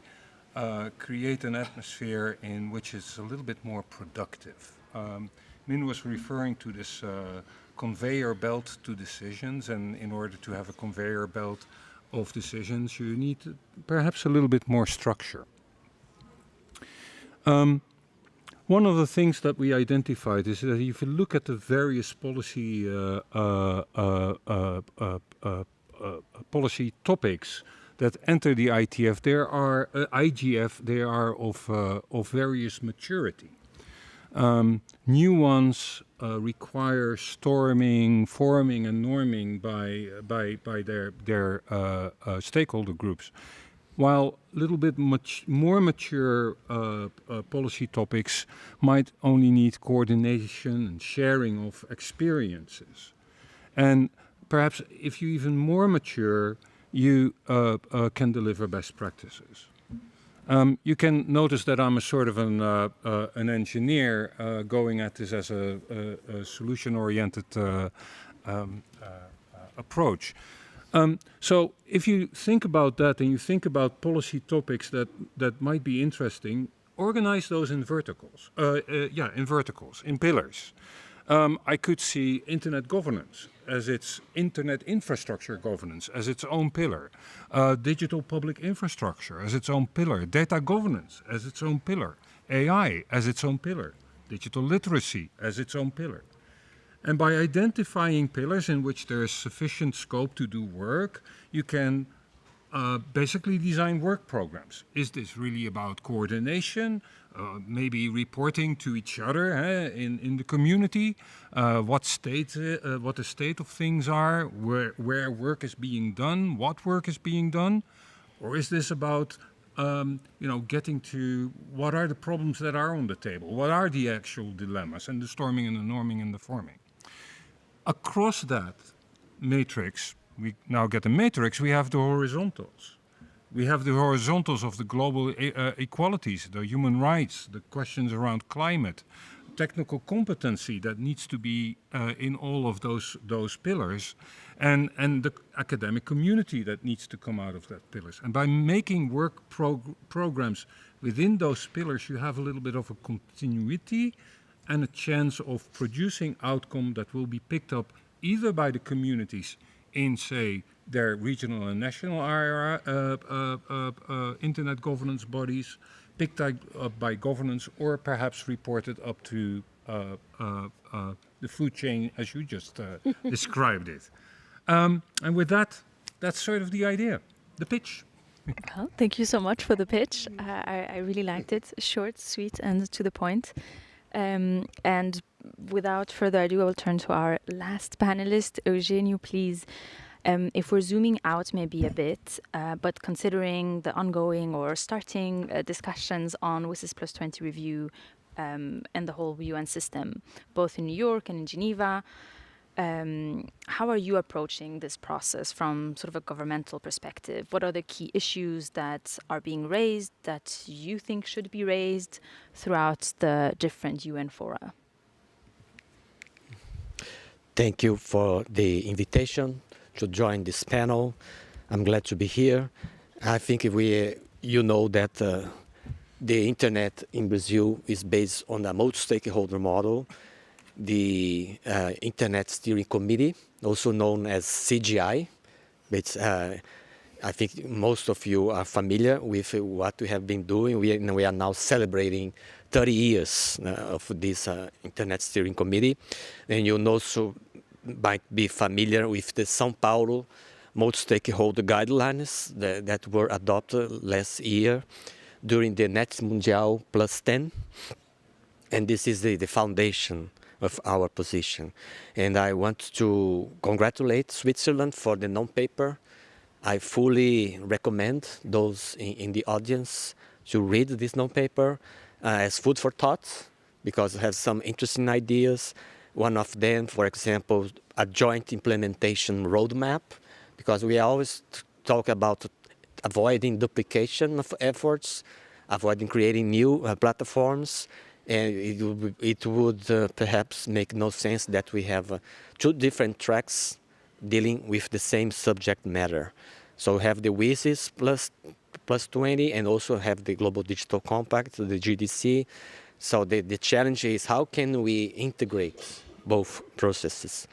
create an atmosphere in which it's a little bit more productive. Min was referring to this conveyor belt to decisions, and in order to have a conveyor belt of decisions, you need perhaps a little bit more structure. One of the things that we identified is that if you look at the various policy policy topics that enter the IGF, they are of various maturity. New ones require forming and norming by their stakeholder groups, while a little bit more mature policy topics might only need coordination and sharing of experiences. And perhaps if you're even more mature, you can deliver best practices. You can notice that I'm a sort of an engineer going at this as a solution-oriented approach. So if you think about that and you think about policy topics that might be interesting, organize those in verticals. In pillars. I could see internet governance as its internet infrastructure governance as its own pillar, digital public infrastructure as its own pillar, data governance as its own pillar, AI as its own pillar, digital literacy as its own pillar. And by identifying pillars in which there is sufficient scope to do work, you can basically design work programs. Is this really about coordination? Maybe reporting to each other in the community, what the state of things are, where work is being done, what work is being done? Or is this about getting to what are the problems that are on the table? What are the actual dilemmas and the storming and the norming and the forming? Across that matrix, we now get a matrix, we have the horizontals. We have the horizontals of the global equalities, the human rights, the questions around climate, technical competency that needs to be in all of those pillars, and the academic community that needs to come out of that pillars. And by making work programs within those pillars, you have a little bit of a continuity and a chance of producing outcome that will be picked up either by the communities in, say, their regional and national internet governance bodies, picked up by governance, or perhaps reported up to the food chain as you just described it. And with that, that's sort of the idea, the pitch. Well, thank you so much for the pitch. I really liked it. Short, sweet, and to the point. And without further ado, I will turn to our last panelist. Eugeniu, please. If we're zooming out maybe a bit, but considering the ongoing or starting discussions on WSIS Plus 20 review and the whole UN system, both in New York and in Geneva, how are you approaching this process from sort of a governmental perspective? What are the key issues that are being raised that you think should be raised throughout the different UN fora? Thank you for the invitation to join this panel. I'm glad to be here. I think you know that the internet in Brazil is based on a multi-stakeholder model. the Internet Steering Committee, also known as CGI, which I think most of you are familiar with what we have been doing. We are now celebrating 30 years of this Internet Steering Committee. And you also might be familiar with the São Paulo multi-stakeholder guidelines that were adopted last year during the Net Mundial Plus 10. And this is the foundation of our position. And I want to congratulate Switzerland for the non-paper. I fully recommend those in the audience to read this non-paper as food for thought, because it has some interesting ideas. One of them, for example, a joint implementation roadmap, because we always talk about avoiding duplication of efforts, avoiding creating new platforms, and it would perhaps make no sense that we have two different tracks dealing with the same subject matter. So we have the WSIS plus 20 and also have the Global Digital Compact, the GDC. So the challenge is how can we integrate both processes?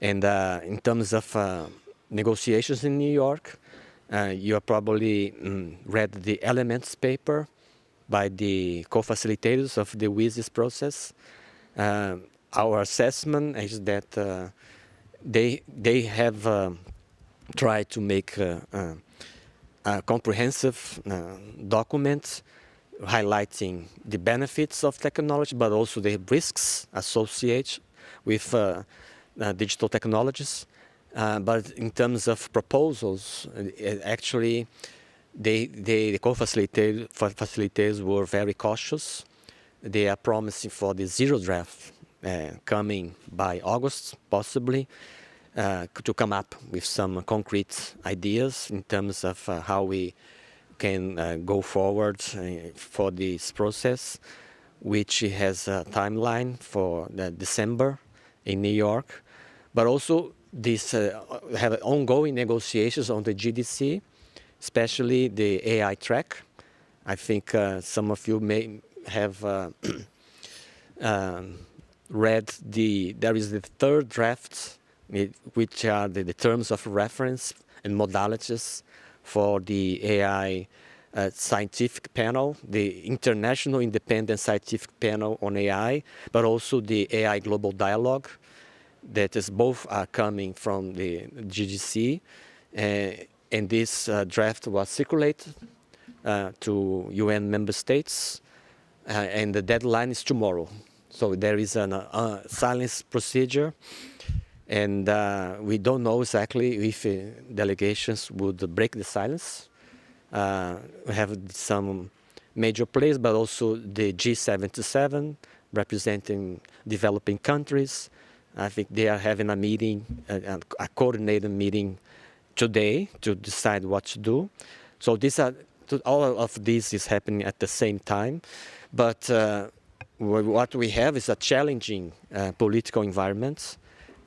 And in terms of negotiations in New York, you have probably read the Elements paper by the co-facilitators of the WSIS process. Our assessment is that they have tried to make a comprehensive document highlighting the benefits of technology, but also the risks associated with digital technologies. But in terms of proposals, actually, the co-facilitators were very cautious. They are promising for the zero draft coming by August, possibly, to come up with some concrete ideas in terms of how we can go forward for this process, which has a timeline for December in New York. But also, this have ongoing negotiations on the GDC, especially the AI track. I think some of you may have read there is the third draft, which are the terms of reference and modalities for the AI scientific panel, the International Independent Scientific Panel on AI, but also the AI Global Dialogue. That is both are coming from the GDC, and this draft was circulated to UN member states, and the deadline is tomorrow. So there is a silence procedure, and we don't know exactly if delegations would break the silence. We have some major players, but also the G77 representing developing countries. I think they are having a meeting, a coordinated meeting today to decide what to do. So all of this is happening at the same time. But what we have is a challenging political environment,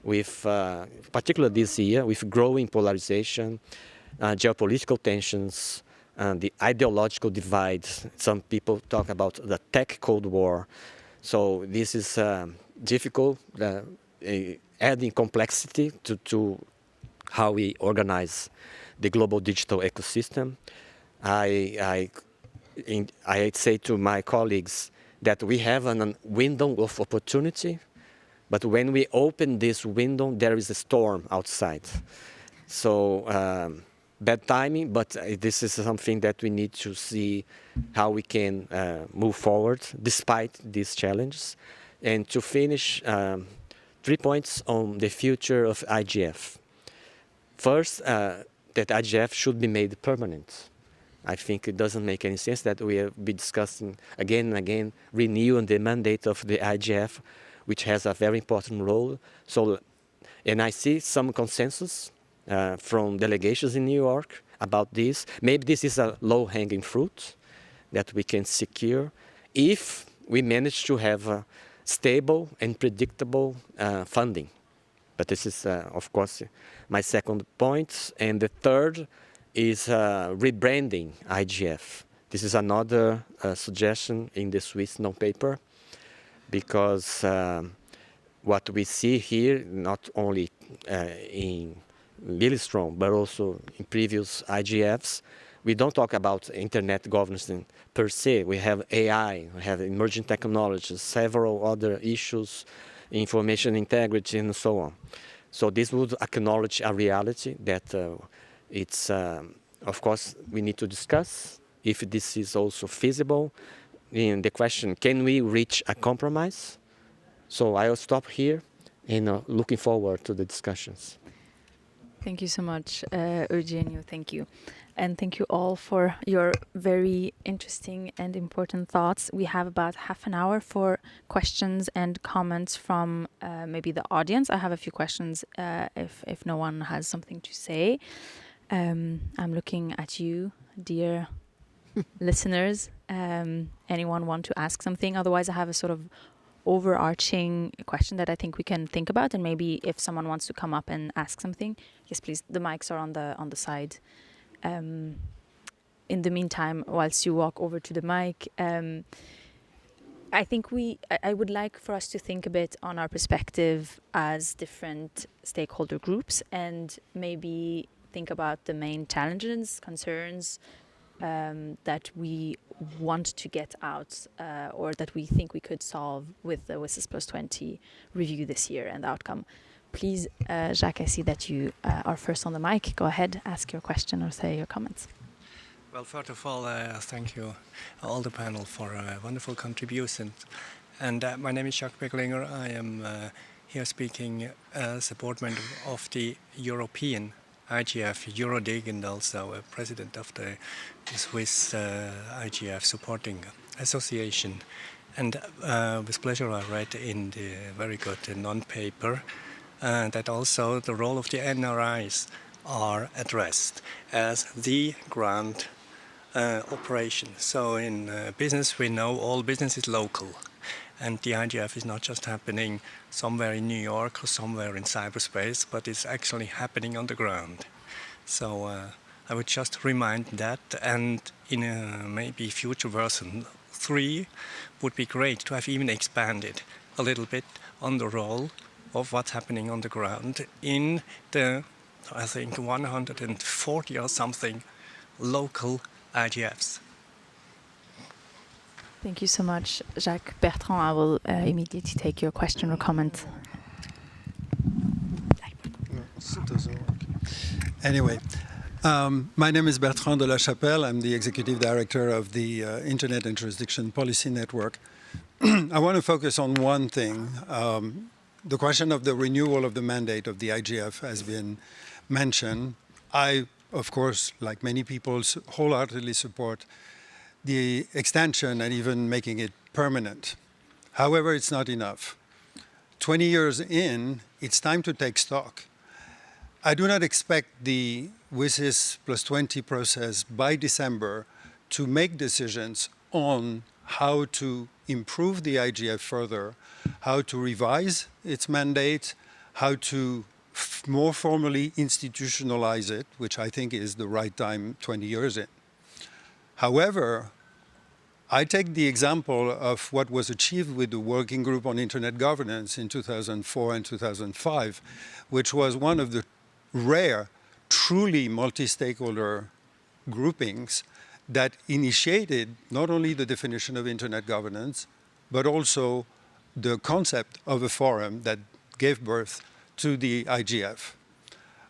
with, particularly this year, with growing polarization, geopolitical tensions, the ideological divide. Some people talk about the tech Cold War. So this is difficult. Adding complexity to how we organize the global digital ecosystem. I say to my colleagues that we have a window of opportunity, but when we open this window, there is a storm outside. So bad timing, but this is something that we need to see how we can move forward despite these challenges. And to finish, 3 points on the future of IGF. First, that IGF should be made permanent. I think it doesn't make any sense that we have been discussing again and again, renewing the mandate of the IGF, which has a very important role. So, and I see some consensus from delegations in New York about this. Maybe this is a low-hanging fruit that we can secure if we manage to have stable and predictable funding. But this is, of course, my second point. And the third is rebranding IGF. This is another suggestion in the Swiss non-paper, because what we see here, not only in really strong, but also in previous IGFs, we don't talk about internet governance per se. We have AI, we have emerging technologies, several other issues, information integrity, and so on. So this would acknowledge a reality that it's, of course, we need to discuss if this is also feasible. In the question, can we reach a compromise? So I'll stop here and looking forward to the discussions. Thank you so much, Eugenio. Thank you. And thank you all for your very interesting and important thoughts. We have about half an hour for questions and comments from maybe the audience. I have a few questions if no one has something to say. I'm looking at you, dear listeners. Anyone want to ask something? Otherwise, I have a sort of overarching question that I think we can think about, and maybe if someone wants to come up and ask something, yes, please. The mics are on the side. In the meantime, whilst you walk over to the mic, I think I would like for us to think a bit on our perspective as different stakeholder groups, and maybe think about the main challenges, concerns that we want to get out or that we think we could solve with the WSIS Plus 20 review this year and the outcome. Please, Jacques, I see that you are first on the mic. Go ahead, ask your question or say your comments. Well, first of all, thank you all the panel for wonderful contributions. And my name is Jacques Becklinger. I am here speaking as a board member of the European IGF Eurodig, and also a president of the Swiss IGF Supporting Association. And with pleasure I read in the very good non-paper that also the role of the NRIs are addressed as the ground operation. So in business we know all business is local, and the IGF is not just happening somewhere in New York or somewhere in cyberspace, but it's actually happening on the ground. So I would just remind that, and in a maybe future version 3 would be great to have even expanded a little bit on the role of what's happening on the ground in the, I think, 140 or something local IGFs. Thank you so much, Jacques. Bertrand, I will immediately take your question or comment. Anyway, my name is Bertrand de la Chapelle. I'm the Executive Director of the Internet and Jurisdiction Policy Network. I want to focus on one thing. The question of the renewal of the mandate of the IGF has been mentioned. I, of course, like many people, wholeheartedly support the extension and even making it permanent. However, it's not enough. 20 years in, it's time to take stock. I do not expect the WSIS Plus 20 process by December to make decisions on how to improve the IGF further, how to revise its mandate, how to more formally institutionalize it, which I think is the right time 20 years in. However, I take the example of what was achieved with the Working Group on Internet Governance in 2004 and 2005, which was one of the rare, truly multi-stakeholder groupings that initiated not only the definition of Internet governance, but also the concept of a forum that gave birth to the IGF.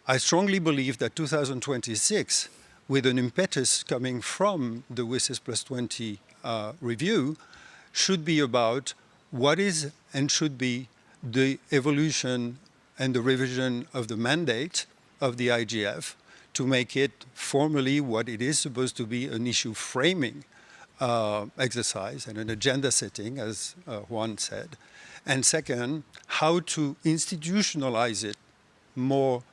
I strongly believe that 2026, with an impetus coming from the WSIS Plus 20 review, should be about what is and should be the evolution and the revision of the mandate of the IGF to make it formally what it is supposed to be, an issue framing exercise and an agenda setting, as Juan said. And second, how to institutionalize it more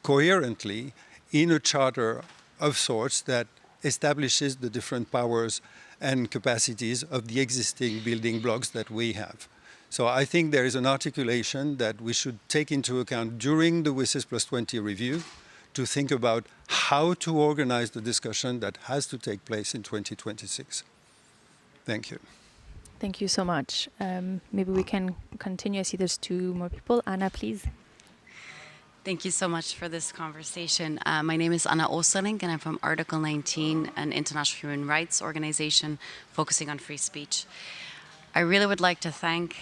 coherently in a charter of sorts that establishes the different powers and capacities of the existing building blocks that we have. So I think there is an articulation that we should take into account during the WSIS Plus 20 review to think about how to organize the discussion that has to take place in 2026. Thank you. Thank you so much. Maybe we can continue. I see there's two more people. Anna, please. Thank you so much for this conversation. My name is Anna Osterling, and I'm from Article 19, an international human rights organization focusing on free speech. I really would like to thank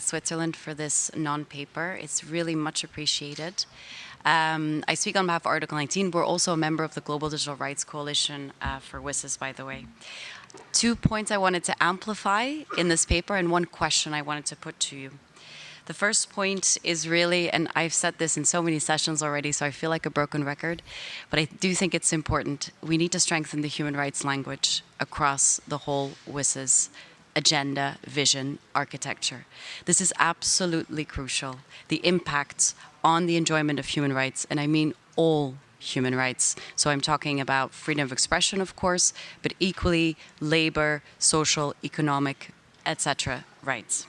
Switzerland for this non-paper. It's really much appreciated. I speak on behalf of Article 19. We're also a member of the Global Digital Rights Coalition for WSIS, by the way. 2 points I wanted to amplify in this paper and one question I wanted to put to you. The first point is really, and I've said this in so many sessions already, so I feel like a broken record, but I do think it's important. We need to strengthen the human rights language across the whole WSIS agenda, vision, architecture. This is absolutely crucial. The impacts on the enjoyment of human rights, and I mean all human rights. So I'm talking about freedom of expression, of course, but equally labor, social, economic, etc. rights.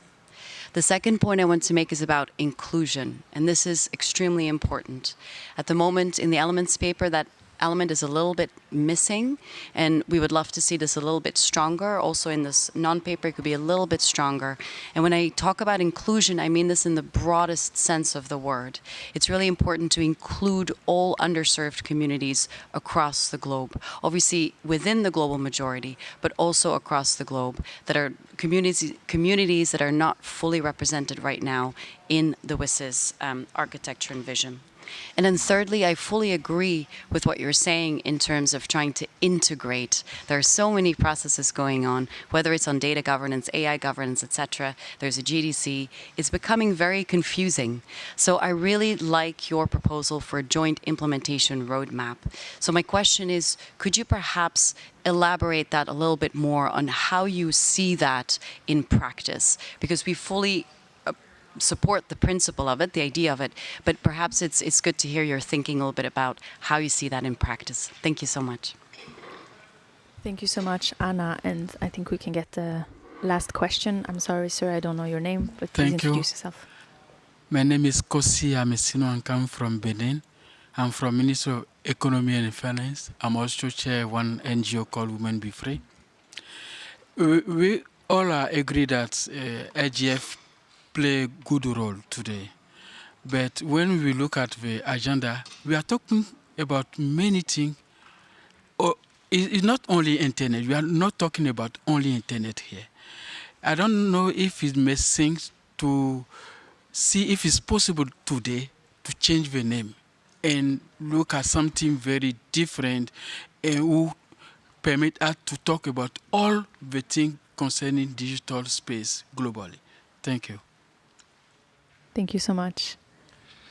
The second point I want to make is about inclusion, and this is extremely important. At the moment, in the elements paper, that element is a little bit missing, and we would love to see this a little bit stronger. Also in this non-paper, it could be a little bit stronger. And when I talk about inclusion, I mean this in the broadest sense of the word. It's really important to include all underserved communities across the globe. Obviously within the global majority, but also across the globe, that are communities that are not fully represented right now in the WSIS architecture and vision. And then thirdly, I fully agree with what you're saying in terms of trying to integrate. There are so many processes going on, whether it's on data governance, AI governance, etc. There's a GDC. It's becoming very confusing. So I really like your proposal for a joint implementation roadmap. So my question is, could you perhaps elaborate that a little bit more on how you see that in practice? Because we fully support the principle of it, the idea of it, but perhaps it's good to hear your thinking a little bit about how you see that in practice. Thank you so much. Thank you so much, Anna, and I think we can get the last question. I'm sorry, sir, I don't know your name, but please introduce yourself. My name is Kosi Amesino and come from Benin. I'm from Ministry of Economy and Finance. I'm also chair of one NGO called Women Be Free. We all are agree that IGF play a good role today. But when we look at the agenda, we are talking about many things. It's not only internet. We are not talking about only internet here. I don't know if it makes sense to see if it's possible today to change the name and look at something very different and who permit us to talk about all the things concerning digital space globally. Thank you. Thank you so much.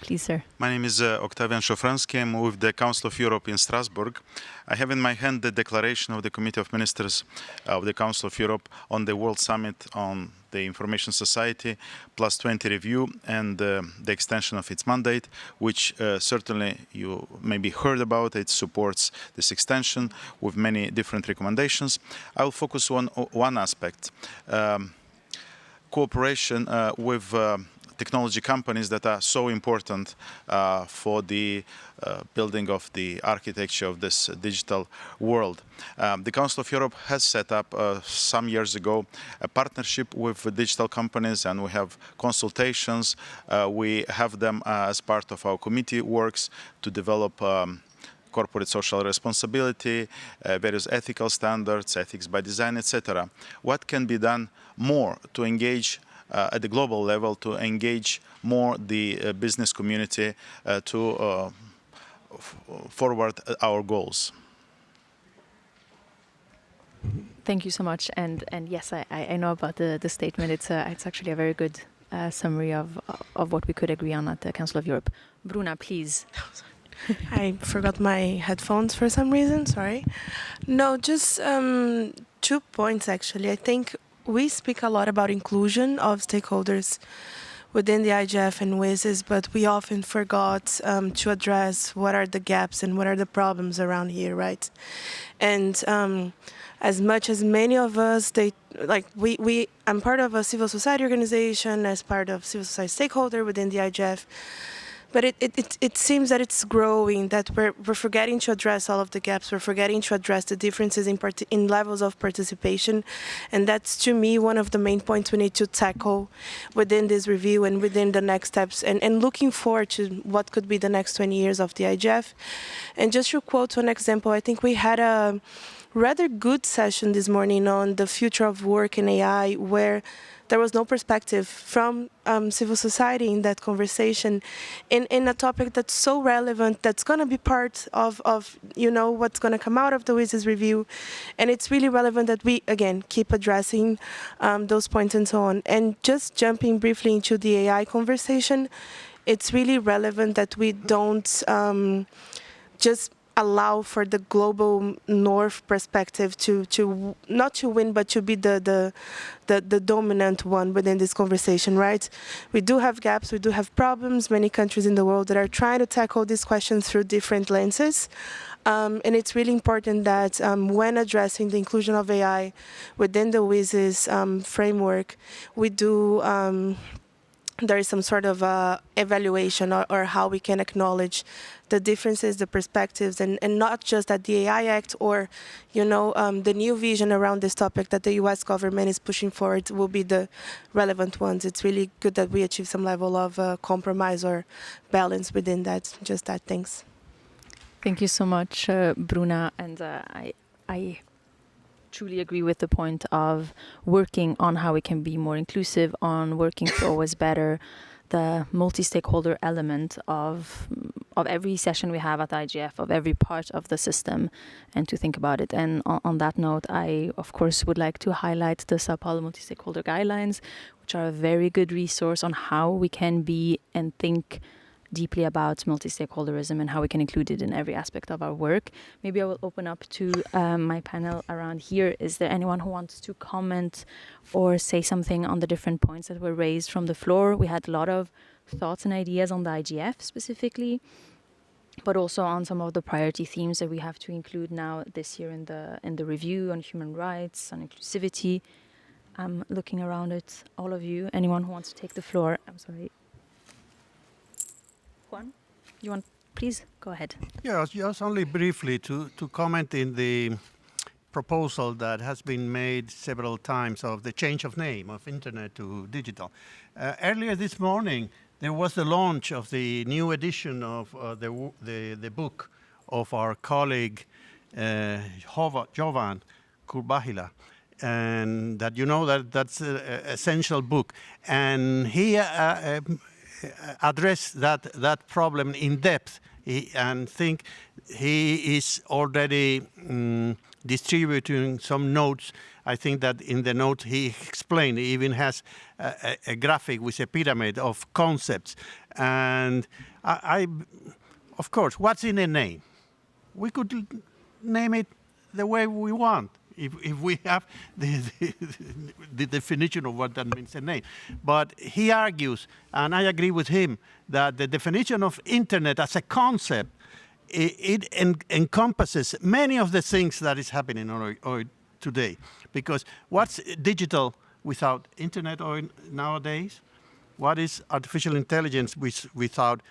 Please, sir. My name is Octavian Shofransky. I'm with the Council of Europe in Strasbourg. I have in my hand the declaration of the Committee of Ministers of the Council of Europe on the World Summit on the Information Society plus 20 review and the extension of its mandate, which certainly you maybe heard about. It supports this extension with many different recommendations. I will focus on one aspect, cooperation with technology companies that are so important for the building of the architecture of this digital world. The Council of Europe has set up some years ago a partnership with digital companies, and we have consultations. We have them as part of our committee works to develop corporate social responsibility, various ethical standards, ethics by design, etc. What can be done more to engage at the global level, to engage more the business community to forward our goals? Thank you so much. And yes, I know about the statement. It's actually a very good summary of what we could agree on at the Council of Europe. Bruna, please. I forgot my headphones for some reason, sorry. No, just 2 points actually. I think we speak a lot about inclusion of stakeholders within the IGF and WSIS, but we often forgot to address what are the gaps and what are the problems around here, right? And as much as many of us, I'm part of a civil society organization as part of civil society stakeholder within the IGF, but it seems that it's growing, that we're forgetting to address all of the gaps, we're forgetting to address the differences in levels of participation, and that's, to me, one of the main points we need to tackle within this review and within the next steps, and looking forward to what could be the next 20 years of the IGF. And just to quote one example, I think we had a rather good session this morning on the future of work in AI, where there was no perspective from civil society in that conversation, in a topic that's so relevant, that's going to be part of what's going to come out of the WSIS review. And it's really relevant that we, again, keep addressing those points and so on. And just jumping briefly into the AI conversation, it's really relevant that we don't just allow for the global north perspective to not to win, but to be the dominant one within this conversation, right? We do have gaps, we do have problems, many countries in the world that are trying to tackle these questions through different lenses. And it's really important that when addressing the inclusion of AI within the WSIS framework, we do there is some sort of evaluation or how we can acknowledge the differences, the perspectives, and not just that the AI Act or, the new vision around this topic that the US government is pushing forward will be the relevant ones. It's really good that we achieve some level of compromise or balance within that. Just that. Thanks. Thank you so much, Bruna. And I truly agree with the point of working on how we can be more inclusive, on working to always better the multi-stakeholder element of every session we have at IGF, of every part of the system, and to think about it. And on that note, I, of course, would like to highlight the Sao Paulo Multi-Stakeholder Guidelines, which are a very good resource on how we can be and think deeply about multi-stakeholderism and how we can include it in every aspect of our work. Maybe I will open up to my panel around here. Is there anyone who wants to comment or say something on the different points that were raised from the floor? We had a lot of thoughts and ideas on the IGF specifically, but also on some of the priority themes that we have to include now this year in the review on human rights, on inclusivity. I'm looking around at all of you. Anyone who wants to take the floor? I'm sorry. Juan, you want, please go ahead. Yeah, just only briefly to comment in the proposal that has been made several times of the change of name of internet to digital. Earlier this morning, there was the launch of the new edition of the book of our colleague Jovan Kurbahila, and that that's an essential book, and he address that problem in depth, and think he is already distributing some notes. I think that in the note he explained, he even has a graphic with a pyramid of concepts. And I of course, what's in a name? We could name it the way we want, if we have the definition of what that means, a name. But he argues, and I agree with him, that the definition of internet as a concept, it encompasses many of the things that is happening today. Because what's digital without internet nowadays? What is artificial intelligence without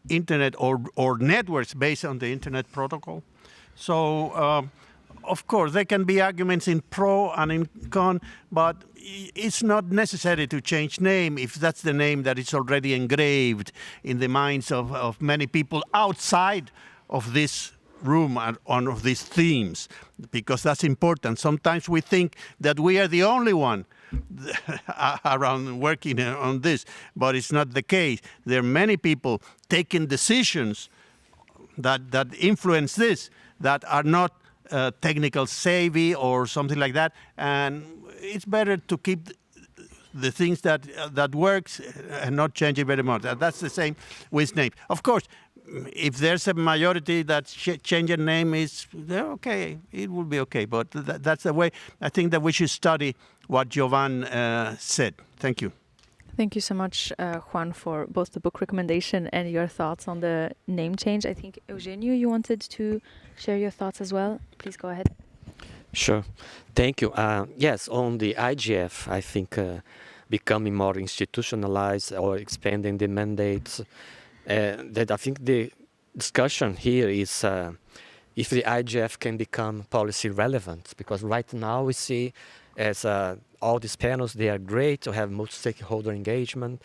internet or networks based on the internet protocol? So, of course, there can be arguments in pro and in con, but it's not necessary to change name if that's the name that is already engraved in the minds of many people outside of this room and on these themes, because that's important. Sometimes we think that we are the only one around working on this, but it's not the case. There are many people taking decisions that influence this that are not technical savvy or something like that, and it's better to keep the things that works and not change it very much. That's the same with name. Of course, if there's a majority that changing name is okay, it will be okay. But that's the way I think that we should study what Jovan said. Thank you. Thank you so much, Juan, for both the book recommendation and your thoughts on the name change. I think, Eugenio, you wanted to share your thoughts as well. Please go ahead. Sure. Thank you. Yes, on the IGF, I think becoming more institutionalized or expanding the mandates that I think the discussion here is if the IGF can become policy relevant, because right now we see as all these panels, they are great to have multi-stakeholder engagement,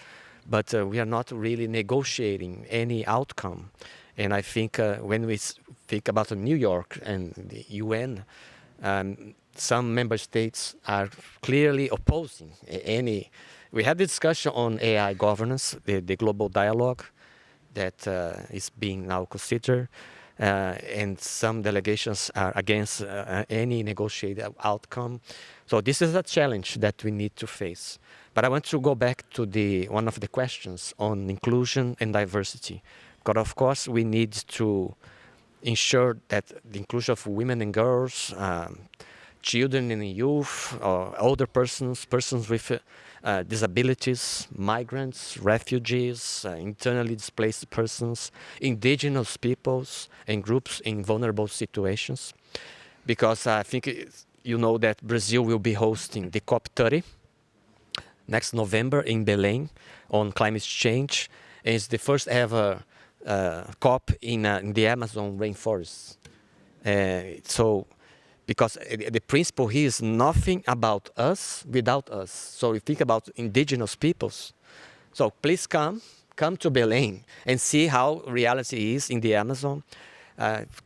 but we are not really negotiating any outcome. And I think when we think about New York and the UN, some member states are clearly opposing any. We had the discussion on AI governance, the global dialogue that is being now considered, and some delegations are against any negotiated outcome. So this is a challenge that we need to face. But I want to go back to one of the questions on inclusion and diversity. Because of course we need to ensure that the inclusion of women and girls, children and youth, older persons, persons with disabilities, migrants, refugees, internally displaced persons, indigenous peoples and groups in vulnerable situations. Because I think you know that Brazil will be hosting the COP30 next November in Belém on climate change. And it's the first ever COP in the Amazon rainforest. Because the principle here is nothing about us without us. So you think about indigenous peoples. So please come to Belém and see how reality is in the Amazon,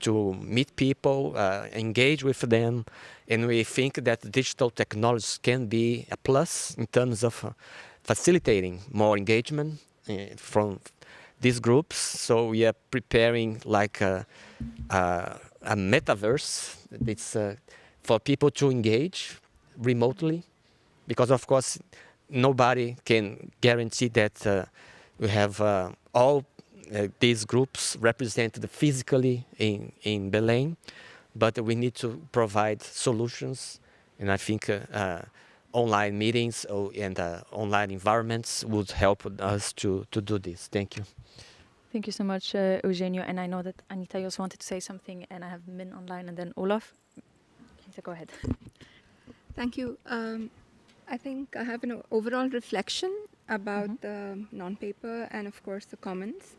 to meet people, engage with them. And we think that digital technologies can be a plus in terms of facilitating more engagement from these groups. So we are preparing like a metaverse. It's for people to engage remotely, because of course nobody can guarantee that we have all these groups represented physically in Belém, but we need to provide solutions, and I think online meetings and online environments would help us to do this. Thank you. Thank you so much, Eugenio. And I know that Anita, you also wanted to say something, and I have Min online, and then Olaf. Anita, go ahead. Thank you. I think I have an overall reflection about the non-paper and, of course, the comments.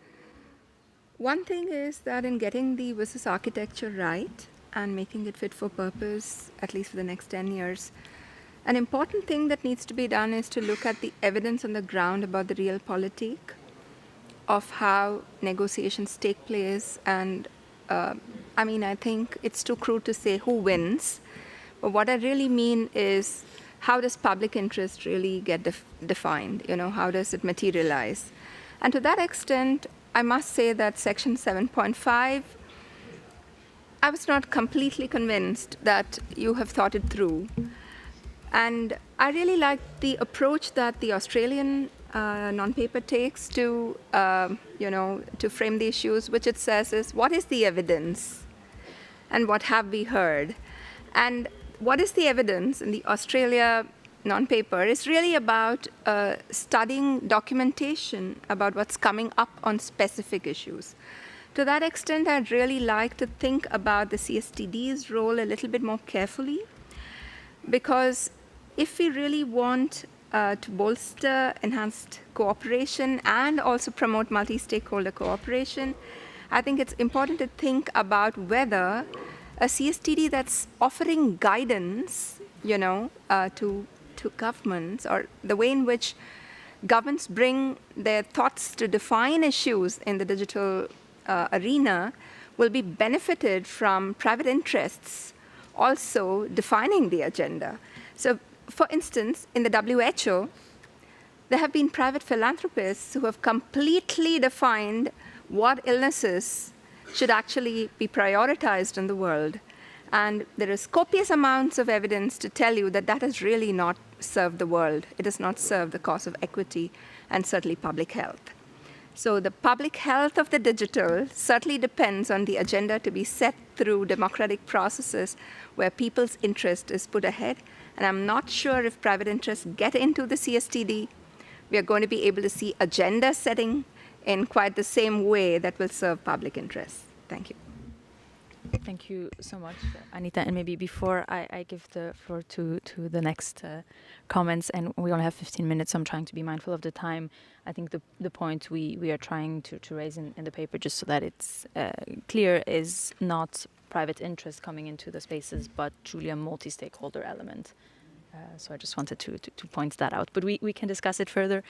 One thing is that in getting the WSIS architecture right and making it fit for purpose, at least for the next 10 years, an important thing that needs to be done is to look at the evidence on the ground about the realpolitik of how negotiations take place. And I mean, I think it's too crude to say who wins. But what I really mean is, how does public interest really get defined? You know, how does it materialize? And to that extent, I must say that Section 7.5, I was not completely convinced that you have thought it through. And I really like the approach that the Australian non-paper takes to, to frame the issues, which it says is, what is the evidence? And what have we heard? And what is the evidence in the Australia non-paper is really about studying documentation about what's coming up on specific issues. To that extent, I'd really like to think about the CSTD's role a little bit more carefully, because if we really want to bolster enhanced cooperation and also promote multi-stakeholder cooperation, I think it's important to think about whether a CSTD that's offering guidance, to governments, or the way in which governments bring their thoughts to define issues in the digital arena, will be benefited from private interests also defining the agenda. So, for instance, in the WHO, there have been private philanthropists who have completely defined what illnesses should actually be prioritized in the world. And there is copious amounts of evidence to tell you that that has really not served the world. It has not served the cause of equity and certainly public health. So the public health of the digital certainly depends on the agenda to be set through democratic processes where people's interest is put ahead. And I'm not sure if private interests get into the CSTD, we are going to be able to see agenda setting in quite the same way that will serve public interests. Thank you. Thank you so much, Anita. And maybe before I give the floor to the next comments, and we only have 15 minutes, so I'm trying to be mindful of the time. I think the point we are trying to raise in the paper, just so that it's clear, is not private interest coming into the spaces, but truly a multi-stakeholder element. So I just wanted to point that out. But we can discuss it further.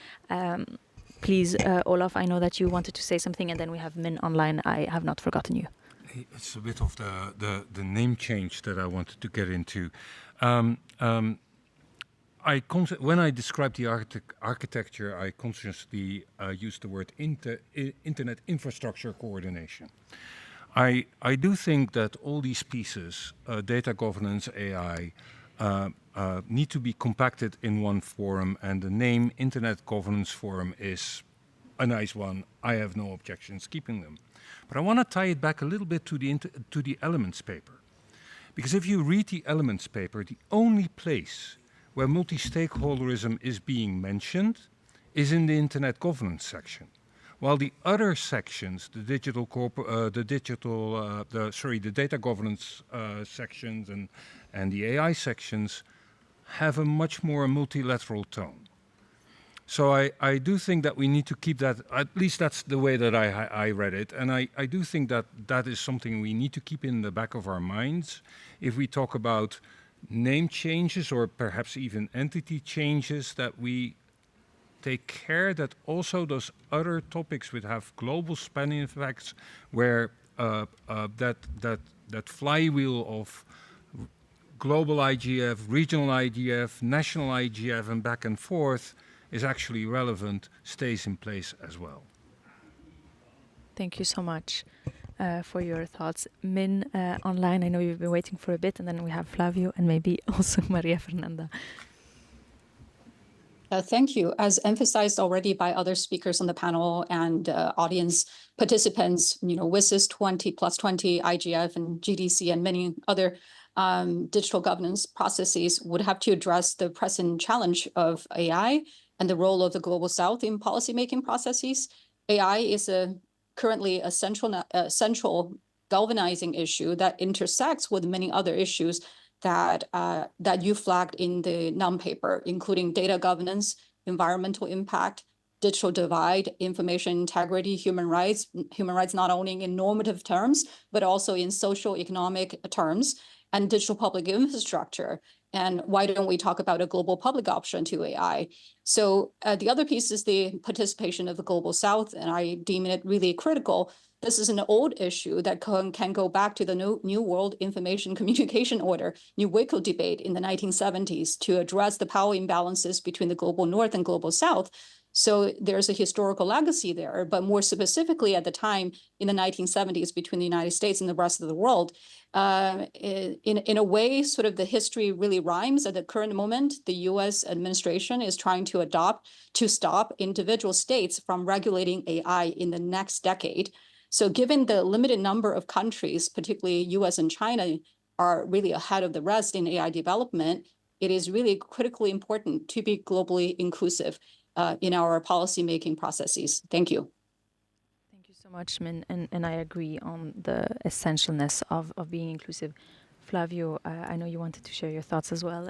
Please, Olaf, I know that you wanted to say something, and then we have Min online. I have not forgotten you. It's a bit of the name change that I wanted to get into. When I describe the architecture, I consciously use the word internet infrastructure coordination. I do think that all these pieces, data governance, AI, need to be compacted in one forum, and the name Internet Governance Forum is a nice one. I have no objections keeping them. But I want to tie it back a little bit to the Elements paper. Because if you read the Elements paper, the only place where multi-stakeholderism is being mentioned is in the Internet Governance section. While the other sections, the data governance sections and the AI sections, have a much more multilateral tone. So I do think that we need to keep that, at least that's the way that I read it, and I do think that that is something we need to keep in the back of our minds if we talk about name changes or perhaps even entity changes, that we take care that also those other topics would have global spanning effects, where that flywheel of global IGF, regional IGF, national IGF, and back and forth is actually relevant, stays in place as well. Thank you so much for your thoughts. Min, online, I know you've been waiting for a bit, and then we have Flavio and maybe also Maria Fernanda. Thank you. As emphasized already by other speakers on the panel and audience participants, WSIS 20+20, IGF and GDC and many other digital governance processes would have to address the present challenge of AI and the role of the Global South in policymaking processes. AI is currently a central galvanizing issue that intersects with many other issues that you flagged in the non-paper, including data governance, environmental impact, digital divide, information integrity, human rights not only in normative terms, but also in social economic terms, and digital public infrastructure. And why don't we talk about a global public option to AI? So the other piece is the participation of the Global South, and I deem it really critical. This is an old issue that can go back to the New World Information Communication Order, New WICO debate in the 1970s to address the power imbalances between the Global North and Global South. So there's a historical legacy there, but more specifically at the time in the 1970s between the United States and the rest of the world, in a way, sort of the history really rhymes. At the current moment, the US administration is trying to stop individual states from regulating AI in the next decade. So given the limited number of countries, particularly US and China, are really ahead of the rest in AI development, it is really critically important to be globally inclusive in our policymaking processes. Thank you. Thank you so much, Min, and I agree on the essentialness of being inclusive. Flavio, I know you wanted to share your thoughts as well.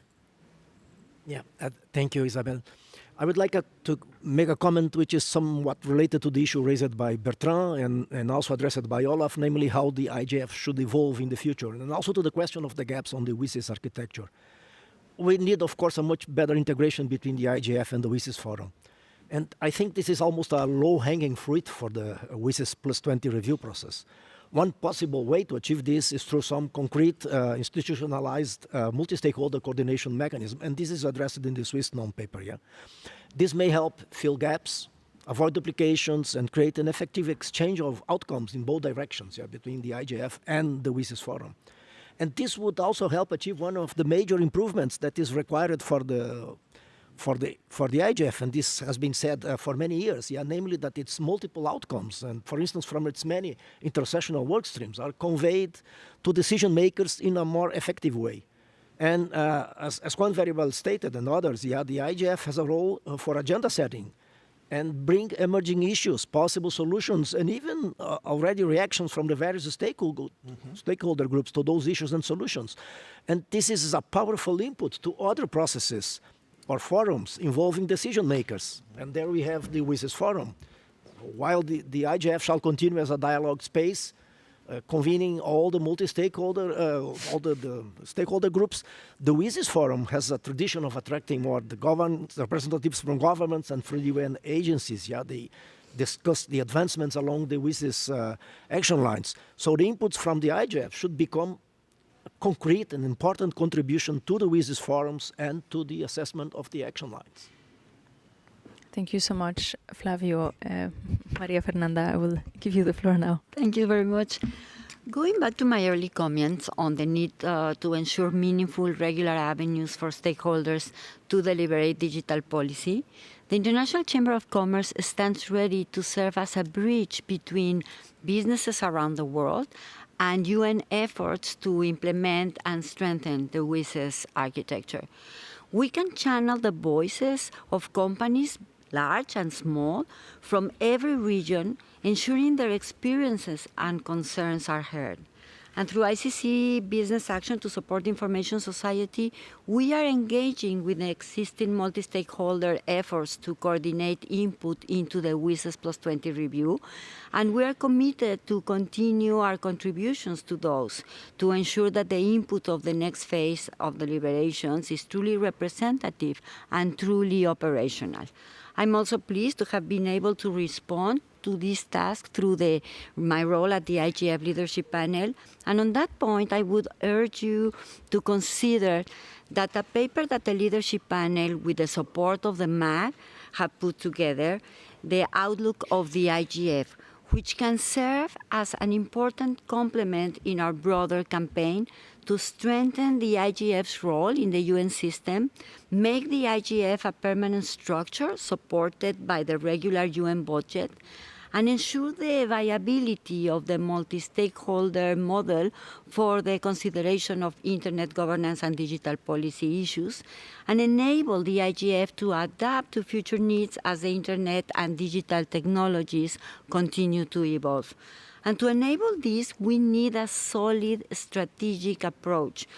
Yeah, thank you, Isabel. I would like to make a comment which is somewhat related to the issue raised by Bertrand and also addressed by Olaf, namely how the IGF should evolve in the future, and also to the question of the gaps on the WSIS architecture. We need, of course, a much better integration between the IGF and the WSIS forum. And I think this is almost a low-hanging fruit for the WSIS +20 review process. One possible way to achieve this is through some concrete institutionalized multi-stakeholder coordination mechanism, and this is addressed in the Swiss non-paper. Yeah? This may help fill gaps, avoid duplications, and create an effective exchange of outcomes in both directions between the IGF and the WSIS forum. And this would also help achieve one of the major improvements that is required for the IGF, and this has been said for many years, namely that its multiple outcomes, and for instance from its many intersectional work streams, are conveyed to decision makers in a more effective way. And as Juan very well stated and others, the IGF has a role for agenda setting and bring emerging issues, possible solutions, and even already reactions from the various stakeholder groups to those issues and solutions. And this is a powerful input to other processes or forums involving decision makers. And there we have the WSIS Forum. While the IGF shall continue as a dialogue space, convening all the multi-stakeholder, all the stakeholder groups, the WSIS Forum has a tradition of attracting more the representatives from governments and from UN agencies. Yeah, they discuss the advancements along the WSIS action lines. So the inputs from the IGF should become a concrete and important contribution to the WSIS forums and to the assessment of the action lines. Thank you so much, Flavio. Maria Fernanda, I will give you the floor now. Thank you very much. Going back to my early comments on the need to ensure meaningful, regular avenues for stakeholders to deliberate digital policy, the International Chamber of Commerce stands ready to serve as a bridge between businesses around the world and UN efforts to implement and strengthen the WSIS architecture. We can channel the voices of companies, large and small, from every region, ensuring their experiences and concerns are heard. And through ICC Business Action to Support Information Society, we are engaging with the existing multi-stakeholder efforts to coordinate input into the WSIS Plus 20 review, and we are committed to continue our contributions to those to ensure that the input of the next phase of deliberations is truly representative and truly operational. I'm also pleased to have been able to respond to this task through my role at the IGF Leadership Panel. And on that point, I would urge you to consider that a paper that the Leadership Panel, with the support of the MAG, have put together, the outlook of the IGF, which can serve as an important complement in our broader campaign to strengthen the IGF's role in the UN system, make the IGF a permanent structure supported by the regular UN budget, and ensure the viability of the multi-stakeholder model for the consideration of internet governance and digital policy issues, and enable the IGF to adapt to future needs as the internet and digital technologies continue to evolve. And to enable this, we need a solid strategic approach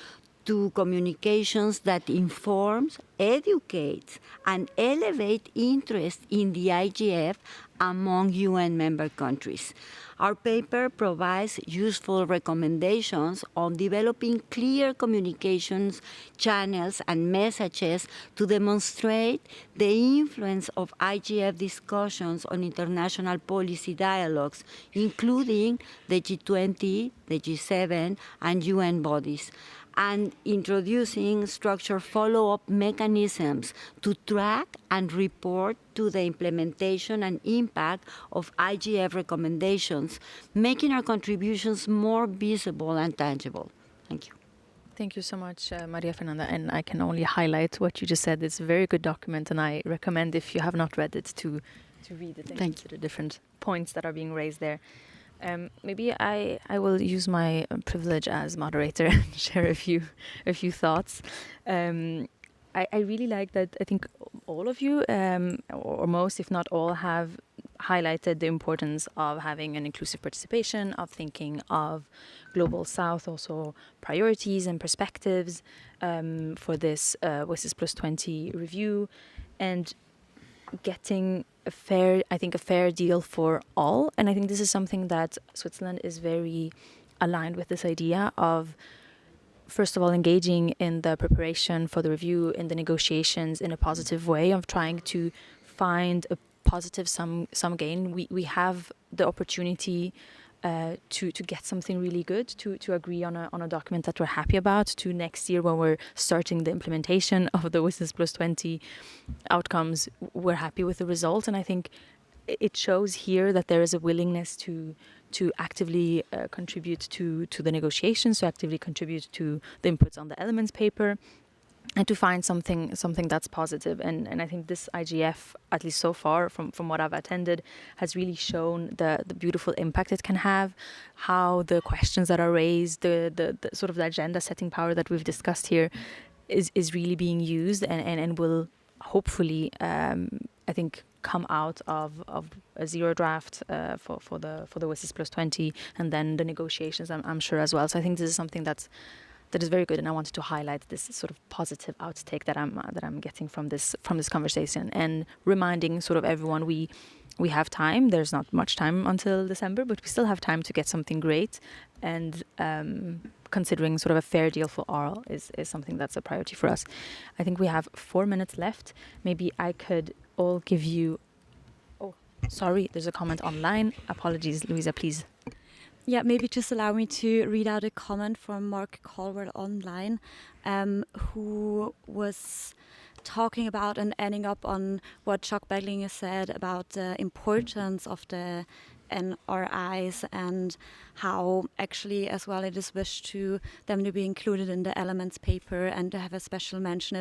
to communications that informs, educates, and elevate interest in the IGF among UN member countries. Our paper provides useful recommendations on developing clear communications channels and messages to demonstrate the influence of IGF discussions on international policy dialogues, including the G20, the G7, and UN bodies, and introducing structured follow-up mechanisms to track and report to the implementation and impact of IGF recommendations, making our contributions more visible and tangible. Thank you. Thank you so much, Maria Fernanda. And I can only highlight what you just said. It's a very good document, and I recommend, if you have not read it, to read it and consider the different points that are being raised there. Maybe I will use my privilege as moderator and share a few thoughts. I really like that. I think all of you, or most, if not all, have highlighted the importance of having an inclusive participation, of thinking of Global South, also priorities and perspectives for this WSIS Plus 20 review, and getting a fair deal for all. And I think this is something that Switzerland is very aligned with, this idea of, first of all, engaging in the preparation for the review, in the negotiations in a positive way, of trying to find a positive sum gain. We have the opportunity to get something really good, to agree on a document that we're happy about, to next year, when we're starting the implementation of the WSIS Plus 20 outcomes, we're happy with the result. And I think it shows here that there is a willingness to actively contribute to the negotiations, to actively contribute to the inputs on the elements paper, and to find something that's positive. And I think this IGF, at least so far from what I've attended, has really shown the beautiful impact it can have, how the questions that are raised, the sort of the agenda setting power that we've discussed here is really being used and will hopefully, I think, come out of a zero draft for the WSIS plus 20, and then the negotiations, I'm sure as well. So I think this is something that is very good, and I wanted to highlight this sort of positive outtake that I'm getting from this conversation, and reminding sort of everyone we have time. There's not much time until December, but we still have time to get something great, and considering sort of a fair deal for all is something that's a priority for us. I think we have 4 minutes left. Maybe I could all give you... Oh, sorry, there's a comment online. Apologies, Louisa, please. Yeah, maybe just allow me to read out a comment from Mark Colwell online, who was talking about and ending up on what Chuck Beglinger said about the importance of the NRIs, and how actually as well it is wished to them to be included in the elements paper, and to have a special mention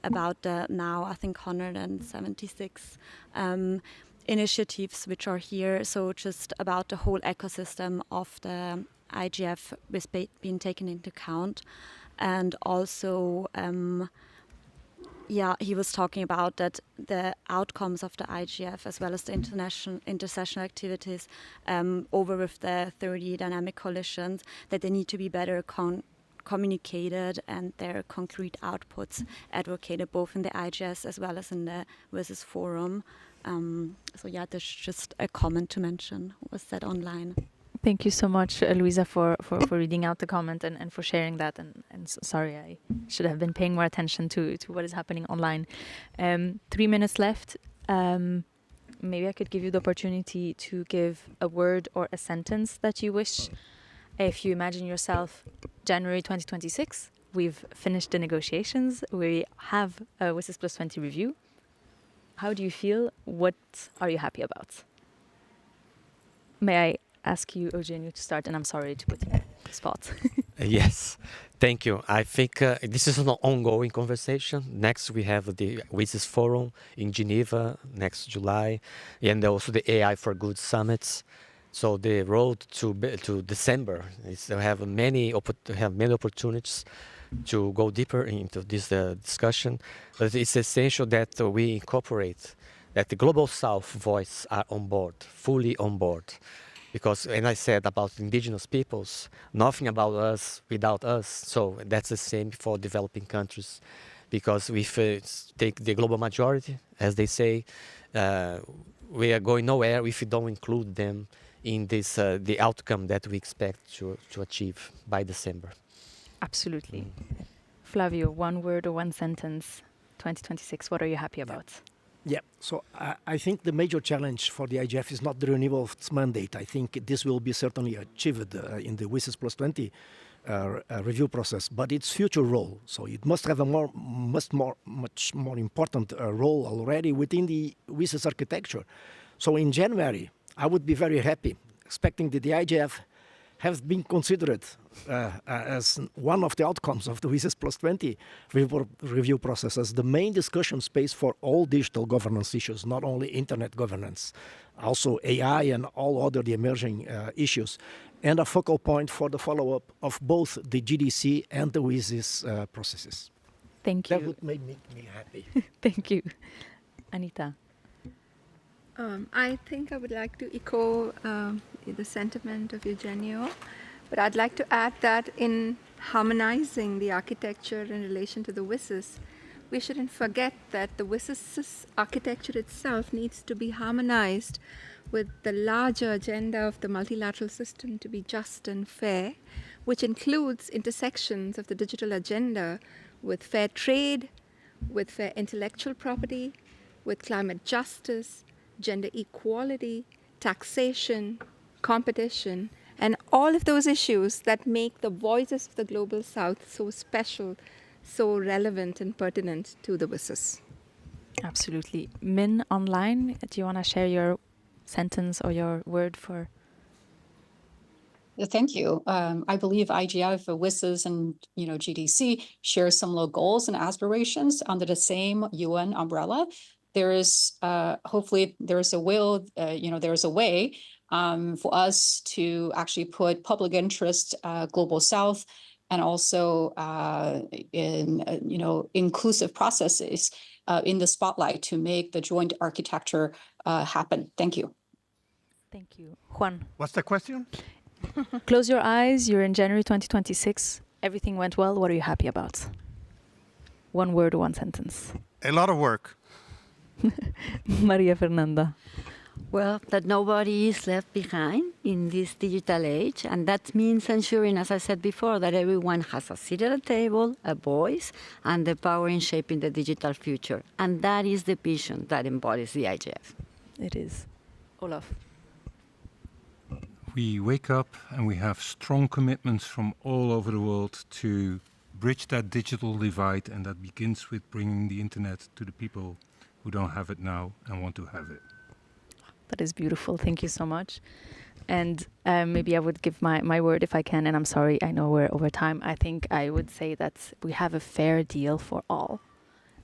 about the now I think 176 initiatives which are here. So just about the whole ecosystem of the IGF was being taken into account. And also he was talking about that the outcomes of the IGF as well as the intersessional activities over with the 30 dynamic coalitions, that they need to be better communicated, and their concrete outputs advocated both in the IGS as well as in the WSIS forum. There's just a comment to mention was said online. Thank you so much, Louisa, for reading out the comment and for sharing that. And sorry, I should have been paying more attention to what is happening online. 3 minutes left. Maybe I could give you the opportunity to give a word or a sentence that you wish. If you imagine yourself January 2026, we've finished the negotiations. We have a WSIS Plus 20 review. How do you feel? What are you happy about? May I ask you, Eugenio, to start? And I'm sorry to put you on the spot. Yes, thank you. I think this is an ongoing conversation. Next, we have the WSIS Forum in Geneva next July, and also the AI for Good summits. So the road to December is to have many opportunities to go deeper into this discussion. But it's essential that we incorporate that the Global South voice are on board, fully on board. Because, and I said about indigenous peoples, nothing about us without us. So that's the same for developing countries. Because if we take the global majority, as they say, we are going nowhere if we don't include them in this the outcome that we expect to achieve by December. Absolutely. Flavio, one word or one sentence, 2026, what are you happy about? Yeah, so I think the major challenge for the IGF is not the renewal of its mandate. I think this will be certainly achieved in the WSIS Plus 20 review process, but its future role. So it must have a much more important role already within the WSIS architecture. So in January, I would be very happy, expecting that the IGF has been considered as one of the outcomes of the WSIS Plus 20 review process as the main discussion space for all digital governance issues, not only internet governance, also AI and all other the emerging issues, and a focal point for the follow-up of both the GDC and the WSIS processes. Thank you. That would make me happy. Thank you. Anita. I think I would like to echo the sentiment of Eugenio, but I'd like to add that in harmonizing the architecture in relation to the WSIS, we shouldn't forget that the WSIS architecture itself needs to be harmonized with the larger agenda of the multilateral system to be just and fair, which includes intersections of the digital agenda with fair trade, with fair intellectual property, with climate justice, gender equality, taxation, competition, and all of those issues that make the voices of the Global South so special, so relevant and pertinent to the WSIS. Absolutely. Min, online, do you want to share your sentence or your word for? Thank you. I believe IGF, WSIS, and GDC share similar goals and aspirations under the same UN umbrella. There is hopefully there is a will, there is a way for us to actually put public interest, Global South, and also inclusive processes in the spotlight to make the joint architecture happen. Thank you. Thank you. Juan. What's the question? Close your eyes. You're in January 2026. Everything went well. What are you happy about? One word, one sentence. A lot of work. Maria Fernanda. Well, that nobody is left behind in this digital age, and that means ensuring, as I said before, that everyone has a seat at a table, a voice, and the power in shaping the digital future. And that is the vision that embodies the IGF. It is. Olaf. We wake up and we have strong commitments from all over the world to bridge that digital divide, and that begins with bringing the internet to the people who don't have it now and want to have it. That is beautiful. Thank you so much. And maybe I would give my word if I can, and I'm sorry, I know we're over time. I think I would say that we have a fair deal for all.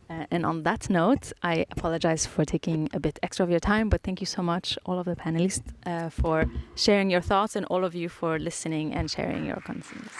And on that note, I apologize for taking a bit extra of your time, but thank you so much, all of the panelists, for sharing your thoughts, and all of you for listening and sharing your concerns.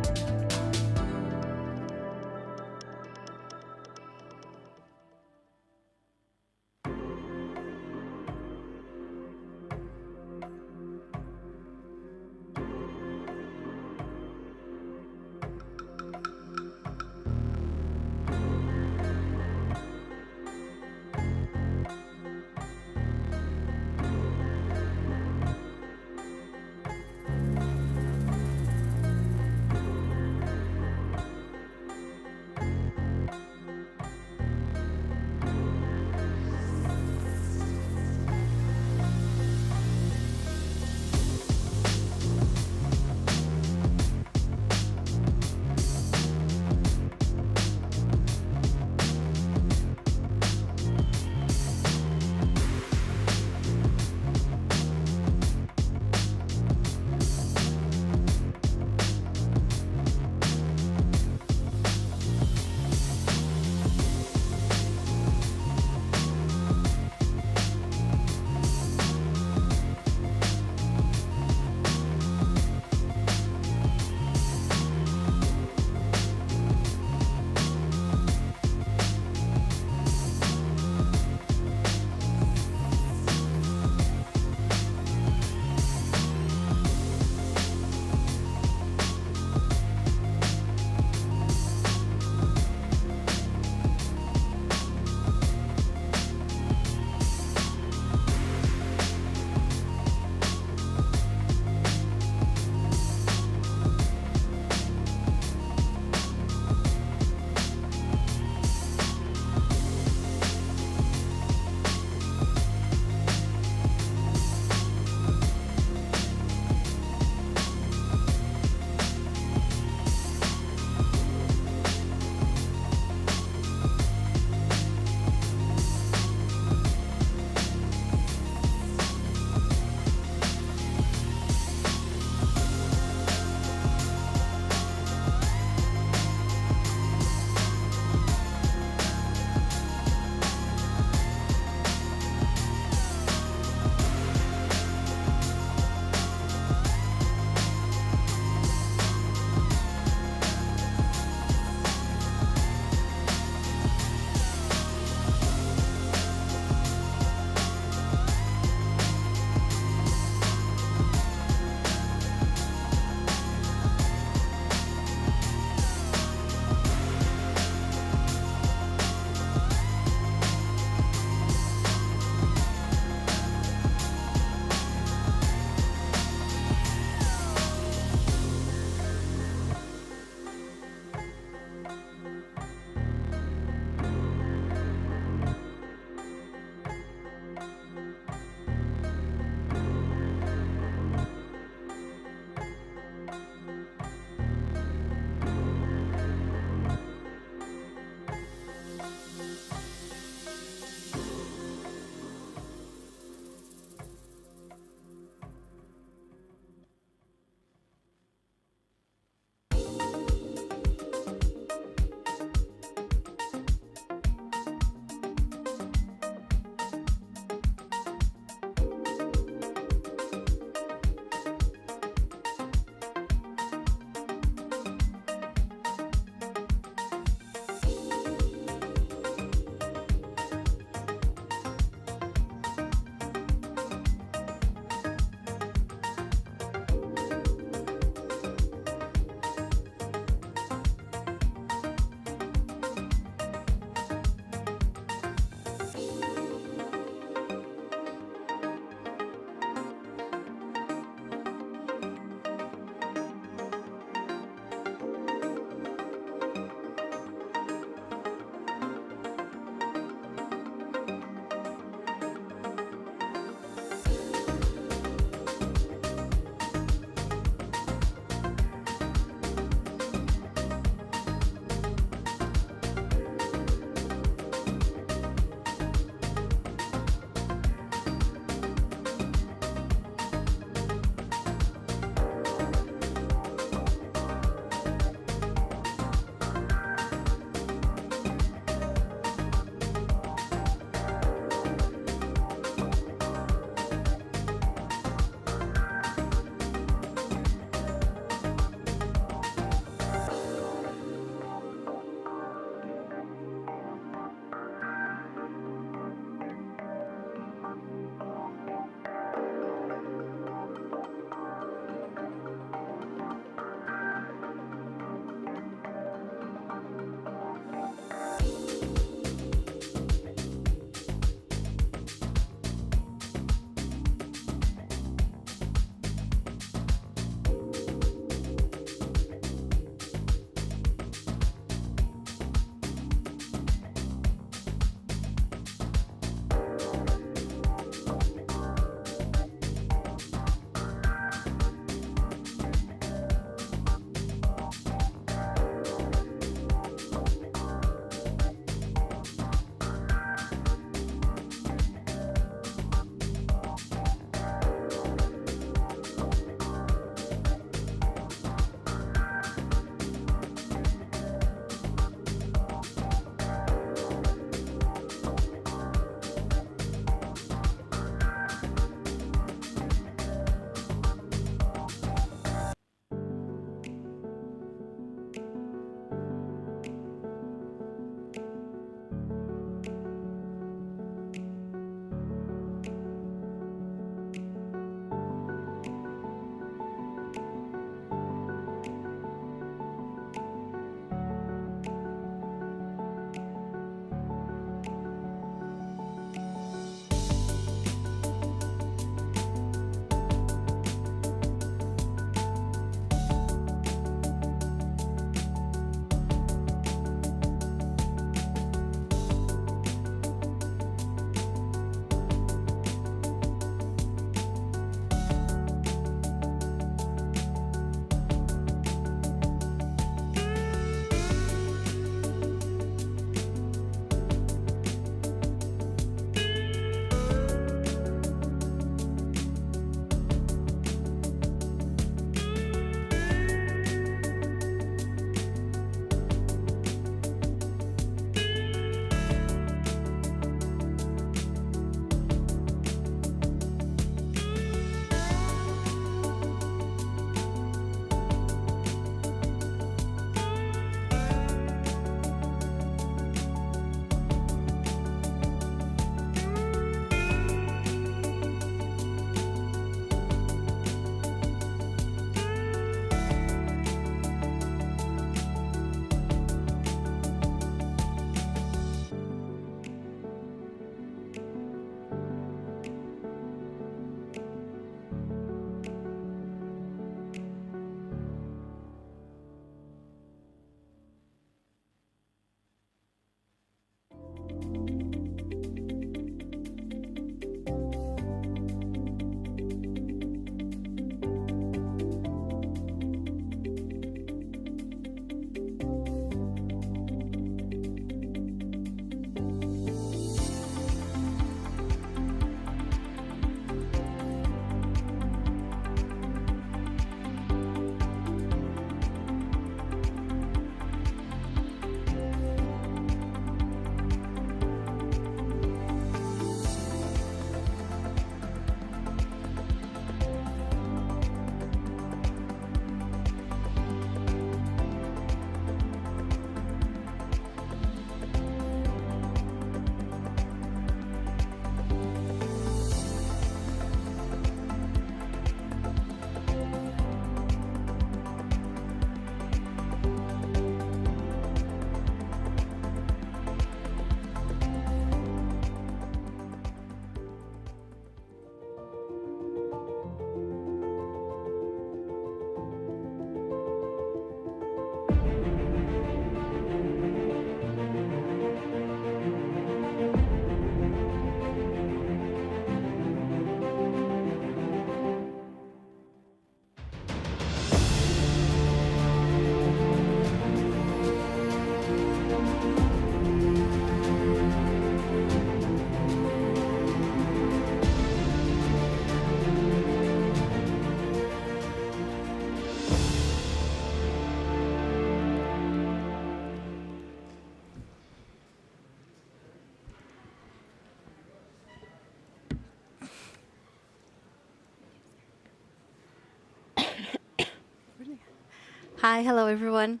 Hi, hello everyone.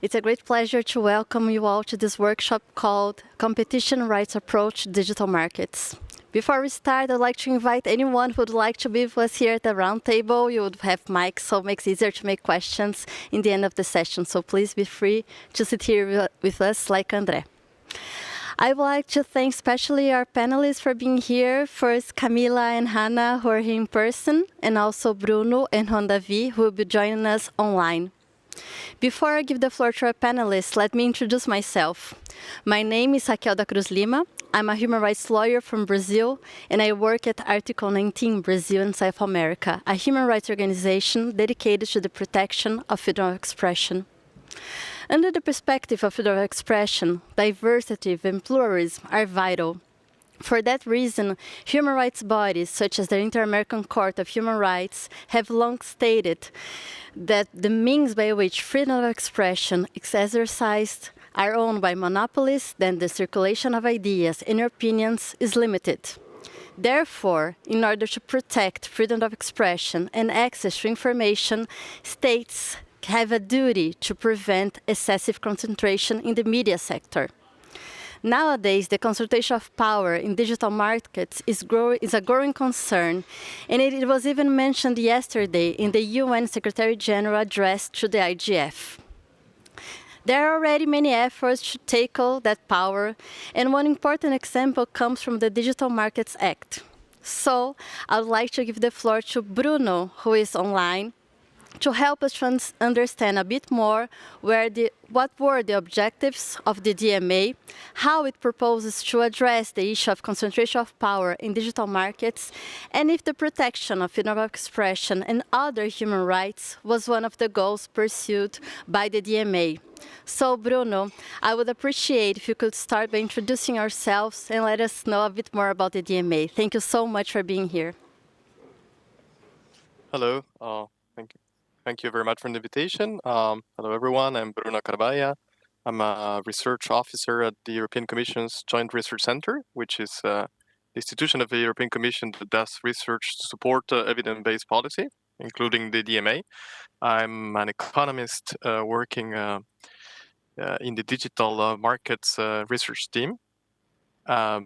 It's a great pleasure to welcome you all to this workshop called Competition Rights Approach to Digital Markets. Before we start, I'd like to invite anyone who would like to be with us here at the round table. You would have mics, so it makes it easier to make questions in the end of the session. So please be free to sit here with us like André. I would like to thank especially our panelists for being here. First, Camila and Hannah, who are here in person, and also Bruno and Juan Davi, who will be joining us online. Before I give the floor to our panelists, let me introduce myself. My name is Raquel da Cruz Lima. I'm a human rights lawyer from Brazil, and I work at Article 19 Brazil in South America, a human rights organization dedicated to the protection of freedom of expression. Under the perspective of freedom of expression, diversity and pluralism are vital. For that reason, human rights bodies, such as the Inter-American Court of Human Rights, have long stated that the means by which freedom of expression is exercised are owned by monopolies, then the circulation of ideas and opinions is limited. Therefore, in order to protect freedom of expression and access to information, states have a duty to prevent excessive concentration in the media sector. Nowadays, the concentration of power in digital markets is a growing concern, and it was even mentioned yesterday in the UN Secretary-General address to the IGF. There are already many efforts to tackle that power, and one important example comes from the Digital Markets Act. So, I would like to give the floor to Bruno, who is online, to help us understand a bit more what were the objectives of the DMA, how it proposes to address the issue of concentration of power in digital markets, and if the protection of freedom of expression and other human rights was one of the goals pursued by the DMA. So, Bruno, I would appreciate if you could start by introducing yourselves and let us know a bit more about the DMA. Thank you so much for being here. Hello. Thank you. Thank you very much for the invitation. Hello, everyone. I'm Bruno Carvalha. I'm a research officer at the European Commission's Joint Research Center, which is the institution of the European Commission that does research to support evidence-based policy, including the DMA. I'm an economist working in the digital markets research team.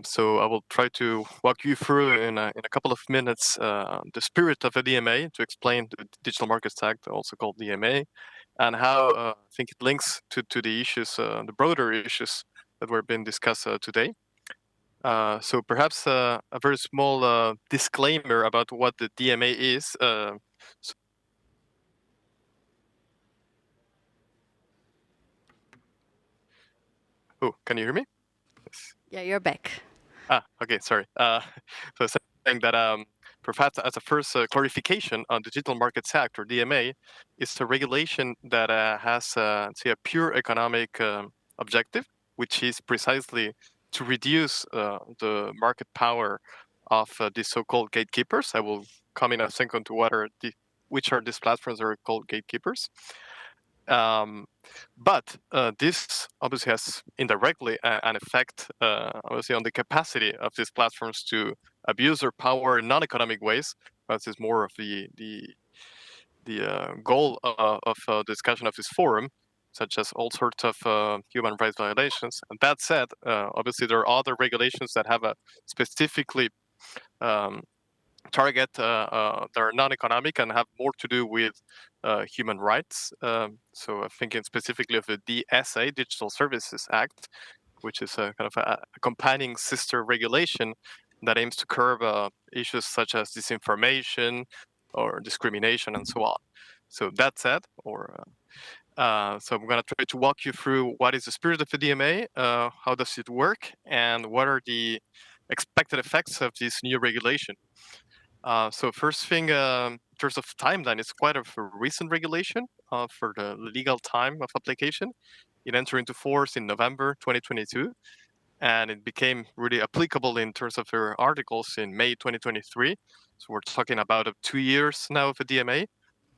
So I will try to walk you through in a couple of minutes the spirit of the DMA to explain the Digital Markets Act, also called DMA, and how I think it links to the issues, the broader issues that were being discussed today. So perhaps a very small disclaimer about what the DMA is. Oh, can you hear me? Yeah, you're back. Okay, sorry. So saying that perhaps as a first clarification on the Digital Markets Act, or DMA, is a regulation that has, say, a pure economic objective, which is precisely to reduce the market power of these so-called gatekeepers. I will come in a second to which are these platforms that are called gatekeepers. But this obviously has indirectly an effect, obviously, on the capacity of these platforms to abuse their power in non-economic ways. This is more of the goal of discussion of this forum, such as all sorts of human rights violations. And that said, obviously, there are other regulations that have a specifically target that are non-economic and have more to do with human rights. So I'm thinking specifically of the DSA, Digital Services Act, which is a kind of a companion sister regulation that aims to curb issues such as disinformation or discrimination and so on. So that said, so I'm going to try to walk you through what is the spirit of the DMA, how does it work, and what are the expected effects of this new regulation. So first thing, in terms of timeline, it's quite a recent regulation for the legal time of application. It entered into force in November 2022, and it became really applicable in terms of their articles in May 2023. So we're talking about 2 years now of a DMA,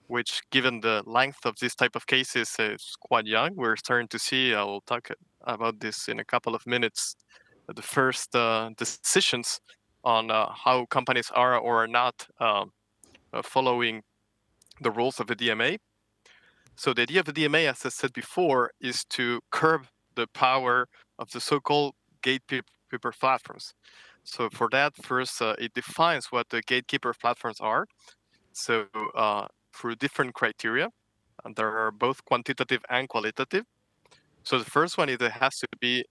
which, given the length of this type of cases, is quite young. We're starting to see, I will talk about this in a couple of minutes, the first decisions on how companies are or are not following the rules of the DMA. So the idea of the DMA, as I said before, is to curb the power of the so-called gatekeeper platforms. So for that, first, it defines what the gatekeeper platforms are. So through different criteria, and there are both quantitative and qualitative. So the first one is it has to be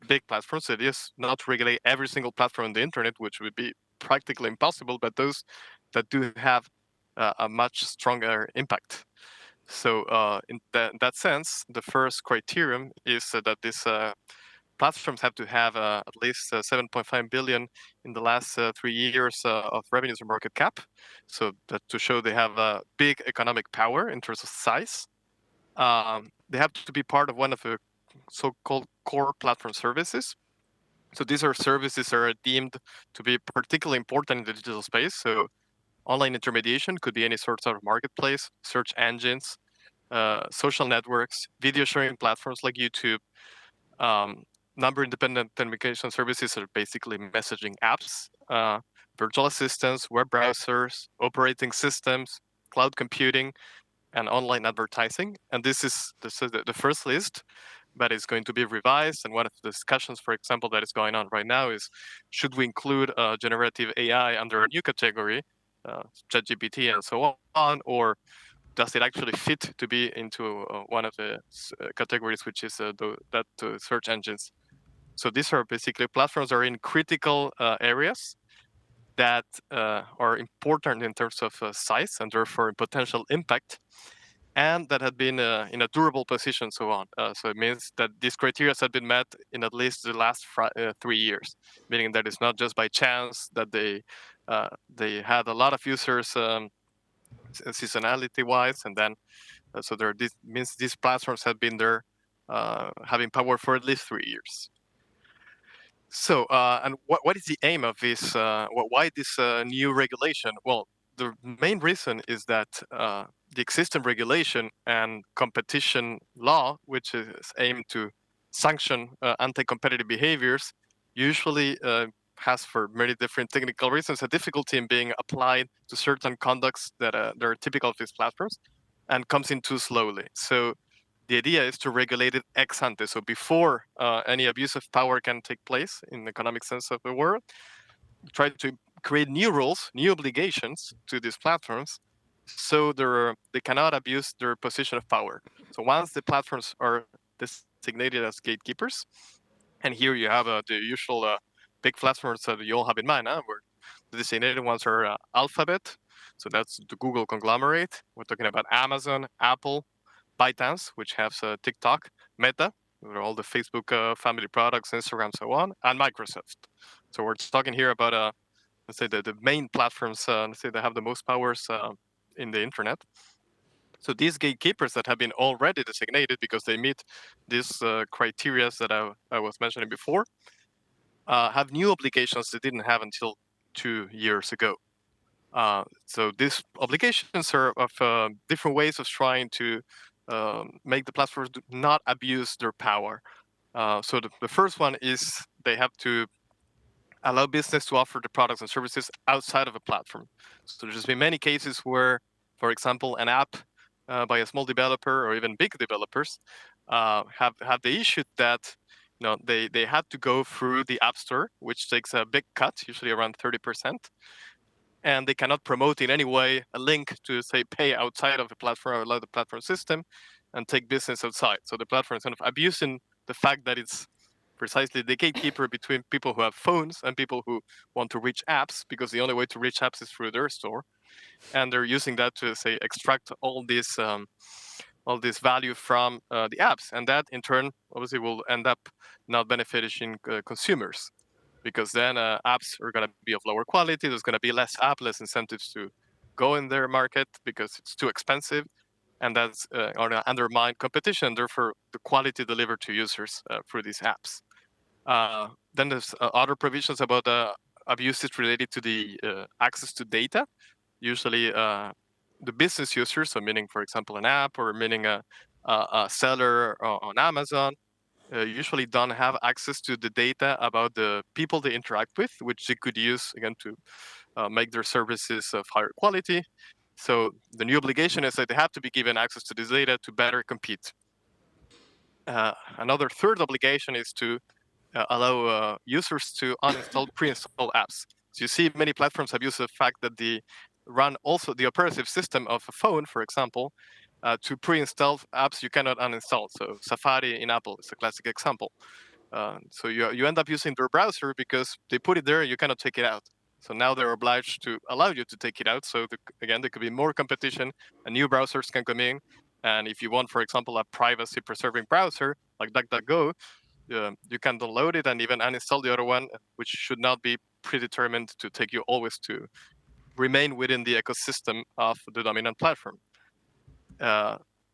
big platforms. So it is not to regulate every single platform on the internet, which would be practically impossible, but those that do have a much stronger impact. So in that sense, the first criterion is that these platforms have to have at least 7.5 billion in the last 3 years of revenues or market cap. So that to show they have a big economic power in terms of size. They have to be part of one of the so-called core platform services. So these are services that are deemed to be particularly important in the digital space. So online intermediation could be any sort of marketplace, search engines, social networks, video sharing platforms like YouTube, number-independent communication services are basically messaging apps, virtual assistants, web browsers, operating systems, cloud computing, and online advertising. And this is the first list, but it's going to be revised. And one of the discussions, for example, that is going on right now is, should we include generative AI under a new category, ChatGPT and so on, or does it actually fit to be into one of the categories, which is search engines? So these are basically platforms that are in critical areas that are important in terms of size and therefore potential impact, and that had been in a durable position, so on. So it means that these criteria have been met in at least the last 3 years, meaning that it's not just by chance that they had a lot of users seasonality-wise, and then so this means these platforms have been there having power for at least 3 years. So, and what is the aim of this? Why this new regulation? Well, the main reason is that the existing regulation and competition law, which is aimed to sanction anti-competitive behaviors, usually has, for many different technical reasons, a difficulty in being applied to certain conducts that are typical of these platforms, and comes in too slowly. So the idea is to regulate it ex ante, so before any abuse of power can take place in the economic sense of the word. Try to create new rules, new obligations to these platforms, so they cannot abuse their position of power. So once the platforms are designated as gatekeepers, and here you have the usual big platforms that you all have in mind, where the designated ones are Alphabet, so that's the Google conglomerate. We're talking about Amazon, Apple, ByteDance, which has TikTok, Meta, with all the Facebook family products, Instagram, so on, and Microsoft. So we're talking here about, let's say, the main platforms, let's say, that have the most powers in the internet. So these gatekeepers that have been already designated because they meet these criteria that I was mentioning before, have new obligations they didn't have until 2 years ago. So these obligations are of different ways of trying to make the platforms not abuse their power. So the first one is they have to allow business to offer the products and services outside of a platform. So there's been many cases where, for example, an app by a small developer or even big developers have the issue that they had to go through the App Store, which takes a big cut, usually around 30%. And they cannot promote in any way a link to, say, pay outside of the platform or allow the platform system and take business outside. So the platform is kind of abusing the fact that it's precisely the gatekeeper between people who have phones and people who want to reach apps, because the only way to reach apps is through their store. And they're using that to, say, extract all this value from the apps. And that, in turn, obviously will end up not benefiting consumers, because then apps are going to be of lower quality. There's going to be less incentives to go in their market because it's too expensive, and that's going to undermine competition, therefore the quality delivered to users through these apps. Then there's other provisions about abuses related to the access to data. Usually the business users, so meaning, for example, an app or meaning a seller on Amazon, usually don't have access to the data about the people they interact with, which they could use, again, to make their services of higher quality. So the new obligation is that they have to be given access to this data to better compete. Another third obligation is to allow users to uninstall pre-installed apps. So you see many platforms abuse the fact that they run also the operative system of a phone, for example, to pre-install apps you cannot uninstall. So Safari in Apple is a classic example. So you end up using their browser because they put it there and you cannot take it out. So now they're obliged to allow you to take it out. So again, there could be more competition and new browsers can come in. And if you want, for example, a privacy-preserving browser like DuckDuckGo, you can download it and even uninstall the other one, which should not be predetermined to take you always to remain within the ecosystem of the dominant platform.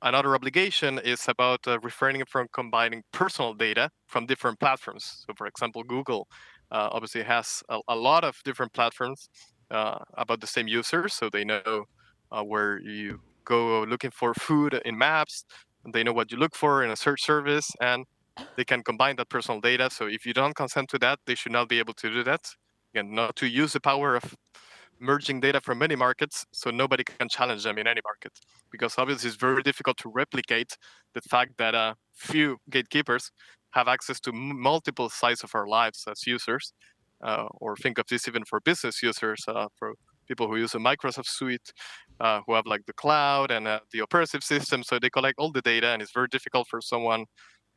Another obligation is about refraining from combining personal data from different platforms. So for example, Google obviously has a lot of different platforms about the same users, so they know where you go looking for food in maps, and they know what you look for in a search service, and they can combine that personal data. So if you don't consent to that, they should not be able to do that. Again, not to use the power of merging data from many markets, so nobody can challenge them in any market. Because obviously it's very difficult to replicate the fact that few gatekeepers have access to multiple sides of our lives as users, or think of this even for business users, for people who use a Microsoft suite, who have like the cloud and the operative system, so they collect all the data, and it's very difficult for someone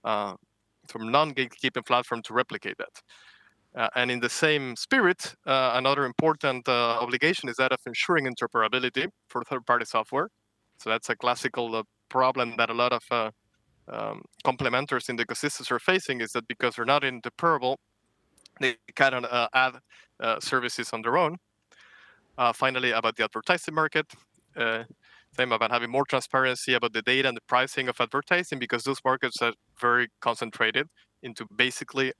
from non-gatekeeping platform to replicate that. And in the same spirit, another important obligation is that of ensuring interoperability for third-party software. So that's a classical problem that a lot of complementers in the ecosystems are facing, is that because they're not interoperable, they cannot add services on their own. Finally, about the advertising market, same about having more transparency about the data and the pricing of advertising, because those markets are very concentrated into basically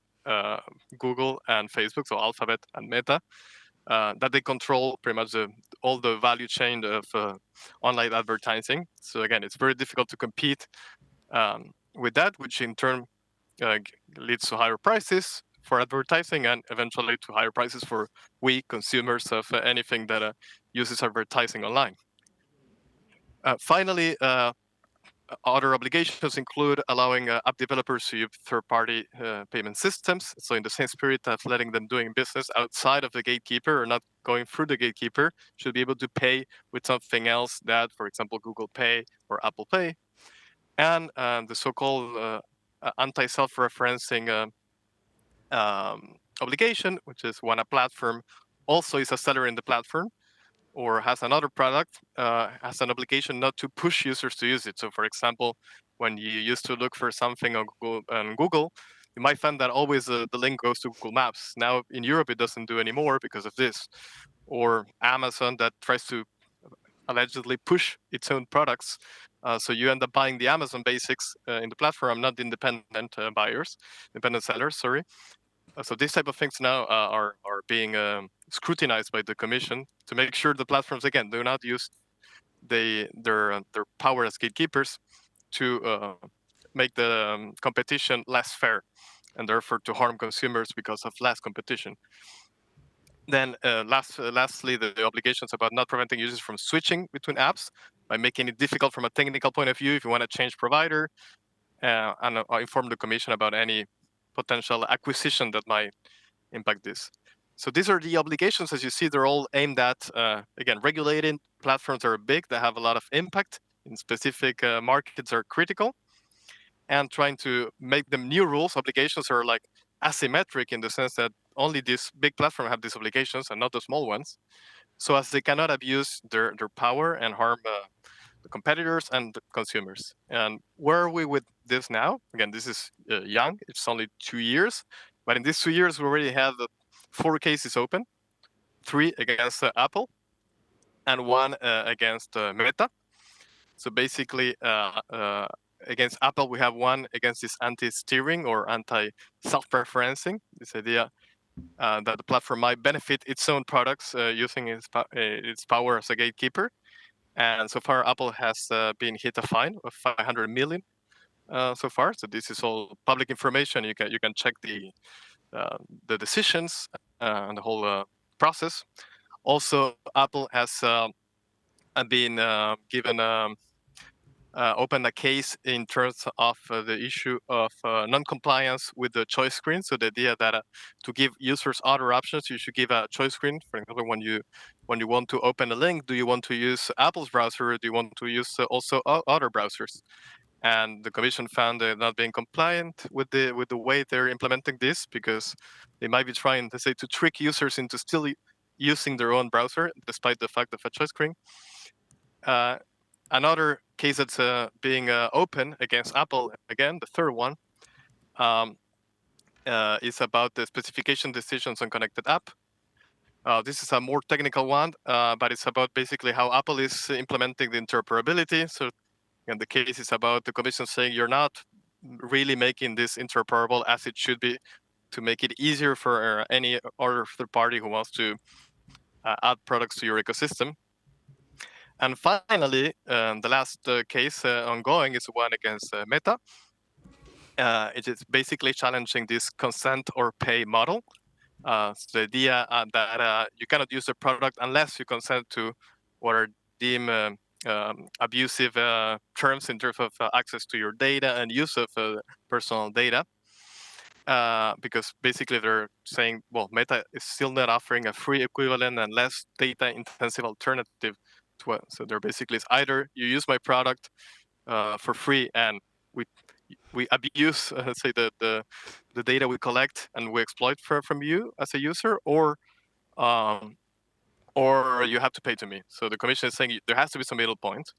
Google and Facebook, so Alphabet and Meta, that they control pretty much all the value chain of online advertising. So again, it's very difficult to compete with that, which in turn leads to higher prices for advertising and eventually to higher prices for we consumers of anything that uses advertising online. Finally, other obligations include allowing app developers to use third-party payment systems. So in the same spirit of letting them doing business outside of the gatekeeper or not going through the gatekeeper, should be able to pay with something else that, for example, Google Pay or Apple Pay. And the so-called anti-self-referencing obligation, which is when a platform also is a seller in the platform or has another product, has an obligation not to push users to use it. So for example, when you used to look for something on Google, you might find that always the link goes to Google Maps. Now in Europe, it doesn't do anymore because of this. Or Amazon that tries to allegedly push its own products. So you end up buying the Amazon basics in the platform, not the independent sellers, sorry. So these type of things now are being scrutinized by the Commission to make sure the platforms, again, do not use their power as gatekeepers to make the competition less fair and therefore to harm consumers because of less competition. Then lastly, the obligations about not preventing users from switching between apps by making it difficult from a technical point of view if you want to change provider, and inform the Commission about any potential acquisition that might impact this. So these are the obligations. As you see, they're all aimed at, again, regulating platforms that are big, that have a lot of impact in specific markets are critical, and trying to make them new rules. Obligations are like asymmetric in the sense that only these big platforms have these obligations and not the small ones, so as they cannot abuse their power and harm the competitors and the consumers. And where are we with this now? Again, this is young. It's only 2 years. But in these 2 years, we already have 4 cases open, 3 against Apple and 1 against Meta. So basically, against Apple, we have 1 against this anti-steering or anti-self-preferencing, this idea that the platform might benefit its own products using its power as a gatekeeper. And so far, Apple has been hit a fine of 500 million so far. So this is all public information. You can check the decisions and the whole process. Also, Apple has been given opened a case in terms of the issue of non-compliance with the choice screen. So the idea that to give users other options, you should give a choice screen. For example, when you want to open a link, do you want to use Apple's browser, or do you want to use also other browsers? And the Commission found not being compliant with the way they're implementing this, because they might be trying to say to trick users into still using their own browser despite the fact of a choice screen. Another case that's being open against Apple, again, the third one, is about the specification decisions on connected app. This is a more technical one, but it's about basically how Apple is implementing the interoperability. So, and the case is about the Commission saying you're not really making this interoperable as it should be, to make it easier for any other third party who wants to add products to your ecosystem. And finally, the last case ongoing is one against Meta. It is basically challenging this consent or pay model. So the idea that you cannot use the product unless you consent to what are deemed abusive terms in terms of access to your data and use of personal data. Because basically they're saying, well, Meta is still not offering a free equivalent and less data-intensive alternative to it. So they're basically, it's either you use my product for free and we abuse, let's say, the data we collect and we exploit from you as a user, or you have to pay to me. So the Commission is saying there has to be some middle point.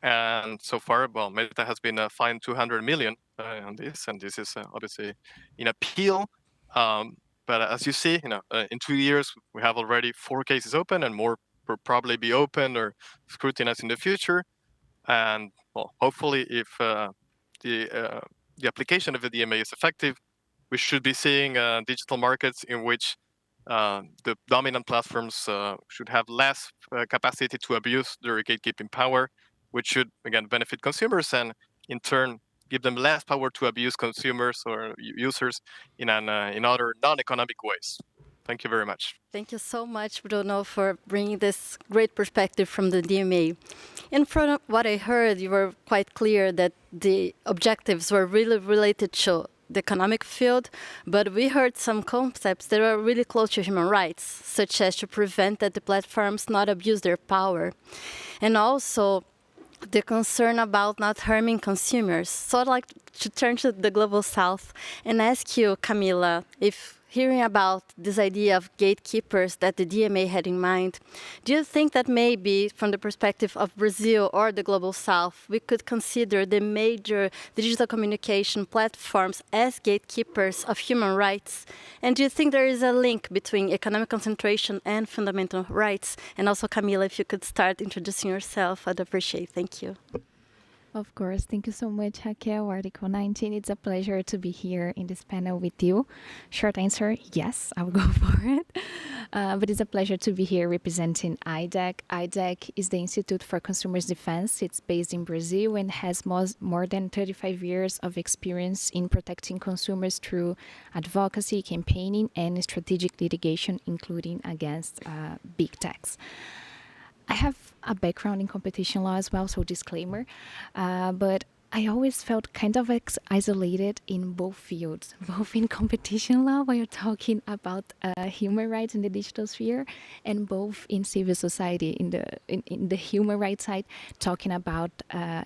And so far, well, Meta has been fined 200 million on this, and this is obviously in appeal. But as you see, in 2 years we have already 4 cases open, and more will probably be open or scrutinized in the future. And well, hopefully, if the application of the DMA is effective, we should be seeing digital markets in which the dominant platforms should have less capacity to abuse their gatekeeping power, which should, again, benefit consumers and, in turn, give them less power to abuse consumers or users in other non-economic ways. Thank you very much. Thank you so much, Bruno, for bringing this great perspective from the DMA. In front of what I heard, you were quite clear that the objectives were really related to the economic field, but we heard some concepts that are really close to human rights, such as to prevent that the platforms not abuse their power. And also the concern about not harming consumers. So I'd like to turn to the Global South and ask you, Camila, if hearing about this idea of gatekeepers that the DMA had in mind, do you think that maybe from the perspective of Brazil or the Global South, we could consider the major digital communication platforms as gatekeepers of human rights? And do you think there is a link between economic concentration and fundamental rights? And also, Camila, if you could start introducing yourself, I'd appreciate it. Thank you. Of course. Thank you so much, Raquel, Article 19. It's a pleasure to be here in this panel with you. Short answer, yes, I will go for it. But it's a pleasure to be here representing IDEC. IDEC is the Institute for Consumers Defense. It's based in Brazil and has more than 35 years of experience in protecting consumers through advocacy, campaigning, and strategic litigation, including against big techs. I have a background in competition law as well, so disclaimer, but I always felt kind of isolated in both fields, both in competition law, where you're talking about human rights in the digital sphere, and both in civil society, in the human rights side, talking about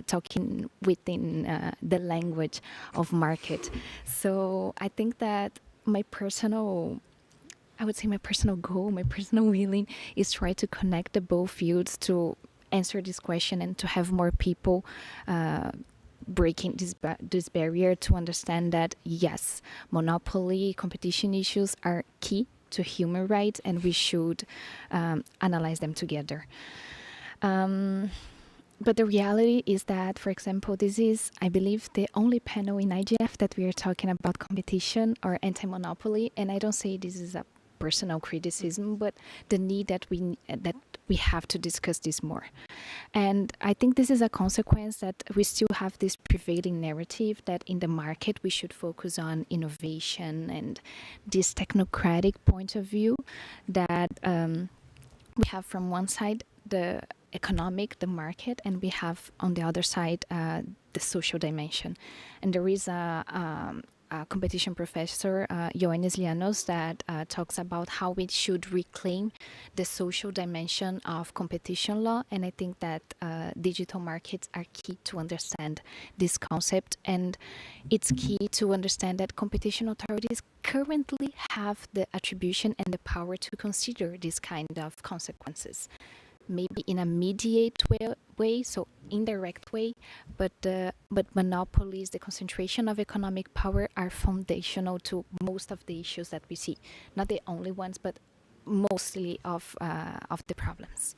talking within the language of market. So I think that my personal goal, my personal willing is try to connect the both fields to answer this question and to have more people breaking this barrier to understand that, yes, monopoly, competition issues are key to human rights and we should analyze them together. But the reality is that, for example, this is, I believe, the only panel in IGF that we are talking about competition or anti-monopoly, and I don't say this is a personal criticism, but the need that we have to discuss this more. And I think this is a consequence that we still have this prevailing narrative that in the market we should focus on innovation and this technocratic point of view that we have from one side the economic, the market, and we have on the other side the social dimension. And there is a competition professor, Ioannis Lianos, that talks about how we should reclaim the social dimension of competition law. And I think that digital markets are key to understand this concept. And it's key to understand that competition authorities currently have the attribution and the power to consider this kind of consequences. Maybe in a mediate way, so indirect way, but monopolies, the concentration of economic power are foundational to most of the issues that we see. Not the only ones, but mostly of the problems.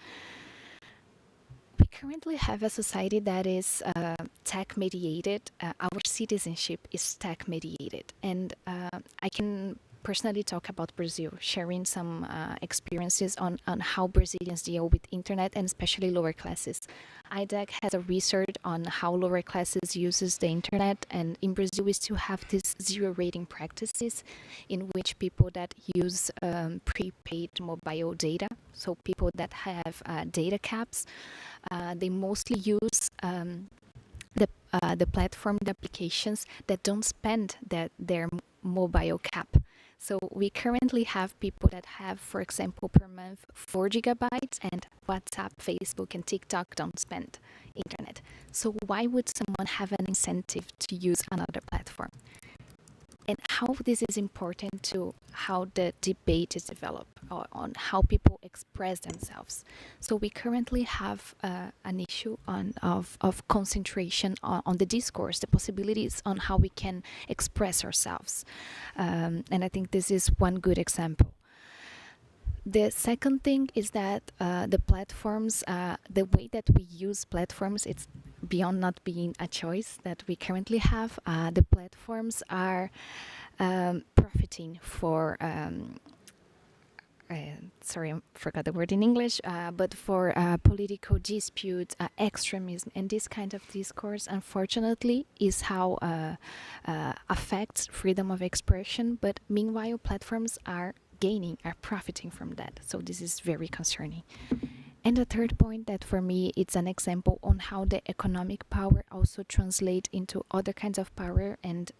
We currently have a society that is tech mediated. Our citizenship is tech mediated, and I can personally talk about Brazil, sharing some experiences on how Brazilians deal with internet and especially lower classes. IDEC has a research on how lower classes uses the internet, and in Brazil we still have these zero rating practices in which people that use prepaid mobile data, so people that have data caps, they mostly use the platform, the applications that don't spend their mobile cap. So we currently have people that have, for example, per month 4 gigabytes, and WhatsApp, Facebook, and TikTok don't spend internet. So why would someone have an incentive to use another platform? And how this is important to how the debate is developed on how people express themselves. So we currently have an issue of concentration on the discourse, the possibilities on how we can express ourselves. And I think this is one good example. The second thing is that the platforms, the way that we use platforms, it's beyond not being a choice that we currently have. The platforms are profiting for, sorry, I forgot the word in English, but for political disputes, extremism, and this kind of discourse, unfortunately, is how affects freedom of expression. But meanwhile, platforms are profiting from that. So this is very concerning. And the third point that for me it's an example on how the economic power also translates into other kinds of power and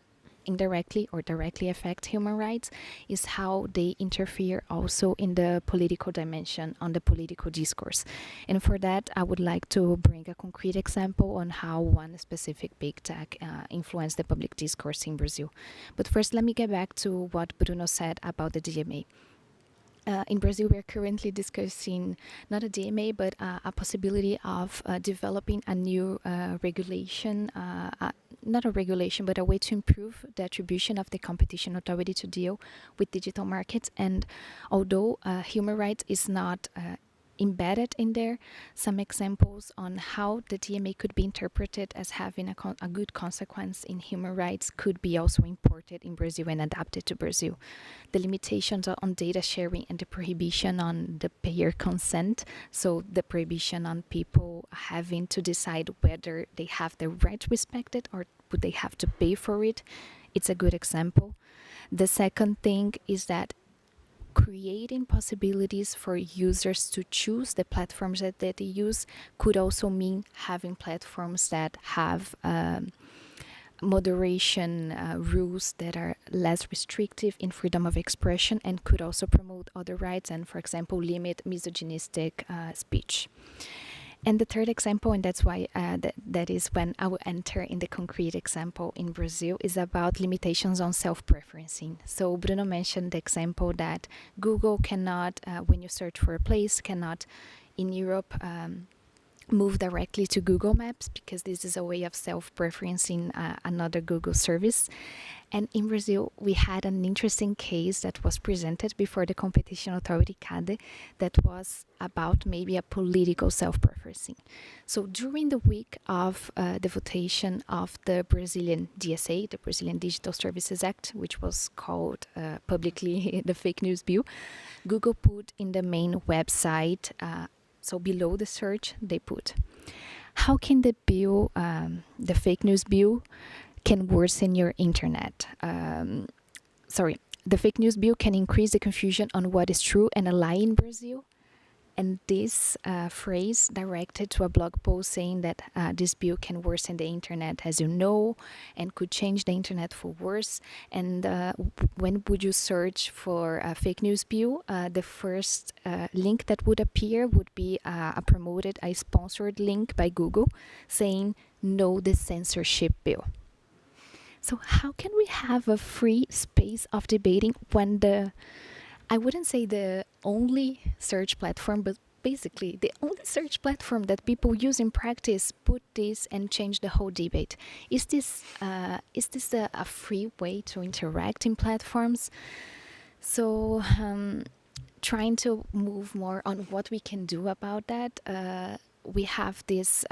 indirectly or directly affect human rights is how they interfere also in the political dimension, on the political discourse. And for that, I would like to bring a concrete example on how one specific big tech influenced the public discourse in Brazil. But first, let me get back to what Bruno said about the DMA. In Brazil, we are currently discussing not a DMA, but a possibility of developing a new regulation, not a regulation, but a way to improve the attribution of the competition authority to deal with digital markets. And although human rights is not embedded in there, some examples on how the DMA could be interpreted as having a good consequence in human rights could be also imported in Brazil and adapted to Brazil. The limitations on data sharing and the prohibition on the payer consent, so the prohibition on people having to decide whether they have their rights respected or would they have to pay for it, it's a good example. The second thing is that creating possibilities for users to choose the platforms that they use could also mean having platforms that have moderation rules that are less restrictive in freedom of expression and could also promote other rights and, for example, limit misogynistic speech. And the third example, and that's why that is when I will enter in the concrete example in Brazil, is about limitations on self-preferencing. So Bruno mentioned the example that Google cannot, when you search for a place, cannot in Europe move directly to Google Maps because this is a way of self-preferencing another Google service. And in Brazil, we had an interesting case that was presented before the competition authority, CADE, that was about maybe a political self-preferencing. So during the week of the votation of the Brazilian DSA, the Brazilian Digital Services Act, which was called publicly the fake news bill, Google put in the main website, so below the search, they put, how can the bill, the fake news bill, can worsen your internet? The fake news bill can increase the confusion on what is true and a lie in Brazil. And this phrase directed to a blog post saying that this bill can worsen the internet, as you know, and could change the internet for worse. And when would you search for a fake news bill, the first link that would appear would be a sponsored link by Google saying, "No, the censorship bill." So how can we have a free space of debating when I wouldn't say the only search platform, but basically the only search platform that people use in practice put this and change the whole debate? Is this a free way to interact in platforms? So trying to move more on what we can do about that. We have this,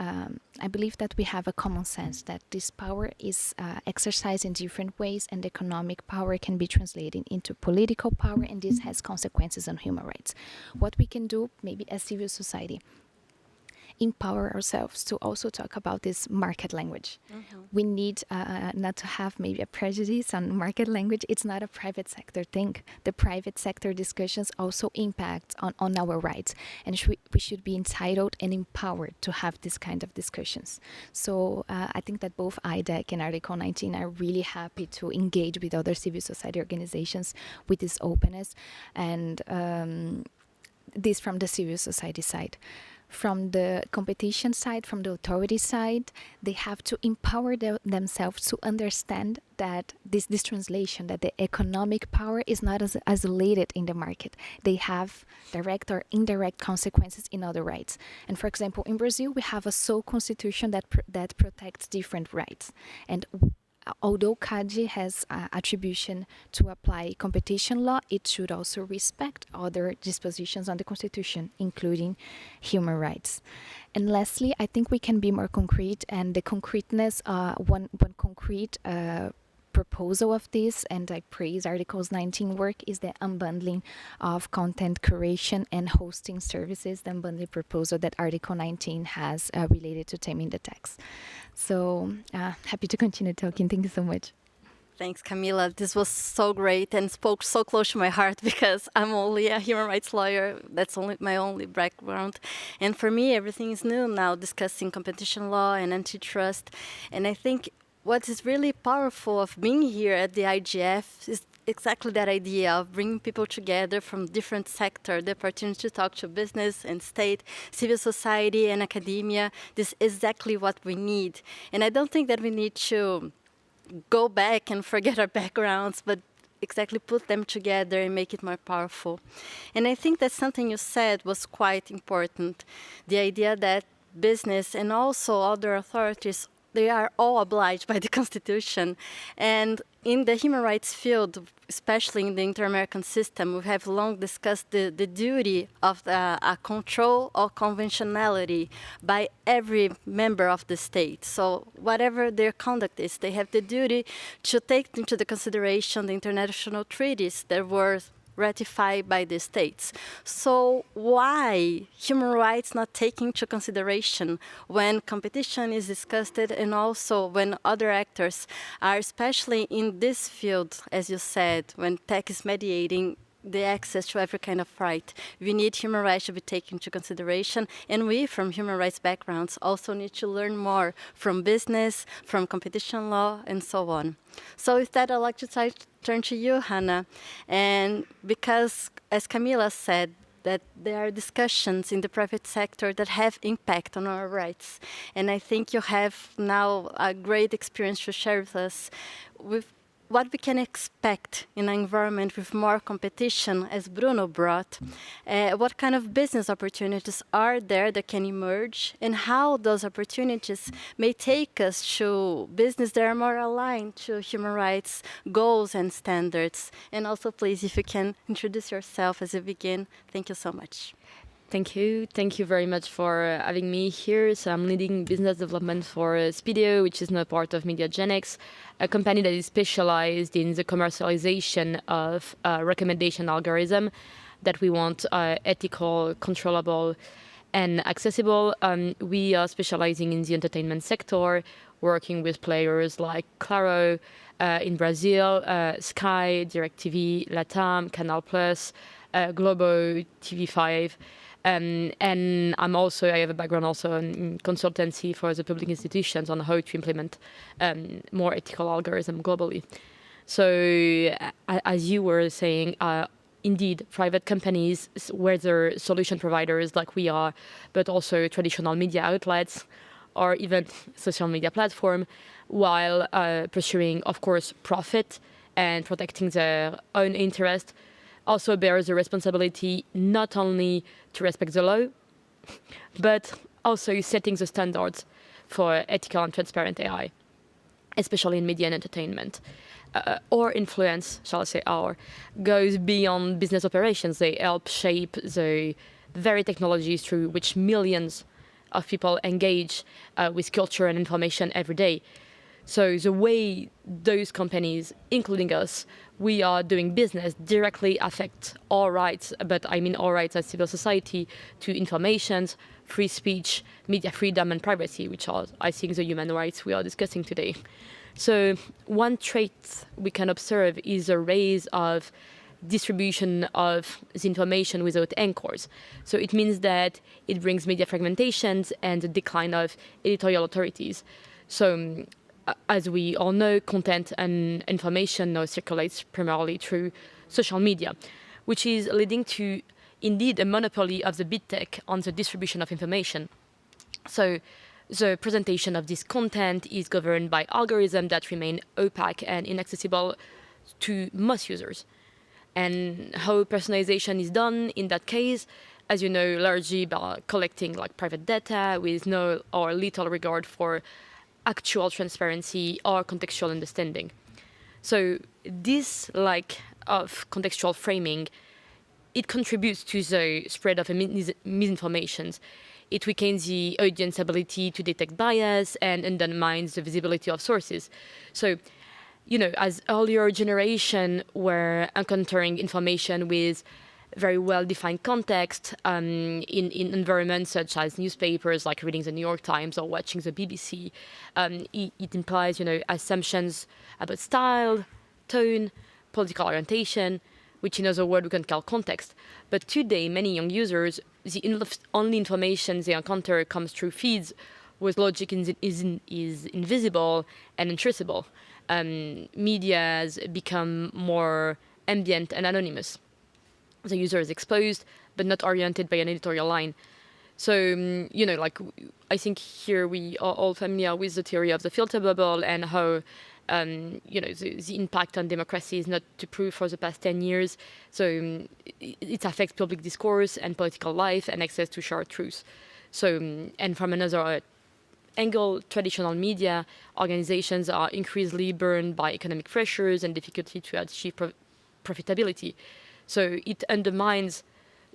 I believe that we have a common sense that this power is exercised in different ways, and economic power can be translated into political power, and this has consequences on human rights. What we can do, maybe as civil society, empower ourselves to also talk about this market language. We need not to have maybe a prejudice on market language. It's not a private sector thing. The private sector discussions also impact on our rights, and we should be entitled and empowered to have this kind of discussions. So I think that both IDEC and Article 19 are really happy to engage with other civil society organizations with this openness, and this from the civil society side. From the competition side, from the authority side, they have to empower themselves to understand that this translation, that the economic power is not as isolated in the market. They have direct or indirect consequences in other rights. And for example, in Brazil, we have a sole constitution that protects different rights. And although CADE has attribution to apply competition law, it should also respect other dispositions on the Constitution, including human rights. And lastly, I think we can be more concrete, and the concreteness, one concrete proposal of this, and I praise Articles 19 work, is the unbundling of content curation and hosting services, the unbundling proposal that Article 19 has related to taming the text. So happy to continue talking. Thank you so much. Thanks, Camila. This was so great and spoke so close to my heart because I'm only a human rights lawyer. That's my only background. And for me, everything is new now, discussing competition law and antitrust. And I think what is really powerful of being here at the IGF is exactly that idea of bringing people together from different sectors, the opportunity to talk to business and state, civil society and academia. This is exactly what we need. And I don't think that we need to go back and forget our backgrounds, but exactly put them together and make it more powerful. And I think that something you said was quite important, the idea that business and also other authorities, they are all obliged by the Constitution. And in the human rights field, especially in the inter-American system, we have long discussed the duty of a control or conventionality by every member of the state. So whatever their conduct is, they have the duty to take into the consideration the international treaties that were ratified by the states. So why human rights not taken into consideration when competition is discussed and also when other actors are, especially in this field, as you said, when tech is mediating the access to every kind of right. We need human rights to be taken into consideration, and we, from human rights backgrounds, also need to learn more from business, from competition law, and so on. So with that, I'd like to turn to you, Hannah. And because, as Camila said, that there are discussions in the private sector that have impact on our rights. And I think you have now a great experience to share with us with what we can expect in an environment with more competition, as Bruno brought. What kind of business opportunities are there that can emerge, and how those opportunities may take us to business that are more aligned to human rights goals and standards. And also, please, if you can introduce yourself as you begin. Thank you so much. Thank you. Thank you very much for having me here. So I'm leading business development for Speedio, which is now part of Mediagenics, a company that is specialized in the commercialization of recommendation algorithm that we want ethical, controllable, and accessible. We are specializing in the entertainment sector, working with players like Claro in Brazil, Sky, DirecTV, Latam, Canal+, Globo, TV5, And I have a background also in consultancy for the public institutions on how to implement more ethical algorithm globally. So as you were saying, indeed, private companies, whether solution providers like we are, but also traditional media outlets, or even social media platform, while pursuing, of course, profit and protecting their own interest, also bears the responsibility not only to respect the law, but also setting the standards for ethical and transparent AI, especially in media and entertainment. Our influence, shall I say goes beyond business operations. They help shape the very technologies through which millions of people engage with culture and information every day. So the way those companies, including us, we are doing business directly affect our rights, but I mean our rights as civil society to information, free speech, media freedom and privacy, which are, I think, the human rights we are discussing today. So one trait we can observe is a rise of distribution of the information without anchors. So it means that it brings media fragmentations and the decline of editorial authorities. So as we all know, content and information now circulates primarily through social media, which is leading to, indeed, a monopoly of the big tech on the distribution of information. So the presentation of this content is governed by algorithms that remain opaque and inaccessible to most users. And how personalization is done in that case, as you know, largely by collecting like private data with no or little regard for actual transparency or contextual understanding. So this lack of contextual framing, it contributes to the spread of misinformations. It weakens the audience's ability to detect bias and undermines the visibility of sources. So, you know, as earlier generation were encountering information with very well-defined context in environments such as newspapers, like reading the New York Times or watching the BBC, it implies, you know, assumptions about style, tone, political orientation, which in other words we can call context. But today, many young users, the only information they encounter comes through feeds where logic is invisible and untraceable. Media has become more ambient and anonymous. The user is exposed, but not oriented by an editorial line. So, you know, like, I think here we are all familiar with the theory of the filter bubble and how, you know, the impact on democracy is not to prove for the past 10 years. So it affects public discourse and political life and access to shared truth. So, and from another angle, traditional media organizations are increasingly burned by economic pressures and difficulty to achieve profitability. So it undermines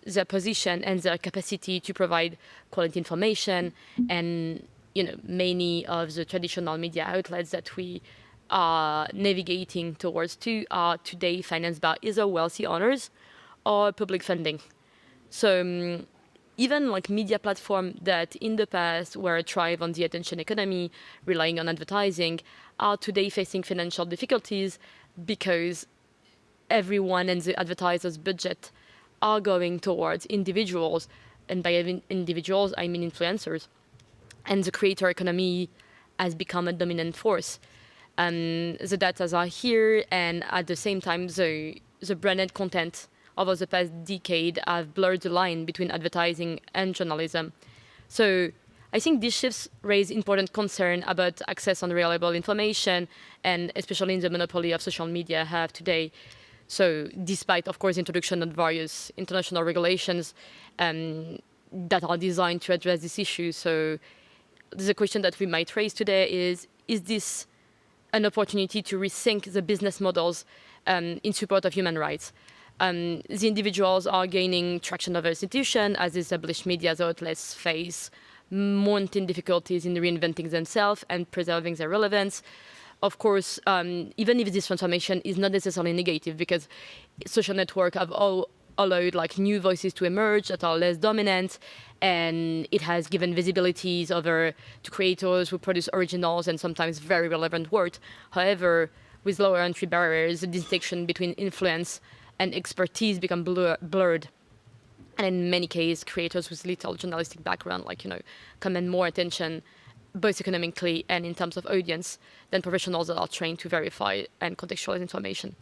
their position and their capacity to provide quality information. And, you know, many of the traditional media outlets that we are navigating towards are today financed by either wealthy owners or public funding. So even like media platforms that in the past were a thrive on the attention economy, relying on advertising, are today facing financial difficulties because everyone and the advertisers' budget are going towards individuals, and by individuals, I mean influencers. And the creator economy has become a dominant force. The data are here, and at the same time, the branded content over the past decade have blurred the line between advertising and journalism. So I think these shifts raise important concern about access on reliable information, and especially in the monopoly of social media have today. So despite, of course, introduction of various international regulations that are designed to address this issue. So the question that we might raise today is this an opportunity to rethink the business models in support of human rights? The individuals are gaining traction over institutions as established media outlets face mounting difficulties in reinventing themselves and preserving their relevance. Of course, even if this transformation is not necessarily negative, because social networks have all allowed like new voices to emerge that are less dominant, and it has given visibilities over to creators who produce originals and sometimes very relevant work. However, with lower entry barriers, the distinction between influence and expertise become blurred. And in many cases, creators with little journalistic background, like, command more attention, both economically and in terms of audience, than professionals that are trained to verify and contextualize information.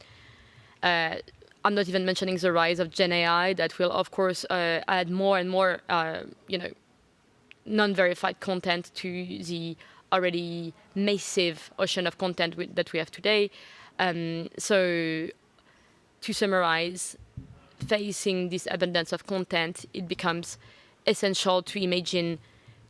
I'm not even mentioning the rise of Gen AI that will, of course, add more and more, non-verified content to the already massive ocean of content that we have today. So to summarize, facing this abundance of content, it becomes essential to imagine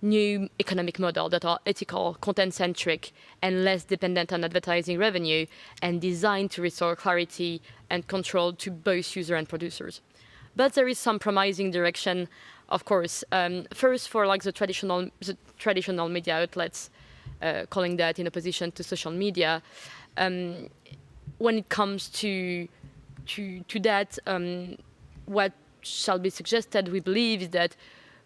new economic models that are ethical, content-centric, and less dependent on advertising revenue, and designed to restore clarity and control to both user and producers. But there is some promising direction, of course. First, for like the traditional media outlets, calling that in opposition to social media. When it comes to that, what shall be suggested, we believe, is that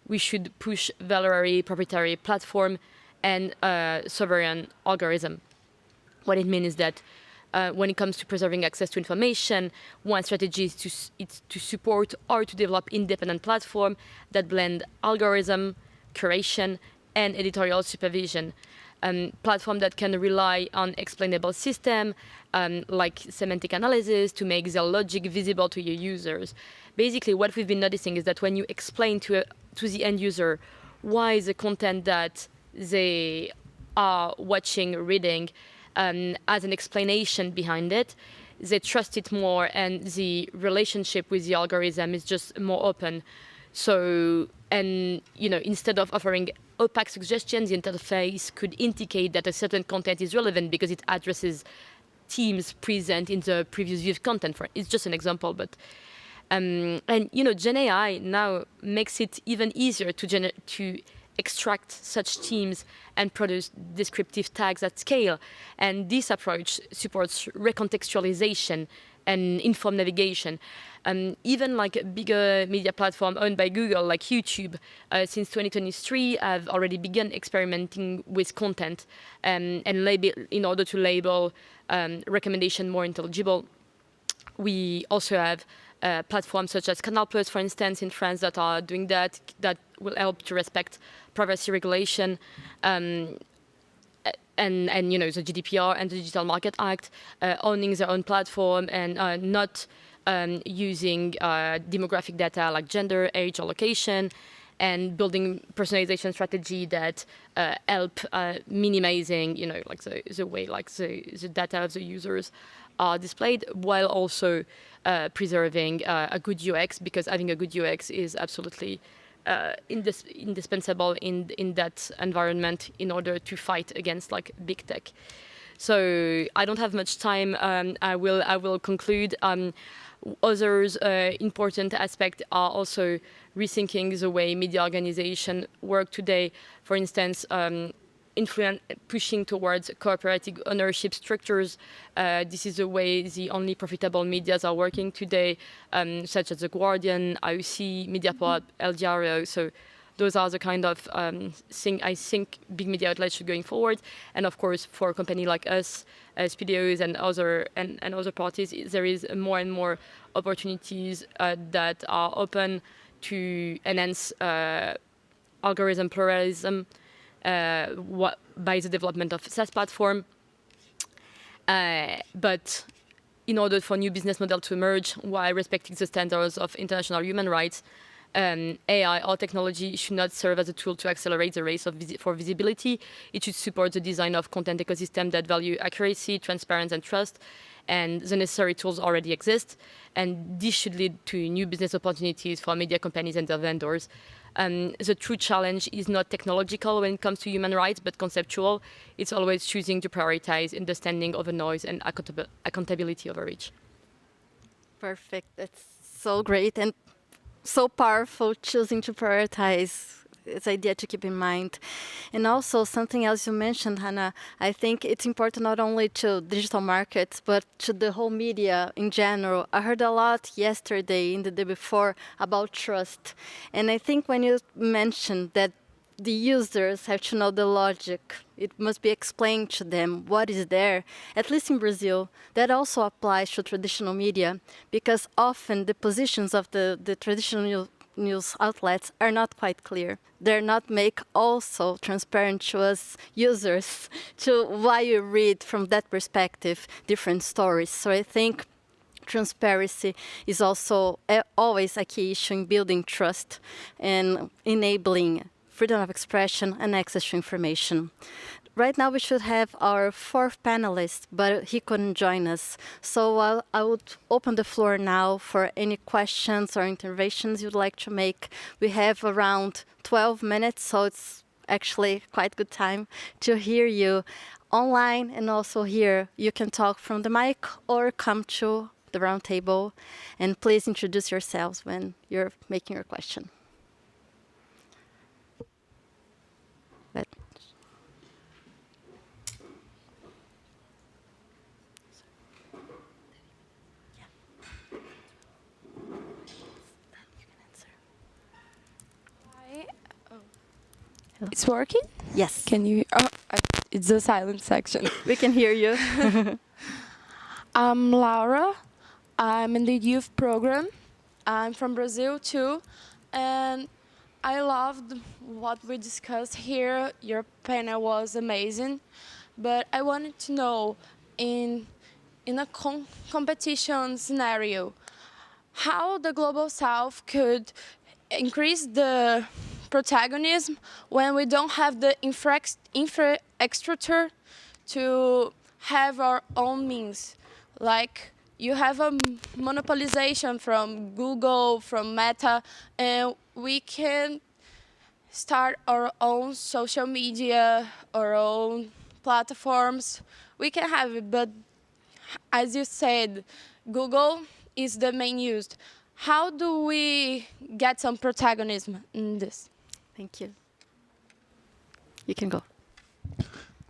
we should push valorary proprietary platform and sovereign algorithm. What it means is that when it comes to preserving access to information, one strategy is to support or to develop independent platform that blend algorithm, curation, and editorial supervision. Platform that can rely on explainable system, like semantic analysis, to make their logic visible to your users. Basically, what we've been noticing is that when you explain to the end user why the content that they are watching, reading, as an explanation behind it, they trust it more, and the relationship with the algorithm is just more open. So, and instead of offering opaque suggestions, the interface could indicate that a certain content is relevant because it addresses themes present in the previous view of content. It's just an example, but and Gen AI now makes it even easier to extract such themes and produce descriptive tags at scale. And this approach supports recontextualization and informed navigation. Even like a bigger media platform owned by Google, like YouTube, since 2023, have already begun experimenting with content and label in order to label recommendation more intelligible. We also have platforms such as Canal+, for instance, in France, that are doing that will help to respect privacy regulation. And the GDPR and the Digital Market Act, owning their own platform and not using demographic data like gender, age, or location, and building personalization strategy that help minimizing, like the way like the data of the users are displayed, while also preserving a good UX, because having a good UX is absolutely indispensable in that environment in order to fight against like big tech. So I don't have much time. I will conclude. Others important aspects are also rethinking the way media organizations work today. For instance, pushing towards cooperative ownership structures. This is the way the only profitable medias are working today, such as The Guardian, IOC, Mediapart, El Diario. So those are the kind of thing I think big media outlets should going forward. And of course, for a company like us, Speedos and other parties, there is more and more opportunities that are open to enhance algorithm pluralism by the development of SaaS platform. But in order for new business model to emerge while respecting the standards of international human rights, AI or technology should not serve as a tool to accelerate the race for visibility. It should support the design of content ecosystem that value accuracy, transparency, and trust. And the necessary tools already exist. And this should lead to new business opportunities for media companies and their vendors. The true challenge is not technological when it comes to human rights, but conceptual. It's always choosing to prioritize understanding over noise and accountability over reach. Perfect. That's so great and so powerful, choosing to prioritize. It's an idea to keep in mind. And also something else you mentioned, Hannah, I think it's important not only to digital markets, but to the whole media in general. I heard a lot yesterday and the day before about trust. And I think when you mentioned that the users have to know the logic, it must be explained to them what is there, at least in Brazil. That also applies to traditional media, because often the positions of the traditional news outlets are not quite clear. They're not make also transparent to us users to why you read from that perspective different stories. So I think transparency is also always a key issue in building trust and enabling freedom of expression and access to information. Right now we should have our fourth panelist, but he couldn't join us. So I would open the floor now for any questions or interventions you'd like to make. We have around 12 minutes, so it's actually quite good time to hear you online, and also here you can talk from the mic or come to the round table, and please introduce yourselves when you're making your question. It's working? Yes. Can you? Oh, it's the silent section. We can hear you. I'm Laura. I'm in the youth program. I'm from Brazil too, and I loved what we discussed here. Your panel was amazing, but I wanted to know, in a competition scenario, how the Global South could increase the protagonism when we don't have the infrastructure to have our own means. Like, you have a monopolization from Google, from Meta, and we can start our own social media, our own platforms. We can have it, but as you said, Google is the main used. How do we get some protagonism in this? Thank you. You can go.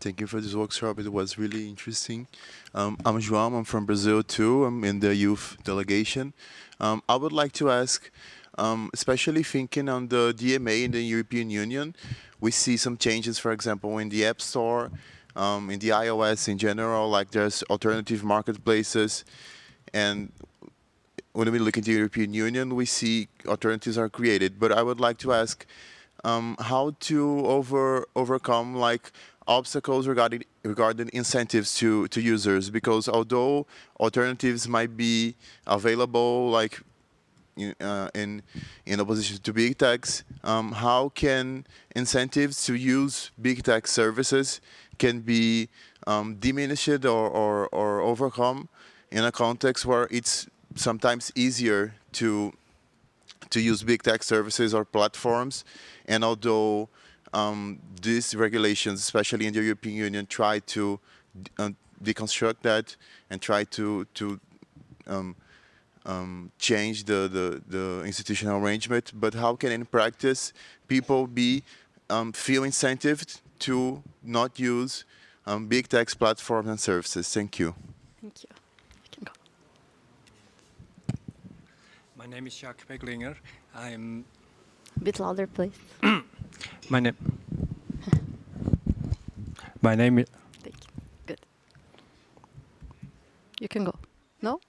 Thank you for this workshop. It was really interesting. I'm João. I'm from Brazil too. I'm in the youth delegation. I would like to ask, especially thinking on the DMA in the European Union, we see some changes, for example, in the App Store, in the iOS in general, like there's alternative marketplaces. And when we look into the European Union, we see alternatives are created. But I would like to ask how to overcome like obstacles regarding incentives to users, because although alternatives might be available, like in opposition to big techs, how can incentives to use big tech services can be diminished or overcome in a context where it's sometimes easier to use big tech services or platforms, and although these regulations, especially in the European Union, try to deconstruct that and try to change the institutional arrangement, but how can in practice people feel incentivized to not use big tech platforms and services? Thank you. Thank you. You can go. My name is Jacques Beglinger. I'm a bit louder, please. My name is. Thank you. Good. You can go. No?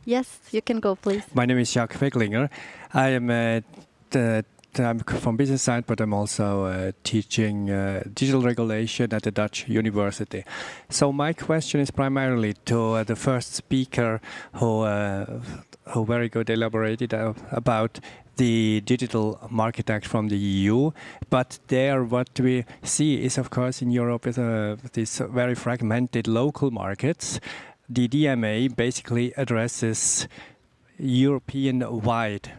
Yes, you can go, please. My name is Jacques Beglinger. I am I'm from business side, but I'm also teaching digital regulation at the Dutch University. So my question is primarily to the first speaker who very good elaborated about the Digital Market Act from the EU. But there what we see is, of course, in Europe is these very fragmented local markets. The DMA basically addresses European-wide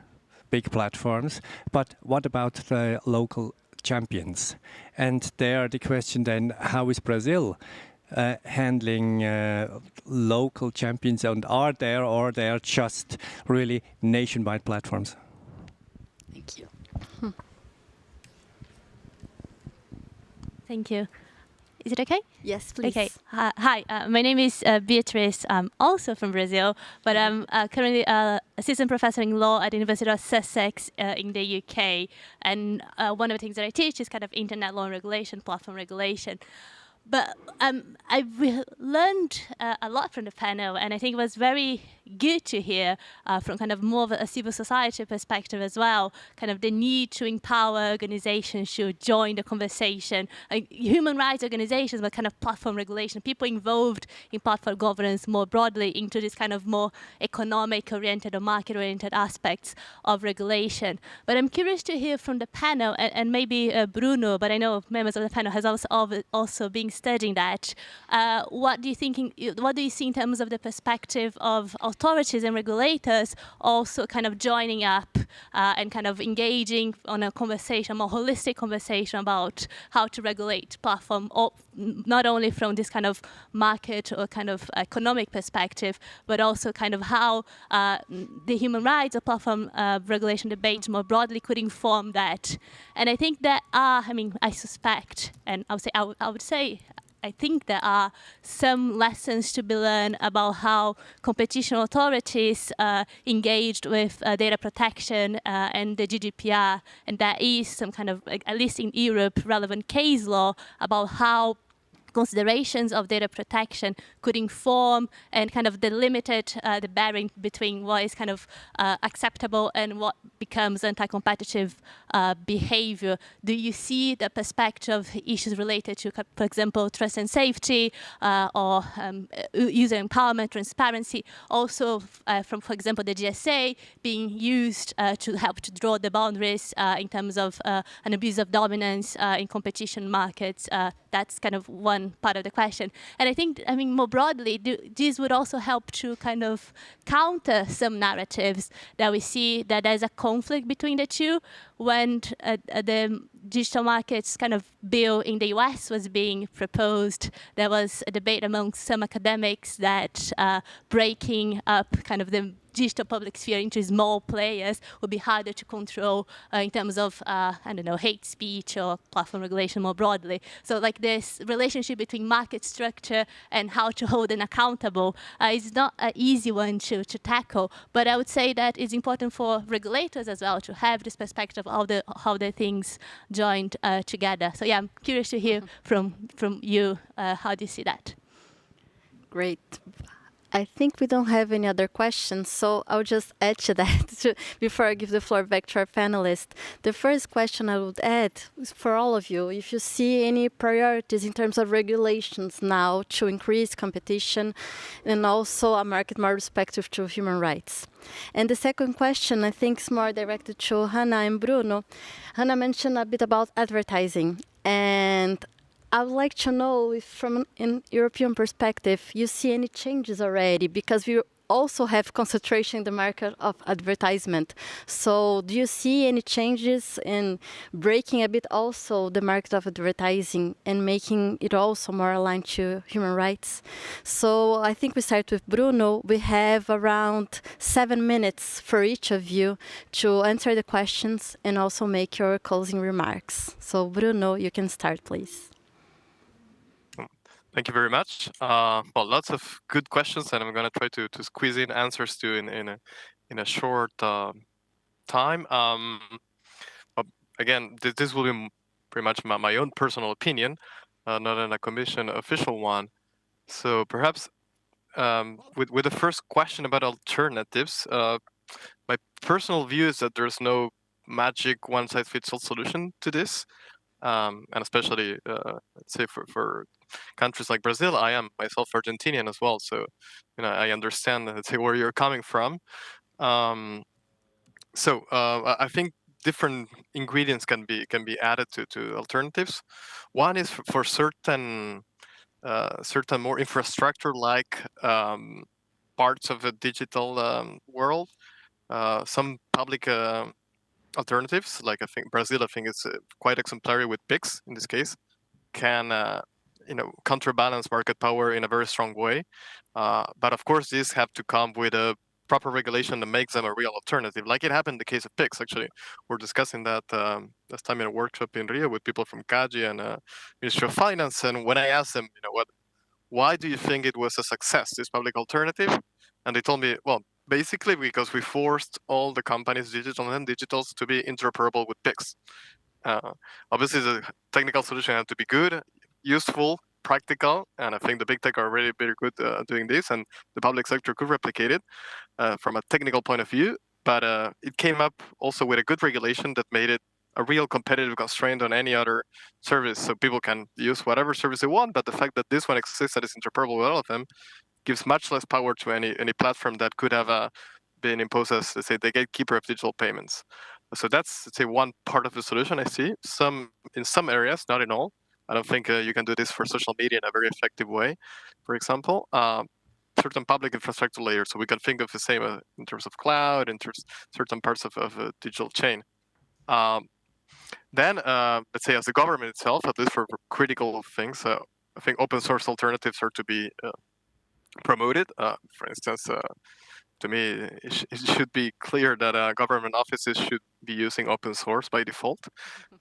big platforms, but what about the local champions? And there the question then, how is Brazil handling local champions, and are there just really nationwide platforms? Thank you. Thank you. Is it okay? Yes, please. Okay. Hi, my name is Beatrice. I'm also from Brazil, but I'm currently assistant professor in law at the University of Sussex in the UK. And one of the things that I teach is kind of internet law and regulation, platform regulation. But I learned a lot from the panel, and I think it was very good to hear from kind of more of a civil society perspective as well, kind of the need to empower organizations to join the conversation, human rights organizations, but kind of platform regulation, people involved in platform governance more broadly into this kind of more economic-oriented or market-oriented aspects of regulation. But I'm curious to hear from the panel, and maybe Bruno, but I know members of the panel has also been studying that. What do you see in terms of the perspective of authorities and regulators also kind of joining up and kind of engaging on a conversation, more holistic conversation about how to regulate platform, not only from this kind of market or kind of economic perspective, but also kind of how the human rights or platform regulation debate more broadly could inform that. And I think that I suspect, and I would say I think there are some lessons to be learned about how competition authorities engaged with data protection and the GDPR, and there is some kind of, at least in Europe, relevant case law about how considerations of data protection could inform and kind of delimited the barrier between what is kind of acceptable and what becomes anti-competitive behavior. Do you see the perspective of issues related to, for example, trust and safety or user empowerment, transparency, also from, for example, the GSA being used to help to draw the boundaries in terms of an abuse of dominance in competition markets? That's kind of one part of the question. And I think, more broadly, this would also help to kind of counter some narratives that we see that there's a conflict between the two. When the digital markets kind of bill in the US was being proposed, there was a debate among some academics that breaking up kind of the digital public sphere into small players would be harder to control in terms of, hate speech or platform regulation more broadly. So like this relationship between market structure and how to hold them accountable is not an easy one to tackle, but I would say that it's important for regulators as well to have this perspective of how the things joined together. So yeah, I'm curious to hear from you, how do you see that? Great. I think we don't have any other questions, so I'll just add to that before I give the floor back to our panelists. The first question I would add is for all of you, if you see any priorities in terms of regulations now to increase competition and also a market more respectful to human rights. And the second question, I think, is more directed to Hannah and Bruno. Hannah mentioned a bit about advertising, and I would like to know if from an European perspective, you see any changes already, because we also have concentration in the market of advertisement. So do you see any changes in breaking a bit also the market of advertising and making it also more aligned to human rights? So I think we start with Bruno. We have around 7 minutes for each of you to answer the questions and also make your closing remarks. So Bruno, you can start, please. Thank you very much. Well, lots of good questions, and I'm going to try to squeeze in answers to in a short time. Again, this will be pretty much my own personal opinion, not in a commission official one. So perhaps with the first question about alternatives, my personal view is that there's no magic one-size-fits-all solution to this. And especially, let's say for countries like Brazil, I am myself Argentinian as well, so I understand, let's say, where you're coming from. So I think different ingredients can be added to alternatives. One is for certain more infrastructure-like parts of the digital world, some public alternatives, like I think Brazil, is quite exemplary with PIX in this case, can counterbalance market power in a very strong way. But of course, these have to come with a proper regulation that makes them a real alternative, like it happened in the case of PIX. Actually, we're discussing that last time in a workshop in Rio with people from CAGI and Ministry of Finance. And when I asked them, why do you think it was a success, this public alternative? And they told me, well, basically because we forced all the companies, digital and digitals, to be interoperable with PIX. Obviously, the technical solution had to be good, useful, practical, and I think the big tech are really very good doing this, and the public sector could replicate it from a technical point of view. But it came up also with a good regulation that made it a real competitive constraint on any other service, so people can use whatever service they want. But the fact that this one exists and is interoperable with all of them gives much less power to any platform that could have been imposed as, let's say, the gatekeeper of digital payments. So that's, let's say, one part of the solution I see. In some areas, not in all. I don't think you can do this for social media in a very effective way. For example, certain public infrastructure layers. So we can think of the same in terms of cloud, in terms certain parts of a digital chain. Then, let's say, as the government itself, at least for critical things, I think open source alternatives are to be promoted. For instance, to me, it should be clear that government offices should be using open source by default,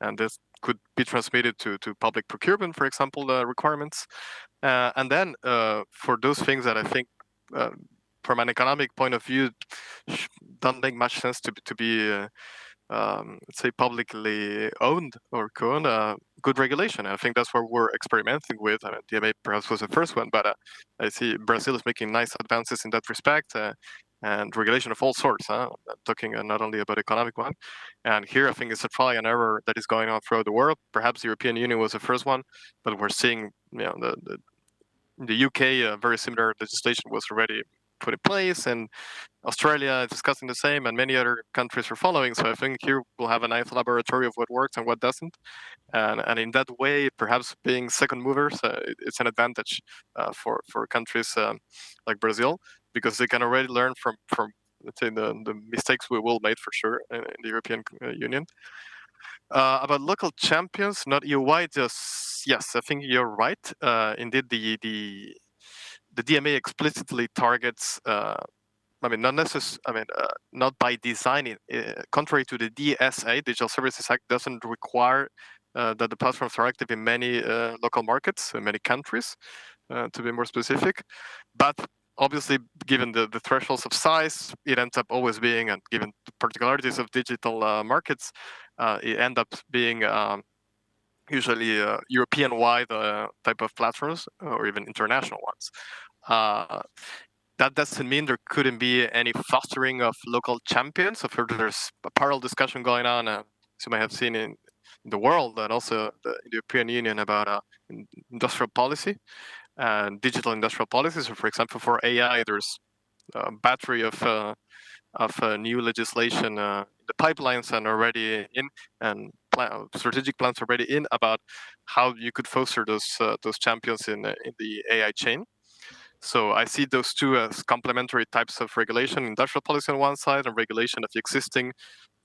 and this could be transmitted to public procurement, for example, requirements. And then for those things that I think, from an economic point of view, don't make much sense to be let's say, publicly owned or co-owned, good regulation. I think that's what we're experimenting with. I mean, DMA perhaps was the first one, but I see Brazil is making nice advances in that respect, and regulation of all sorts. I'm talking not only about economic one. And here, I think it's a trial and error that is going on throughout the world. Perhaps the European Union was the first one, but we're seeing, the UK, very similar legislation was already put in place, and Australia is discussing the same, and many other countries are following. So I think here we'll have a nice laboratory of what works and what doesn't. And in that way, perhaps being second movers, it's an advantage for countries like Brazil, because they can already learn from let's say, the mistakes we will make for sure in the European Union. About local champions, not EU-wide, just yes, I think you're right. Indeed, the DMA explicitly targets. I mean, not necessarily. I mean, not by design. Contrary to the DSA, Digital Services Act, doesn't require that the platforms are active in many local markets, in many countries, to be more specific. But obviously, given the thresholds of size, it ends up always being, and given the particularities of digital markets, it ends up being usually European-wide type of platforms, or even international ones. That doesn't mean there couldn't be any fostering of local champions. So there's a parallel discussion going on, as you may have seen in the world, and also the European Union, about industrial policy and digital industrial policies. So, for example, for AI, there's a battery of new legislation in the pipelines and already in, and strategic plans already in, about how you could foster those champions in the AI chain. So I see those two as complementary types of regulation: industrial policy on one side, and regulation of the existing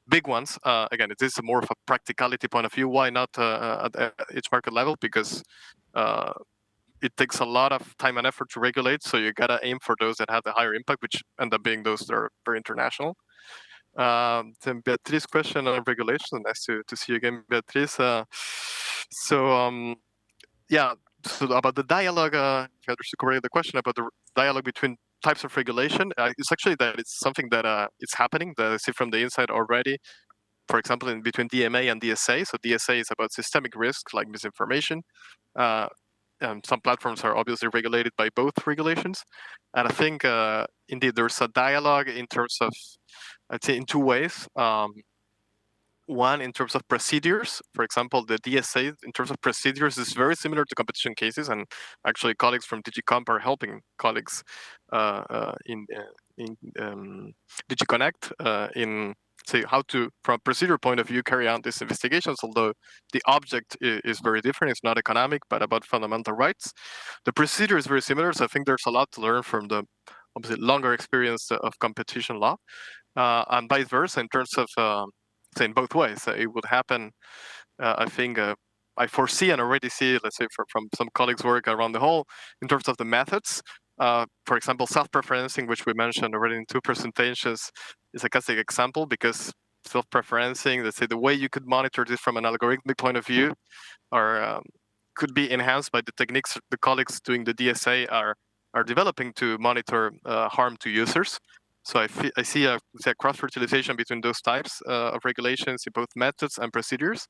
big ones. Again, it is more of a practicality point of view. Why not at each market level? Because it takes a lot of time and effort to regulate. So you gotta aim for those that have the higher impact, which end up being those that are very international. Then Beatrice's question on regulation. Nice to see you again, Beatrice. Yeah. So about the dialogue, if I understood correctly, the question about the dialogue between types of regulation, it's actually that it's something that it's happening, that I see from the inside already. For example, in between DMA and DSA. So DSA is about systemic risk, like misinformation. Some platforms are obviously regulated by both regulations. And I think, indeed, there's a dialogue in terms of, I'd say, in two ways. One, in terms of procedures. For example, the DSA, in terms of procedures, is very similar to competition cases, and actually colleagues from DigiComp are helping colleagues in DigiConnect in, say, how to, from a procedure point of view, carry out these investigations, although the object is very different. It's not economic, but about fundamental rights. The procedure is very similar, so I think there's a lot to learn from the, obviously, longer experience of competition law, and vice versa in terms of in both ways. It would happen, I think, I foresee and already see, let's say, from some colleagues' work around the whole, in terms of the methods. For example, self-preferencing, which we mentioned already in two presentations, is a classic example, because self-preferencing, let's say, the way you could monitor this from an algorithmic point of view, or could be enhanced by the techniques the colleagues doing the DSA are developing to monitor harm to users. So I see a cross-fertilization between those types of regulations in both methods and procedures.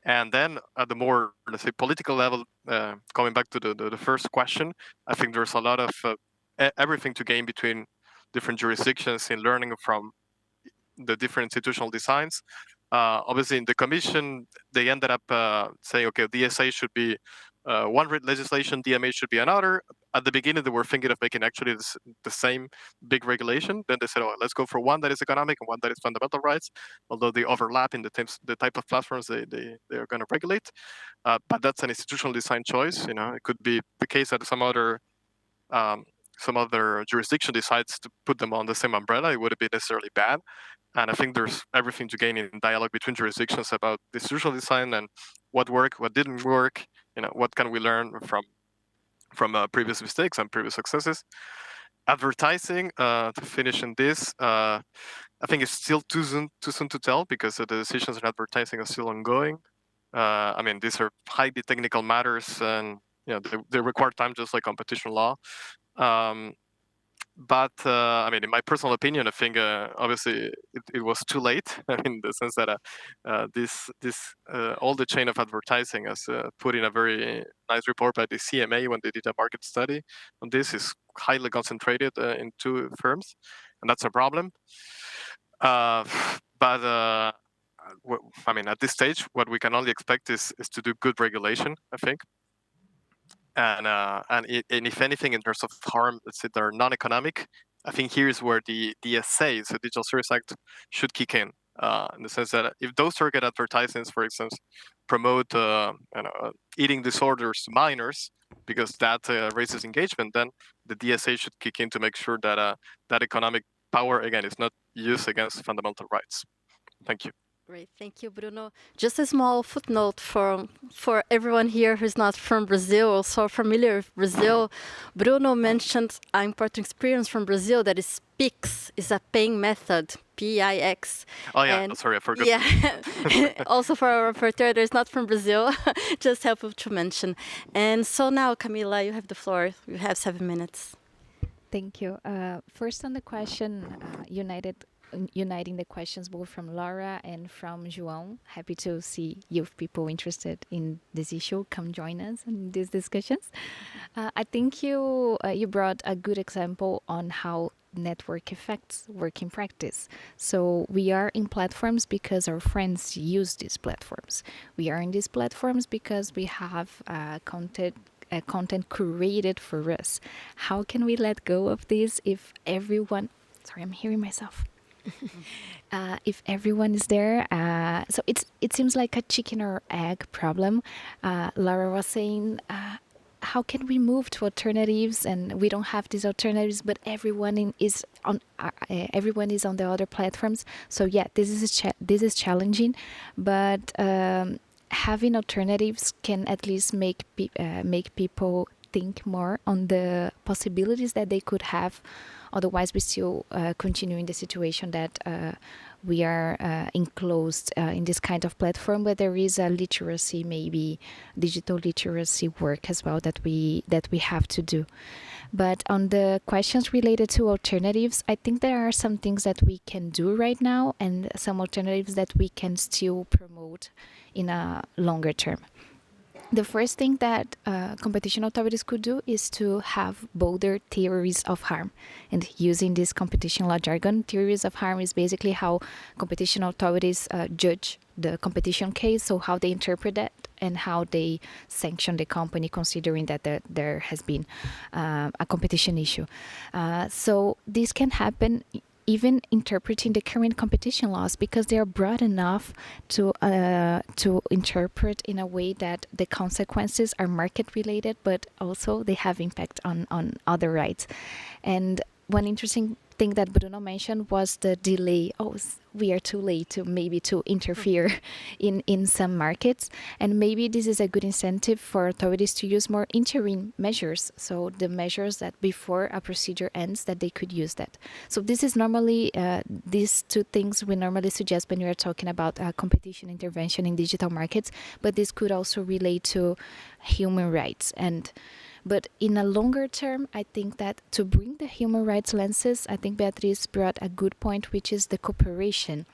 And then at the more, let's say, political level, coming back to the first question, I think there's a lot of everything to gain between different jurisdictions in learning from the different institutional designs. Obviously, in the commission, they ended up saying, okay, DSA should be one legislation, DMA should be another. At the beginning, they were thinking of making actually the same big regulation. Then they said, oh, let's go for one that is economic and one that is fundamental rights, although they overlap in the type of platforms they are going to regulate. But that's an institutional design choice. You know, it could be the case that some other jurisdiction decides to put them on the same umbrella. It wouldn't be necessarily bad. And I think there's everything to gain in dialogue between jurisdictions about the institutional design and what worked, what didn't work. You know, what can we learn from previous mistakes and previous successes. Advertising, to finish in this, I think it's still too soon to tell because the decisions in advertising are still ongoing. I mean, these are highly technical matters, and you know they require time, just like competition law. But I mean, in my personal opinion, I think obviously it was too late. I mean, in the sense that all the chain of advertising, as put in a very nice report by the CMA when they did a market study on this, is highly concentrated in two firms, and that's a problem. But I mean, at this stage, what we can only expect is to do good regulation, I think. And if anything, in terms of harm, let's say they're non-economic, I think here's where the DSA, so Digital Service Act, should kick in the sense that if those target advertisements, for instance, promote eating disorders to minors, because that raises engagement, then the DSA should kick in to make sure that that economic power, again, is not used against fundamental rights. Thank you. Great, thank you, Bruno. Just a small footnote for everyone here who's not from Brazil or so familiar with Brazil. Bruno mentioned an important experience from Brazil that is PIX, is a paying method, PIX. Oh yeah, sorry, I forgot. Yeah, also for our rapporteur, there's not from Brazil, just helpful to mention. And so now, Camila, you have the floor. You have 7 minutes. Thank you. First on the question, uniting the questions both from Laura and from João. Happy to see youth people interested in this issue come join us in these discussions. I think you brought a good example on how network effects work in practice. So we are in platforms because our friends use these platforms. We are in these platforms because we have content curated for us. How can we let go of this if everyone... Sorry, I'm hearing myself. If everyone is there, so it seems like a chicken or egg problem. Laura was saying, how can we move to alternatives? And we don't have these alternatives, but everyone is on the other platforms. So yeah, this is challenging, but having alternatives can at least make people think more on the possibilities that they could have. Otherwise, we still continue in the situation that we are enclosed in this kind of platform, but there is a literacy, maybe digital literacy work as well that we have to do. But on the questions related to alternatives, I think there are some things that we can do right now and some alternatives that we can still promote in a longer term. The first thing that competition authorities could do is to have bolder theories of harm. And using this competition law jargon, theories of harm is basically how competition authorities judge the competition case, so how they interpret that and how they sanction the company considering that there has been a competition issue. So this can happen even interpreting the current competition laws because they are broad enough to interpret in a way that the consequences are market related, but also they have impact on other rights. And one interesting thing that Bruno mentioned was the delay. Oh, we are too late to interfere in some markets, and maybe this is a good incentive for authorities to use more interim measures. So the measures that before a procedure ends, that they could use that. So this is normally these two things we normally suggest when we are talking about competition intervention in digital markets, but this could also relate to human rights. But in a longer term, I think that to bring the human rights lenses, I think Beatriz brought a good point, which is the cooperation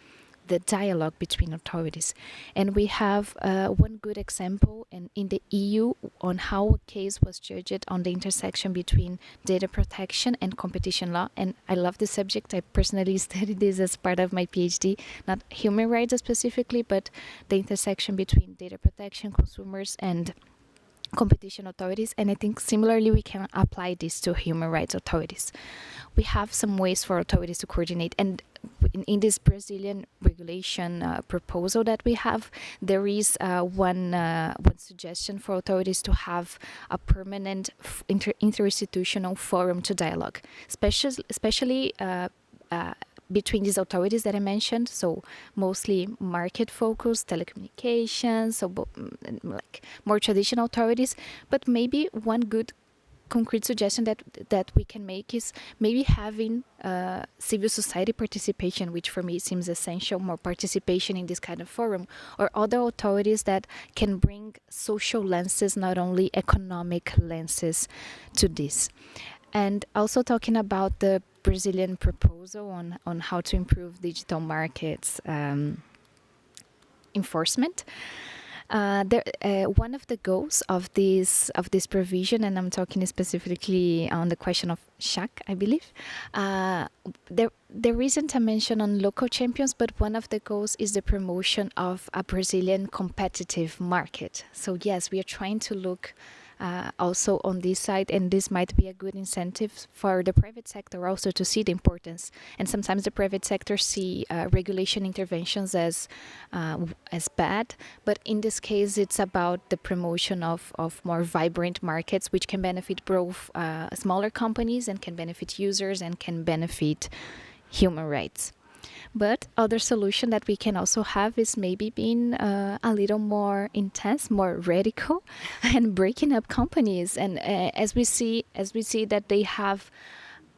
the dialogue between authorities. And we have one good example in the EU on how a case was judged on the intersection between data protection and competition law. And I love this subject. I personally studied this as part of my PhD, not human rights specifically, but the intersection between data protection, consumers, and competition authorities. And I think similarly we can apply this to human rights authorities. We have some ways for authorities to coordinate, and in this Brazilian regulation proposal that we have, there is one suggestion for authorities to have a permanent interinstitutional forum to dialogue, especially between these authorities that I mentioned, so mostly market-focused, telecommunications, so like more traditional authorities. But maybe one good concrete suggestion that we can make is maybe having civil society participation, which for me seems essential, more participation in this kind of forum, or other authorities that can bring social lenses, not only economic lenses, to this. And also talking about the Brazilian proposal on how to improve digital markets enforcement. One of the goals of this provision, and I'm talking specifically on the question of SHAC, I believe, there isn't a mention on local champions, but one of the goals is the promotion of a Brazilian competitive market. So yes, we are trying to look also on this side, and this might be a good incentive for the private sector also to see the importance. And sometimes the private sector see regulation interventions as bad, but in this case it's about the promotion of more vibrant markets, which can benefit both smaller companies and can benefit users and can benefit human rights. But other solution that we can also have is maybe being a little more intense, more radical, and breaking up companies. And as we see that they have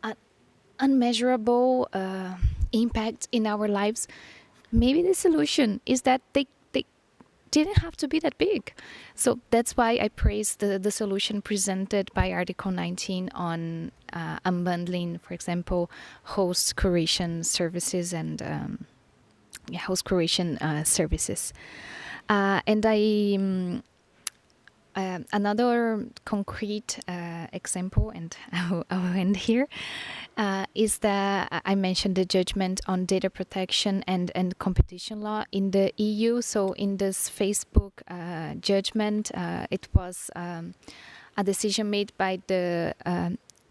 an unmeasurable impact in our lives, maybe the solution is that they didn't have to be that big. So that's why I praise the solution presented by Article 19 on unbundling, for example, host curation services and host curation services. And another concrete example, and I'll end here, is that I mentioned the judgment on data protection and competition law in the EU. So in this Facebook judgment, it was a decision made by the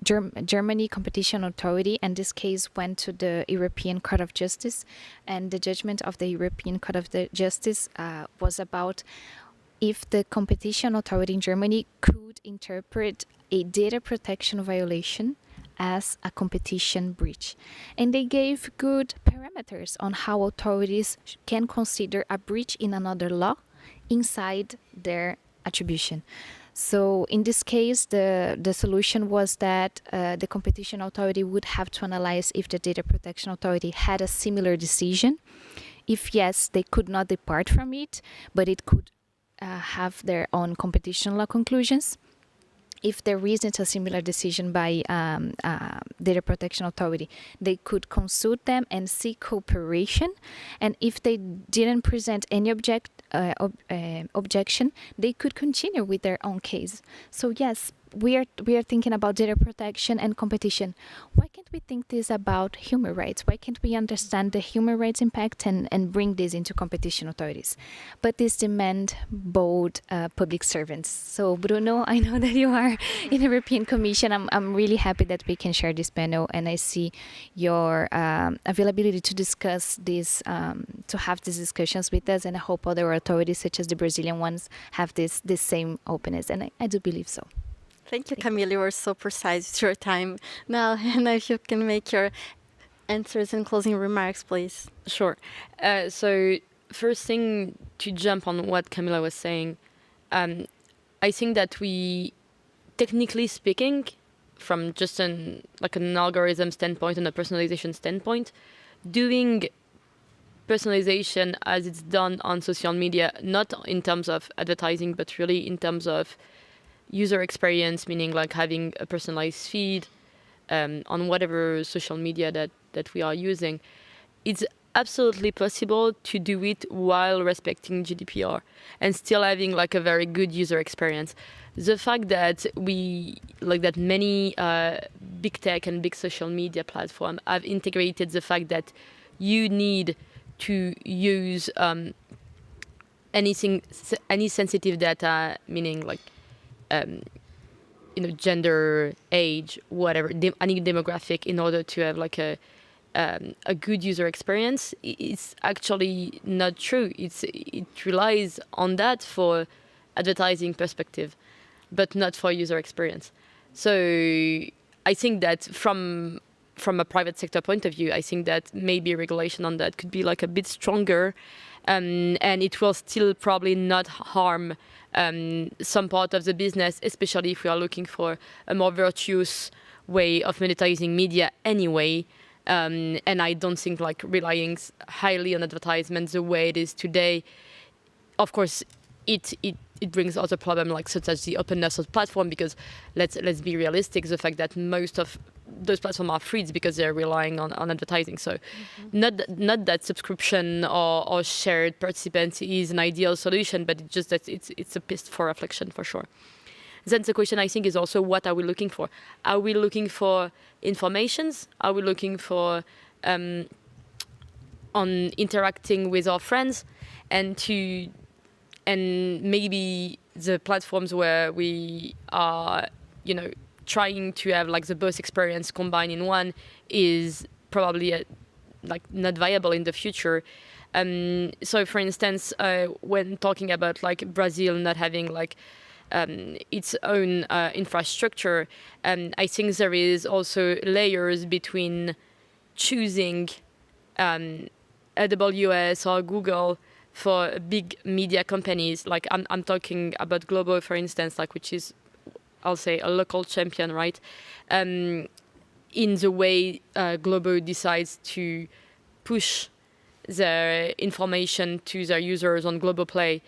Germany Competition Authority, and this case went to the European Court of Justice. And the judgment of the European Court of Justice was about if the competition authority in Germany could interpret a data protection violation as a competition breach. And they gave good parameters on how authorities can consider a breach in another law inside their attribution. So in this case, the solution was that the competition authority would have to analyze if the data protection authority had a similar decision. If yes, they could not depart from it, but it could have their own competition law conclusions. If there isn't a similar decision by data protection authority, they could consult them and seek cooperation. And if they didn't present any objection, they could continue with their own case. So yes, we are thinking about data protection and competition. Why can't we think this about human rights? Why can't we understand the human rights impact and bring this into competition authorities? But this demand bold public servants. So Bruno, I know that you are in the European Commission. I'm really happy that we can share this panel, and I see your availability to discuss this, to have these discussions with us, and I hope other authorities such as the Brazilian ones have this same openness, and I do believe so. Thank you, Camille. You were so precise with your time. Now, Hannah, if you can make your answers and closing remarks, please. Sure. So first thing, to jump on what Camila was saying, I think that we, technically speaking, from just an algorithm standpoint and a personalization standpoint, doing personalization as it's done on social media, not in terms of advertising, but really in terms of user experience, meaning like having a personalized feed on whatever social media that we are using, it's absolutely possible to do it while respecting GDPR and still having like a very good user experience. The fact that many big tech and big social media platforms have integrated the fact that you need to use any sensitive data, meaning like gender, age, whatever, any demographic, in order to have like a good user experience, it's actually not true. It relies on that for advertising perspective, but not for user experience. So I think that from a private sector point of view, I think that maybe regulation on that could be like a bit stronger, and it will still probably not harm some part of the business, especially if we are looking for a more virtuous way of monetizing media anyway. And I don't think like relying highly on advertisements the way it is today. Of course, it brings other problems like such as the openness of the platform, because let's be realistic, the fact that most of those platforms are free is because they're relying on advertising. So not that subscription or shared participants is an ideal solution, but it's just that it's a piece for reflection for sure. Then the question, I think, is also, what are we looking for? Are we looking for informations? Are we looking for on interacting with our friends, and maybe the platforms where we are, trying to have like the both experience combined in one is probably not viable in the future. So, for instance, when talking about like Brazil not having like its own infrastructure, I think there is also layers between choosing AWS or Google for big media companies. Like I'm talking about Globo, for instance, like, which is, I'll say, a local champion, right? In the way Globo decides to push their information to their users on Globo Play,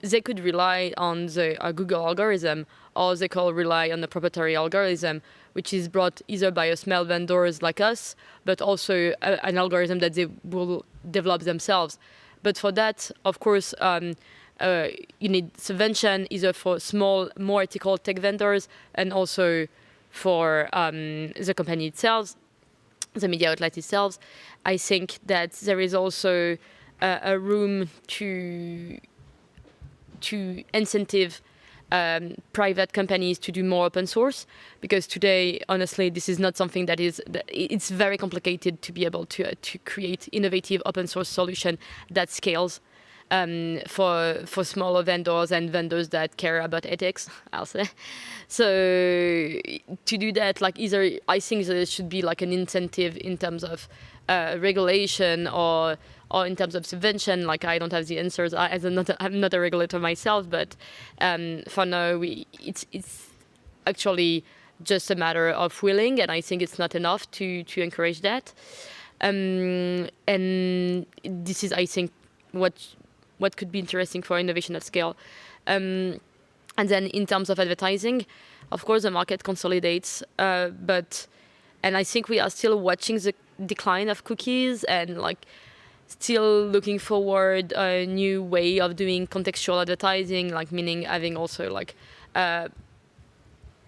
they could rely on the Google algorithm, or they could rely on the proprietary algorithm, which is brought either by small vendors like us, but also an algorithm that they will develop themselves. But for that, of course, you need subvention either for small, more ethical tech vendors, and also for the company itself, the media outlet itself. I think that there is also a room to incentive private companies to do more open source, because today, honestly, this is not something it's very complicated to be able to create innovative open source solution that scales for smaller vendors and vendors that care about ethics, I'll say. So to do that, like, either I think there should be like an incentive in terms of regulation or in terms of subvention. Like, I don't have the answers. I'm not a regulator myself, but for now, it's actually just a matter of willing, and I think it's not enough to encourage that. And this is, I think, what could be interesting for innovation at scale. And then in terms of advertising, of course, the market consolidates, and I think we are still watching the decline of cookies, and like still looking forward a new way of doing contextual advertising, like meaning having also like a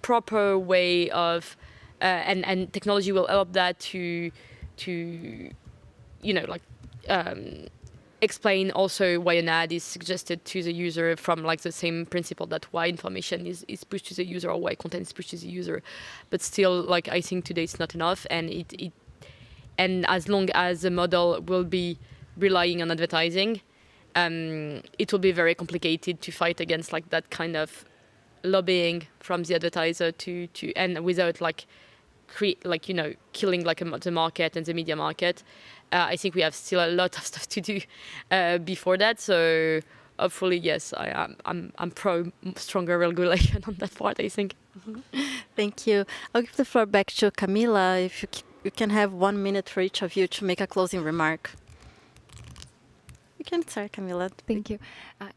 proper way of and technology will help that to explain also why an ad is suggested to the user, from like the same principle that why information is pushed to the user or why content is pushed to the user. But still, like, I think today it's not enough, and and as long as the model will be relying on advertising, it will be very complicated to fight against like that kind of lobbying from the advertiser to and without like killing like the market and the media market. I think we have still a lot of stuff to do before that. So hopefully, yes, I'm pro stronger regulation on that part, I think. Thank you. I'll give the floor back to Camila. If you can have 1 minute for each of you to make a closing remark. You can start, Camila. Thank you.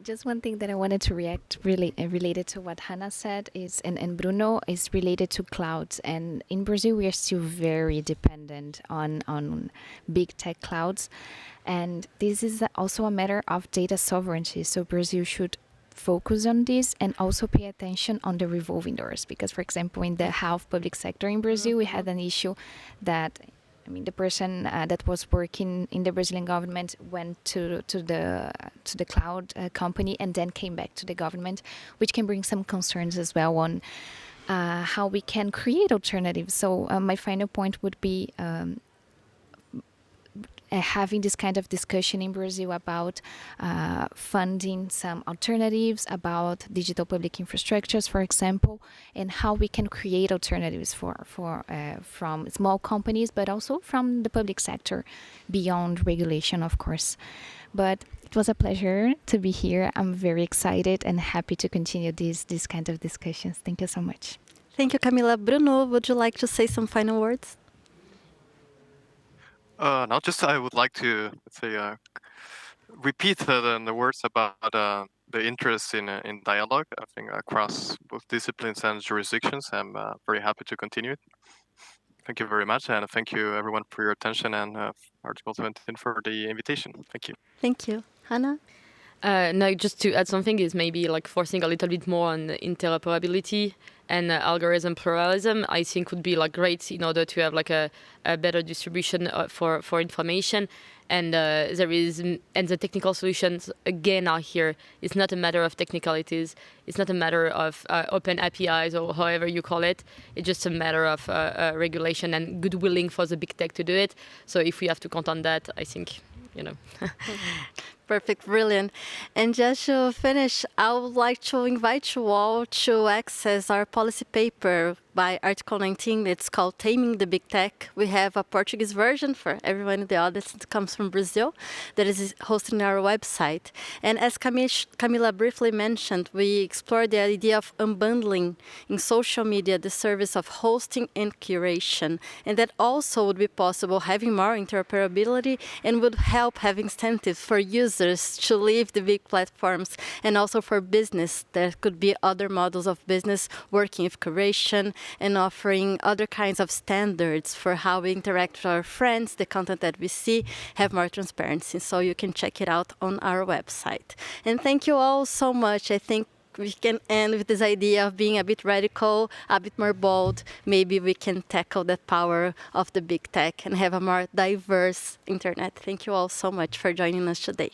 Just one thing that I wanted to react really related to what Hannah said is, and Bruno, is related to clouds. And in Brazil, we are still very dependent on big tech clouds. And this is also a matter of data sovereignty. So Brazil should focus on this and also pay attention on the revolving doors. Because, for example, in the health public sector in Brazil, we had an issue that the person that was working in the Brazilian government went to the cloud company and then came back to the government, which can bring some concerns as well on how we can create alternatives. So my final point would be having this kind of discussion in Brazil about funding some alternatives, about digital public infrastructures, for example, and how we can create alternatives from small companies, but also from the public sector, beyond regulation, of course. But it was a pleasure to be here. I'm very excited and happy to continue these kind of discussions. Thank you so much. Thank you, Camila. Bruno, would you like to say some final words? Now, just I would like to repeat the words about the interest in dialogue. I think across both disciplines and jurisdictions, I'm very happy to continue it. Thank you very much, and thank you everyone for your attention and Article 17 for the invitation. Thank you. Thank you, Hannah. No, just to add something is maybe like forcing a little bit more on interoperability and algorithm pluralism. I think would be like great in order to have like a better distribution for information. And and the technical solutions again are here. It's not a matter of technicalities. It's not a matter of open APIs or however you call it. It's just a matter of regulation and good willing for the big tech to do it. So if we have to count on that, I think, Perfect, brilliant. And just to finish, I would like to invite you all to access our policy paper by Article 19. It's called Taming the Big Tech. We have a Portuguese version for everyone in the audience that comes from Brazil that is hosted on our website. And as Camila briefly mentioned, we explored the idea of unbundling in social media the service of hosting and curation. And that also would be possible having more interoperability and would help have incentives for users to leave the big platforms, and also for business. There could be other models of business working with curation and offering other kinds of standards for how we interact with our friends, the content that we see, have more transparency. So you can check it out on our website. And thank you all so much. I think we can end with this idea of being a bit radical, a bit more bold. Maybe we can tackle that power of the big tech and have a more diverse internet. Thank you all so much for joining us today.